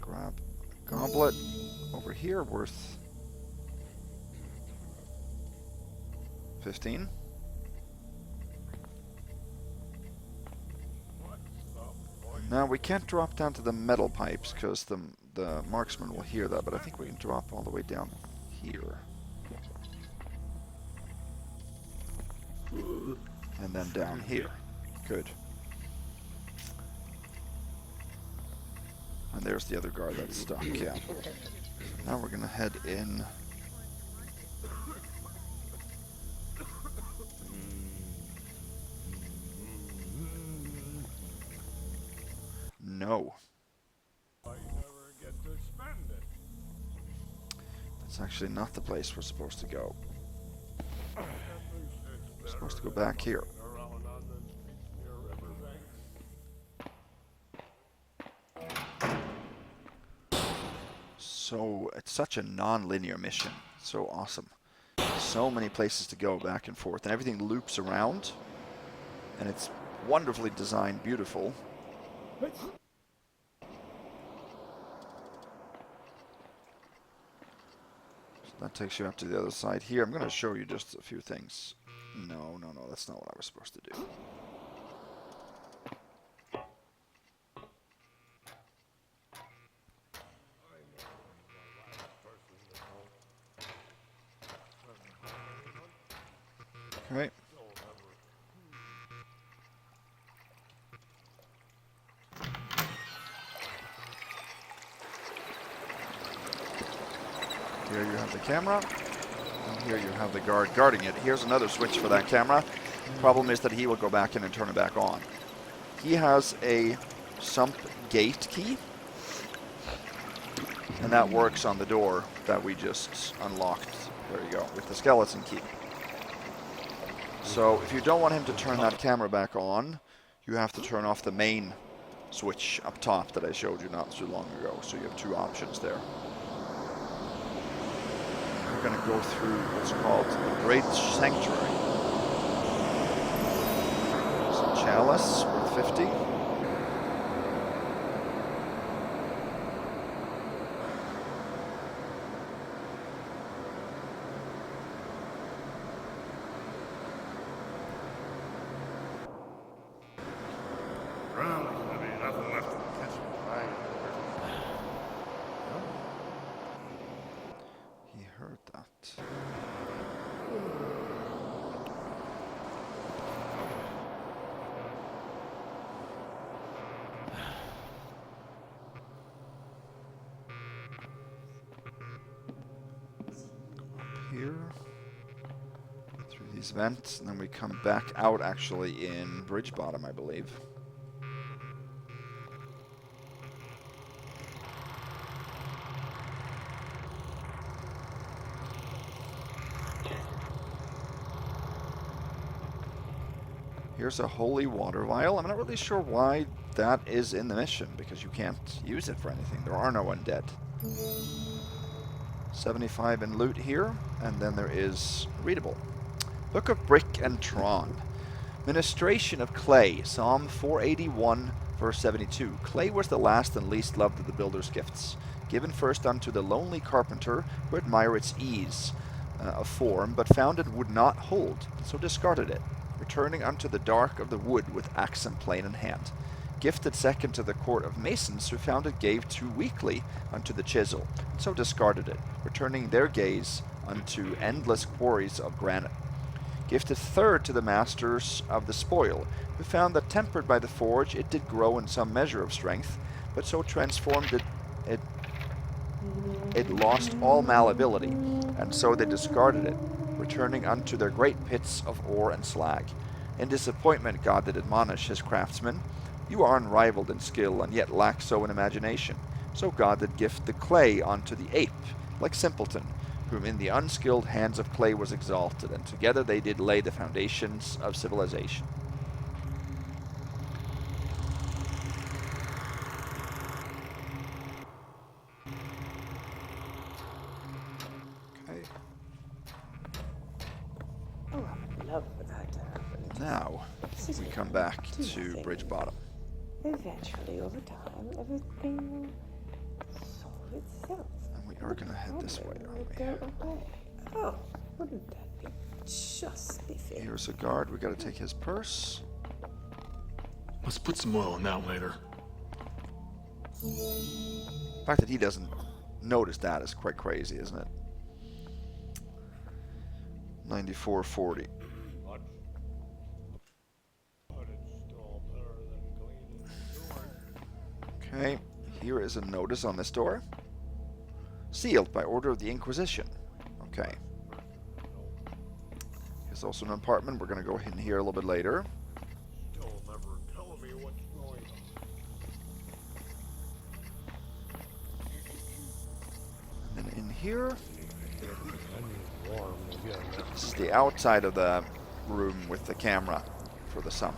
Grab a goblet over here worth 15. Now we can't drop down to the metal pipes because the marksman will hear that, but I think we can drop all the way down here. And then down here. Good. And there's the other guard that's stuck, yeah. Now we're gonna head in. No. That's actually not the place we're supposed to go. We're supposed to go back here. So it's such a non-linear mission. So awesome. So many places to go back and forth, and everything loops around, and it's wonderfully designed, beautiful. So that takes you up to the other side here. I'm going to show you just a few things. No, that's not what I was supposed to do. Right. Here you have the camera, and here you have the guard guarding it. Here's another switch for that camera. Problem is that he will go back in and turn it back on. He has a Sump gate key, and that works on the door that we just unlocked. There you go, with the skeleton key. So if you don't want him to turn that camera back on, you have to turn off the main switch up top that I showed you not too long ago. So you have two options there. We're going to go through what's called the Great Sanctuary. There's a chalice worth 50. Here through these vents, and then we come back out actually in Bridgebottom, I believe. Here's a holy water vial. I'm not really sure why that is in the mission, because you can't use it for anything. There are no undead. 75 in loot here, and then there is readable. Book of Brick and Tron. Ministration of Clay, Psalm 481, verse 72. Clay was the last and least loved of the builder's gifts, given first unto the lonely carpenter who admired its ease of form, but found it would not hold, so discarded it, returning unto the dark of the wood with axe and plane in hand. Gifted second to the court of masons, who found it gave too weakly unto the chisel, and so discarded it, returning their gaze unto endless quarries of granite. Gifted third to the masters of the spoil, who found that tempered by the forge it did grow in some measure of strength, but so transformed it lost all malleability, and so they discarded it, returning unto their great pits of ore and slag. In disappointment God did admonish his craftsmen, you are unrivaled in skill, and yet lack so in imagination. So God did gift the clay unto the ape, like simpleton, whom in the unskilled hands of clay was exalted, and together they did lay the foundations of civilization. Okay. Oh, I love that to happen. Now, we come back to Bridgebottom. Eventually, over time, everything will solve itself. And we are going to head this way, aren't we? Go away. Oh, wouldn't that be just the thing? Here's a guard. We got to take his purse. Let's put some oil on that later. The fact that he doesn't notice that is quite crazy, isn't it? 94.40. Okay, here is a notice on this door. Sealed by order of the Inquisition. Okay. Here's also an apartment. We're going to go in here a little bit later. Still never tell me what's going on. And then in here, this is the outside of the room with the camera for the sump.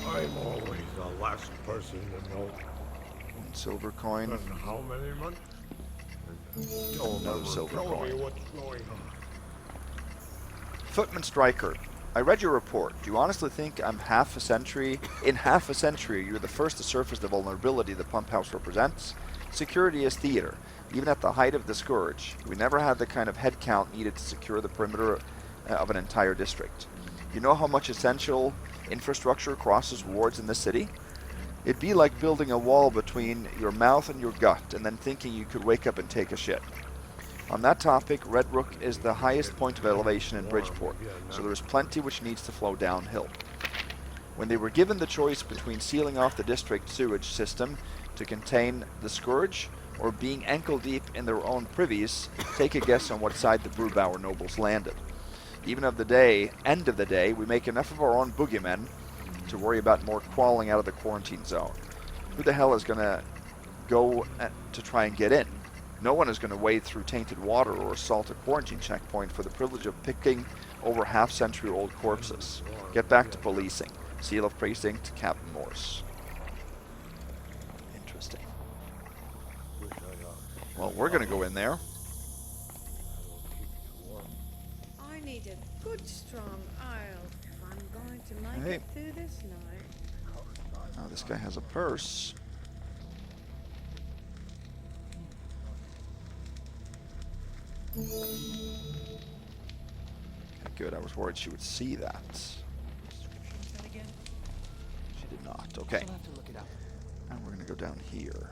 I'm always the last person to know. One silver coin. And how many months? Still no silver tell coin. me what's going on. Footman Striker. I read your report. Do you honestly think in half a century you're the first to surface the vulnerability the pumphouse represents? Security is theater. Even at the height of the scourge, we never had the kind of headcount needed to secure the perimeter of an entire district. You know how much essential infrastructure crosses wards in this city? It'd be like building a wall between your mouth and your gut and then thinking you could wake up and take a shit. On that topic, Red Rook is the highest point of elevation in Bridgeport, so there is plenty which needs to flow downhill. When they were given the choice between sealing off the district sewage system to contain the scourge or being ankle deep in their own privies, take a guess on what side the Brewbower nobles landed. Even end of the day, we make enough of our own boogeymen to worry about more crawling out of the quarantine zone. Who the hell is going to go to try and get in? No one is going to wade through tainted water or assault a quarantine checkpoint for the privilege of picking over half-century-old corpses. Get back to policing. Seal of Precinct, Captain Morse. Interesting. Well, we're going to go in there. I need a good strong ale if I'm going to make Hey. it through this night. Now this guy has a purse. Okay, good. I was worried she would see that. She did not. Okay. And we're going to go down here.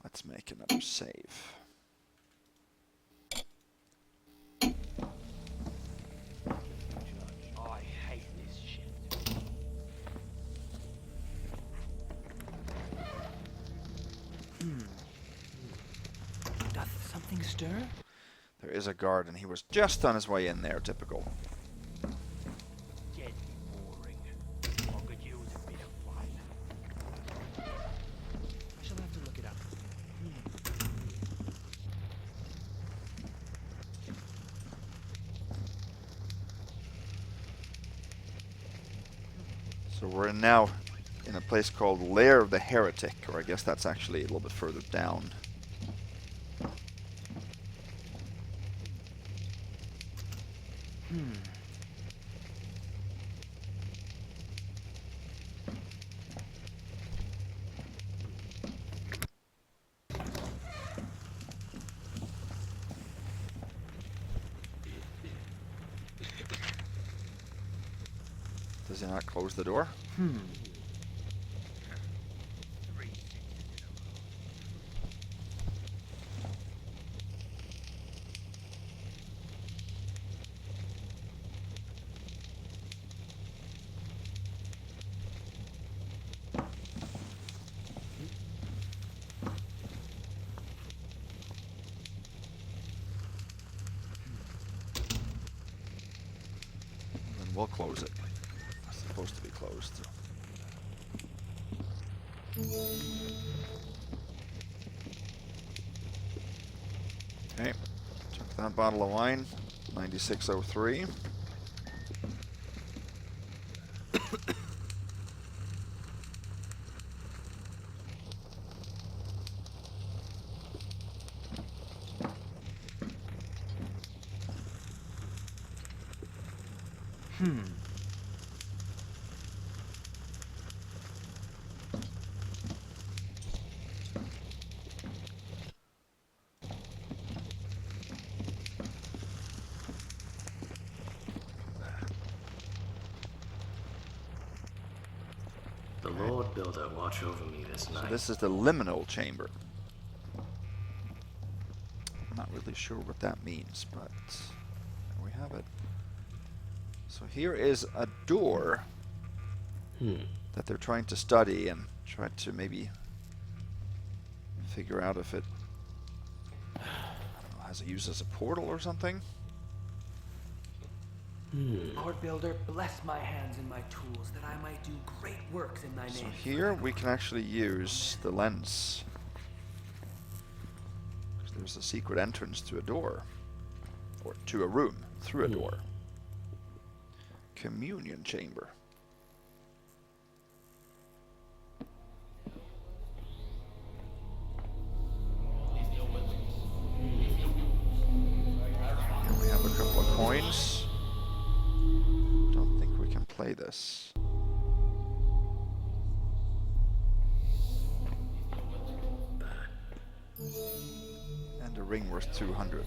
Let's make another save. I hate this shit. Doth something stir? There is a guard, and he was just on his way in there. Typical. Getting boring. I could use a bit of fun. I shall have to look it up. So we're now in a place called Lair of the Heretic, or I guess that's actually a little bit further down. Does he not close the door? Then we'll close it. It's supposed to be closed. Okay, took that bottle of wine, 9603. The Lord Builder watch over me this So night. this is the liminal chamber. I'm not really sure what that means, but there we have it. So here is a door that they're trying to study and try to maybe figure out if it I don't know, has it used as a portal or something. Lord Builder, bless my hands and my tools, that I might do great works in thy So name. here we can actually use the lens. There's a secret entrance to a door. Or to a room, through a door. Communion chamber. Here we have a couple of coins. Don't think we can play this. And a ring worth 200.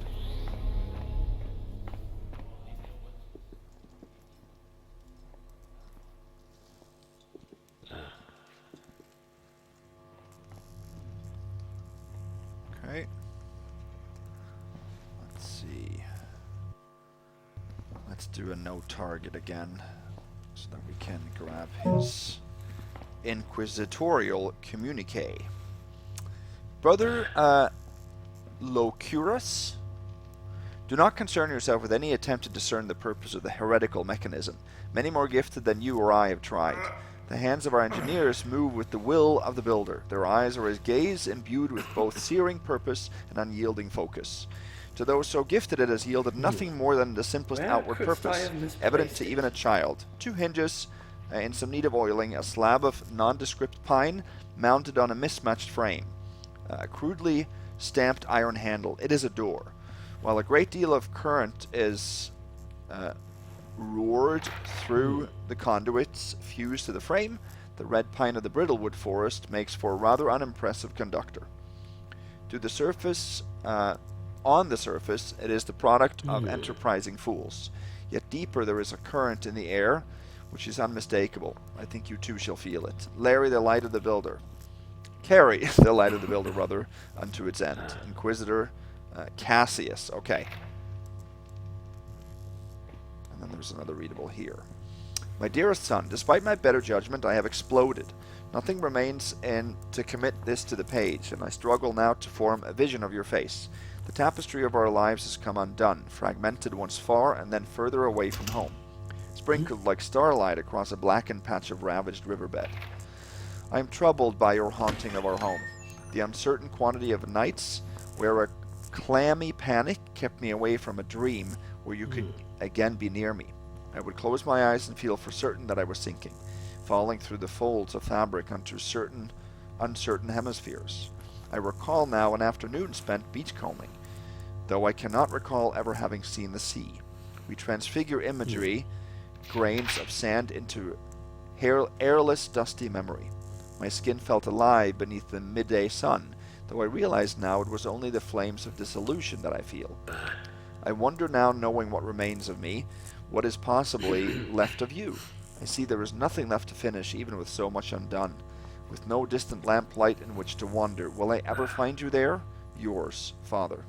Okay. Let's see. Let's do a no target again, so that we can grab his inquisitorial communique. Brother Locurus, do not concern yourself with any attempt to discern the purpose of the heretical mechanism. Many more gifted than you or I have tried. The hands of our engineers move with the will of the builder. Their eyes are as gaze imbued with both searing purpose and unyielding focus. To those so gifted it has yielded nothing more than the simplest Where outward couldst I purpose, have misplaced evident to it? even a child. 2 hinges in some need of oiling, a slab of nondescript pine mounted on a mismatched frame. A crudely stamped iron handle. It is a door. While a great deal of current is roared through the conduits fused to the frame, the red pine of the brittlewood forest makes for a rather unimpressive conductor. To the surface, on the surface, it is the product of enterprising fools. Yet deeper there is a current in the air, which is unmistakable. I think you too shall feel it. Larry, the light of the builder. Carry the light of the builder, brother, unto its end. Inquisitor Cassius. Okay. And then there's another readable here. My dearest son, despite my better judgment, I have exploded. Nothing remains to commit this to the page, and I struggle now to form a vision of your face. The tapestry of our lives has come undone, fragmented once far and then further away from home, sprinkled like starlight across a blackened patch of ravaged riverbed. I am troubled by your haunting of our home. The uncertain quantity of nights where a clammy panic kept me away from a dream where you could again be near me. I would close my eyes and feel for certain that I was sinking. falling through the folds of fabric onto uncertain hemispheres. I recall now an afternoon spent beachcombing, though I cannot recall ever having seen the sea. We transfigure imagery, grains of sand into airless, dusty memory. My skin felt alive beneath the midday sun, though I realize now it was only the flames of disillusion that I feel. I wonder now, knowing what remains of me, what is possibly left of you. I see there is nothing left to finish, even with so much undone. With no distant lamplight in which to wander, will I ever find you there? Yours, Father.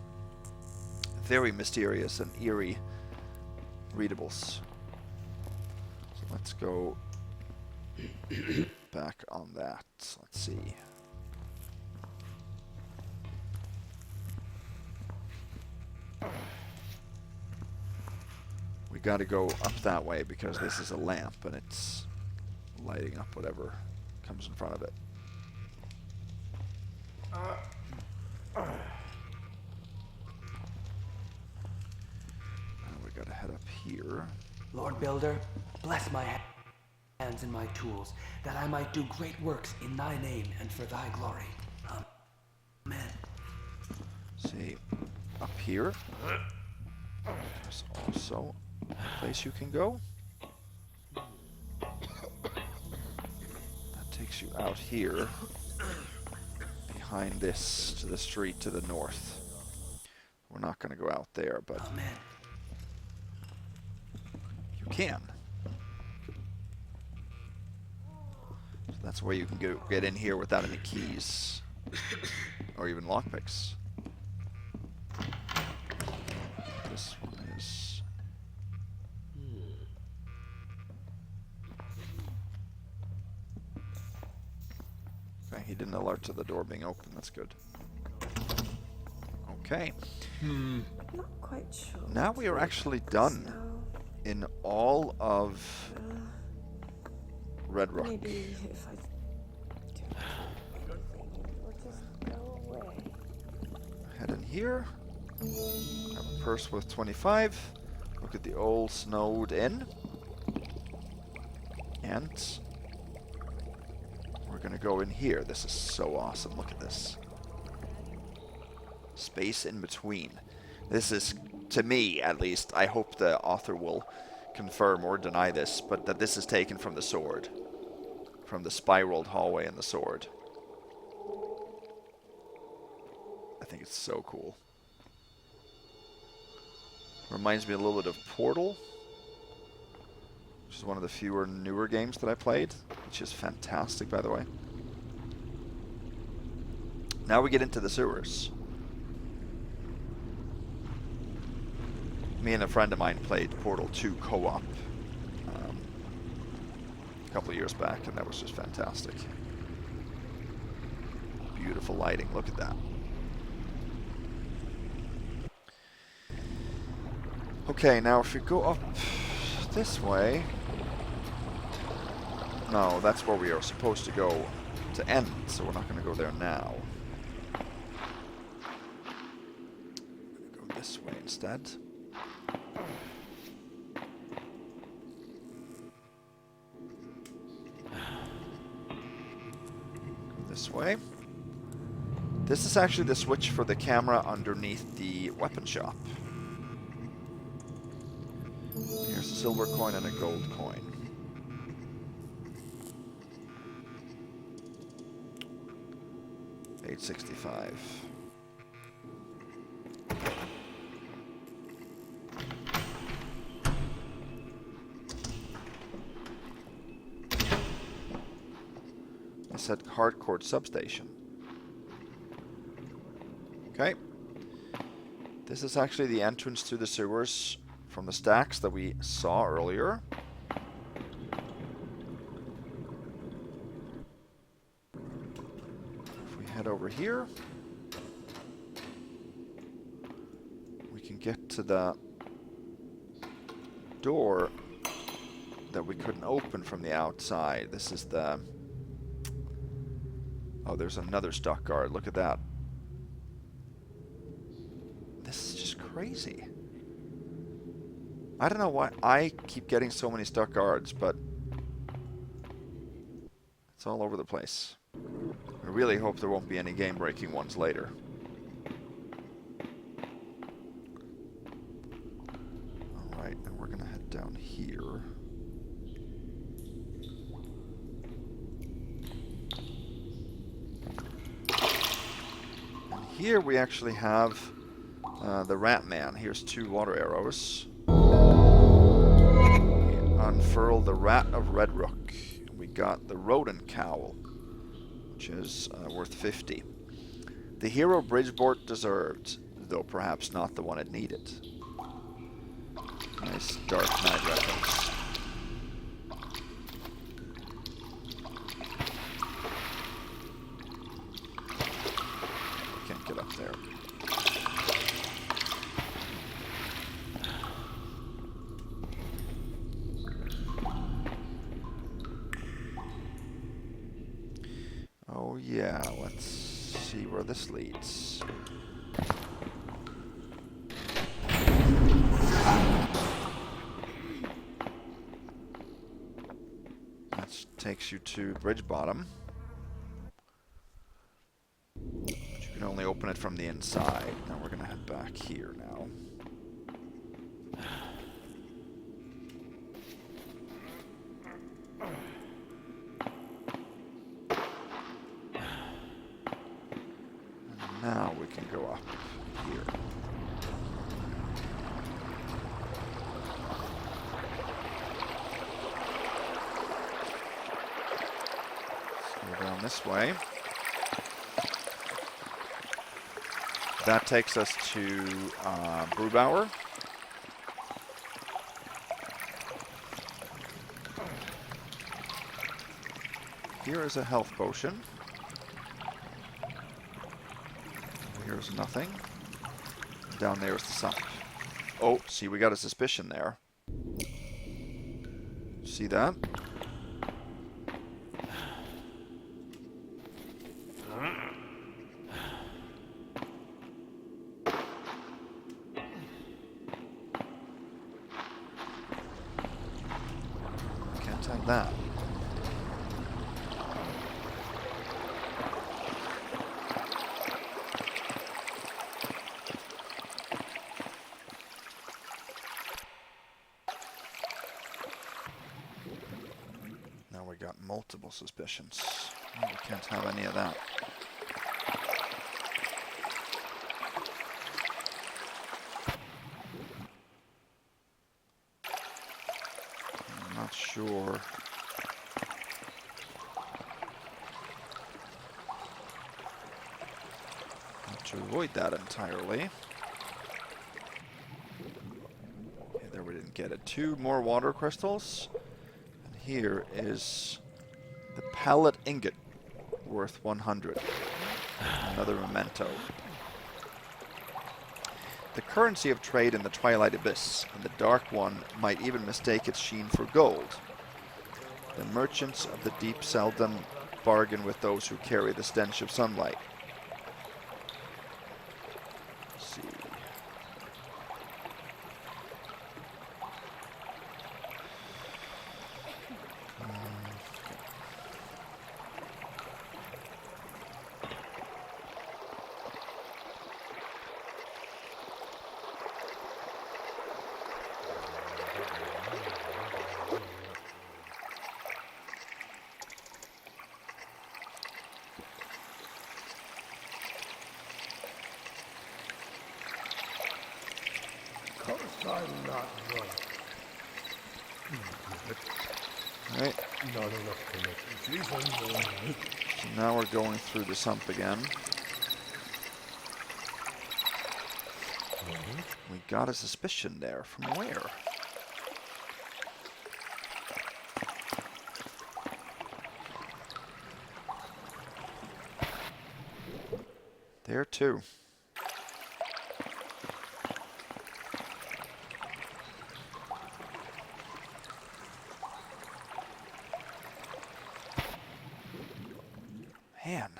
Very mysterious and eerie readables. So let's go back on that. Let's see. We got to go up that way because this is a lamp and it's lighting up whatever comes in front of it. Now we got to head up here. Lord Builder, bless my hands and my tools, that I might do great works in thy name and for thy glory. Amen. See, up here, there's also a place you can go. That takes you out here, behind this, to the street to the north. We're not going to go out there, but you can. So that's where you can get in here without any keys, or even lockpicks. This one is... Okay, he didn't alert to the door being open. That's good. Okay. Not quite sure. Now we are actually done in all of Red Rock. Maybe if I do anything, it will just go away. Head in here. Have a purse with 25. Look at the old snowed inn. And we're gonna go in here. This is so awesome. Look at this. Space in between. This is, to me at least, I hope the author will confirm or deny this, but that this is taken from the sword. From the spiraled hallway and the sword. I think it's so cool. Reminds me a little bit of Portal, which is one of the fewer newer games that I played, which is fantastic, by the way. Now we get into the sewers. Me and a friend of mine played Portal 2 co-op a couple of years back, and that was just fantastic. Beautiful lighting, look at that. Okay, now if you go up this way... No, that's where we are supposed to go to end, so we're not going to go there now. Go this way instead. This way. This is actually the switch for the camera underneath the weapon shop. Here's a silver coin and a gold coin. $8.65. I said Hartcourt substation. Okay. This is actually the entrance to the sewers from the stacks that we saw earlier. If we head over here, we can get to the door that we couldn't open from the outside. This is the... Oh, there's another stock guard. Look at that. This is just crazy. I don't know why I keep getting so many stock guards, but It's all over the place. I really hope there won't be any game-breaking ones later. Alright, and we're gonna head down here. And here we actually have the Rat Man. Here's 2 water arrows. Unfurl the Rat of Redrook. We got the Rodent Cowl, which is worth 50. The hero Bridgebottom deserved, though perhaps not the one it needed. Nice Dark Knight reference. Can't get up there. Oh yeah, let's see where this leads. That takes you to Bridgebottom. But you can only open it from the inside. Now we're gonna head back here now. Now we can go up here. Let's go down this way. That takes us to Brewbower. Here is a health potion. Here's nothing. Down there is the Sump. Oh, see, we got a suspicion there. See that? Can't have that. Got multiple suspicions. Oh, we can't have any of that. I'm not sure. How to avoid that entirely. Okay, there we didn't get it. 2 more water crystals. Here is the pallet ingot, worth 100. Another memento. The currency of trade in the Twilight Abyss, and the Dark One might even mistake its sheen for gold. The merchants of the deep seldom bargain with those who carry the stench of sunlight. Let's see. I'm not right. Right. Not enough to make the season. So now we're going through the Sump again. We got a suspicion there. From where? There too. Man.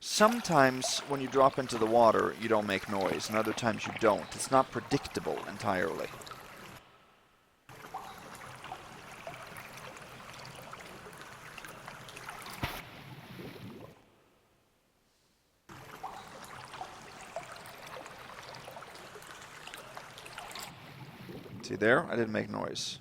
Sometimes when you drop into the water, you don't make noise, and other times you don't. It's not predictable entirely. See there? I didn't make noise.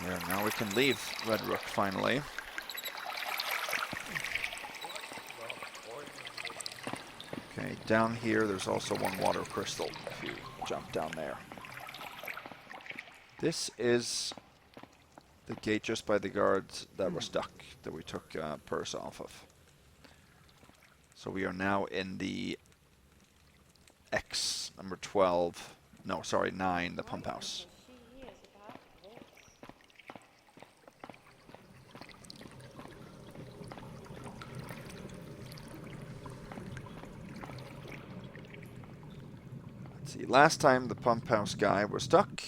There, now we can leave Red Rook finally. Okay, down here there's also one water crystal if you jump down there. This is the gate just by the guards that were stuck, that we took purse off of. So we are now in the X number 12, no sorry 9, the pump house. See, last time the pump house guy was stuck.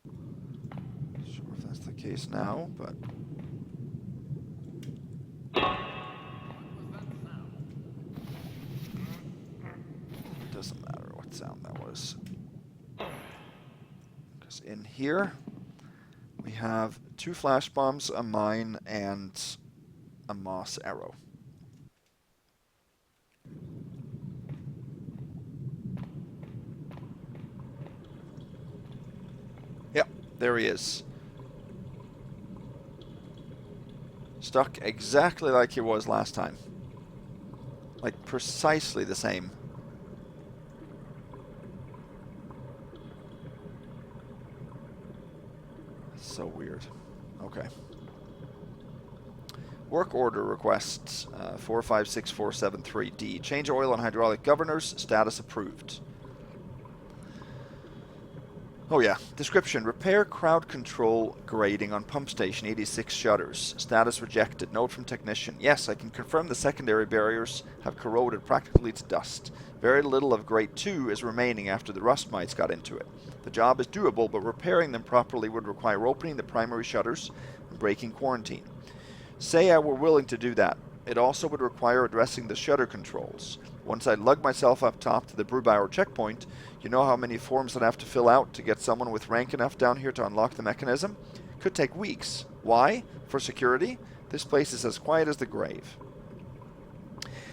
Not sure if that's the case now, but it doesn't matter what sound that was. Because in here we have 2 flash bombs, a mine, and a moss arrow. There he is. Stuck exactly like he was last time. Like precisely the same. So weird. Okay. Work order requests 456473D. Change oil and hydraulic governors. Status approved. Oh yeah, description. Repair crowd control grating on pump station 86 shutters. Status rejected. Note from technician. Yes, I can confirm the secondary barriers have corroded practically to dust. Very little of grade 2 is remaining after the rust mites got into it. The job is doable, but repairing them properly would require opening the primary shutters and breaking quarantine. Say I were willing to do that. It also would require addressing the shutter controls. Once I lug myself up top to the Brewbower checkpoint, you know how many forms I'd have to fill out to get someone with rank enough down here to unlock the mechanism? Could take weeks. Why? For security? This place is as quiet as the grave.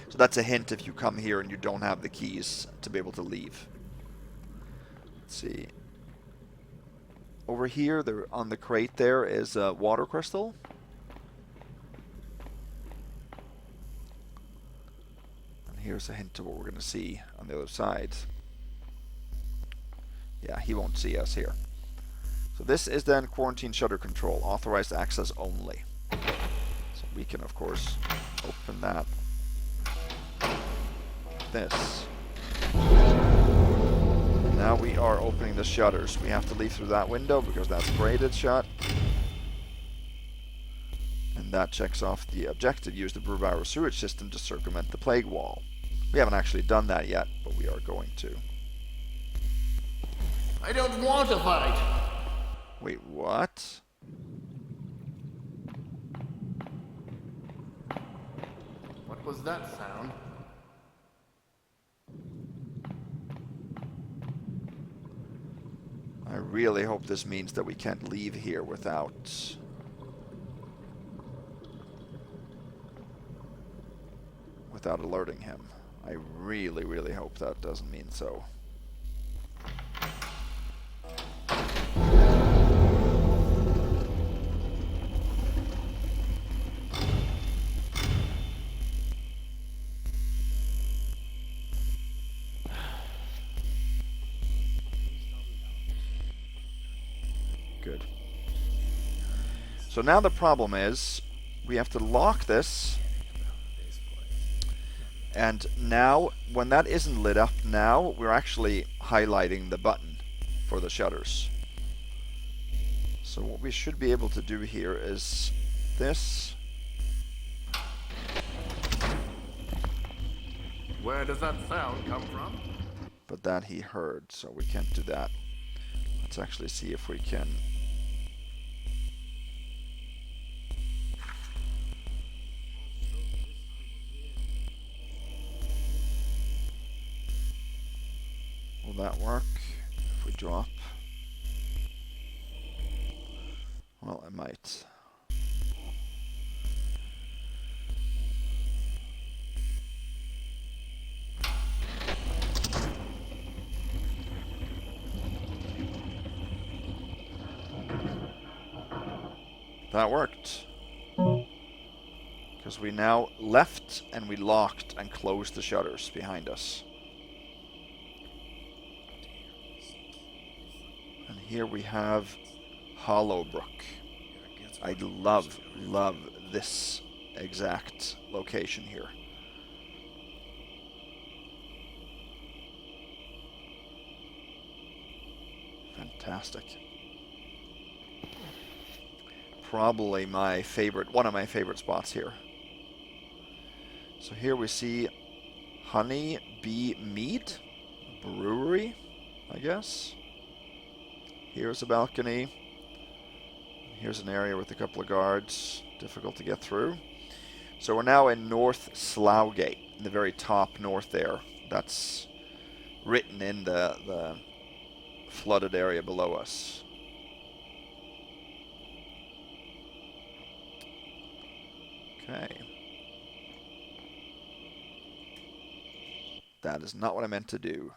So that's a hint if you come here and you don't have the keys to be able to leave. Let's see. Over here, there on the crate there is a water crystal. Here's a hint to what we're going to see on the other side. Yeah, he won't see us here. So this is then quarantine shutter control, authorized access only. So we can, of course, open that. This. Now we are opening the shutters. We have to leave through that window because that's braided shut. And that checks off the objective. Use the Brewbower sewage system to circumvent the plague wall. We haven't actually done that yet, but we are going to. I don't want to fight! Wait, what? What was that sound? I really hope this means that we can't leave here without alerting him. I really, really hope that doesn't mean so. Good. So now the problem is we have to lock this. And now, when that isn't lit up now, we're actually highlighting the button for the shutters. So what we should be able to do here is this. Where does that sound come from? But that he heard, so we can't do that. Let's actually see if we can... Will that work? If we drop? Well, it might. That worked. Because we now left and we locked and closed the shutters behind us. And here we have Hollowbrook. I love this exact location here. Fantastic. Probably my favorite, one of my favorite spots here. So here we see Honey Bee Mead Brewery, I guess. Here's a balcony. Here's an area with a couple of guards. Difficult to get through. So we're now in North Slowgate, in the very top north there. That's written in the flooded area below us. Okay. That is not what I meant to do.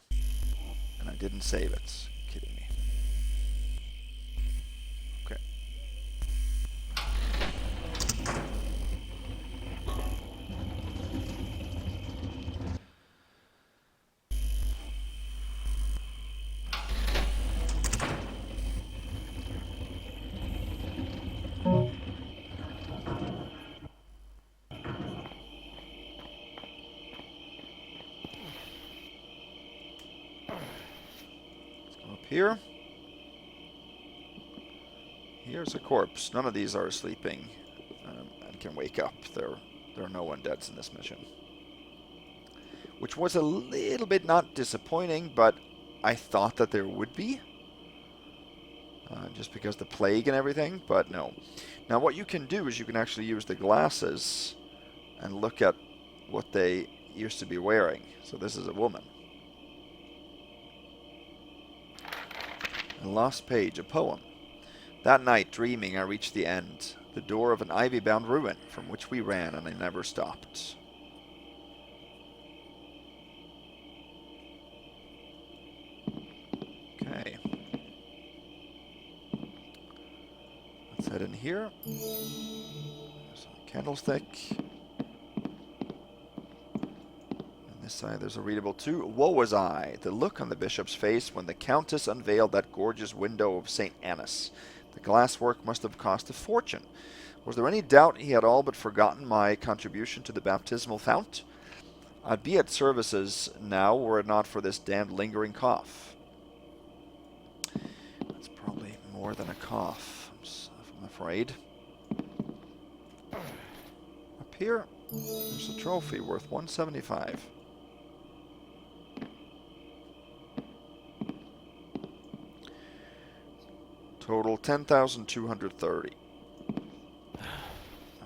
And I didn't save it. Kidding me. Okay. Here. Here's a corpse. None of these are sleeping and can wake up. There are no undeads in this mission. Which was a little bit not disappointing, but I thought that there would be. Just because the plague and everything, but no. Now what you can do is you can actually use the glasses and look at what they used to be wearing. So this is a woman. A lost page, a poem. That night, dreaming, I reached the end, the door of an ivy-bound ruin from which we ran and I never stopped. Okay. Let's head in here. There's a candlestick. This side there's a readable too. Woe was I, the look on the bishop's face when the countess unveiled that gorgeous window of St. Annis. The glasswork must have cost a fortune. Was there any doubt he had all but forgotten my contribution to the baptismal fount? I'd be at services now were it not for this damned lingering cough. That's probably more than a cough, I'm afraid. Up here, there's a trophy worth 175. Total 10,230. Now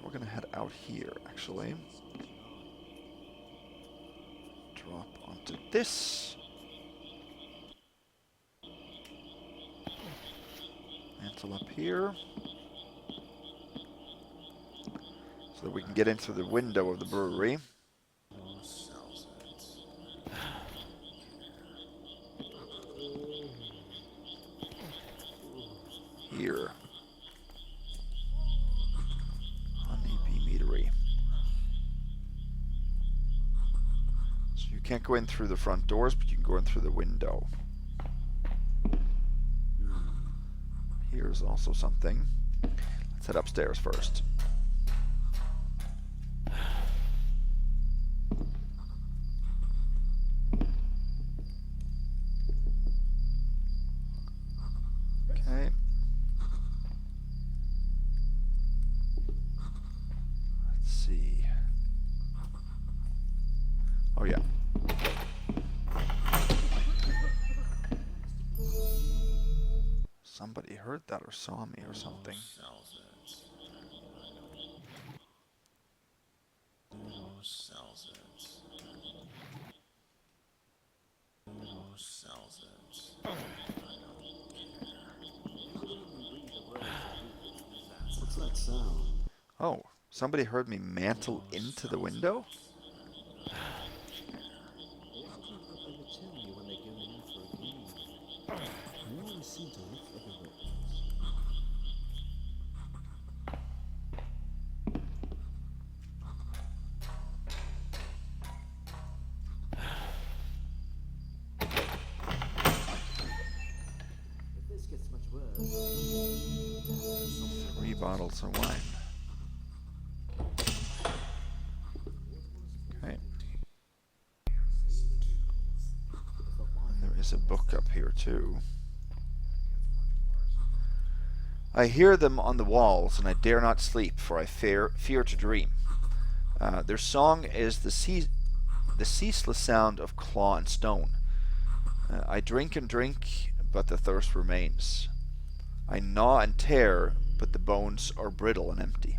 we're going to head out here, actually. Drop onto this. Mantle up here. So that we can get into the window of the brewery. Here. Honeybee Meadery. So you can't go in through the front doors, but you can go in through the window. Here's also something. Let's head upstairs first. Okay. Let's see. Oh yeah. heard that or saw me or something. Who sells it? Who sells it? What's that sound? Oh, somebody heard me mantle into the window? Three bottles of wine. Okay. And there is a book up here too. I hear them on the walls, and I dare not sleep, for I fear to dream. Their song is the ceaseless sound of claw and stone. I drink and drink, but the thirst remains. I gnaw and tear, but the bones are brittle and empty.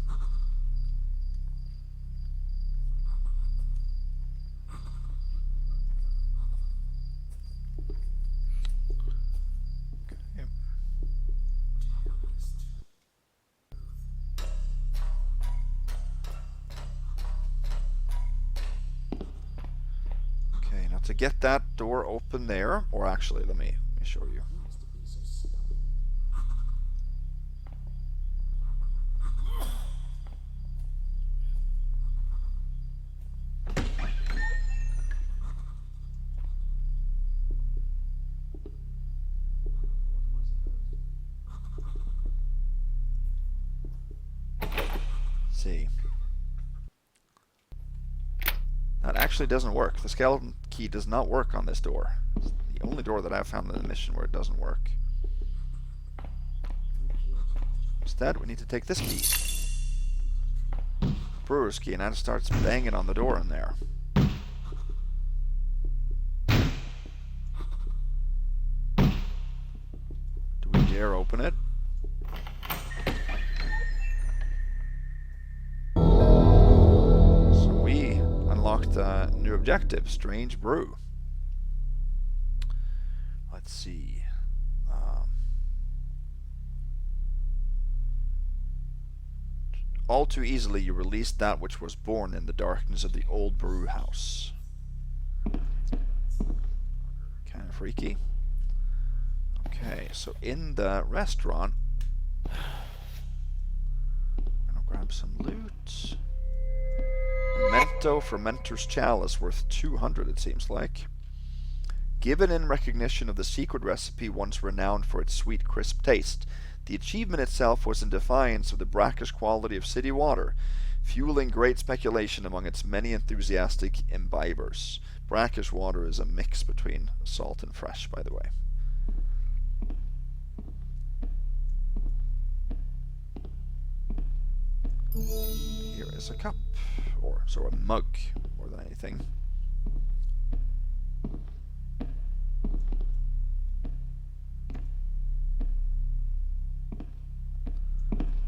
Okay, now to get that door open there, or actually, let me show you. See. That actually doesn't work. The skeleton key does not work on this door. It's the only door that I've found in the mission where it doesn't work. Instead, we need to take this key. Brewer's key, and that starts banging on the door in there. Do we dare open it? Unlocked a new objective, Strange Brew. Let's see. All too easily you released that which was born in the darkness of the old brew house. Kind of freaky. Okay, so in the restaurant, I'm gonna grab some loot. Memento Fermenter's Chalice, worth 200 it seems like. Given in recognition of the secret recipe once renowned for its sweet, crisp taste, the achievement itself was in defiance of the brackish quality of city water, fueling great speculation among its many enthusiastic imbibers. Brackish water is a mix between salt and fresh, by the way. Here is a cup, or so a mug, more than anything.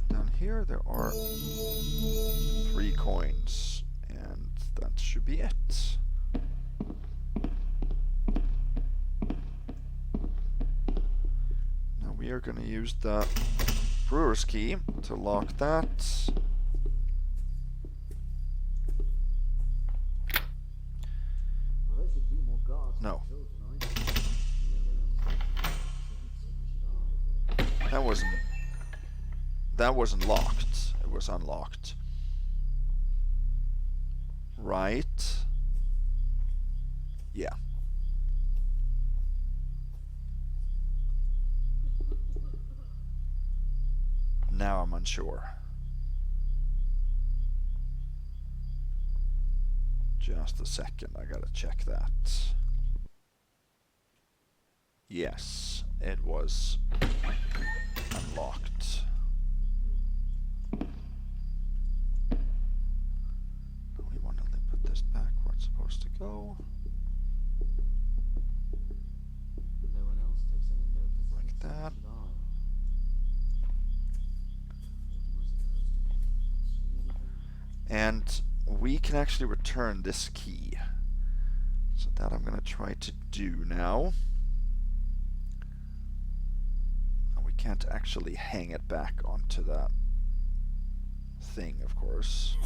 Down here there are 3 coins, and that should be it. Now we are going to use the brewer's key to lock that. No. That wasn't locked. It was unlocked. Right? Yeah. Now I'm unsure. Just a second, I gotta check that. Yes, it was unlocked. We want to put this back where it's supposed to go. No one else takes any notice. Like that. And we can actually return this key. So that I'm going to try to do now. And we can't actually hang it back onto that thing, of course.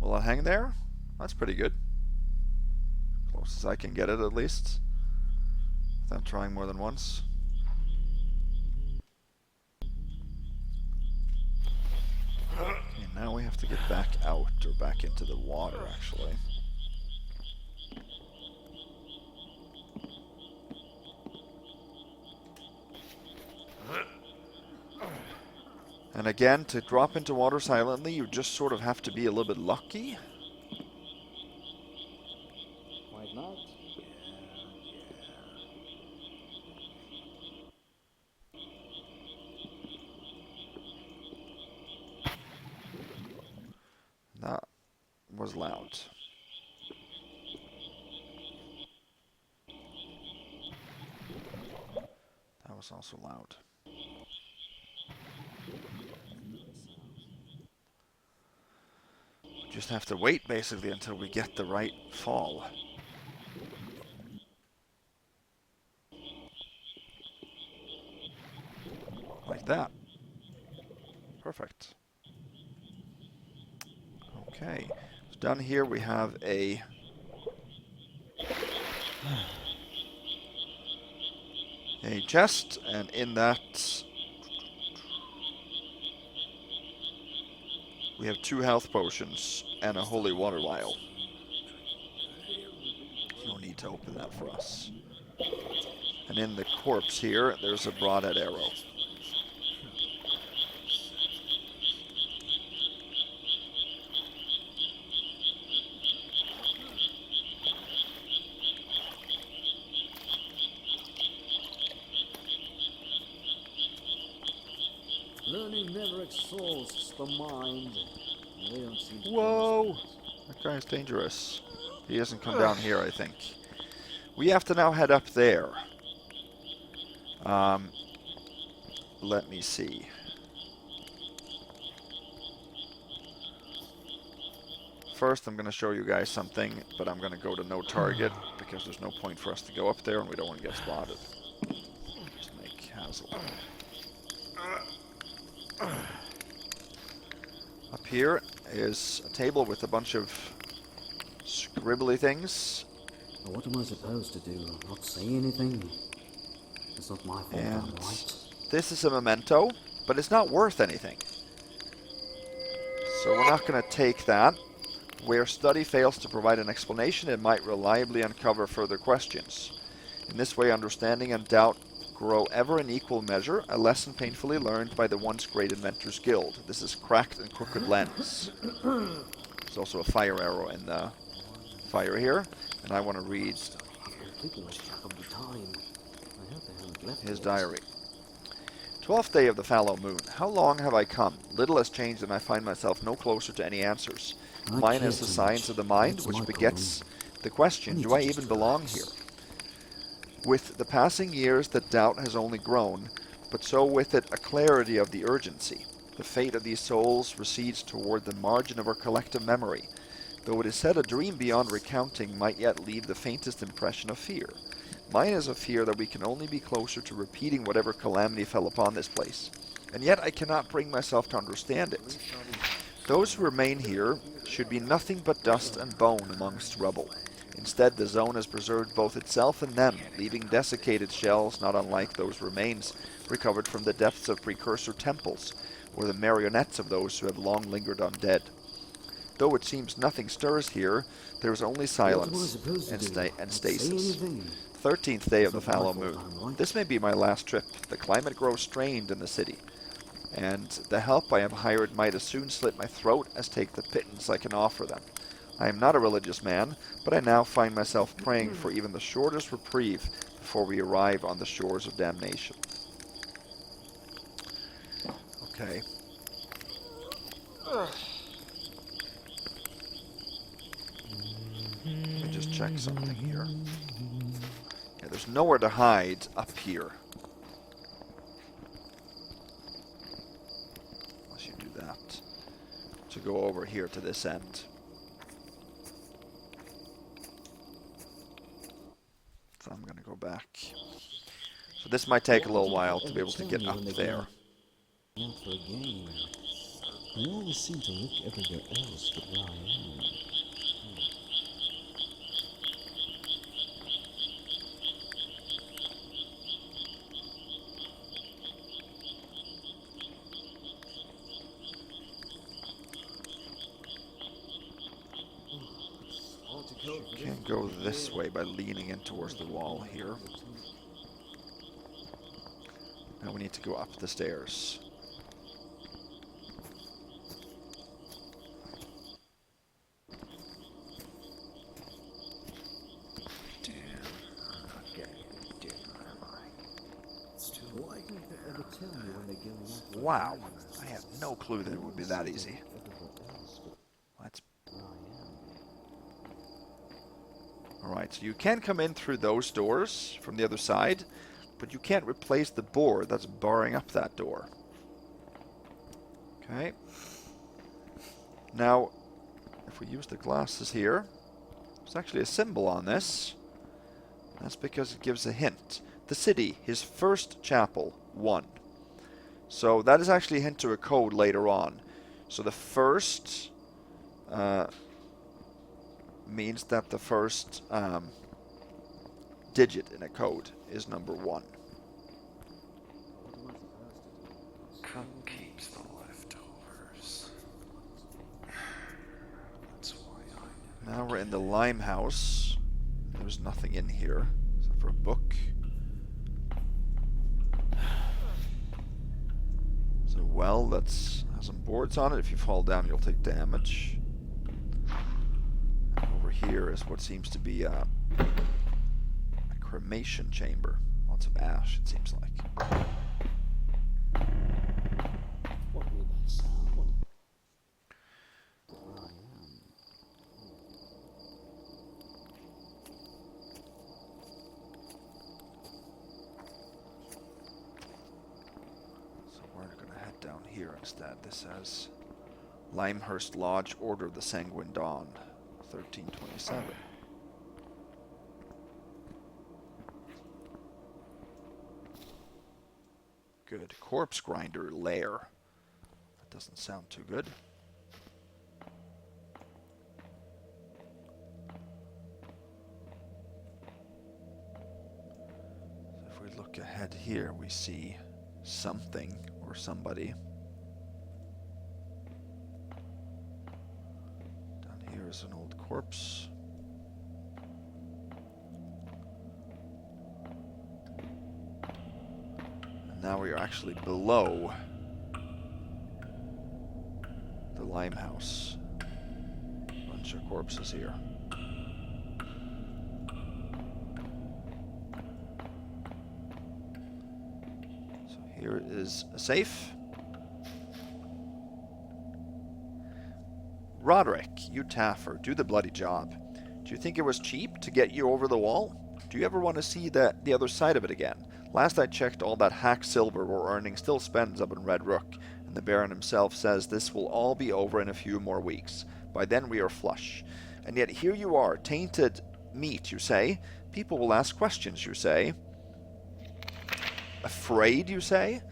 Will it hang there? That's pretty good. Close as I can get it, at least. Without trying more than once. Okay, now we have to get back out, or back into the water, actually. And again, to drop into water silently, you just sort of have to be a little bit lucky. Might not. That was loud. That was also loud. Just have to wait basically until we get the right fall. Like that. Perfect. Okay. So down here we have a chest, and in that we have 2 health potions and a holy water vial. No need to open that for us. And in the corpse here, there's a broadhead arrow. Learning never exhausts the mind. They don't seem to. Whoa! That guy's dangerous. He hasn't come down here, I think. We have to now head up there. Let me see. First, I'm going to show you guys something, but I'm going to go to no target, because there's no point for us to go up there, and we don't want to get spotted. Just make Hazel. Up here is a table with a bunch of scribbly things. Well, what am I supposed to do? Not say anything? It's not my fault, And I'm right. this is a memento, but it's not worth anything. So we're not going to take that. Where study fails to provide an explanation, it might reliably uncover further questions. In this way, understanding and doubt grow ever in equal measure, a lesson painfully learned by the once great Inventors Guild. This is Cracked and Crooked Lens. There's also a fire arrow in the fire here, and I want to read his diary. 12th day of the fallow moon. How long have I come? Little has changed, and I find myself no closer to any answers. Mine is the science of the mind, which begets the question, do I even belong here? With the passing years, the doubt has only grown, but so with it a clarity of the urgency. The fate of these souls recedes toward the margin of our collective memory, though it is said a dream beyond recounting might yet leave the faintest impression of fear. Mine is a fear that we can only be closer to repeating whatever calamity fell upon this place, and yet I cannot bring myself to understand it. Those who remain here should be nothing but dust and bone amongst rubble. Instead, the zone has preserved both itself and them, leaving desiccated shells not unlike those remains recovered from the depths of precursor temples, or the marionettes of those who have long lingered undead. Though it seems nothing stirs here, there is only silence and stasis. 13th day of the fallow moon. This may be my last trip. The climate grows strained in the city, and the help I have hired might as soon slit my throat as take the pittance I can offer them. I am not a religious man, but I now find myself praying for even the shortest reprieve before we arrive on the shores of damnation. Okay. check something here. Yeah, there's nowhere to hide up here. Unless you do that. To go over here to this end. So I'm gonna go back. So this might take a little while to be able to get up there. Out for a game. I always seem to look everywhere else but where I am. You can't go this way by leaning in towards the wall here. Now we need to go up the stairs. Damn, I'm not getting any dinner, am I? It's too late now. Wow, I had no clue that it would be that easy. Let's... Alright, so you can come in through those doors from the other side, but you can't replace the board that's barring up that door. Okay. Now, if we use the glasses here, there's actually a symbol on this. That's because it gives a hint. The city, his first chapel, 1. So that is actually a hint to a code later on. So the first means that the first digit in a code is number 1. Cook keeps the leftovers. That's why Now we're in the lime house. There's nothing in here except for a book. There's a well that's has some boards on it. If you fall down, you'll take damage. And over here is what seems to be a cremation chamber. Lots of ash, it seems like. What will that sound? So we're going to head down here instead. This says Limehurst Lodge, Order of the Sanguine Dawn, 1327. Good. Corpse Grinder Lair. That doesn't sound too good. So if we look ahead here, we see something or somebody. Down here is an old corpse. Now we are actually below the limehouse. Bunch of corpses here. So here is a safe. Roderick, you Taffer, do the bloody job. Do you think it was cheap to get you over the wall? Do you ever want to see the other side of it again? Last I checked, all that hack silver we're earning still spends up in Red Rook, and the Baron himself says this will all be over in a few more weeks. By then we are flush. And yet here you are, tainted meat, you say? People will ask questions, you say? Afraid, you say?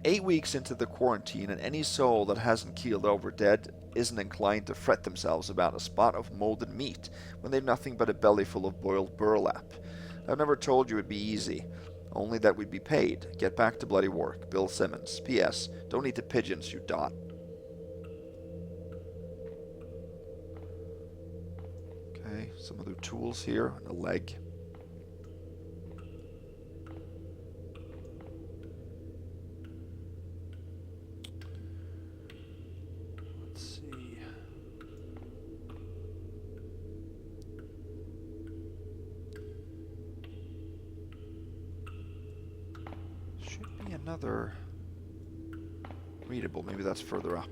8 weeks into the quarantine, and any soul that hasn't keeled over dead isn't inclined to fret themselves about a spot of molded meat, when they've nothing but a belly full of boiled burlap. I've never told you it'd be easy. Only that we'd be paid. Get back to bloody work. Bill Simmons. P.S. Don't eat the pigeons, you dot. Okay, some other tools here. And a leg. Let's see. Another readable, maybe that's further up.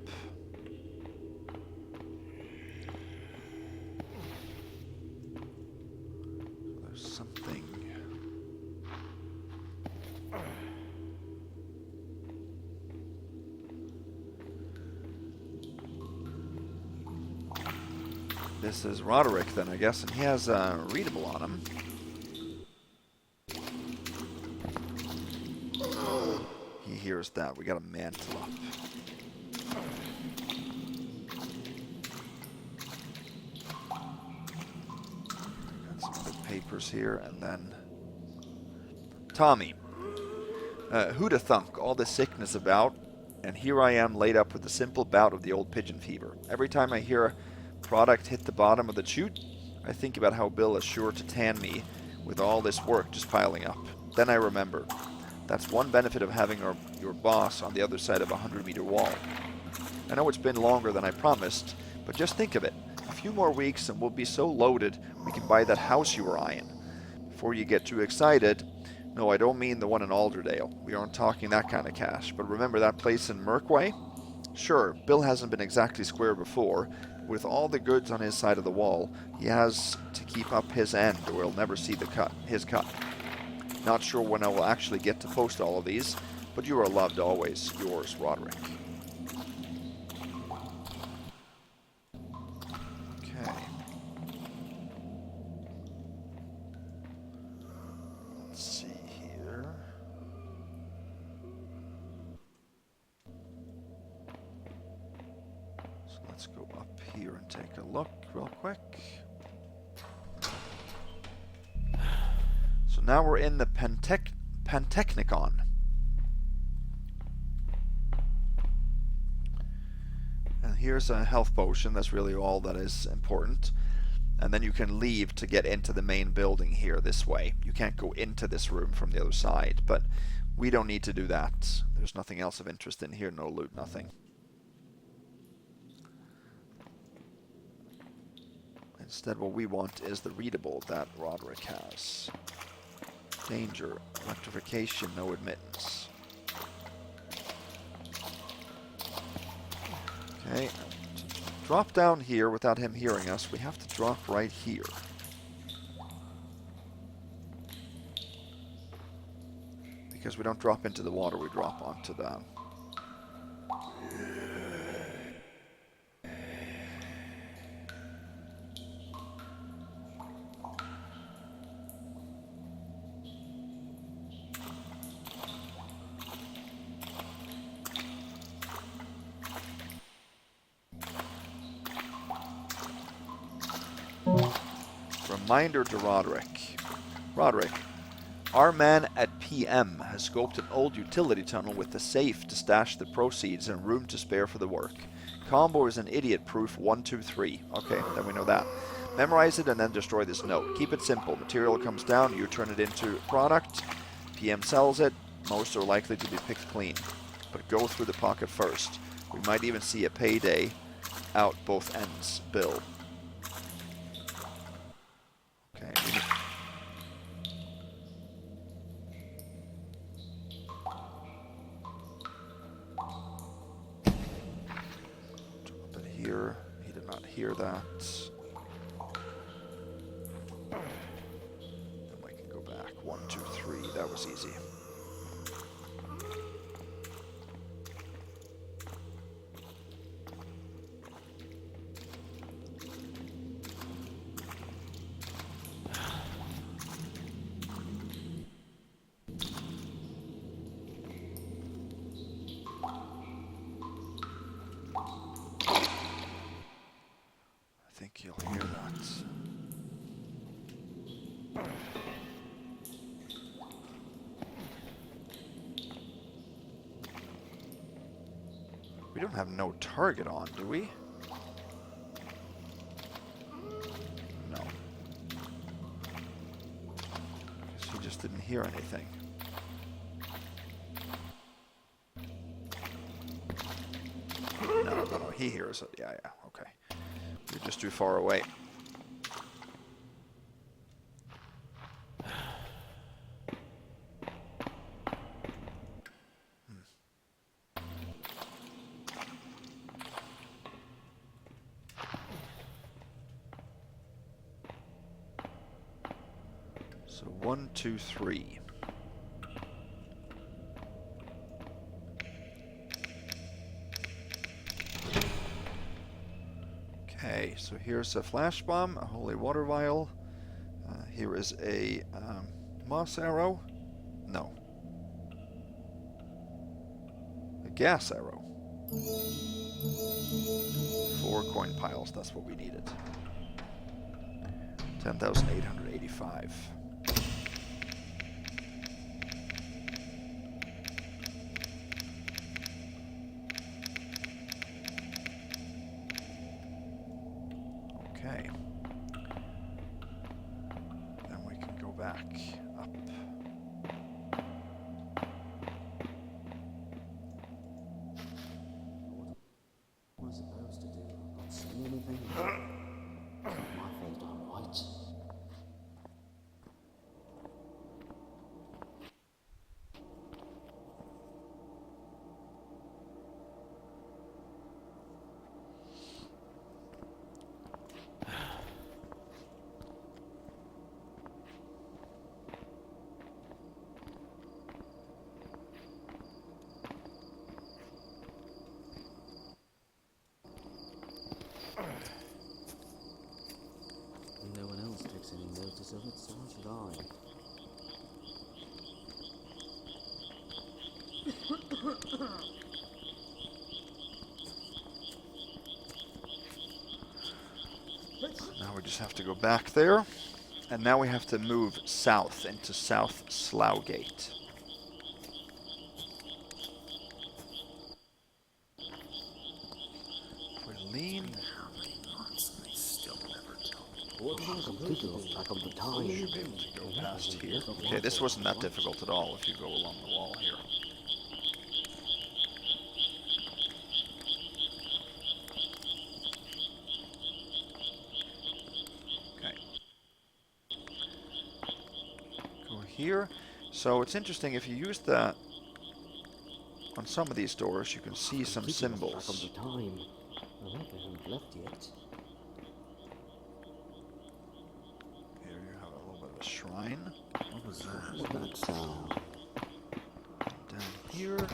This is Roderick then, I guess, and he has a readable on him. He hears that. We got a mantle up. Got some good papers here, and then Tommy. Who'da thunk all this sickness about, and here I am laid up with a simple bout of the old pigeon fever. Every time I hear a product hit the bottom of the chute, I think about how Bill is sure to tan me with all this work just piling up. Then I remember, that's one benefit of having your boss on the other side of a 100-meter wall. I know it's been longer than I promised, but just think of it. A few more weeks and we'll be so loaded we can buy that house you were eyeing. Before you get too excited, no, I don't mean the one in Alderdale. We aren't talking that kind of cash. But remember that place in Merkway? Sure, Bill hasn't been exactly square before. With all the goods on his side of the wall, he has to keep up his end or he'll never see his cut. Not sure when I will actually get to post all of these, but you are loved always. Yours, Roderick. Okay. Let's see here. So let's go up here and take a look real quick. So now we're in the Pantechnicon. And here's a health potion. That's really all that is important. And then you can leave to get into the main building here this way. You can't go into this room from the other side, but we don't need to do that. There's nothing else of interest in here. No loot, nothing. Instead, what we want is the readable that Roderick has. Danger, electrification, no admittance. Okay, to drop down here without him hearing us, we have to drop right here. Because we don't drop into the water, we drop onto the... Reminder to Roderick. Roderick, our man at PM has scoped an old utility tunnel with a safe to stash the proceeds and room to spare for the work. Combo is an idiot-proof 1, 2, 3. Okay, then we know that. Memorize it and then destroy this note. Keep it simple. Material comes down, you turn it into product. PM sells it. Most are likely to be picked clean. But go through the pocket first. We might even see a payday out both ends. Bill. Okay. Drop it here. He did not hear that. Then we can go back. 1, 2, 3. That was easy. You'll hear that. We don't have no target on, do we? No. Guess he just didn't hear anything. No, he hears it. Yeah, okay. You're just too far away. So 1, 2, 3. Okay, so So here's a flash bomb, a holy water vial. Here is a moss arrow. No. A gas arrow. 4 coin piles, that's what we needed. 10,885. Okay. Then we can go back up. What am I supposed to do? Not say anything? It's not my fault I'm white. No one else takes any notice of it, so why should I? Now we just have to go back there. And now we have to move south into South Slough Gate. If we lean... Completely lost track of the time. You should be able to go past here. Okay, this wasn't that difficult at all if you go along the wall here. Okay. Go here. So it's interesting, if you use that on some of these doors, you can see some symbols. Of the time. I hope they haven't left yet. A shrine. What was that? What's that sound? Down here.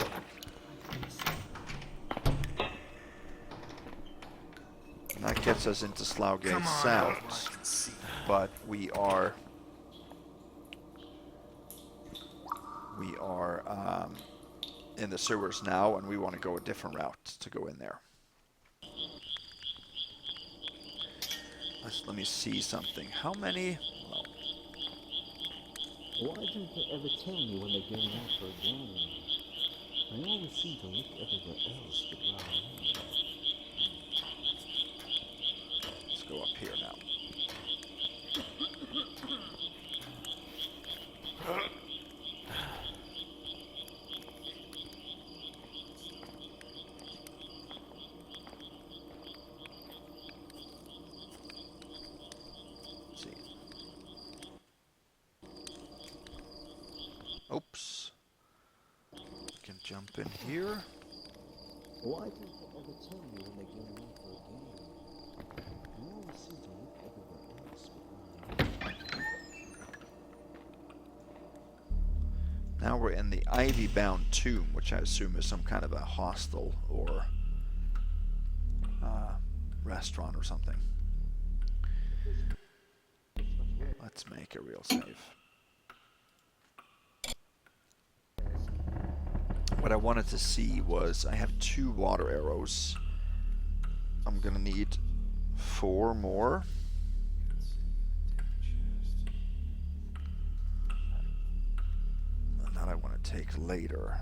And that gets us into Slough Gate South. But we are in the sewers now, and we want to go a different route to go in there. Let me see something. How many? Well, why don't they ever tell me when they're going out for a game? I always seem to look everywhere else but round here. Let's go up here now. Oops. Can jump in here. Why don't they ever tell me when they're going out for a game? I always seem to look everywhere else but round here. Now we're in the ivy-bound tomb, which I assume is some kind of a hostel or restaurant or something. Let's make a real save. What I wanted to see was, I have 2 water arrows. I'm gonna need 4 more. And that I want to take later.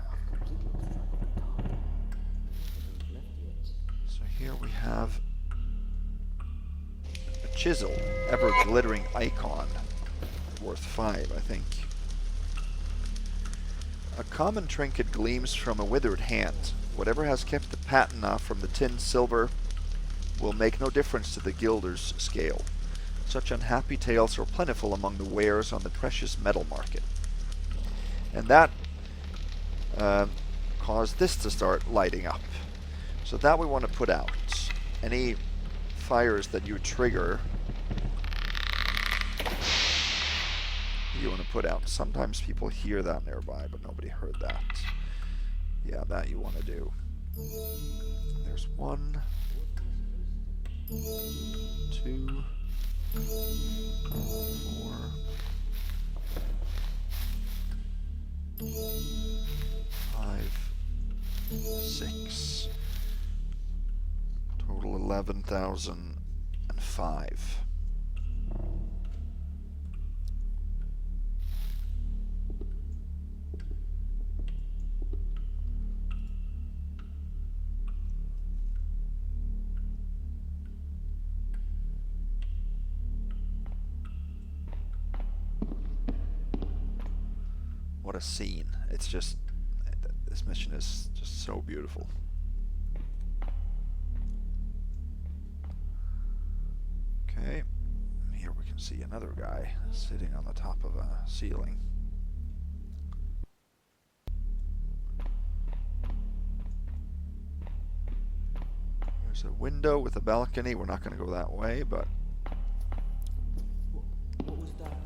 So here we have a chisel, ever glittering icon, worth 5, I think. A common trinket gleams from a withered hand. Whatever has kept the patina from the tin silver will make no difference to the gilder's scale. Such unhappy tales are plentiful among the wares on the precious metal market. And that caused this to start lighting up. So that we want to put out. Any fires that you trigger, you want to put out. Sometimes people hear that nearby, but nobody heard that. Yeah, that you want to do. There's one. 2, 4, 5, 6. Total 11,005. What a scene. It's just, this mission is just so beautiful. Okay, here we can see another guy sitting on the top of a ceiling. There's a window with a balcony. We're not going to go that way, but... What was that?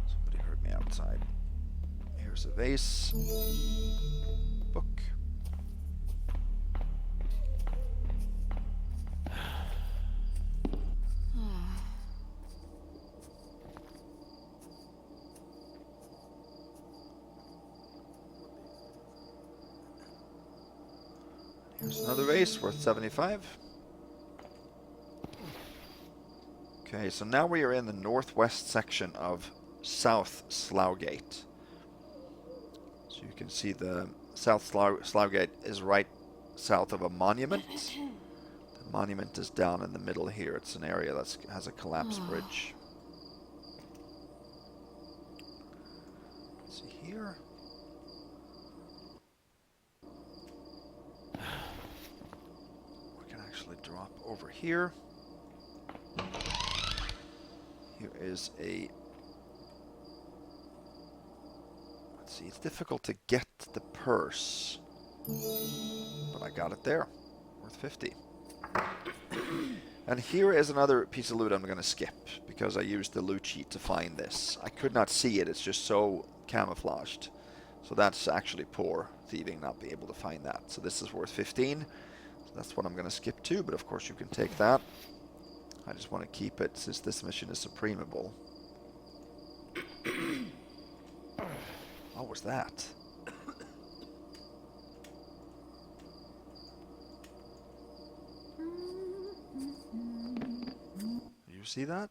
Somebody heard me outside. Here's a vase. Book. Here's another vase worth 75. Okay, so now we are in the northwest section of South Gate. So you can see the South Gate is right south of a monument. The monument is down in the middle here. It's an area that has a collapsed bridge. Let's see here. We can actually drop over here. Here is a... Let's see, it's difficult to get the purse. But I got it there. Worth 50. And here is another piece of loot I'm going to skip, because I used the loot sheet to find this. I could not see it, it's just so camouflaged. So that's actually poor thieving, not be able to find that. So this is worth 15. So that's what I'm going to skip to, but of course you can take that. I just want to keep it since this mission is supremable. What was that? You see that?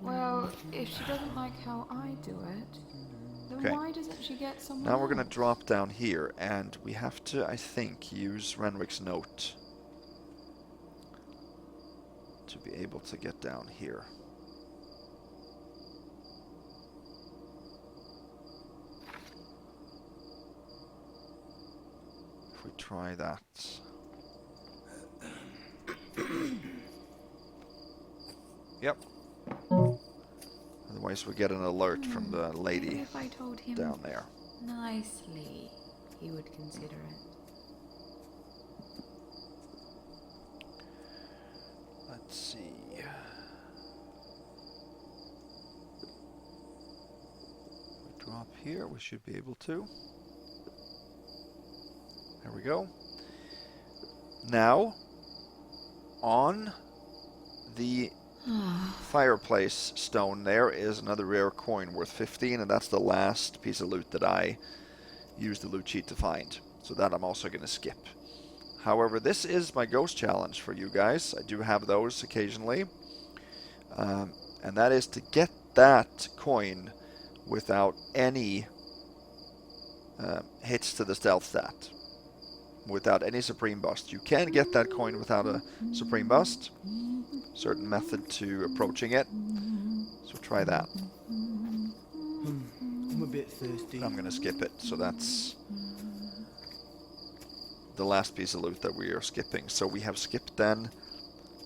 Well, if she doesn't like how I do it, then Okay. why doesn't she get someone Now we're going to else? drop down here, and we have to, I think, use Renwick's note to be able to get down here. If we try that. Yep. Otherwise we get an alert from the Maybe lady if I told him down there. nicely, he would consider it. Let's see. We drop here, we should be able to. There we go. Now, on the fireplace stone there is another rare coin worth 15, and that's the last piece of loot that I used the loot sheet to find. So that I'm also going to skip. However, this is my ghost challenge for you guys. I do have those occasionally. And that is to get that coin without any hits to the stealth stat. Without any supreme bust. You can get that coin without a supreme bust. Certain method to approaching it. So try that. I'm a bit thirsty. I'm going to skip it. So that's the last piece of loot that we are skipping. So we have skipped then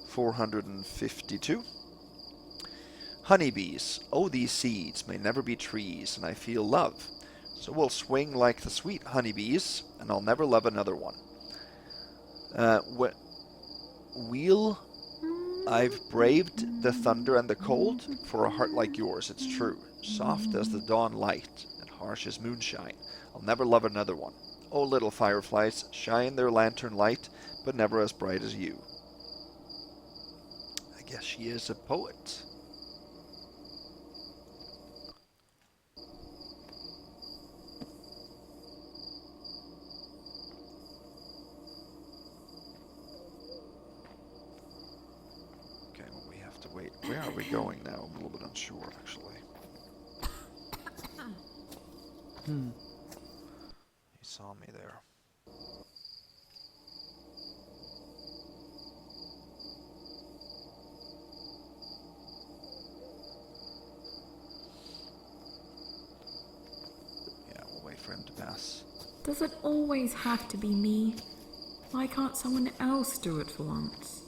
452. Honeybees. Oh, these seeds may never be trees, and I feel love. So we'll swing like the sweet honeybees, and I'll never love another one. Wheel, I've braved the thunder and the cold for a heart like yours, it's true. Soft as the dawn light and harsh as moonshine. I'll never love another one. Oh, little fireflies, shine their lantern light, but never as bright as you. I guess she is a poet. Okay, well, we have to wait. Where are we going now? I'm a little bit unsure, actually. He saw me there. Yeah, we'll wait for him to pass. Does it always have to be me? Why can't someone else do it for once?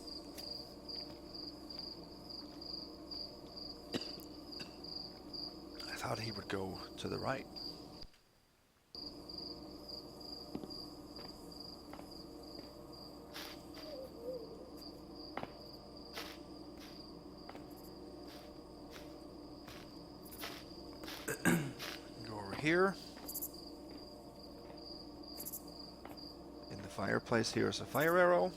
I thought he would go to the right. Go over here. In the fireplace here is a fire arrow.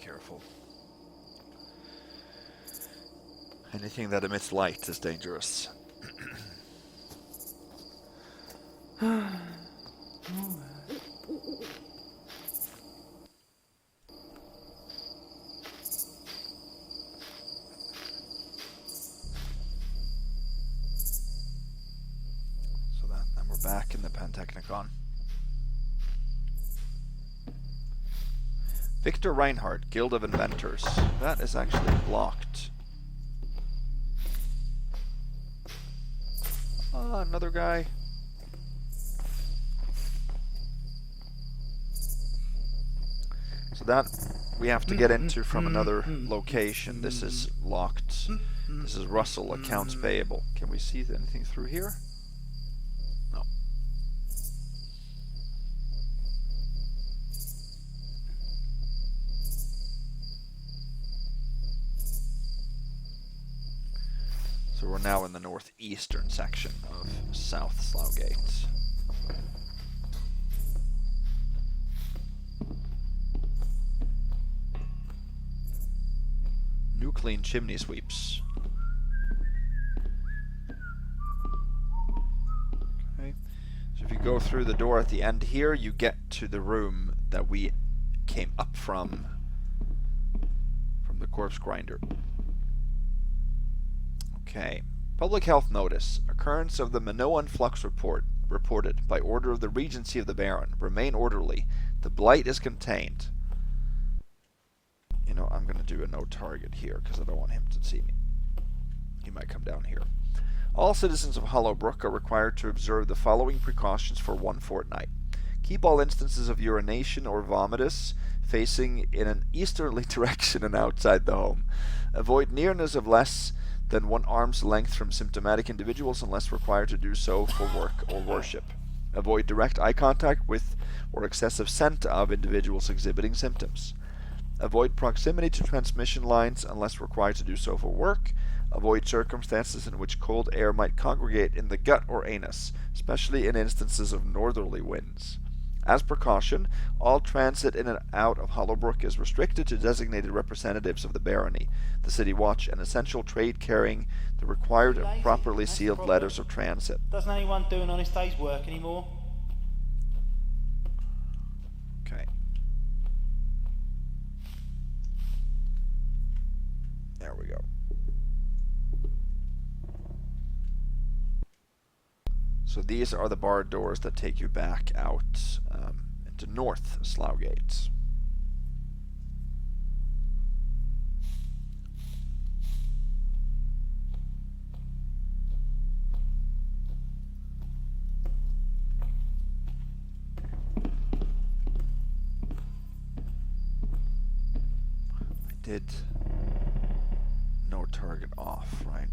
Careful. Anything that emits light is dangerous. So then we're back in the Pantechnicon. Victor Reinhardt, Guild of Inventors. That is actually blocked. Ah, another guy. So that we have to get into from another location. This is locked. This is Russell, accounts payable. Can we see anything through here? No. So we're now in the northeastern section of South Slowgate. New clean chimney sweeps. Okay. So if you go through the door at the end here, you get to the room that we came up from the corpse grinder. Okay. Public health notice. Occurrence of the Minoan flux report reported by order of the Regency of the Baron. Remain orderly. The blight is contained. You know, I'm going to do a no target here because I don't want him to see me. He might come down here. All citizens of Hollowbrook are required to observe the following precautions for 1 fortnight. Keep all instances of urination or vomitus facing in an easterly direction and outside the home. Avoid nearness of less than 1 arm's length from symptomatic individuals unless required to do so for work or worship. Avoid direct eye contact with or excessive scent of individuals exhibiting symptoms. Avoid proximity to transmission lines unless required to do so for work. Avoid circumstances in which cold air might congregate in the gut or anus, especially in instances of northerly winds. As precaution, all transit in and out of Hollowbrook is restricted to designated representatives of the barony, the city watch, and essential trade carrying the required and properly sealed letters of transit. Doesn't anyone do an honest day's work anymore? Okay. There we go. So these are the barred doors that take you back out into North Slowgate. I did no target off, right?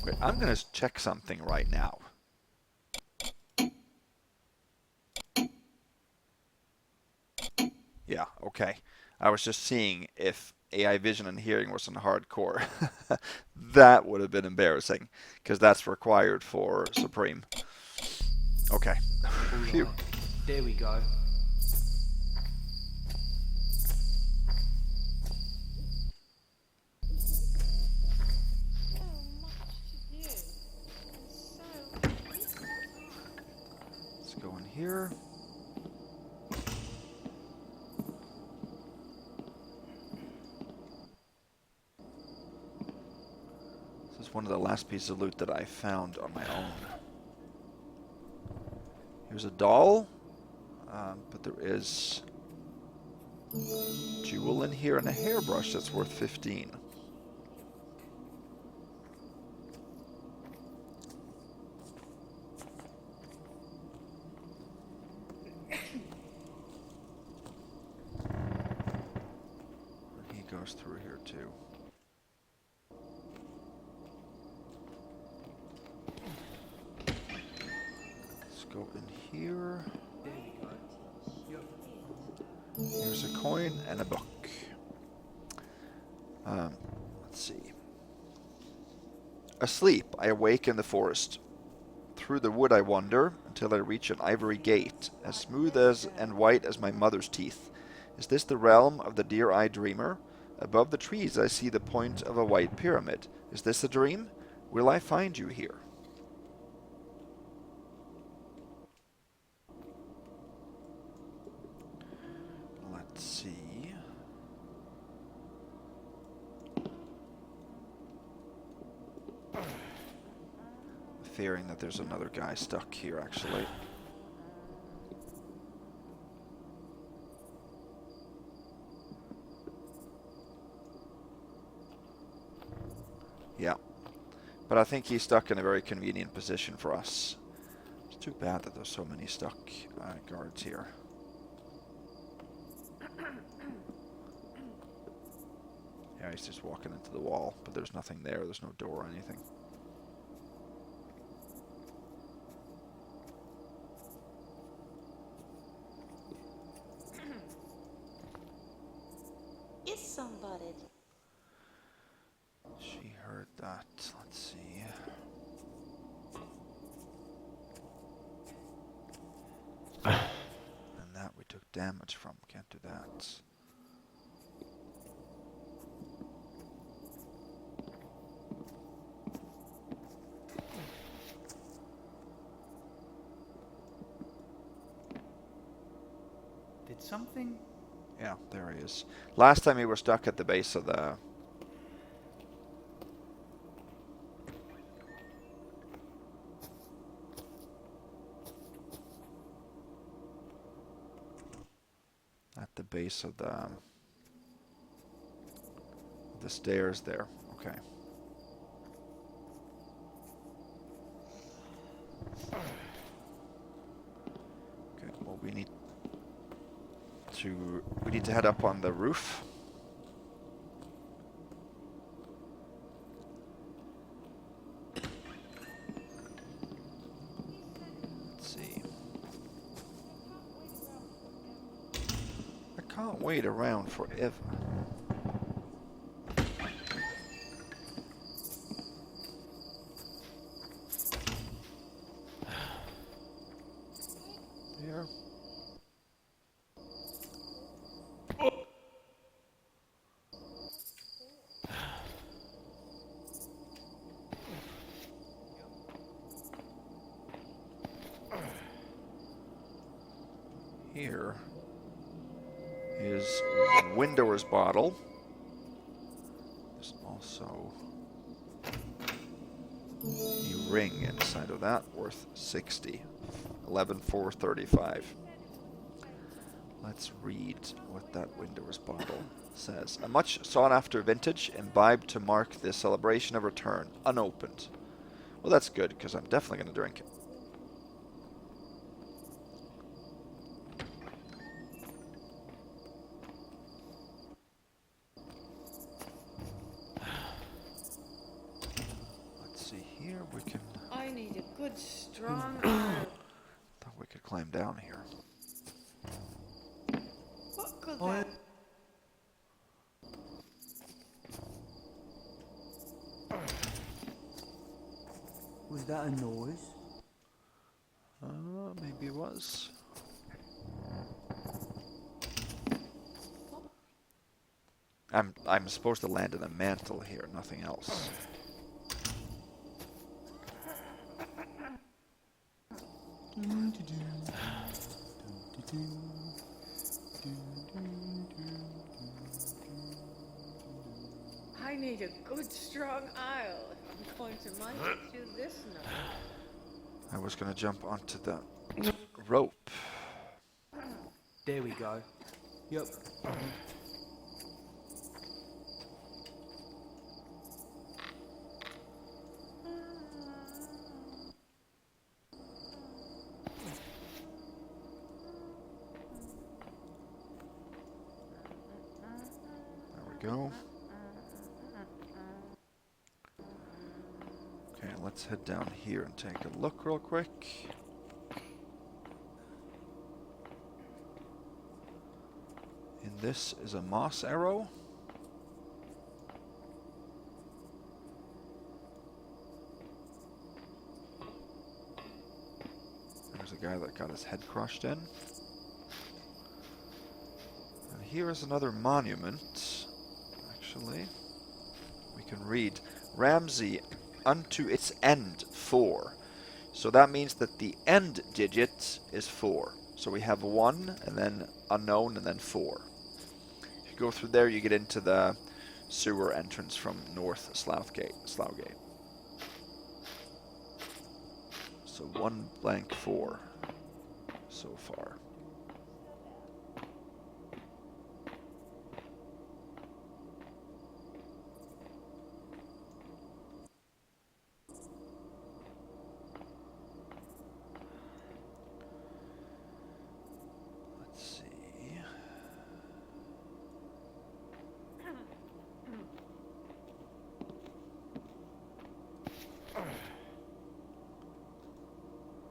Wait, I'm gonna check something right now. Yeah, okay. I was just seeing if AI vision and hearing was on hardcore. That would have been embarrassing, because that's required for Supreme. Okay. Phew. Alright, there we go. Let's go in here. This is one of the last pieces of loot that I found on my own. Here's a doll, but there is a jewel in here and a hairbrush that's worth 15. He goes through here too. Go in here. Here's a coin and a book. Let's see. Asleep, I awake in the forest. Through the wood I wander until I reach an ivory gate, as smooth as and white as my mother's teeth. Is this the realm of the deer-eyed dreamer? Above the trees I see the point of a white pyramid. Is this a dream? Will I find you here? Let's see. Fearing that there's another guy stuck here, actually. Yeah. But I think he's stuck in a very convenient position for us. It's too bad that there's so many stuck guards here. Yeah, he's just walking into the wall, but there's nothing there. There's no door or anything. Is somebody? She heard that. Let's see. And that we took damage from. Can't do that. Did something? Yeah, there he is. Last time we were stuck at the base of the... At the base of the stairs there. Okay. Okay, well we need to head up on the roof. Let's see. I can't wait around forever. There. Here is Windower's bottle. There's also a ring inside of that worth 60. 11,435. Let's read what that Windower's bottle says. A much sought after vintage imbibed to mark the celebration of return, unopened. Well, that's good because I'm definitely going to drink it. Let's see here, we can... I need a good strong arm. Thought we could climb down here. What could that... Was that a noise? Maybe it was. I'm supposed to land in a mantle here, nothing else. I need a good strong aisle if I'm going to manage to do this now. I was gonna jump onto the rope. There we go. Yep. Go. Okay, let's head down here and take a look real quick. And this is a moss arrow. There's a guy that got his head crushed in. And here is another monument. Actually, we can read Ramsey unto its end 4. So that means that the end digit is 4. So we have 1 and then unknown and then 4. If you go through there, you get into the sewer entrance from North Sloughgate. So 1 blank 4 so far.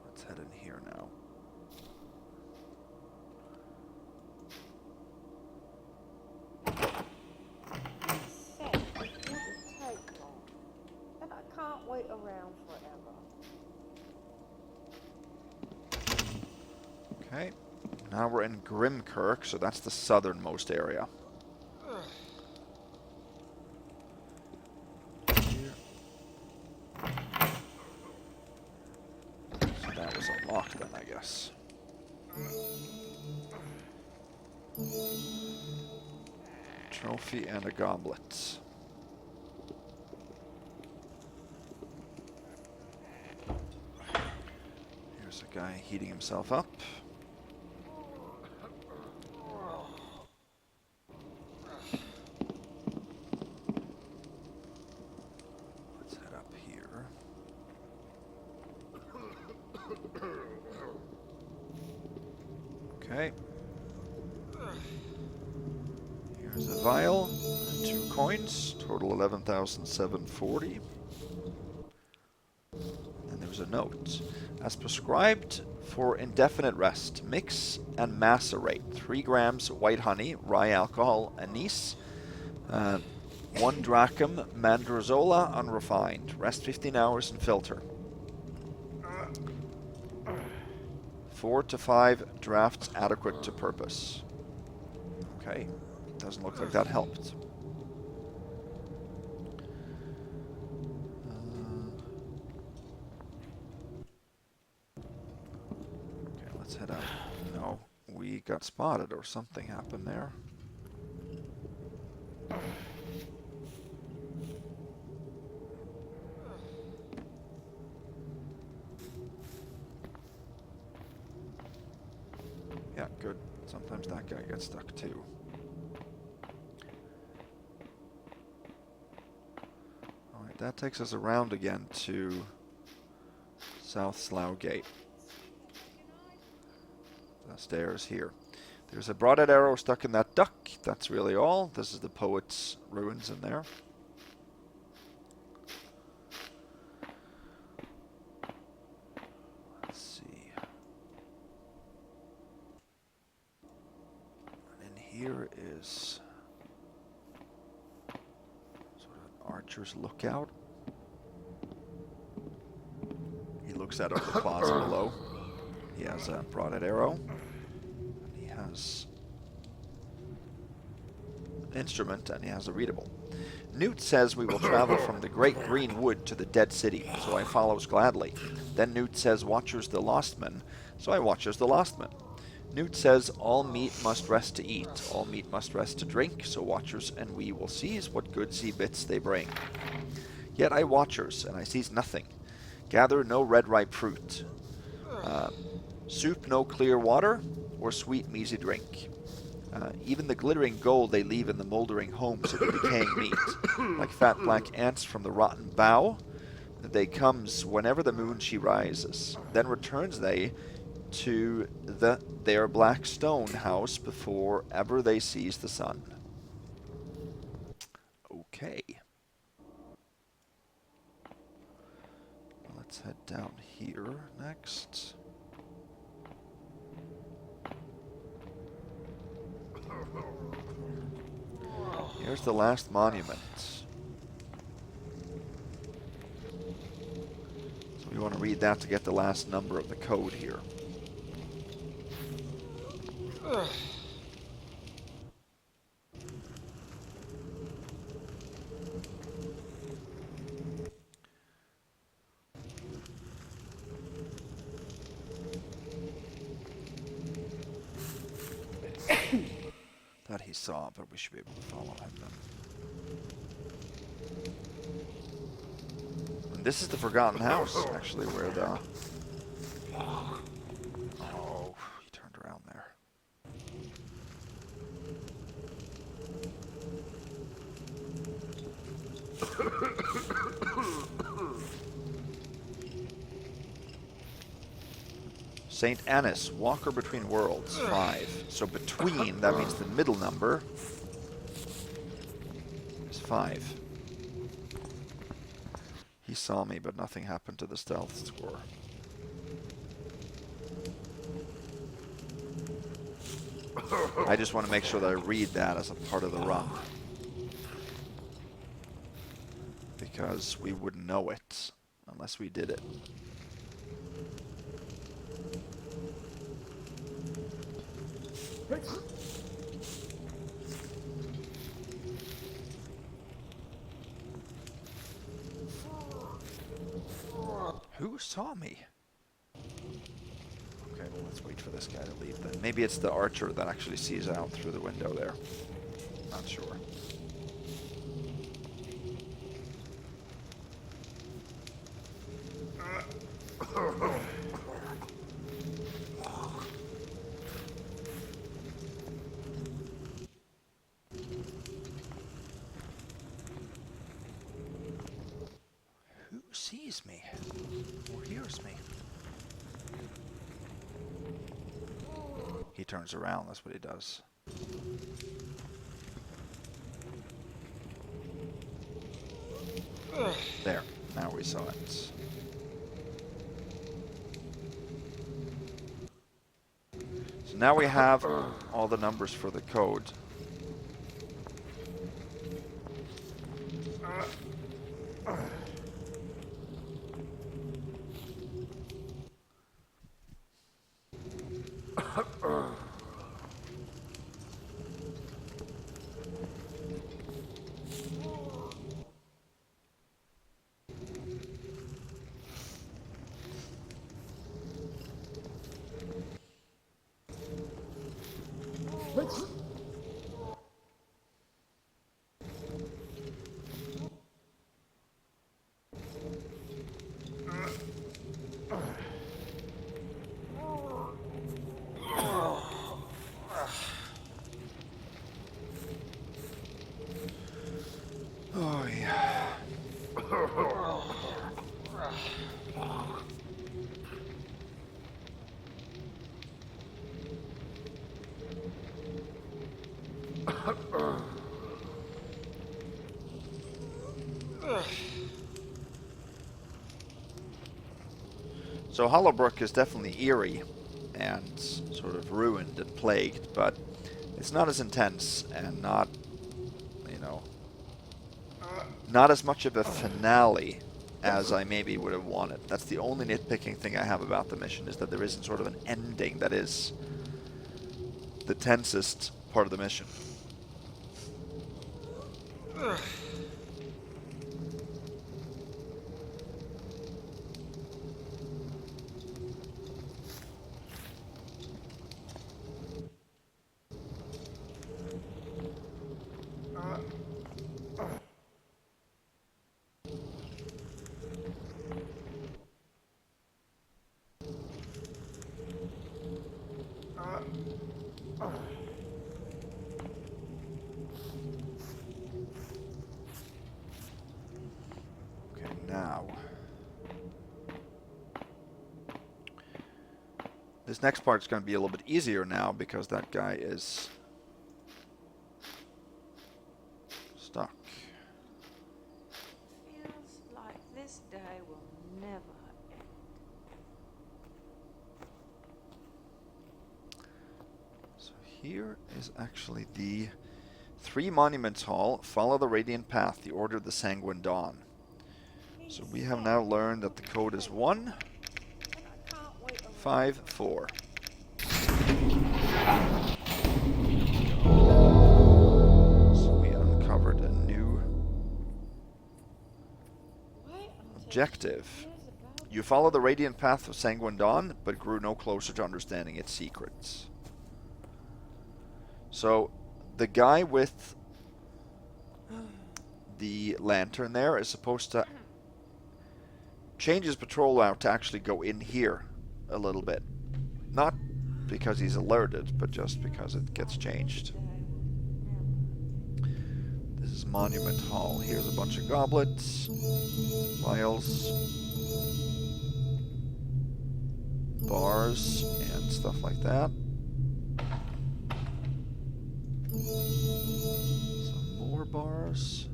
Let's head in here now. And I can't wait around forever. Okay, now we're in Grimkirk, so that's the southernmost area. So that was unlocked then, I guess. Trophy and a goblet. Here's a guy heating himself up. Let's head up here. Okay. Here's a vial and 2 coins, total 11,740. And there's a note. As prescribed for indefinite rest, mix and macerate 3 grams white honey, rye alcohol, anise, 1 drachm mandrozola unrefined. Rest 15 hours and filter. 4 to 5 drafts adequate to purpose. Okay, doesn't look like that helped. Okay, let's head out. No, we got spotted or something happened there. Yeah, good. Sometimes that guy gets stuck too. Alright, that takes us around again to South Slough Gate. The stairs here. There's a broadhead arrow stuck in that duck. That's really all. This is the poet's ruins in there. here is sort of an archer's lookout. He looks out of the closet below. He has a broadhead arrow. And he has an instrument, and he has a readable. Newt says we will travel from the great green wood to the dead city, so I follows gladly. Then Newt says watchers the lost men, so I watches the lost men. Newt says all meat must rest to eat, all meat must rest to drink, so watchers and we will seize what good sea bits they bring. Yet I watchers, and I seize nothing. Gather no red ripe fruit. Soup no clear water, or sweet measy drink. Even the glittering gold they leave in the mouldering homes of the decaying meat, like fat black ants from the rotten bough, they comes whenever the moon she rises. Then returns they to their black stone house before ever they seize the sun. Okay. Let's head down here next. Here's the last monument. So we want to read that to get the last number of the code here. That he saw, but we should be able to follow him then. And this is the forgotten house, actually, where the... Oh, he turned around there. St. Annis, Walker Between Worlds, 5. So between, that means the middle number is 5. He saw me, but nothing happened to the stealth score. I just want to make sure that I read that as a part of the run, because we wouldn't know it unless we did it. Who saw me? Okay, well, let's wait for this guy to leave then. Maybe it's the archer that actually sees out through the window there. Not sure. Sees me or hears me. He turns around, that's what he does. There, now we saw it. So now we have all the numbers for the code. Oh yeah. So Hollowbrook is definitely eerie and sort of ruined and plagued, but It's not as intense and not, you know, not as much of a finale as I maybe would have wanted. That's the only nitpicking thing I have about the mission, is that there isn't sort of an ending that is the tensest part of the mission. Now, this next part is going to be a little bit easier now because that guy is stuck. Feels like this day will never end. So here is actually the 3 Monuments Hall. Follow the Radiant Path, the Order of the Sanguine Dawn. So we have now learned that the code is 1, 5, 4. So we uncovered a new objective. You follow the Radiant Path of Sanguine Dawn, but grew no closer to understanding its secrets. So the guy with the lantern there is supposed to change his patrol route to actually go in here a little bit. Not because he's alerted, but just because it gets changed. This is Monument Hall. Here's a bunch of goblets, vials, bars, and stuff like that. Some more bars.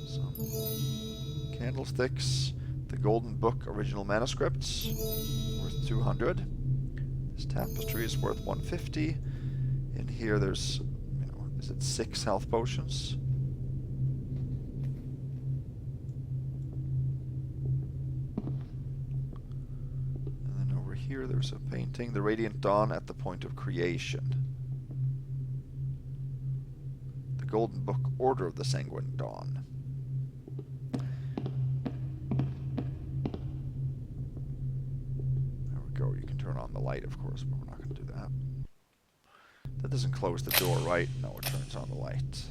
Some candlesticks, the Golden Book original manuscripts, worth 200. This tapestry is worth 150. In here there's, you know, is it 6 health potions? And then over here there's a painting, the Radiant Dawn at the Point of Creation. The Golden Book Order of the Sanguine Dawn. You can turn on the light, of course, but we're not going to do that. That doesn't close the door, right? No, it turns on the light.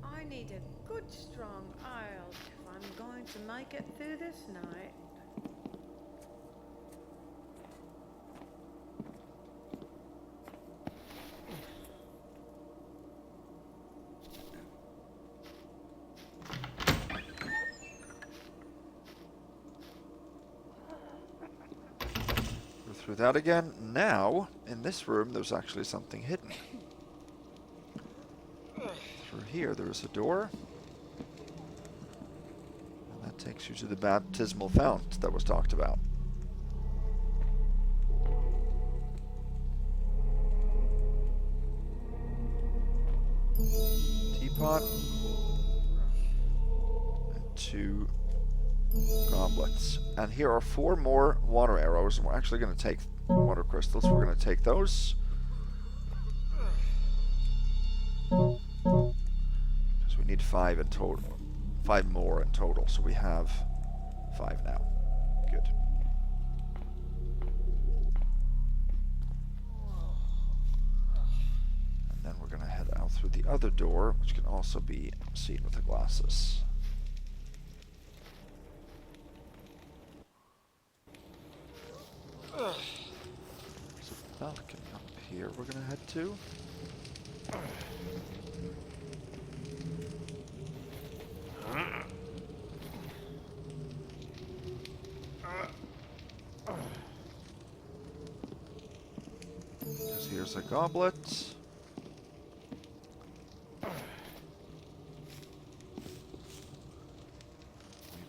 I need a good strong ale if I'm going to make it through this night. Through that again. Now, in this room, there's actually something hidden. Through here, there's a door. And that takes you to the baptismal fount that was talked about. Teapot. And 2 goblets. And here are 4 more water arrows, and we're actually going to take water crystals. We're going to take those. Because we need 5 in total. 5 more in total, so we have 5 now. Good. And then we're going to head out through the other door, which can also be seen with the glasses. There's a balcony up here we're going to head to. Because here's a goblet. You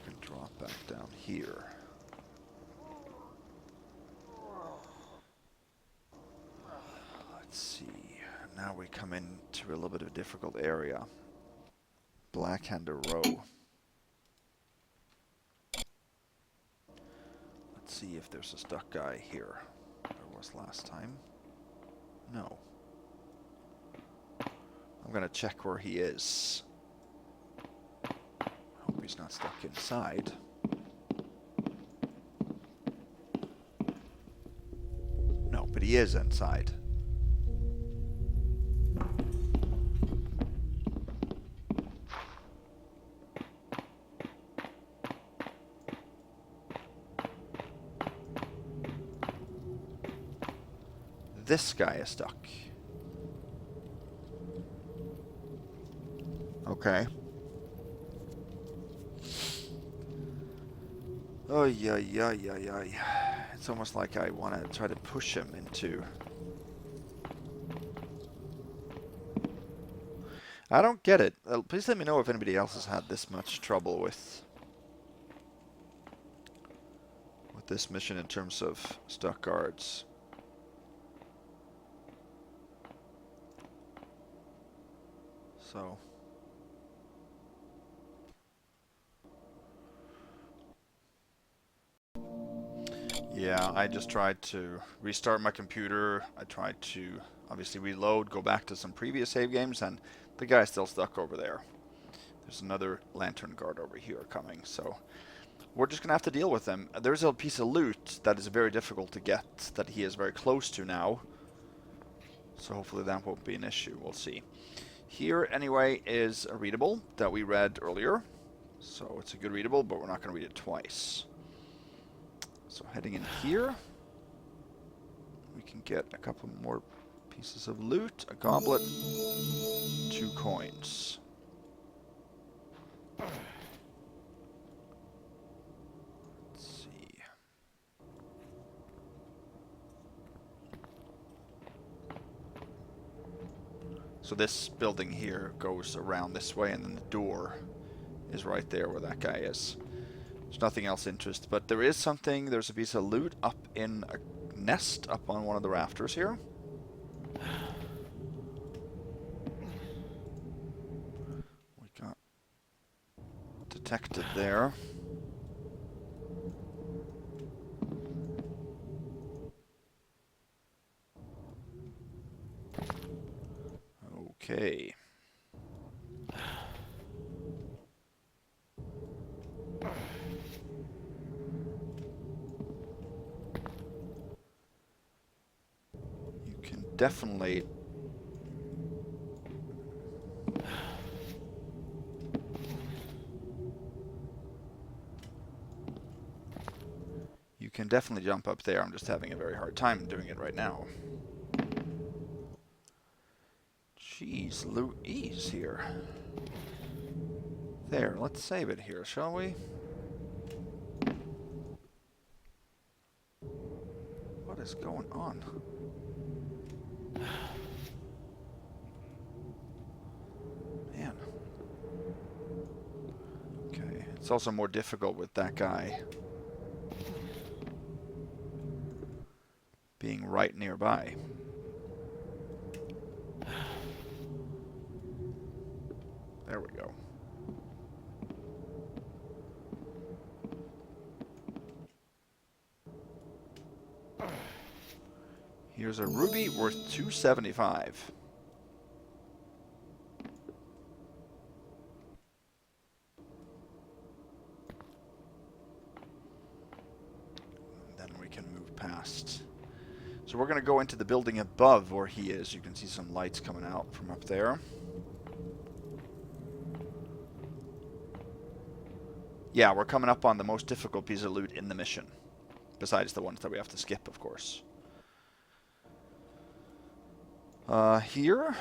can drop back down here. now we come into a little bit of a difficult area. Blackhander Row. Let's see if there's a stuck guy here. There was last time. No. I'm gonna check where he is. Hope he's not stuck inside. No, but he is inside. This guy is stuck. Okay. Oh, yeah. It's almost like I want to try to push him into... I don't get it. Please let me know if anybody else has had this much trouble with this mission in terms of stuck guards. So... yeah, I just tried to restart my computer. I tried to obviously reload, go back to some previous save games, and the guy's still stuck over there. There's another lantern guard over here coming, so we're just gonna have to deal with them. There's a piece of loot that is very difficult to get, that he is very close to now. So hopefully that won't be an issue, we'll see. Here, anyway, is a readable that we read earlier. So it's a good readable, but we're not gonna read it twice. So heading in here, we can get a couple more pieces of loot, a goblet, 2 coins. Let's see. So this building here goes around this way, and then the door is right there where that guy is. There's nothing else interesting, but there is something. There's a piece of loot up in a nest up on one of the rafters here. We got detected there. Okay. Definitely you can definitely jump up there. I'm just having a very hard time doing it right now. Jeez Louise here. There, let's save it here, shall we? What is going on? Man. Okay, it's also more difficult with that guy being right nearby. There we go. Here's a ruby worth 275. Then we can move past. So we're going to go into the building above where he is. You can see some lights coming out from up there. Yeah, we're coming up on the most difficult piece of loot in the mission. Besides the ones that we have to skip, of course. Here,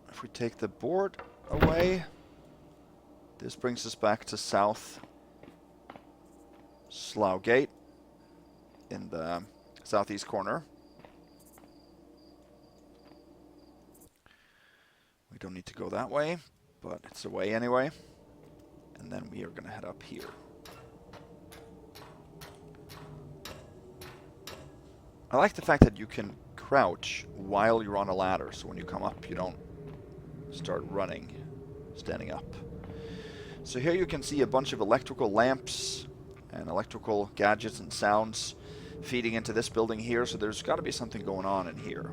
if we take the board away, this brings us back to South Slough Gate in the southeast corner. We don't need to go that way, but it's a way anyway. And then we are going to head up here. I like the fact that you can crouch while you're on a ladder. So when you come up, you don't start running, standing up. So here you can see a bunch of electrical lamps and electrical gadgets and sounds feeding into this building here. So there's got to be something going on in here.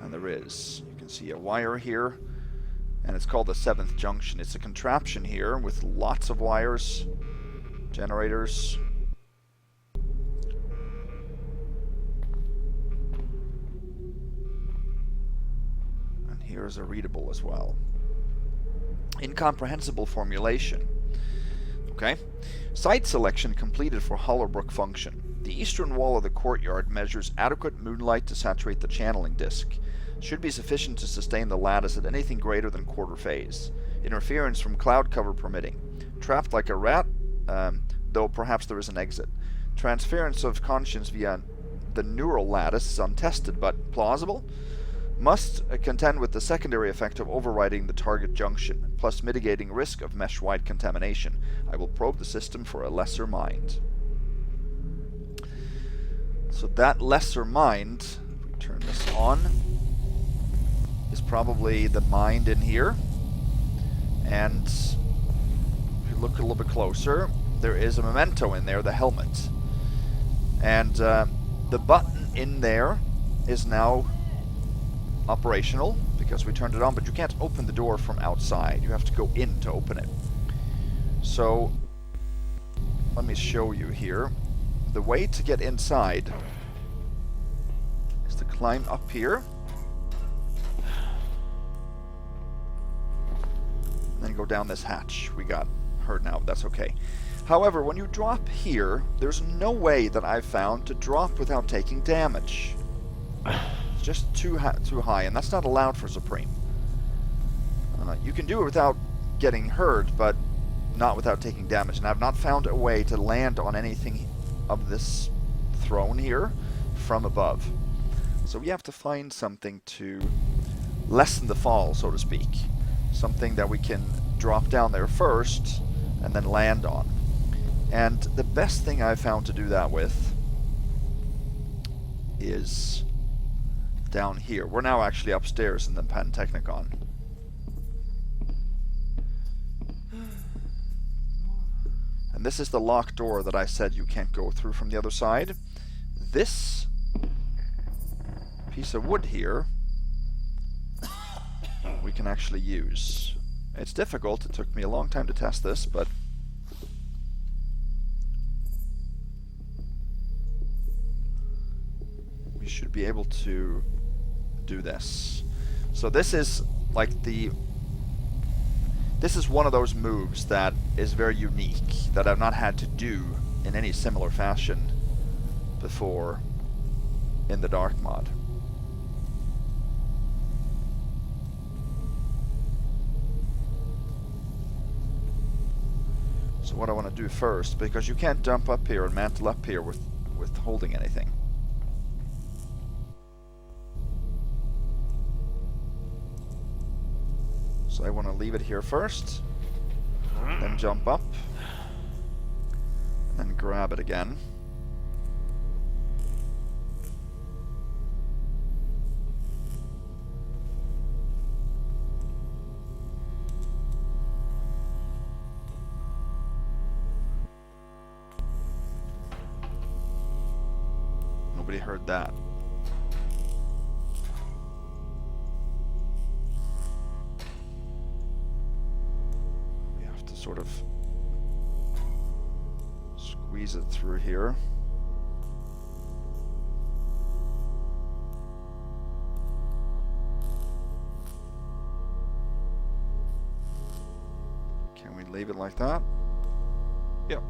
And there is. You can see a wire here. And it's called the 7th junction. It's a contraption here with lots of wires, generators. And here's a readable as well. Incomprehensible formulation. Okay. Site selection completed for Hollowbrook function. The eastern wall of the courtyard measures adequate moonlight to saturate the channeling disc. Should be sufficient to sustain the lattice at anything greater than quarter phase. Interference from cloud cover permitting. Trapped like a rat, though perhaps there is an exit. Transference of conscience via the neural lattice is untested but plausible. Must contend with the secondary effect of overriding the target junction, plus mitigating risk of mesh-wide contamination. I will probe the system for a lesser mind. So that lesser mind, if we turn this on, is probably the mind in here. And if you look a little bit closer, there is a memento in there, the helmet. And the button in there is now operational because we turned it on, but you can't open the door from outside. You have to go in to open it. So let me show you here. The way to get inside is to climb up here. And then go down this hatch. We got hurt now, but that's okay. However, when you drop here, there's no way that I've found to drop without taking damage. It's just too high, and that's not allowed for Supreme. You can do it without getting hurt, but not without taking damage. And I've not found a way to land on anything of this throne here from above. So we have to find something to lessen the fall, so to speak. Something that we can drop down there first and then land on. And the best thing I've found to do that with is down here. We're now actually upstairs in the Pantechnicon. And this is the locked door that I said you can't go through from the other side. This piece of wood here we can actually use. It's difficult. It took me a long time to test this, but we should be able to do this. So this is like this is one of those moves that is very unique, that I've not had to do in any similar fashion before in the Dark mod. So what I want to do first, because you can't jump up here and mantle up here with holding anything. So I want to leave it here first, then jump up, and then grab it again. Nobody heard that. We have to sort of squeeze it through here. Can we leave it like that? Yep.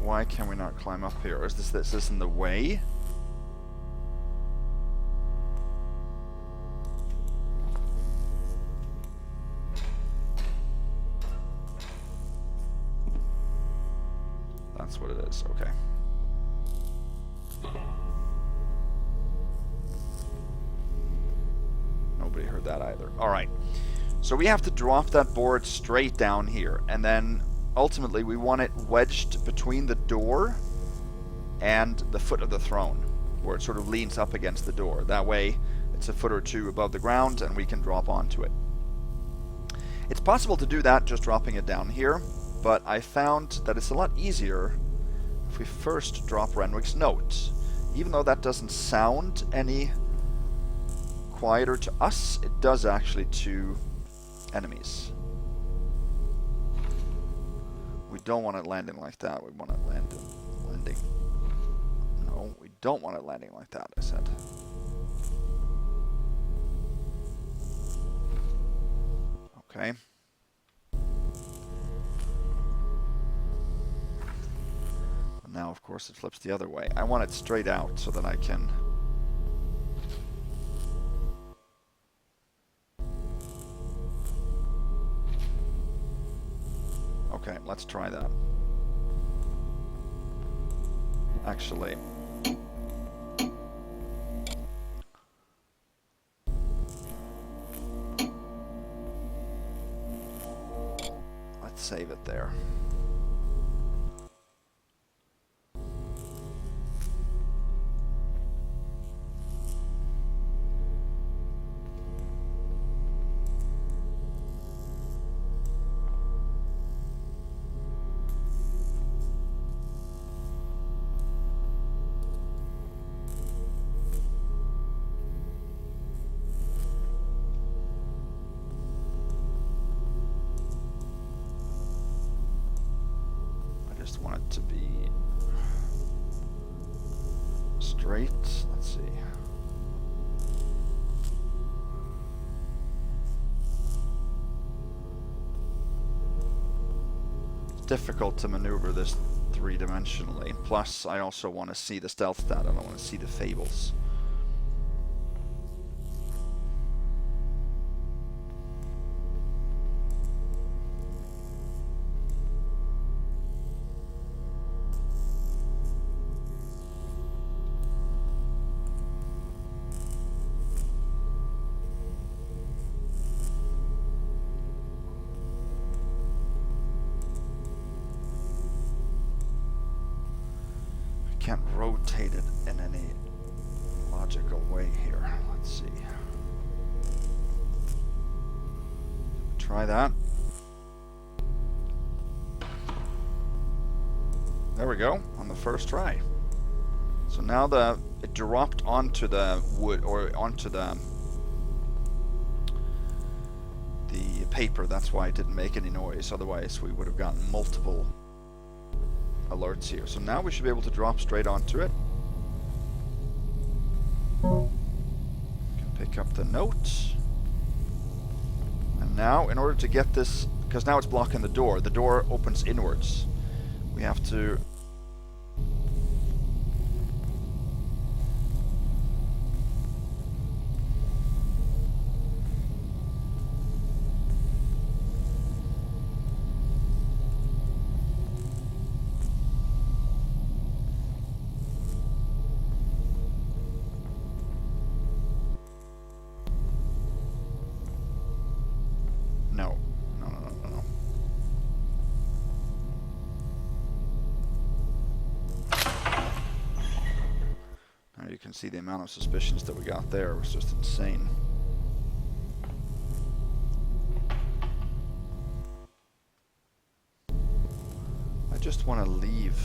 Why can we not climb up here? Is this in the way? That's what it is, okay. Nobody heard that either, Alright. So we have to drop that board straight down here. And then, ultimately, we want it wedged between the door and the foot of the throne, where it sort of leans up against the door. That way, it's a foot or two above the ground, and we can drop onto it. It's possible to do that just dropping it down here, but I found that it's a lot easier if we first drop Renwick's note. Even though that doesn't sound any quieter to us, it does actually to enemies. We don't want it landing like that. We want it landing. No, we don't want it landing like that, I said. Okay. But now, of course, it flips the other way. I want it straight out so that I can... Okay, let's try that. Actually... let's save it there. Want it to be straight. Let's see. It's difficult to maneuver this three-dimensionally. Plus, I also want to see the stealth stat. I don't want to see the fables. Can't rotate it in any logical way here. Let's see. Try that. There we go, on the first try. So now it dropped onto the wood, or onto the paper. That's why it didn't make any noise. Otherwise we would have gotten multiple alerts here. So now we should be able to drop straight onto it. Can pick up the note. And now, in order to get this, because now it's blocking the door opens inwards. We have to... You can see the amount of suspicions that we got there was just insane. I just want to leave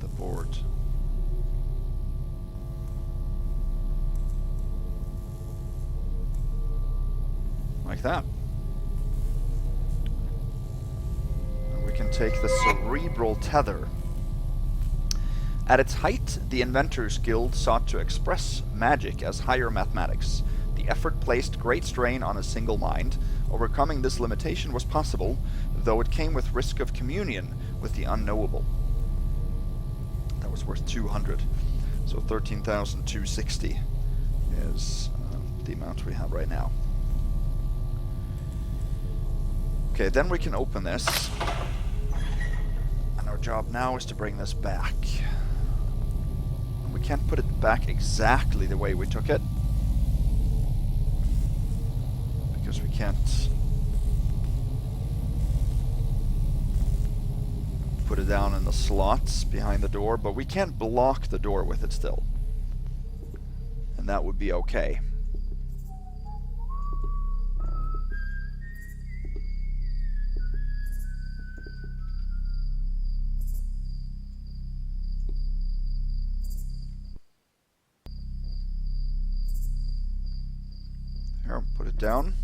the board. Like that. And we can take the cerebral tether. At its height, the Inventors Guild sought to express magic as higher mathematics. The effort placed great strain on a single mind. Overcoming this limitation was possible, though it came with risk of communion with the unknowable. That was worth 200. So 13,260 is the amount we have right now. Okay, then we can open this. And our job now is to bring this back. We can't put it back exactly the way we took it. can't put it down in the slots behind the door, but we can block the door with it still. And that would be okay. Here, put it down.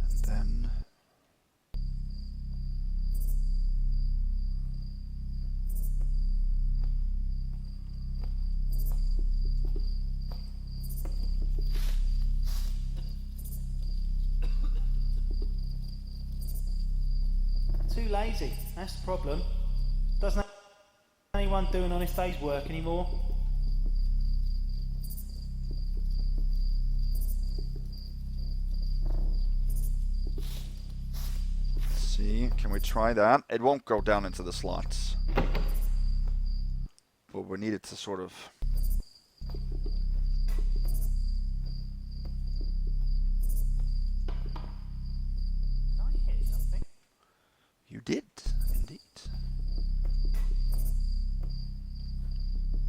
And then Too lazy, that's the problem. Doesn't anyone do an honest day's work anymore? see, can we try that? It won't go down into the slots. But we need it to sort of... I hear something. You did, indeed.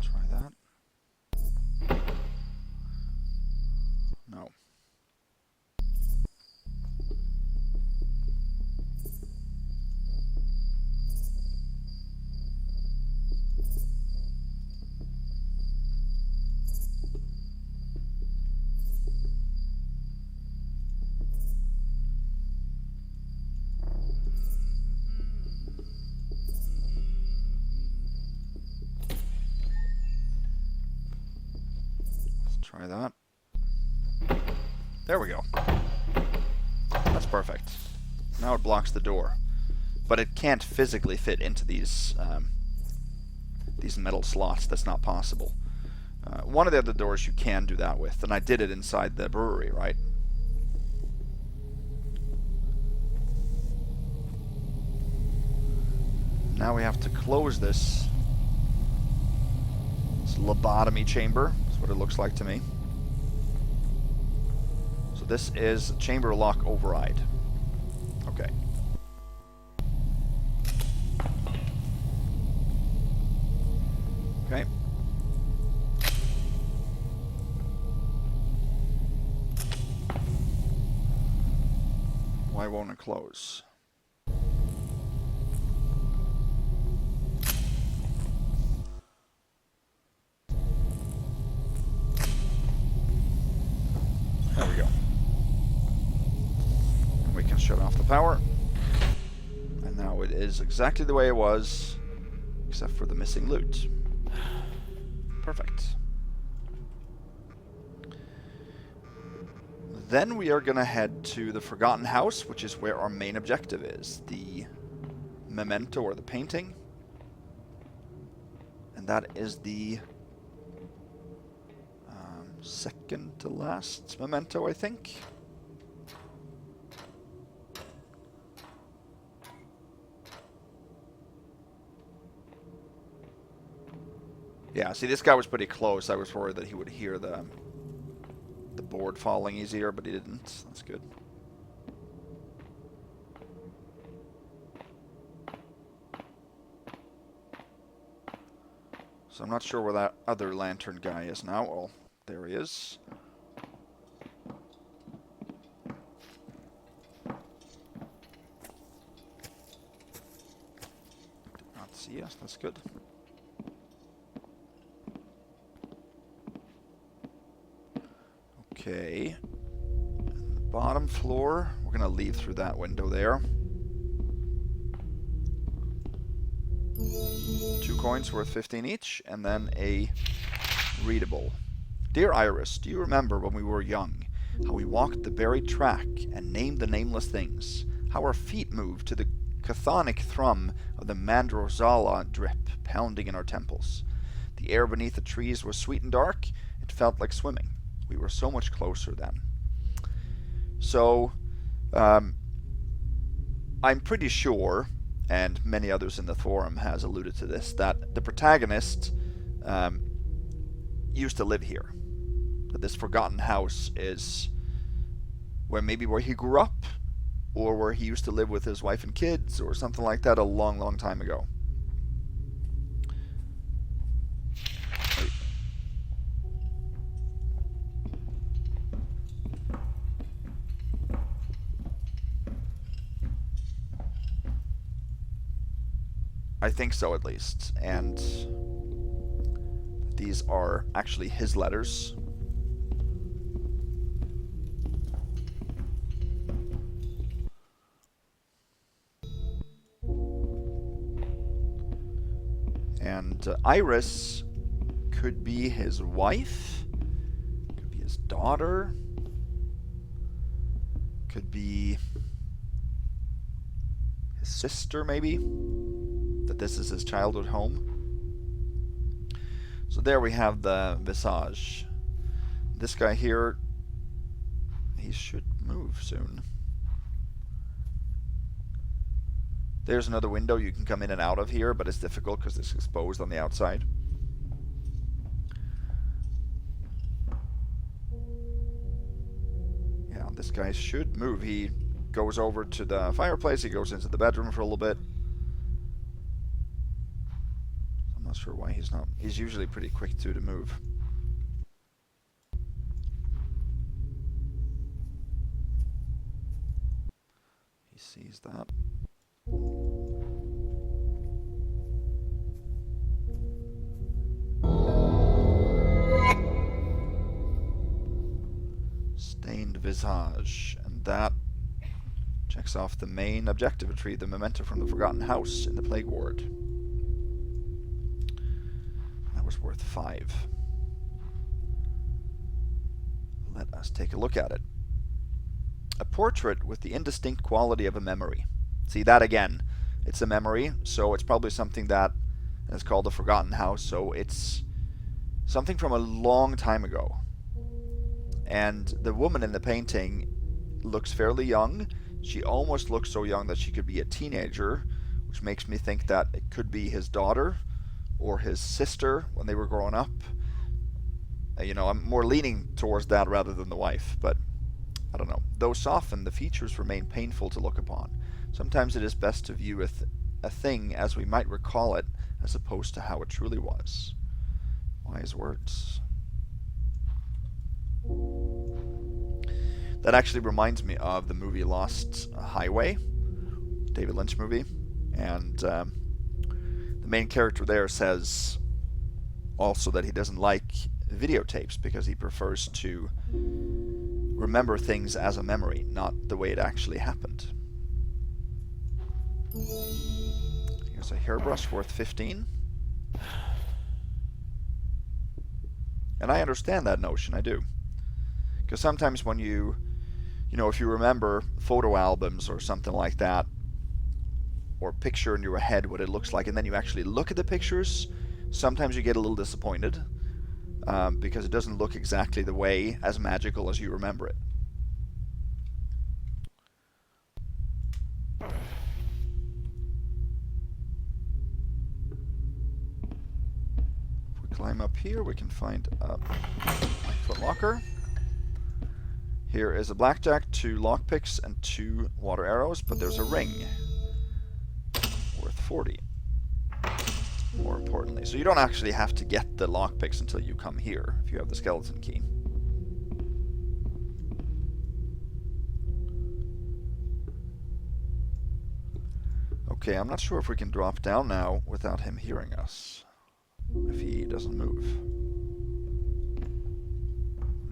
Try that. No. Try that. There we go. That's perfect. Now it blocks the door. But it can't physically fit into these metal slots. That's not possible. One of the other doors you can do that with, and I did it inside the brewery, right? Now we have to close this lobotomy chamber. That's what it looks like to me. So this is chamber lock override. Okay. Okay. Why won't it close? There we go. And we can shut off the power. And now it is exactly the way it was, except for the missing loot. Perfect. Then we are going to head to the Forgotten House, which is where our main objective is. The memento, or the painting. And that is the second to last memento, I think. Yeah, see, this guy was pretty close. I was worried that he would hear the board falling easier, but he didn't. That's good. So I'm not sure where that other lantern guy is now. Well, there he is. Did not see us. That's good. Okay. Bottom floor. We're going to leave through that window there. 2 coins worth 15 each, and then a readable. Dear Iris, do you remember when we were young, how we walked the buried track and named the nameless things? How our feet moved to the chthonic thrum of the mandrosala drip pounding in our temples. The air beneath the trees was sweet and dark. It felt like swimming. We were so much closer then. So, I'm pretty sure, and many others in the forum has alluded to this, that the protagonist used to live here. That this forgotten house is where he grew up, or where he used to live with his wife and kids, or something like that a long, long time ago. I think so, at least. And these are actually his letters. And Iris could be his wife, could be his daughter, could be his sister, maybe. That this is his childhood home. So there we have the visage. This guy here, he should move soon. There's another window you can come in and out of here, but it's difficult because it's exposed on the outside. Yeah, this guy should move. He goes over to the fireplace, he goes into the bedroom for a little bit. I'm not sure why he's not. He's usually pretty quick too to move. He sees that. Stained visage, and that checks off the main objective: retrieve the memento from the forgotten house in the plague ward. That was worth 5. Let us take a look at it. A portrait with the indistinct quality of a memory. See that again? It's a memory, so it's probably something that is called the forgotten house, so it's something from a long time ago. And the woman in the painting looks fairly young. She almost looks so young that she could be a teenager, which makes me think that it could be his daughter or his sister when they were growing up. You know, I'm more leaning towards that rather than the wife, but I don't know. Though softened, the features remain painful to look upon. Sometimes it is best to view a thing as we might recall it, as opposed to how it truly was. Wise words. That actually reminds me of the movie Lost Highway, David Lynch movie, and the main character there says also that he doesn't like videotapes because he prefers to remember things as a memory, not the way it actually happened. Here's a hairbrush worth 15. And I understand that notion, I do. Because sometimes when you know, if you remember photo albums or something like that, or picture in your head what it looks like, and then you actually look at the pictures, sometimes you get a little disappointed because it doesn't look exactly the way as magical as you remember it. If we climb up here, we can find a footlocker. Here is a blackjack, 2 lockpicks, and 2 water arrows, but there's a ring worth 40. More importantly, so you don't actually have to get the lockpicks until you come here, if you have the skeleton key. Okay, I'm not sure if we can drop down now without him hearing us, if he doesn't move.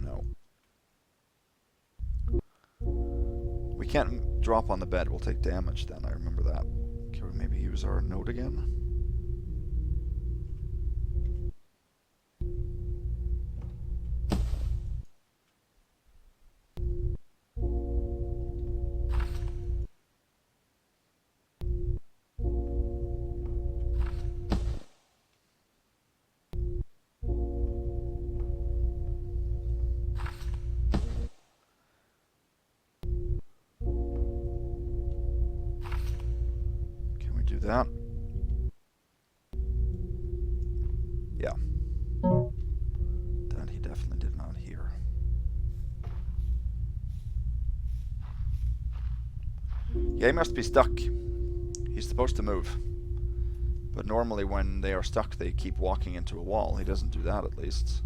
No. We can't drop on the bed, we'll take damage then, I remember that. Can we maybe use our note again? That. Yeah. That he definitely did not hear. Yeah, he must be stuck. He's supposed to move. But normally when they are stuck, they keep walking into a wall. He doesn't do that, at least.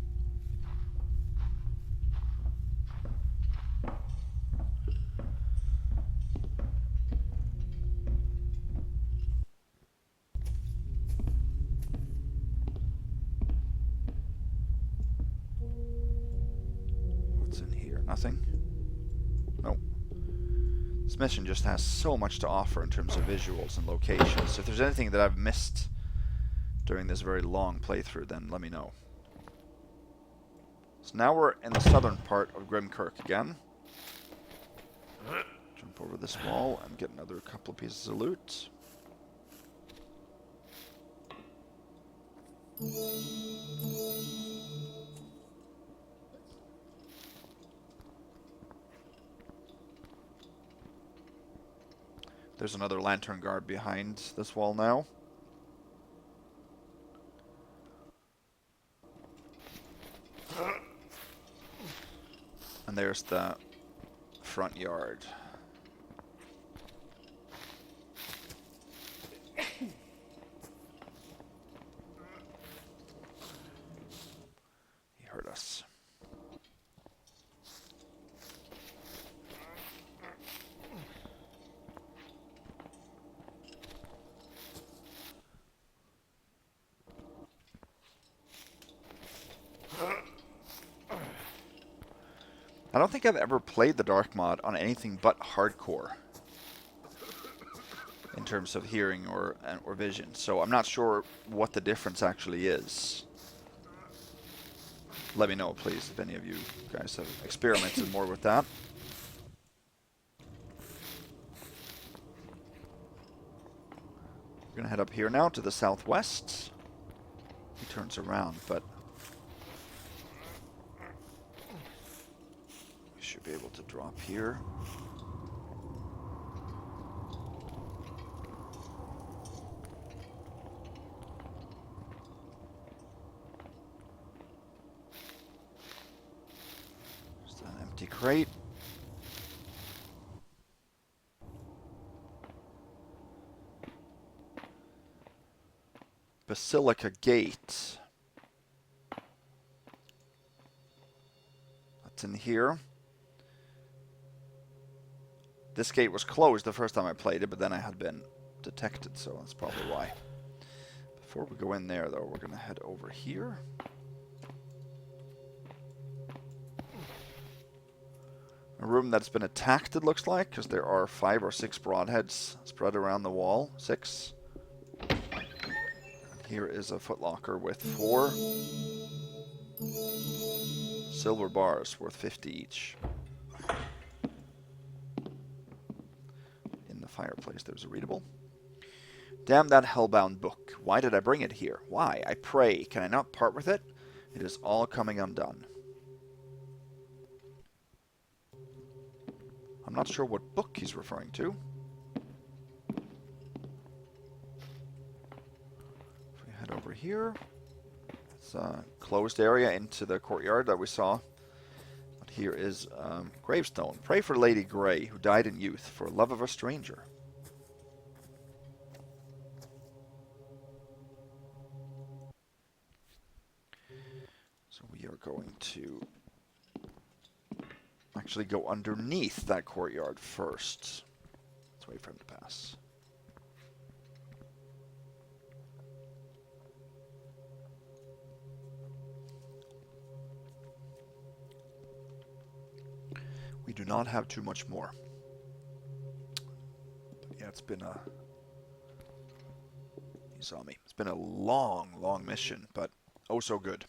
What's in here? Nothing? Nope. This mission just has so much to offer in terms of visuals and locations. If there's anything that I've missed during this very long playthrough, then let me know. So now we're in the southern part of Grimkirk again. Jump over this wall and get another couple of pieces of loot. There's another lantern guard behind this wall now. And there's the front yard. He heard us. I don't think I've ever played the Dark Mod on anything but hardcore in terms of hearing or vision, so I'm not sure what the difference actually is. Let me know, please, if any of you guys have experimented more with that. We're going to head up here now to the southwest. He turns around, but should be able to drop here. Just an empty crate. Basilica Gate. That's in here. This gate was closed the first time I played it, but then I had been detected, so that's probably why. Before we go in there, though, we're going to head over here. A room that's been attacked, it looks like, because there are 5 or 6 broadheads spread around the wall. 6. Here is a footlocker with 4 silver bars worth 50 each. Fireplace, there's a readable. Damn that hellbound book. Why did I bring it here? Why? I pray. Can I not part with it? It is all coming undone. I'm not sure what book he's referring to. If we head over here, it's a closed area into the courtyard that we saw. Here is gravestone. Pray for Lady Grey, who died in youth, for love of a stranger. So we are going to actually go underneath that courtyard first. Let's wait for him to pass. We do not have too much more. But yeah, it's been a... You saw me. It's been a long, long mission, but oh so good.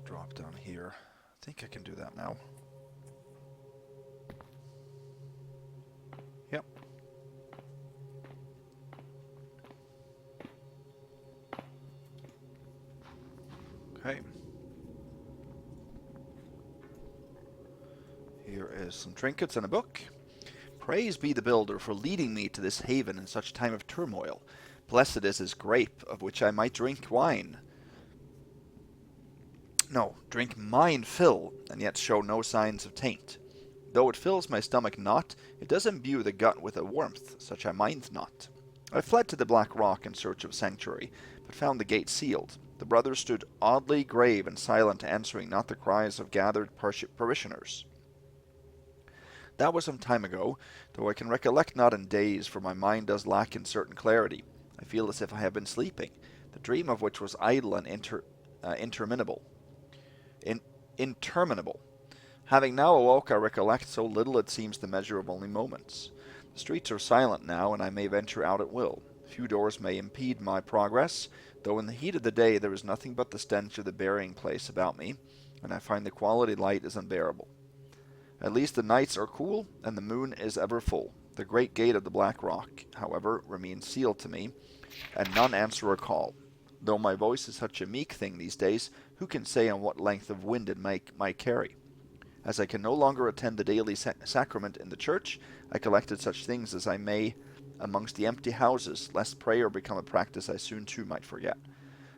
Drop down here. I think I can do that now. Yep. Okay. Here is some trinkets and a book. Praise be the builder for leading me to this haven in such time of turmoil. Blessed is his grape, of which I might drink wine. No, drink mine fill, and yet show no signs of taint. Though it fills my stomach not, it does imbue the gut with a warmth, such I mind not. I fled to the black rock in search of sanctuary, but found the gate sealed. The brothers stood oddly grave and silent, answering not the cries of gathered parishioners. That was some time ago, though I can recollect not in days, for my mind does lack in certain clarity. I feel as if I have been sleeping, the dream of which was idle and interminable. Having now awoke, I recollect so little it seems the measure of only moments. The streets are silent now, and I may venture out at will. Few doors may impede my progress, though in the heat of the day there is nothing but the stench of the burying place about me, and I find the quality light is unbearable. At least the nights are cool, and the moon is ever full. The great gate of the Black Rock, however, remains sealed to me, and none answer a call. Though my voice is such a meek thing these days, who can say on what length of wind it might carry? As I can no longer attend the daily sacrament in the church, I collected such things as I may amongst the empty houses, lest prayer become a practice I soon too might forget.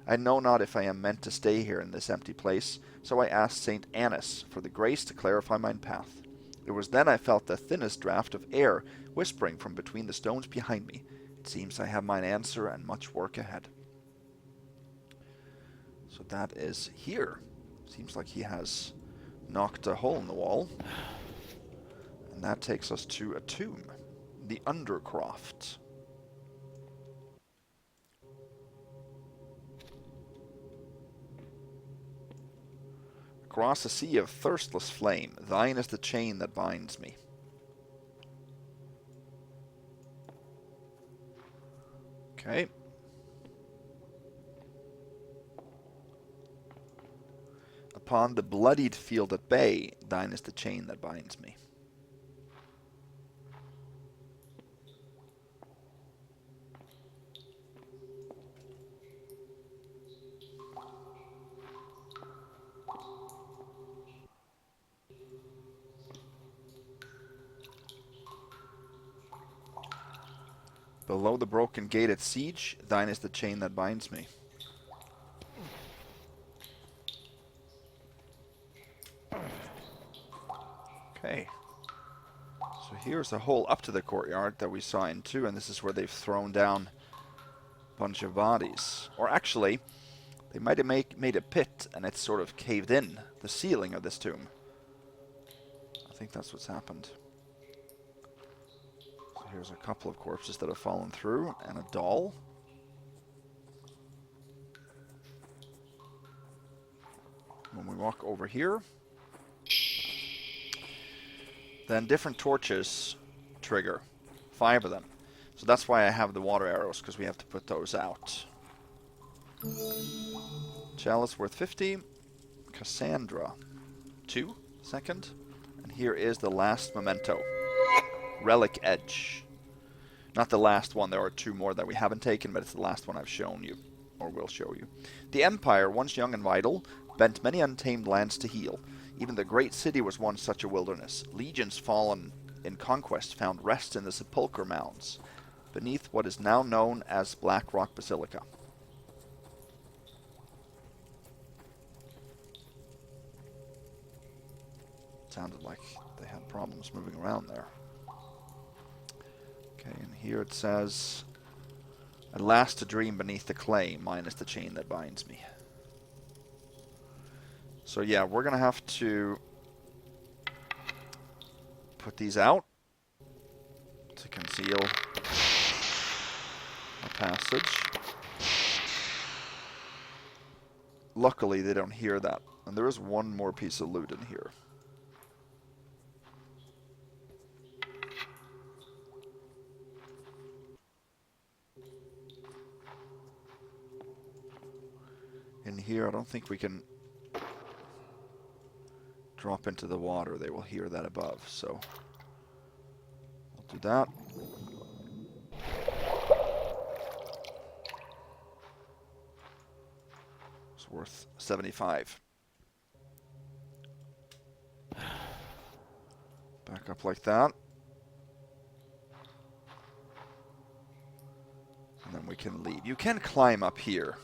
I know not if I am meant to stay here in this empty place, so I asked St. Annis for the grace to clarify mine path. It was then I felt the thinnest draught of air whispering from between the stones behind me. It seems I have mine answer and much work ahead. So that is here. Seems like he has knocked a hole in the wall. And that takes us to a tomb. The Undercroft. Across a sea of thirstless flame, thine is the chain that binds me. Okay. Upon the bloodied field at bay, thine is the chain that binds me. Below the broken gate at siege, thine is the chain that binds me. Okay. So here's a hole up to the courtyard that we saw into, and this is where they've thrown down a bunch of bodies. Or actually, they might have made a pit, and it's sort of caved in the ceiling of this tomb. I think that's what's happened. So here's a couple of corpses that have fallen through, and a doll. When we walk over here, then different torches trigger. 5 of them. So that's why I have the water arrows, because we have to put those out. Chalice worth 50. Cassandra 2 second. And here is the last memento. Relic Edge. Not the last one, there are 2 more that we haven't taken, but it's the last one I've shown you, or will show you. The Empire, once young and vital, bent many untamed lands to heal. Even the great city was once such a wilderness. Legions fallen in conquest found rest in the sepulchre mounds, beneath what is now known as Black Rock Basilica. Sounded like they had problems moving around there. Okay, and here it says, at last to dream beneath the clay, mine is the chain that binds me. So yeah, we're going to have to put these out to conceal a passage. Luckily, they don't hear that. And there is one more piece of loot in here. In here, I don't think we can drop into the water. They will hear that above, so we'll do that. It's worth 75. Back up like that. then we can leave. You can climb up here.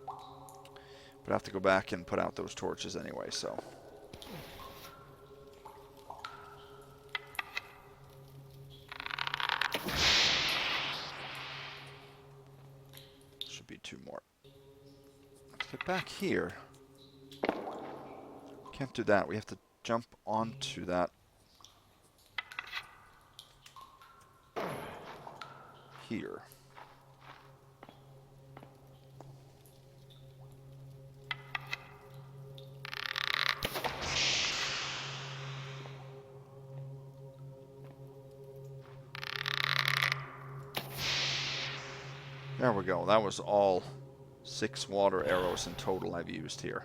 But I have to go back and put out those torches anyway, so. Should be 2 more. Let's get back here. Can't do that. We have to jump onto that. Here. There we go. That was all 6 water arrows in total I've used here.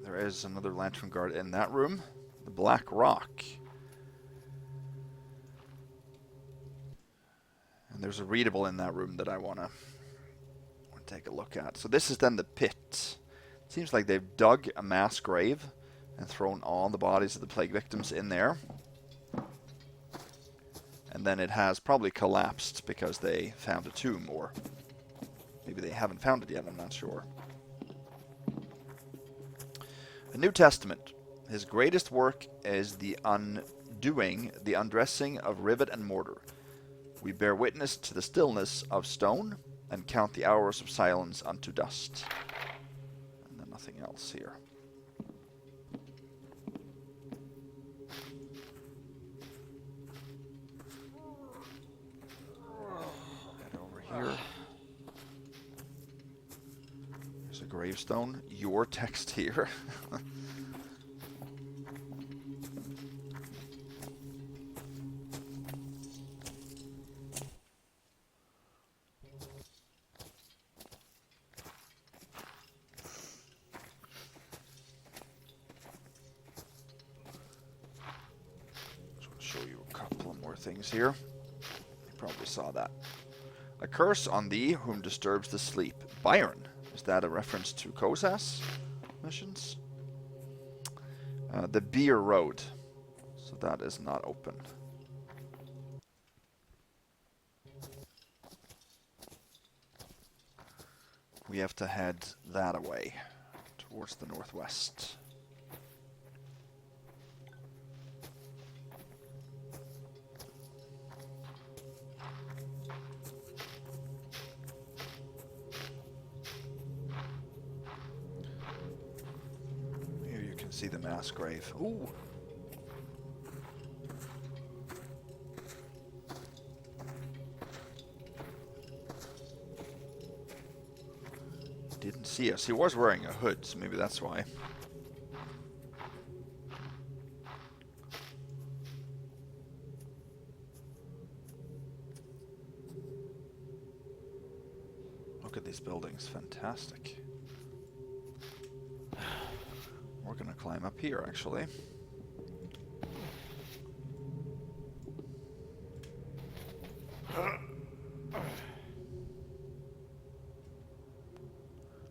There is another lantern guard in that room. The Black Rock. And there's a readable in that room that I want to take a look at. So this is then the pit. It seems like they've dug a mass grave and thrown all the bodies of the plague victims in there. And then it has probably collapsed because they found a tomb, or maybe they haven't found it yet, I'm not sure. The New Testament. His greatest work is the undoing, the undressing of rivet and mortar. We bear witness to the stillness of stone and count the hours of silence unto dust. And then nothing else here. Head over here. There's a gravestone. Your text here. Things here. You probably saw that. A curse on thee whom disturbs the sleep. Byron. Is that a reference to Kozas missions? The Beer Road. So that is not open. We have to head that way towards the northwest. See the mass grave. Ooh. Didn't see us. He was wearing a hood, so maybe that's why. Look at these buildings. Fantastic. We're going to climb up here, actually.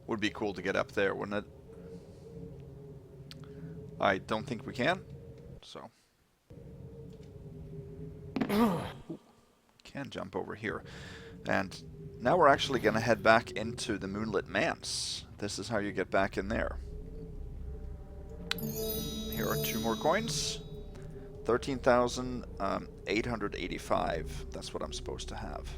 Would be cool to get up there, wouldn't it? I don't think we can, so. Can jump over here. And now we're actually going to head back into the Moonlit Manse. This is how you get back in there. Here are 2 more coins. 13,885. That's what I'm supposed to have.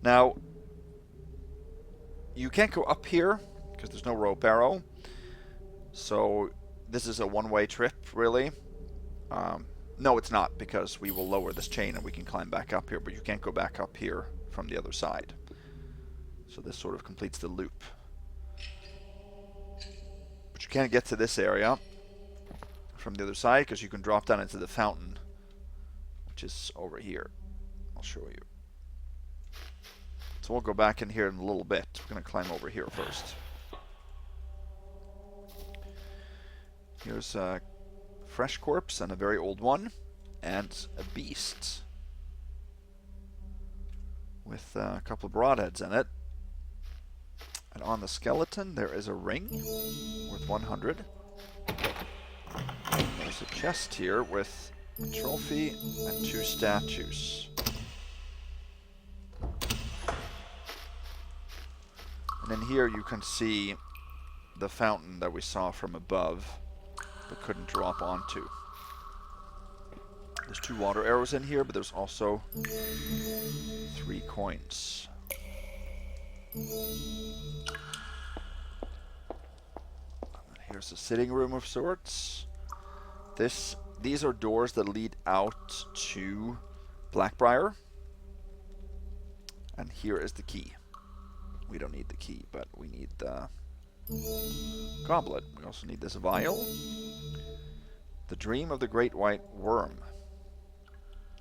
Now, you can't go up here because there's no rope arrow. So this is a one-way trip, really. No, it's not, because we will lower this chain and we can climb back up here, but you can't go back up here from the other side. So this sort of completes the loop. But you can't get to this area from the other side because you can drop down into the fountain, which is over here. I'll show you. It's So we'll go back in here in a little bit. We're going to climb over here first. Here's a fresh corpse and a very old one. And a beast. With a couple of broadheads in it. And on the skeleton there is a ring worth 100. There's a chest here with a trophy and 2 statues. And in here you can see the fountain that we saw from above but couldn't drop onto. There's 2 water arrows in here, but there's also 3 coins. Here's a sitting room of sorts. These are doors that lead out to Blackbriar. And here is the key. We don't need the key, but we need the goblet. We also need this vial. The dream of the great white worm.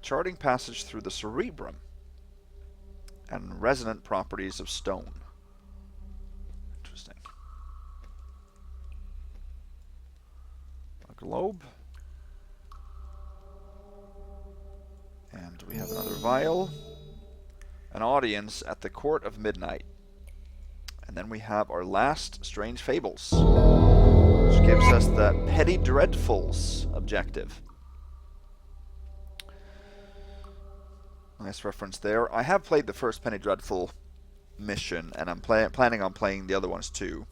Charting passage through the cerebrum. And resonant properties of stone. Interesting. A globe. And we have another vial. An audience at the Court of Midnight. And then we have our last Strange Fables, which gives us the Petty Dreadfuls objective. Nice reference there. I have played the first Penny Dreadful mission, and I'm planning on playing the other ones too.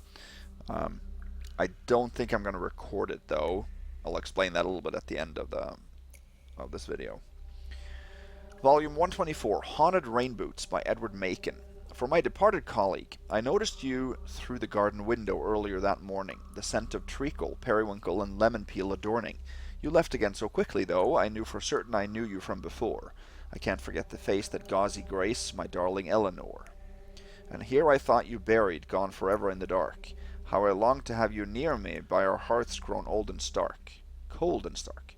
I don't think I'm going to record it though. I'll explain that a little bit at the end of this video. Volume 124, Haunted Rain Boots by Edward Machen. For my departed colleague, I noticed you through the garden window earlier that morning, the scent of treacle, periwinkle, and lemon peel adorning. You left again so quickly, though, I knew for certain I knew you from before. I can't forget the face, that gauzy grace, my darling Eleanor. And here I thought you buried, gone forever in the dark. How I longed to have you near me, by our hearths grown old and stark, cold and stark.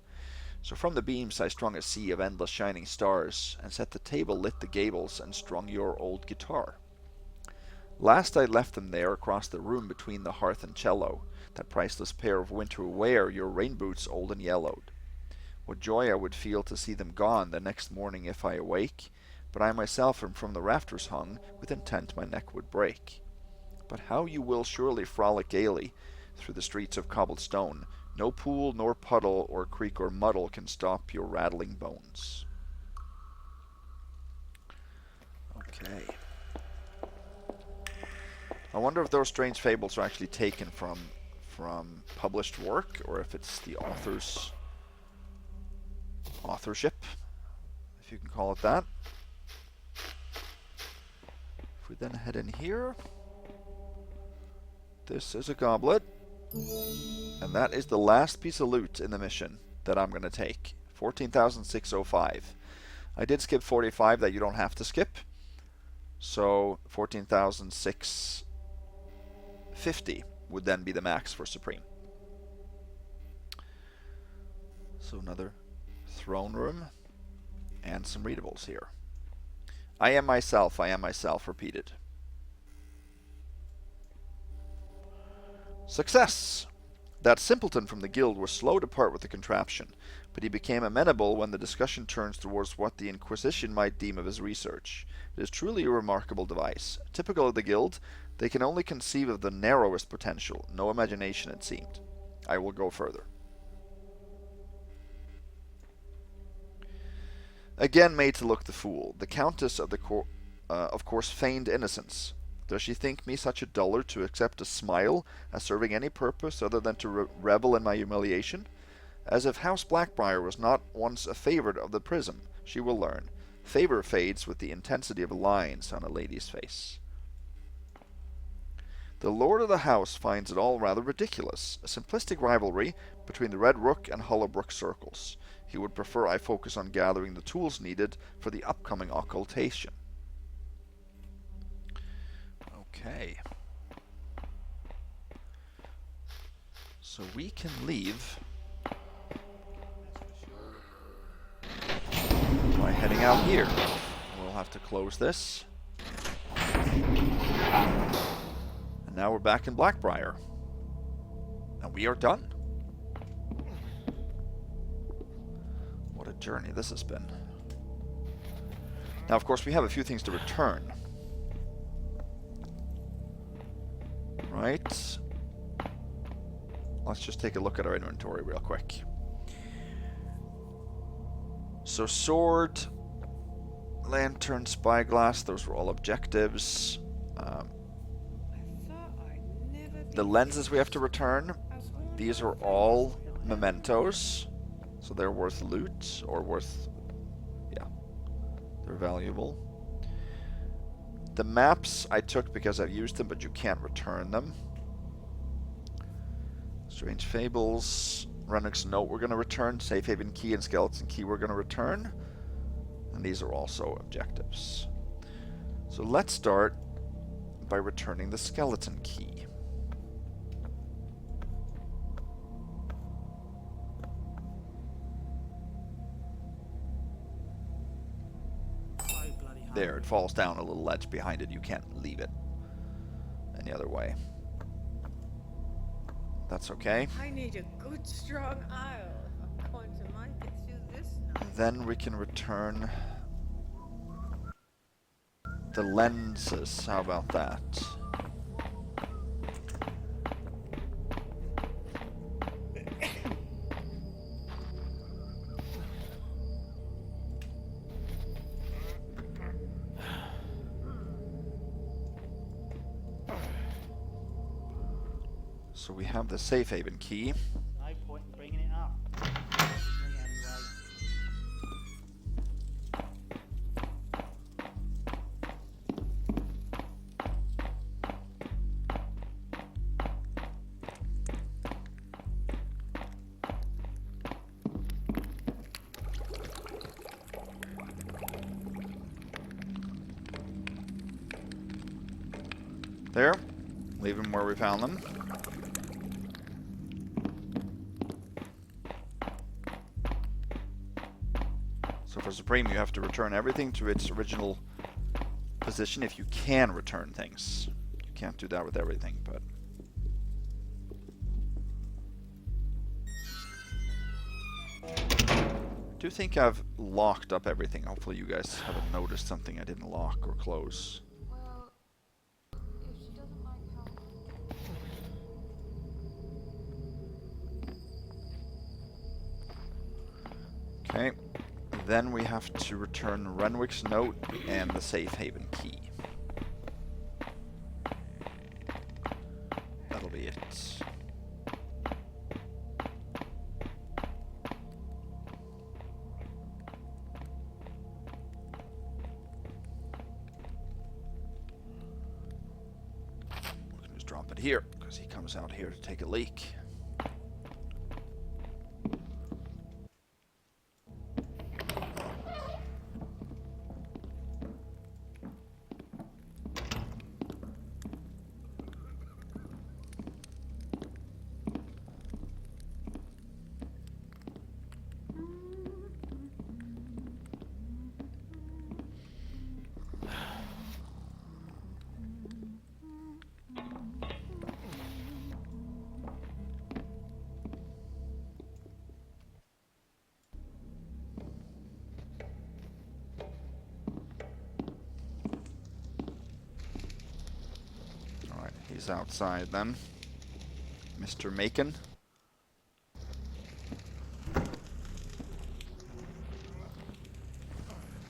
So from the beams I strung a sea of endless shining stars, and set the table, lit the gables, and strung your old guitar. Last I left them there, across the room between the hearth and cello, that priceless pair of winter wear, your rain boots old and yellowed. What joy I would feel to see them gone the next morning if I awake, but I myself am from the rafters hung, with intent my neck would break. But how you will surely frolic gaily through the streets of cobbled stone, no pool, nor puddle, or creek, or muddle can stop your rattling bones. Okay. I wonder if those Strange Fables are actually taken from published work, or if it's the author's authorship, if you can call it that. If we then head in here, this is a goblet. And that is the last piece of loot in the mission that I'm going to take. 14,605. I did skip 45 that you don't have to skip. So 14,650 would then be the max for Supreme. So another throne room. And some readables here. I am myself repeated. Success! That simpleton from the guild was slow to part with the contraption, but he became amenable when the discussion turns towards what the Inquisition might deem of his research. It is truly a remarkable device. Typical of the guild, they can only conceive of the narrowest potential, no imagination it seemed. I will go further. Again made to look the fool, the Countess of course feigned innocence. Does she think me such a dullard to accept a smile as serving any purpose other than to revel in my humiliation? As if House Blackbriar was not once a favourite of the prism, she will learn. Favour fades with the intensity of lines on a lady's face. The lord of the house finds it all rather ridiculous, a simplistic rivalry between the Red Rook and Hollowbrook circles. He would prefer I focus on gathering the tools needed for the upcoming occultation. Okay. So we can leave by heading out here. We'll have to close this. And now we're back in Blackbriar. And we are done. What a journey this has been. Now, of course, we have a few things to return. Right. Let's just take a look at our inventory real quick. So, sword, lantern, spyglass, those were all objectives. The lenses we have to return, these are all mementos. So they're worth loot, or worth, yeah, they're valuable. The maps I took because I've used them, but you can't return them. Strange Fables, Renwick's Note we're going to return, Safe Haven Key and Skeleton Key we're going to return. And these are also objectives. So let's start by returning the Skeleton Key. There, it falls down a little ledge behind it. You can't leave it any other way. That's okay. I need a good strong ale if I'm going to make it through this night. Then we can return the lenses. How about that? So we have the safe haven key. No point in bringing it up. There. Leave them where we found them. So for Supreme, you have to return everything to its original position if you can return things. You can't do that with everything, but... I do think I've locked up everything. Hopefully you guys haven't noticed something I didn't lock or close. Well, if she doesn't like how... Okay. Then we have to return Renwick's Note and the safe haven key. That'll be it. We can just drop it here, because he comes out here to take a leak. He's outside then. Mr. Machen.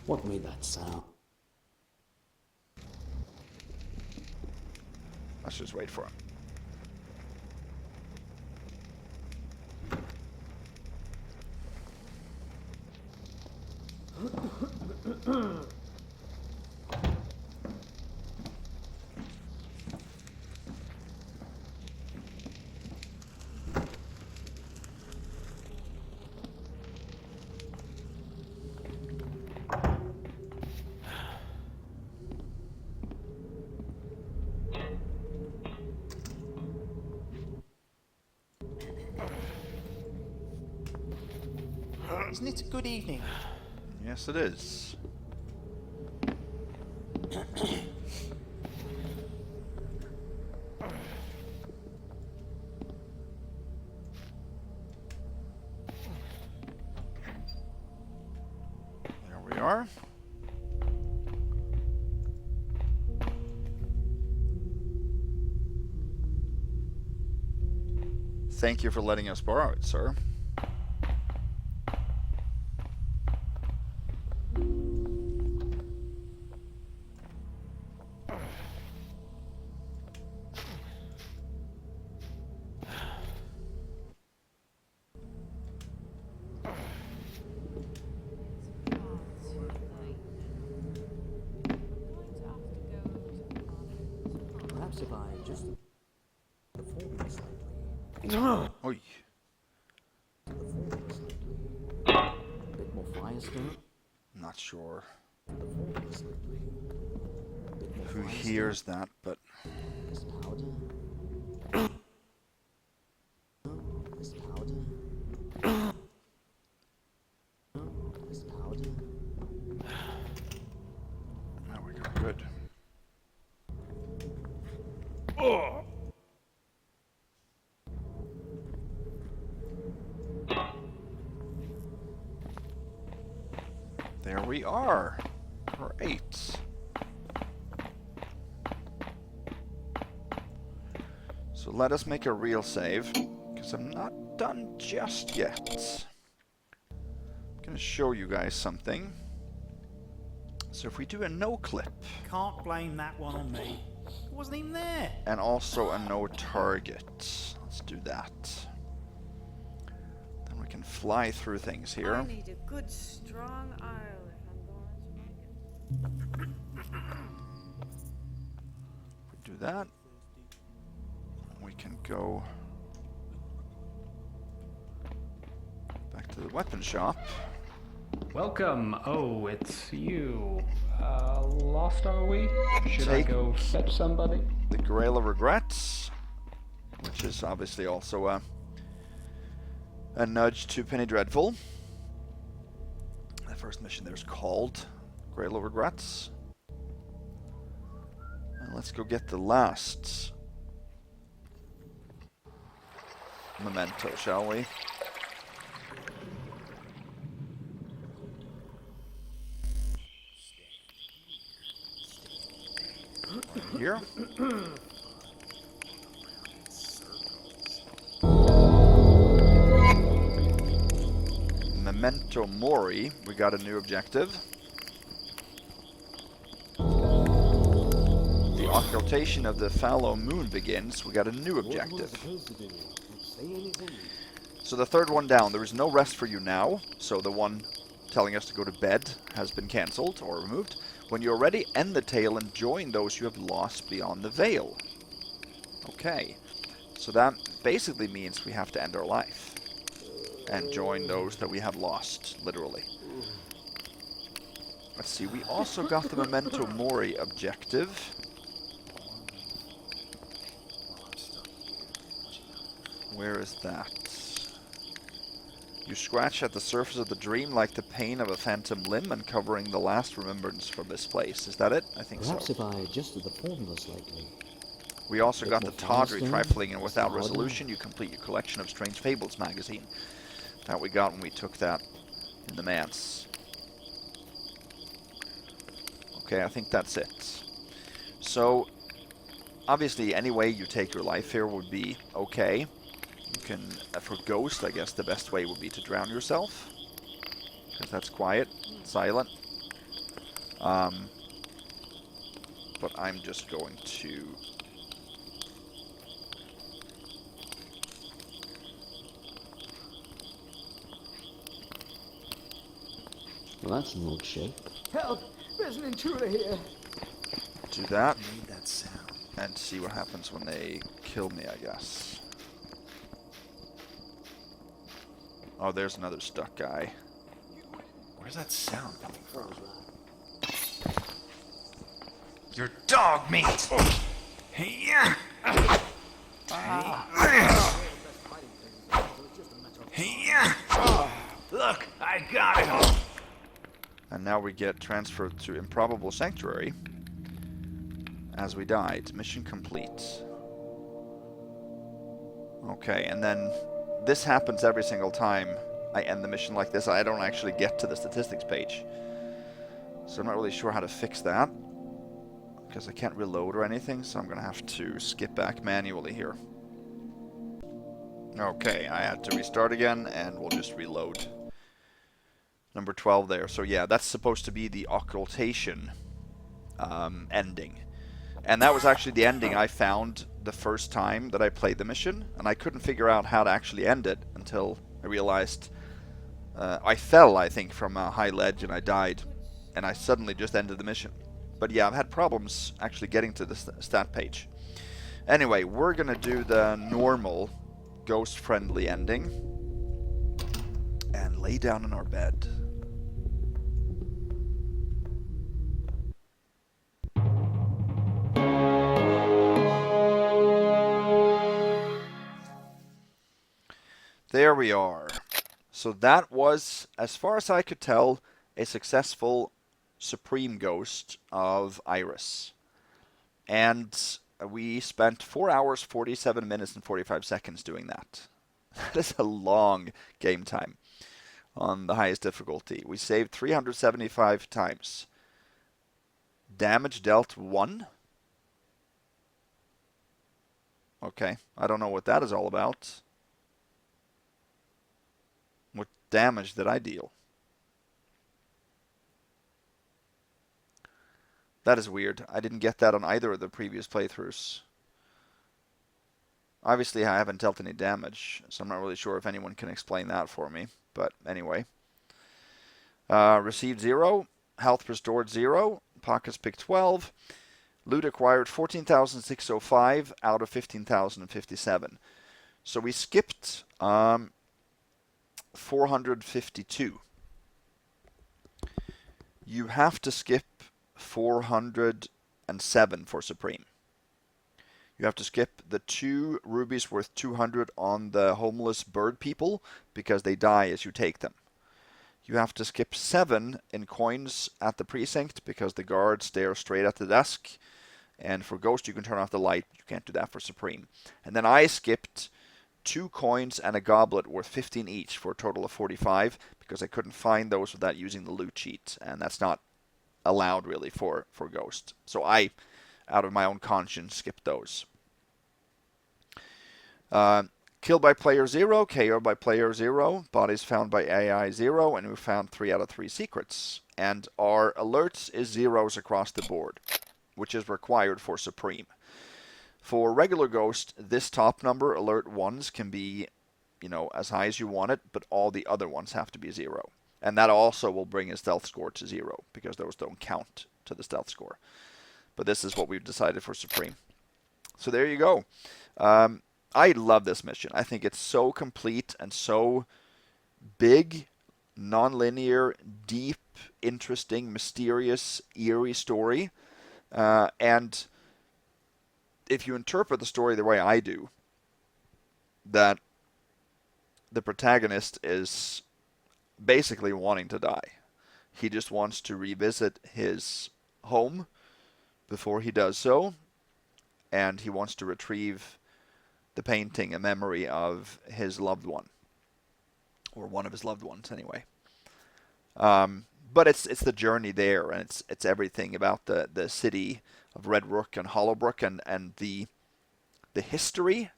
What made that sound? Let's just wait for him. Isn't it a good evening? Yes, it is. are. Thank you for letting us borrow it, sir. Perhaps if I just deform it slightly. Oi. A bit more firestone. Not sure Deform it slightly. A bit more who firestone. hears that, but This powder. This powder. This powder. there we go. Good. Oh. There we are. Great. So let us make a real save, because I'm not done just yet. I'm going to show you guys something. So if we do a no clip, Can't blame that one on me. It wasn't even there. and also a no target, let's do that. Then we can fly through things here. I need a good strong ale if I'm going to make it. If we do that, we can go back to the weapon shop. Welcome. Oh, it's you. Lost are we? Should I Take go fetch somebody? the Grail of Regrets, which is obviously also a nudge to Penny Dreadful. The first mission there is called Grail of Regrets. And let's go get the last memento, shall we? Right here. Memento Mori, we got a new objective. The occultation of the fallow moon begins, we got a new objective. So the third one down, there is no rest for you now, so the one telling us to go to bed has been cancelled or removed. When you're ready, end the tale and join those you have lost beyond the veil. Okay, so that basically means we have to end our life and join those that we have lost, literally. Let's see, we also got the Memento Mori objective. Where is that? You scratch at the surface of the dream like the pain of a phantom limb, uncovering the last remembrance from this place. Is that it? I think Perhaps so. if I adjusted the formula slightly. We also got the more tawdry firestone, trifling, and without powder. resolution you complete your collection of Strange Fables magazine. That we got when we took that in the manse. Okay, I think that's it. So, obviously any way you take your life here would be okay. You can, for Ghost, I guess the best way would be to drown yourself, because that's quiet, silent. But I'm just going to... Well, that's an old shape. Help! There's an intruder here! do that. Made that sound. And see what happens when they kill me, I guess. Oh, there's another stuck guy. Where's that sound coming from? Your dog meat! Yeah. Yeah. Look, I got it. And now we get transferred to Improbable Sanctuary as we died. Mission complete. Okay, and then this happens every single time I end the mission like this. I don't actually get to the statistics page. So I'm not really sure how to fix that, because I can't reload or anything, so I'm going to have to skip back manually here. Okay, I had to restart again, and we'll just reload. Number 12 there. So yeah, that's supposed to be the occultation ending. And that was actually the ending I found the first time that I played the mission, and I couldn't figure out how to actually end it until I realized I fell, I think, from a high ledge and I died, and I suddenly just ended the mission. But yeah, I've had problems actually getting to the stat page. Anyway, we're gonna do the normal ghost-friendly ending and lay down in our bed. There we are. So that was, as far as I could tell, a successful Supreme Ghost of Iris. And we spent 4 hours, 47 minutes, and 45 seconds doing that. That is a long game time on the highest difficulty. We saved 375 times. Damage dealt 1. Okay, I don't know what that is all about. What damage did I deal? That is weird. I didn't get that on either of the previous playthroughs. Obviously, I haven't dealt any damage, so I'm not really sure if anyone can explain that for me. But anyway. Received 0. Health restored 0. Pockets picked 12. Loot acquired 14,605 out of 15,057. So we skipped 452. You have to skip 407 for Supreme. You have to skip the 2 rubies worth 200 on the homeless bird people, because they die as you take them. You have to skip 7 in coins at the precinct, because the guards stare straight at the desk. And for Ghost you can turn off the light, but you can't do that for Supreme. And then I skipped 2 coins and a goblet worth 15 each for a total of 45, because I couldn't find those without using the loot cheat, and that's not allowed really for Ghost. So I, out of my own conscience, skipped those. Killed by player 0, KO by player 0, bodies found by AI 0, and we found 3 out of 3 secrets. And our alerts is 0s across the board, which is required for Supreme. For regular Ghost, this top number, alert 1s, can be, as high as you want it, but all the other ones have to be 0. And that also will bring his stealth score to 0, because those don't count to the stealth score. But this is what we've decided for Supreme. So there you go. I love this mission. I think it's so complete and so big, non-linear, deep, interesting, mysterious, eerie story. And if you interpret the story the way I do, that the protagonist is basically wanting to die. He just wants to revisit his home before he does so, and he wants to retrieve the painting, a memory of his loved one, or one of his loved ones anyway. But it's the journey there, and it's everything about the city of Red Rook and Hollowbrook, and the history,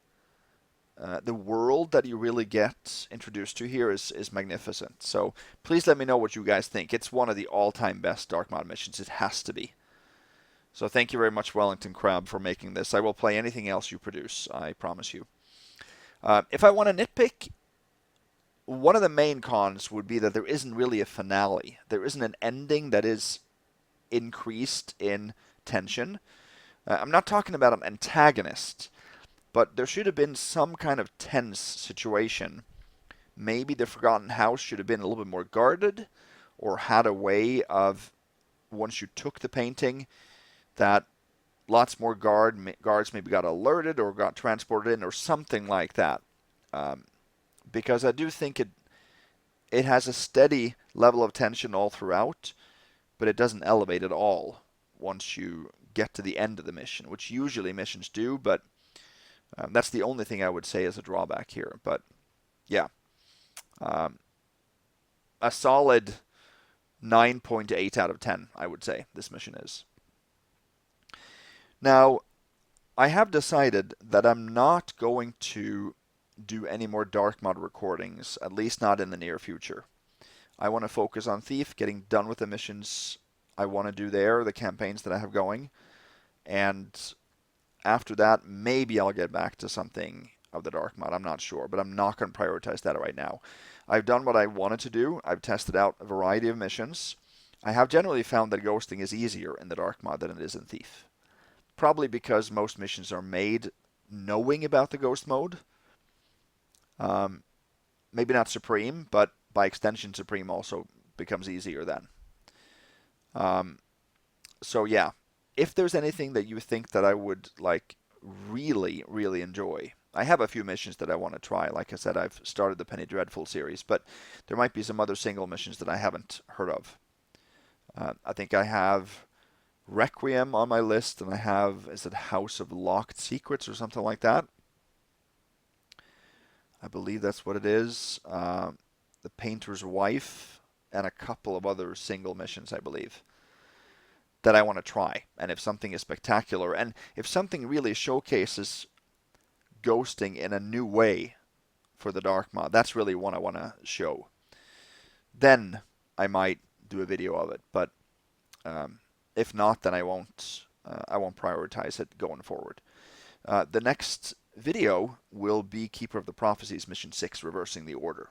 the world that you really get introduced to here is magnificent. So please let me know what you guys think. It's one of the all-time best Dark Mod missions. It has to be. So thank you very much, WellingtonCrab, for making this. I will play anything else you produce, I promise you. If I want to nitpick, one of the main cons would be that there isn't really a finale. There isn't an ending that is increased in tension. I'm not talking about an antagonist, but there should have been some kind of tense situation. Maybe the Forgotten House should have been a little bit more guarded, or had a way of, once you took the painting, that lots more guards maybe got alerted or got transported in, or something like that. Because I do think it has a steady level of tension all throughout, but it doesn't elevate at all once you get to the end of the mission, which usually missions do, but that's the only thing I would say is a drawback here. But yeah, a solid 9.8 out of 10, I would say, this mission is. Now, I have decided that I'm not going to do any more dark mod recordings, at least not in the near future. I want to focus on Thief, getting done with the missions I want to do there, the campaigns that I have going, and after that, maybe I'll get back to something of the dark mod. I'm not sure, but I'm not going to prioritize that right now. I've done what I wanted to do. I've tested out a variety of missions. I have generally found that ghosting is easier in the dark mod than it is in Thief. Probably because most missions are made knowing about the ghost mode. Maybe not Supreme, but by extension Supreme also becomes easier then. So yeah, if there's anything that you think that I would like really, really enjoy, I have a few missions that I want to try. Like I said, I've started the Penny Dreadful series, but there might be some other single missions that I haven't heard of. I think I have Requiem on my list, and I have, is it House of Locked Secrets or something like that? I believe that's what it is. The Painter's Wife, and a couple of other single missions, I believe, that I want to try. And if something is spectacular, and if something really showcases ghosting in a new way for the dark mod, that's really what I want to show. Then I might do a video of it, but if not, then I won't prioritize it going forward. The next video will be Keeper of the Prophecies Mission 6, Reversing the Order.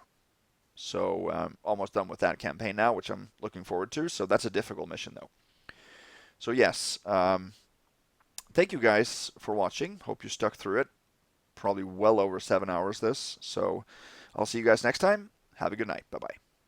So almost done with that campaign now, which I'm looking forward to. So that's a difficult mission though. So yes, thank you guys for watching. Hope you stuck through it. Probably well over 7 hours this. So I'll see you guys next time. Have a good night. Bye-bye.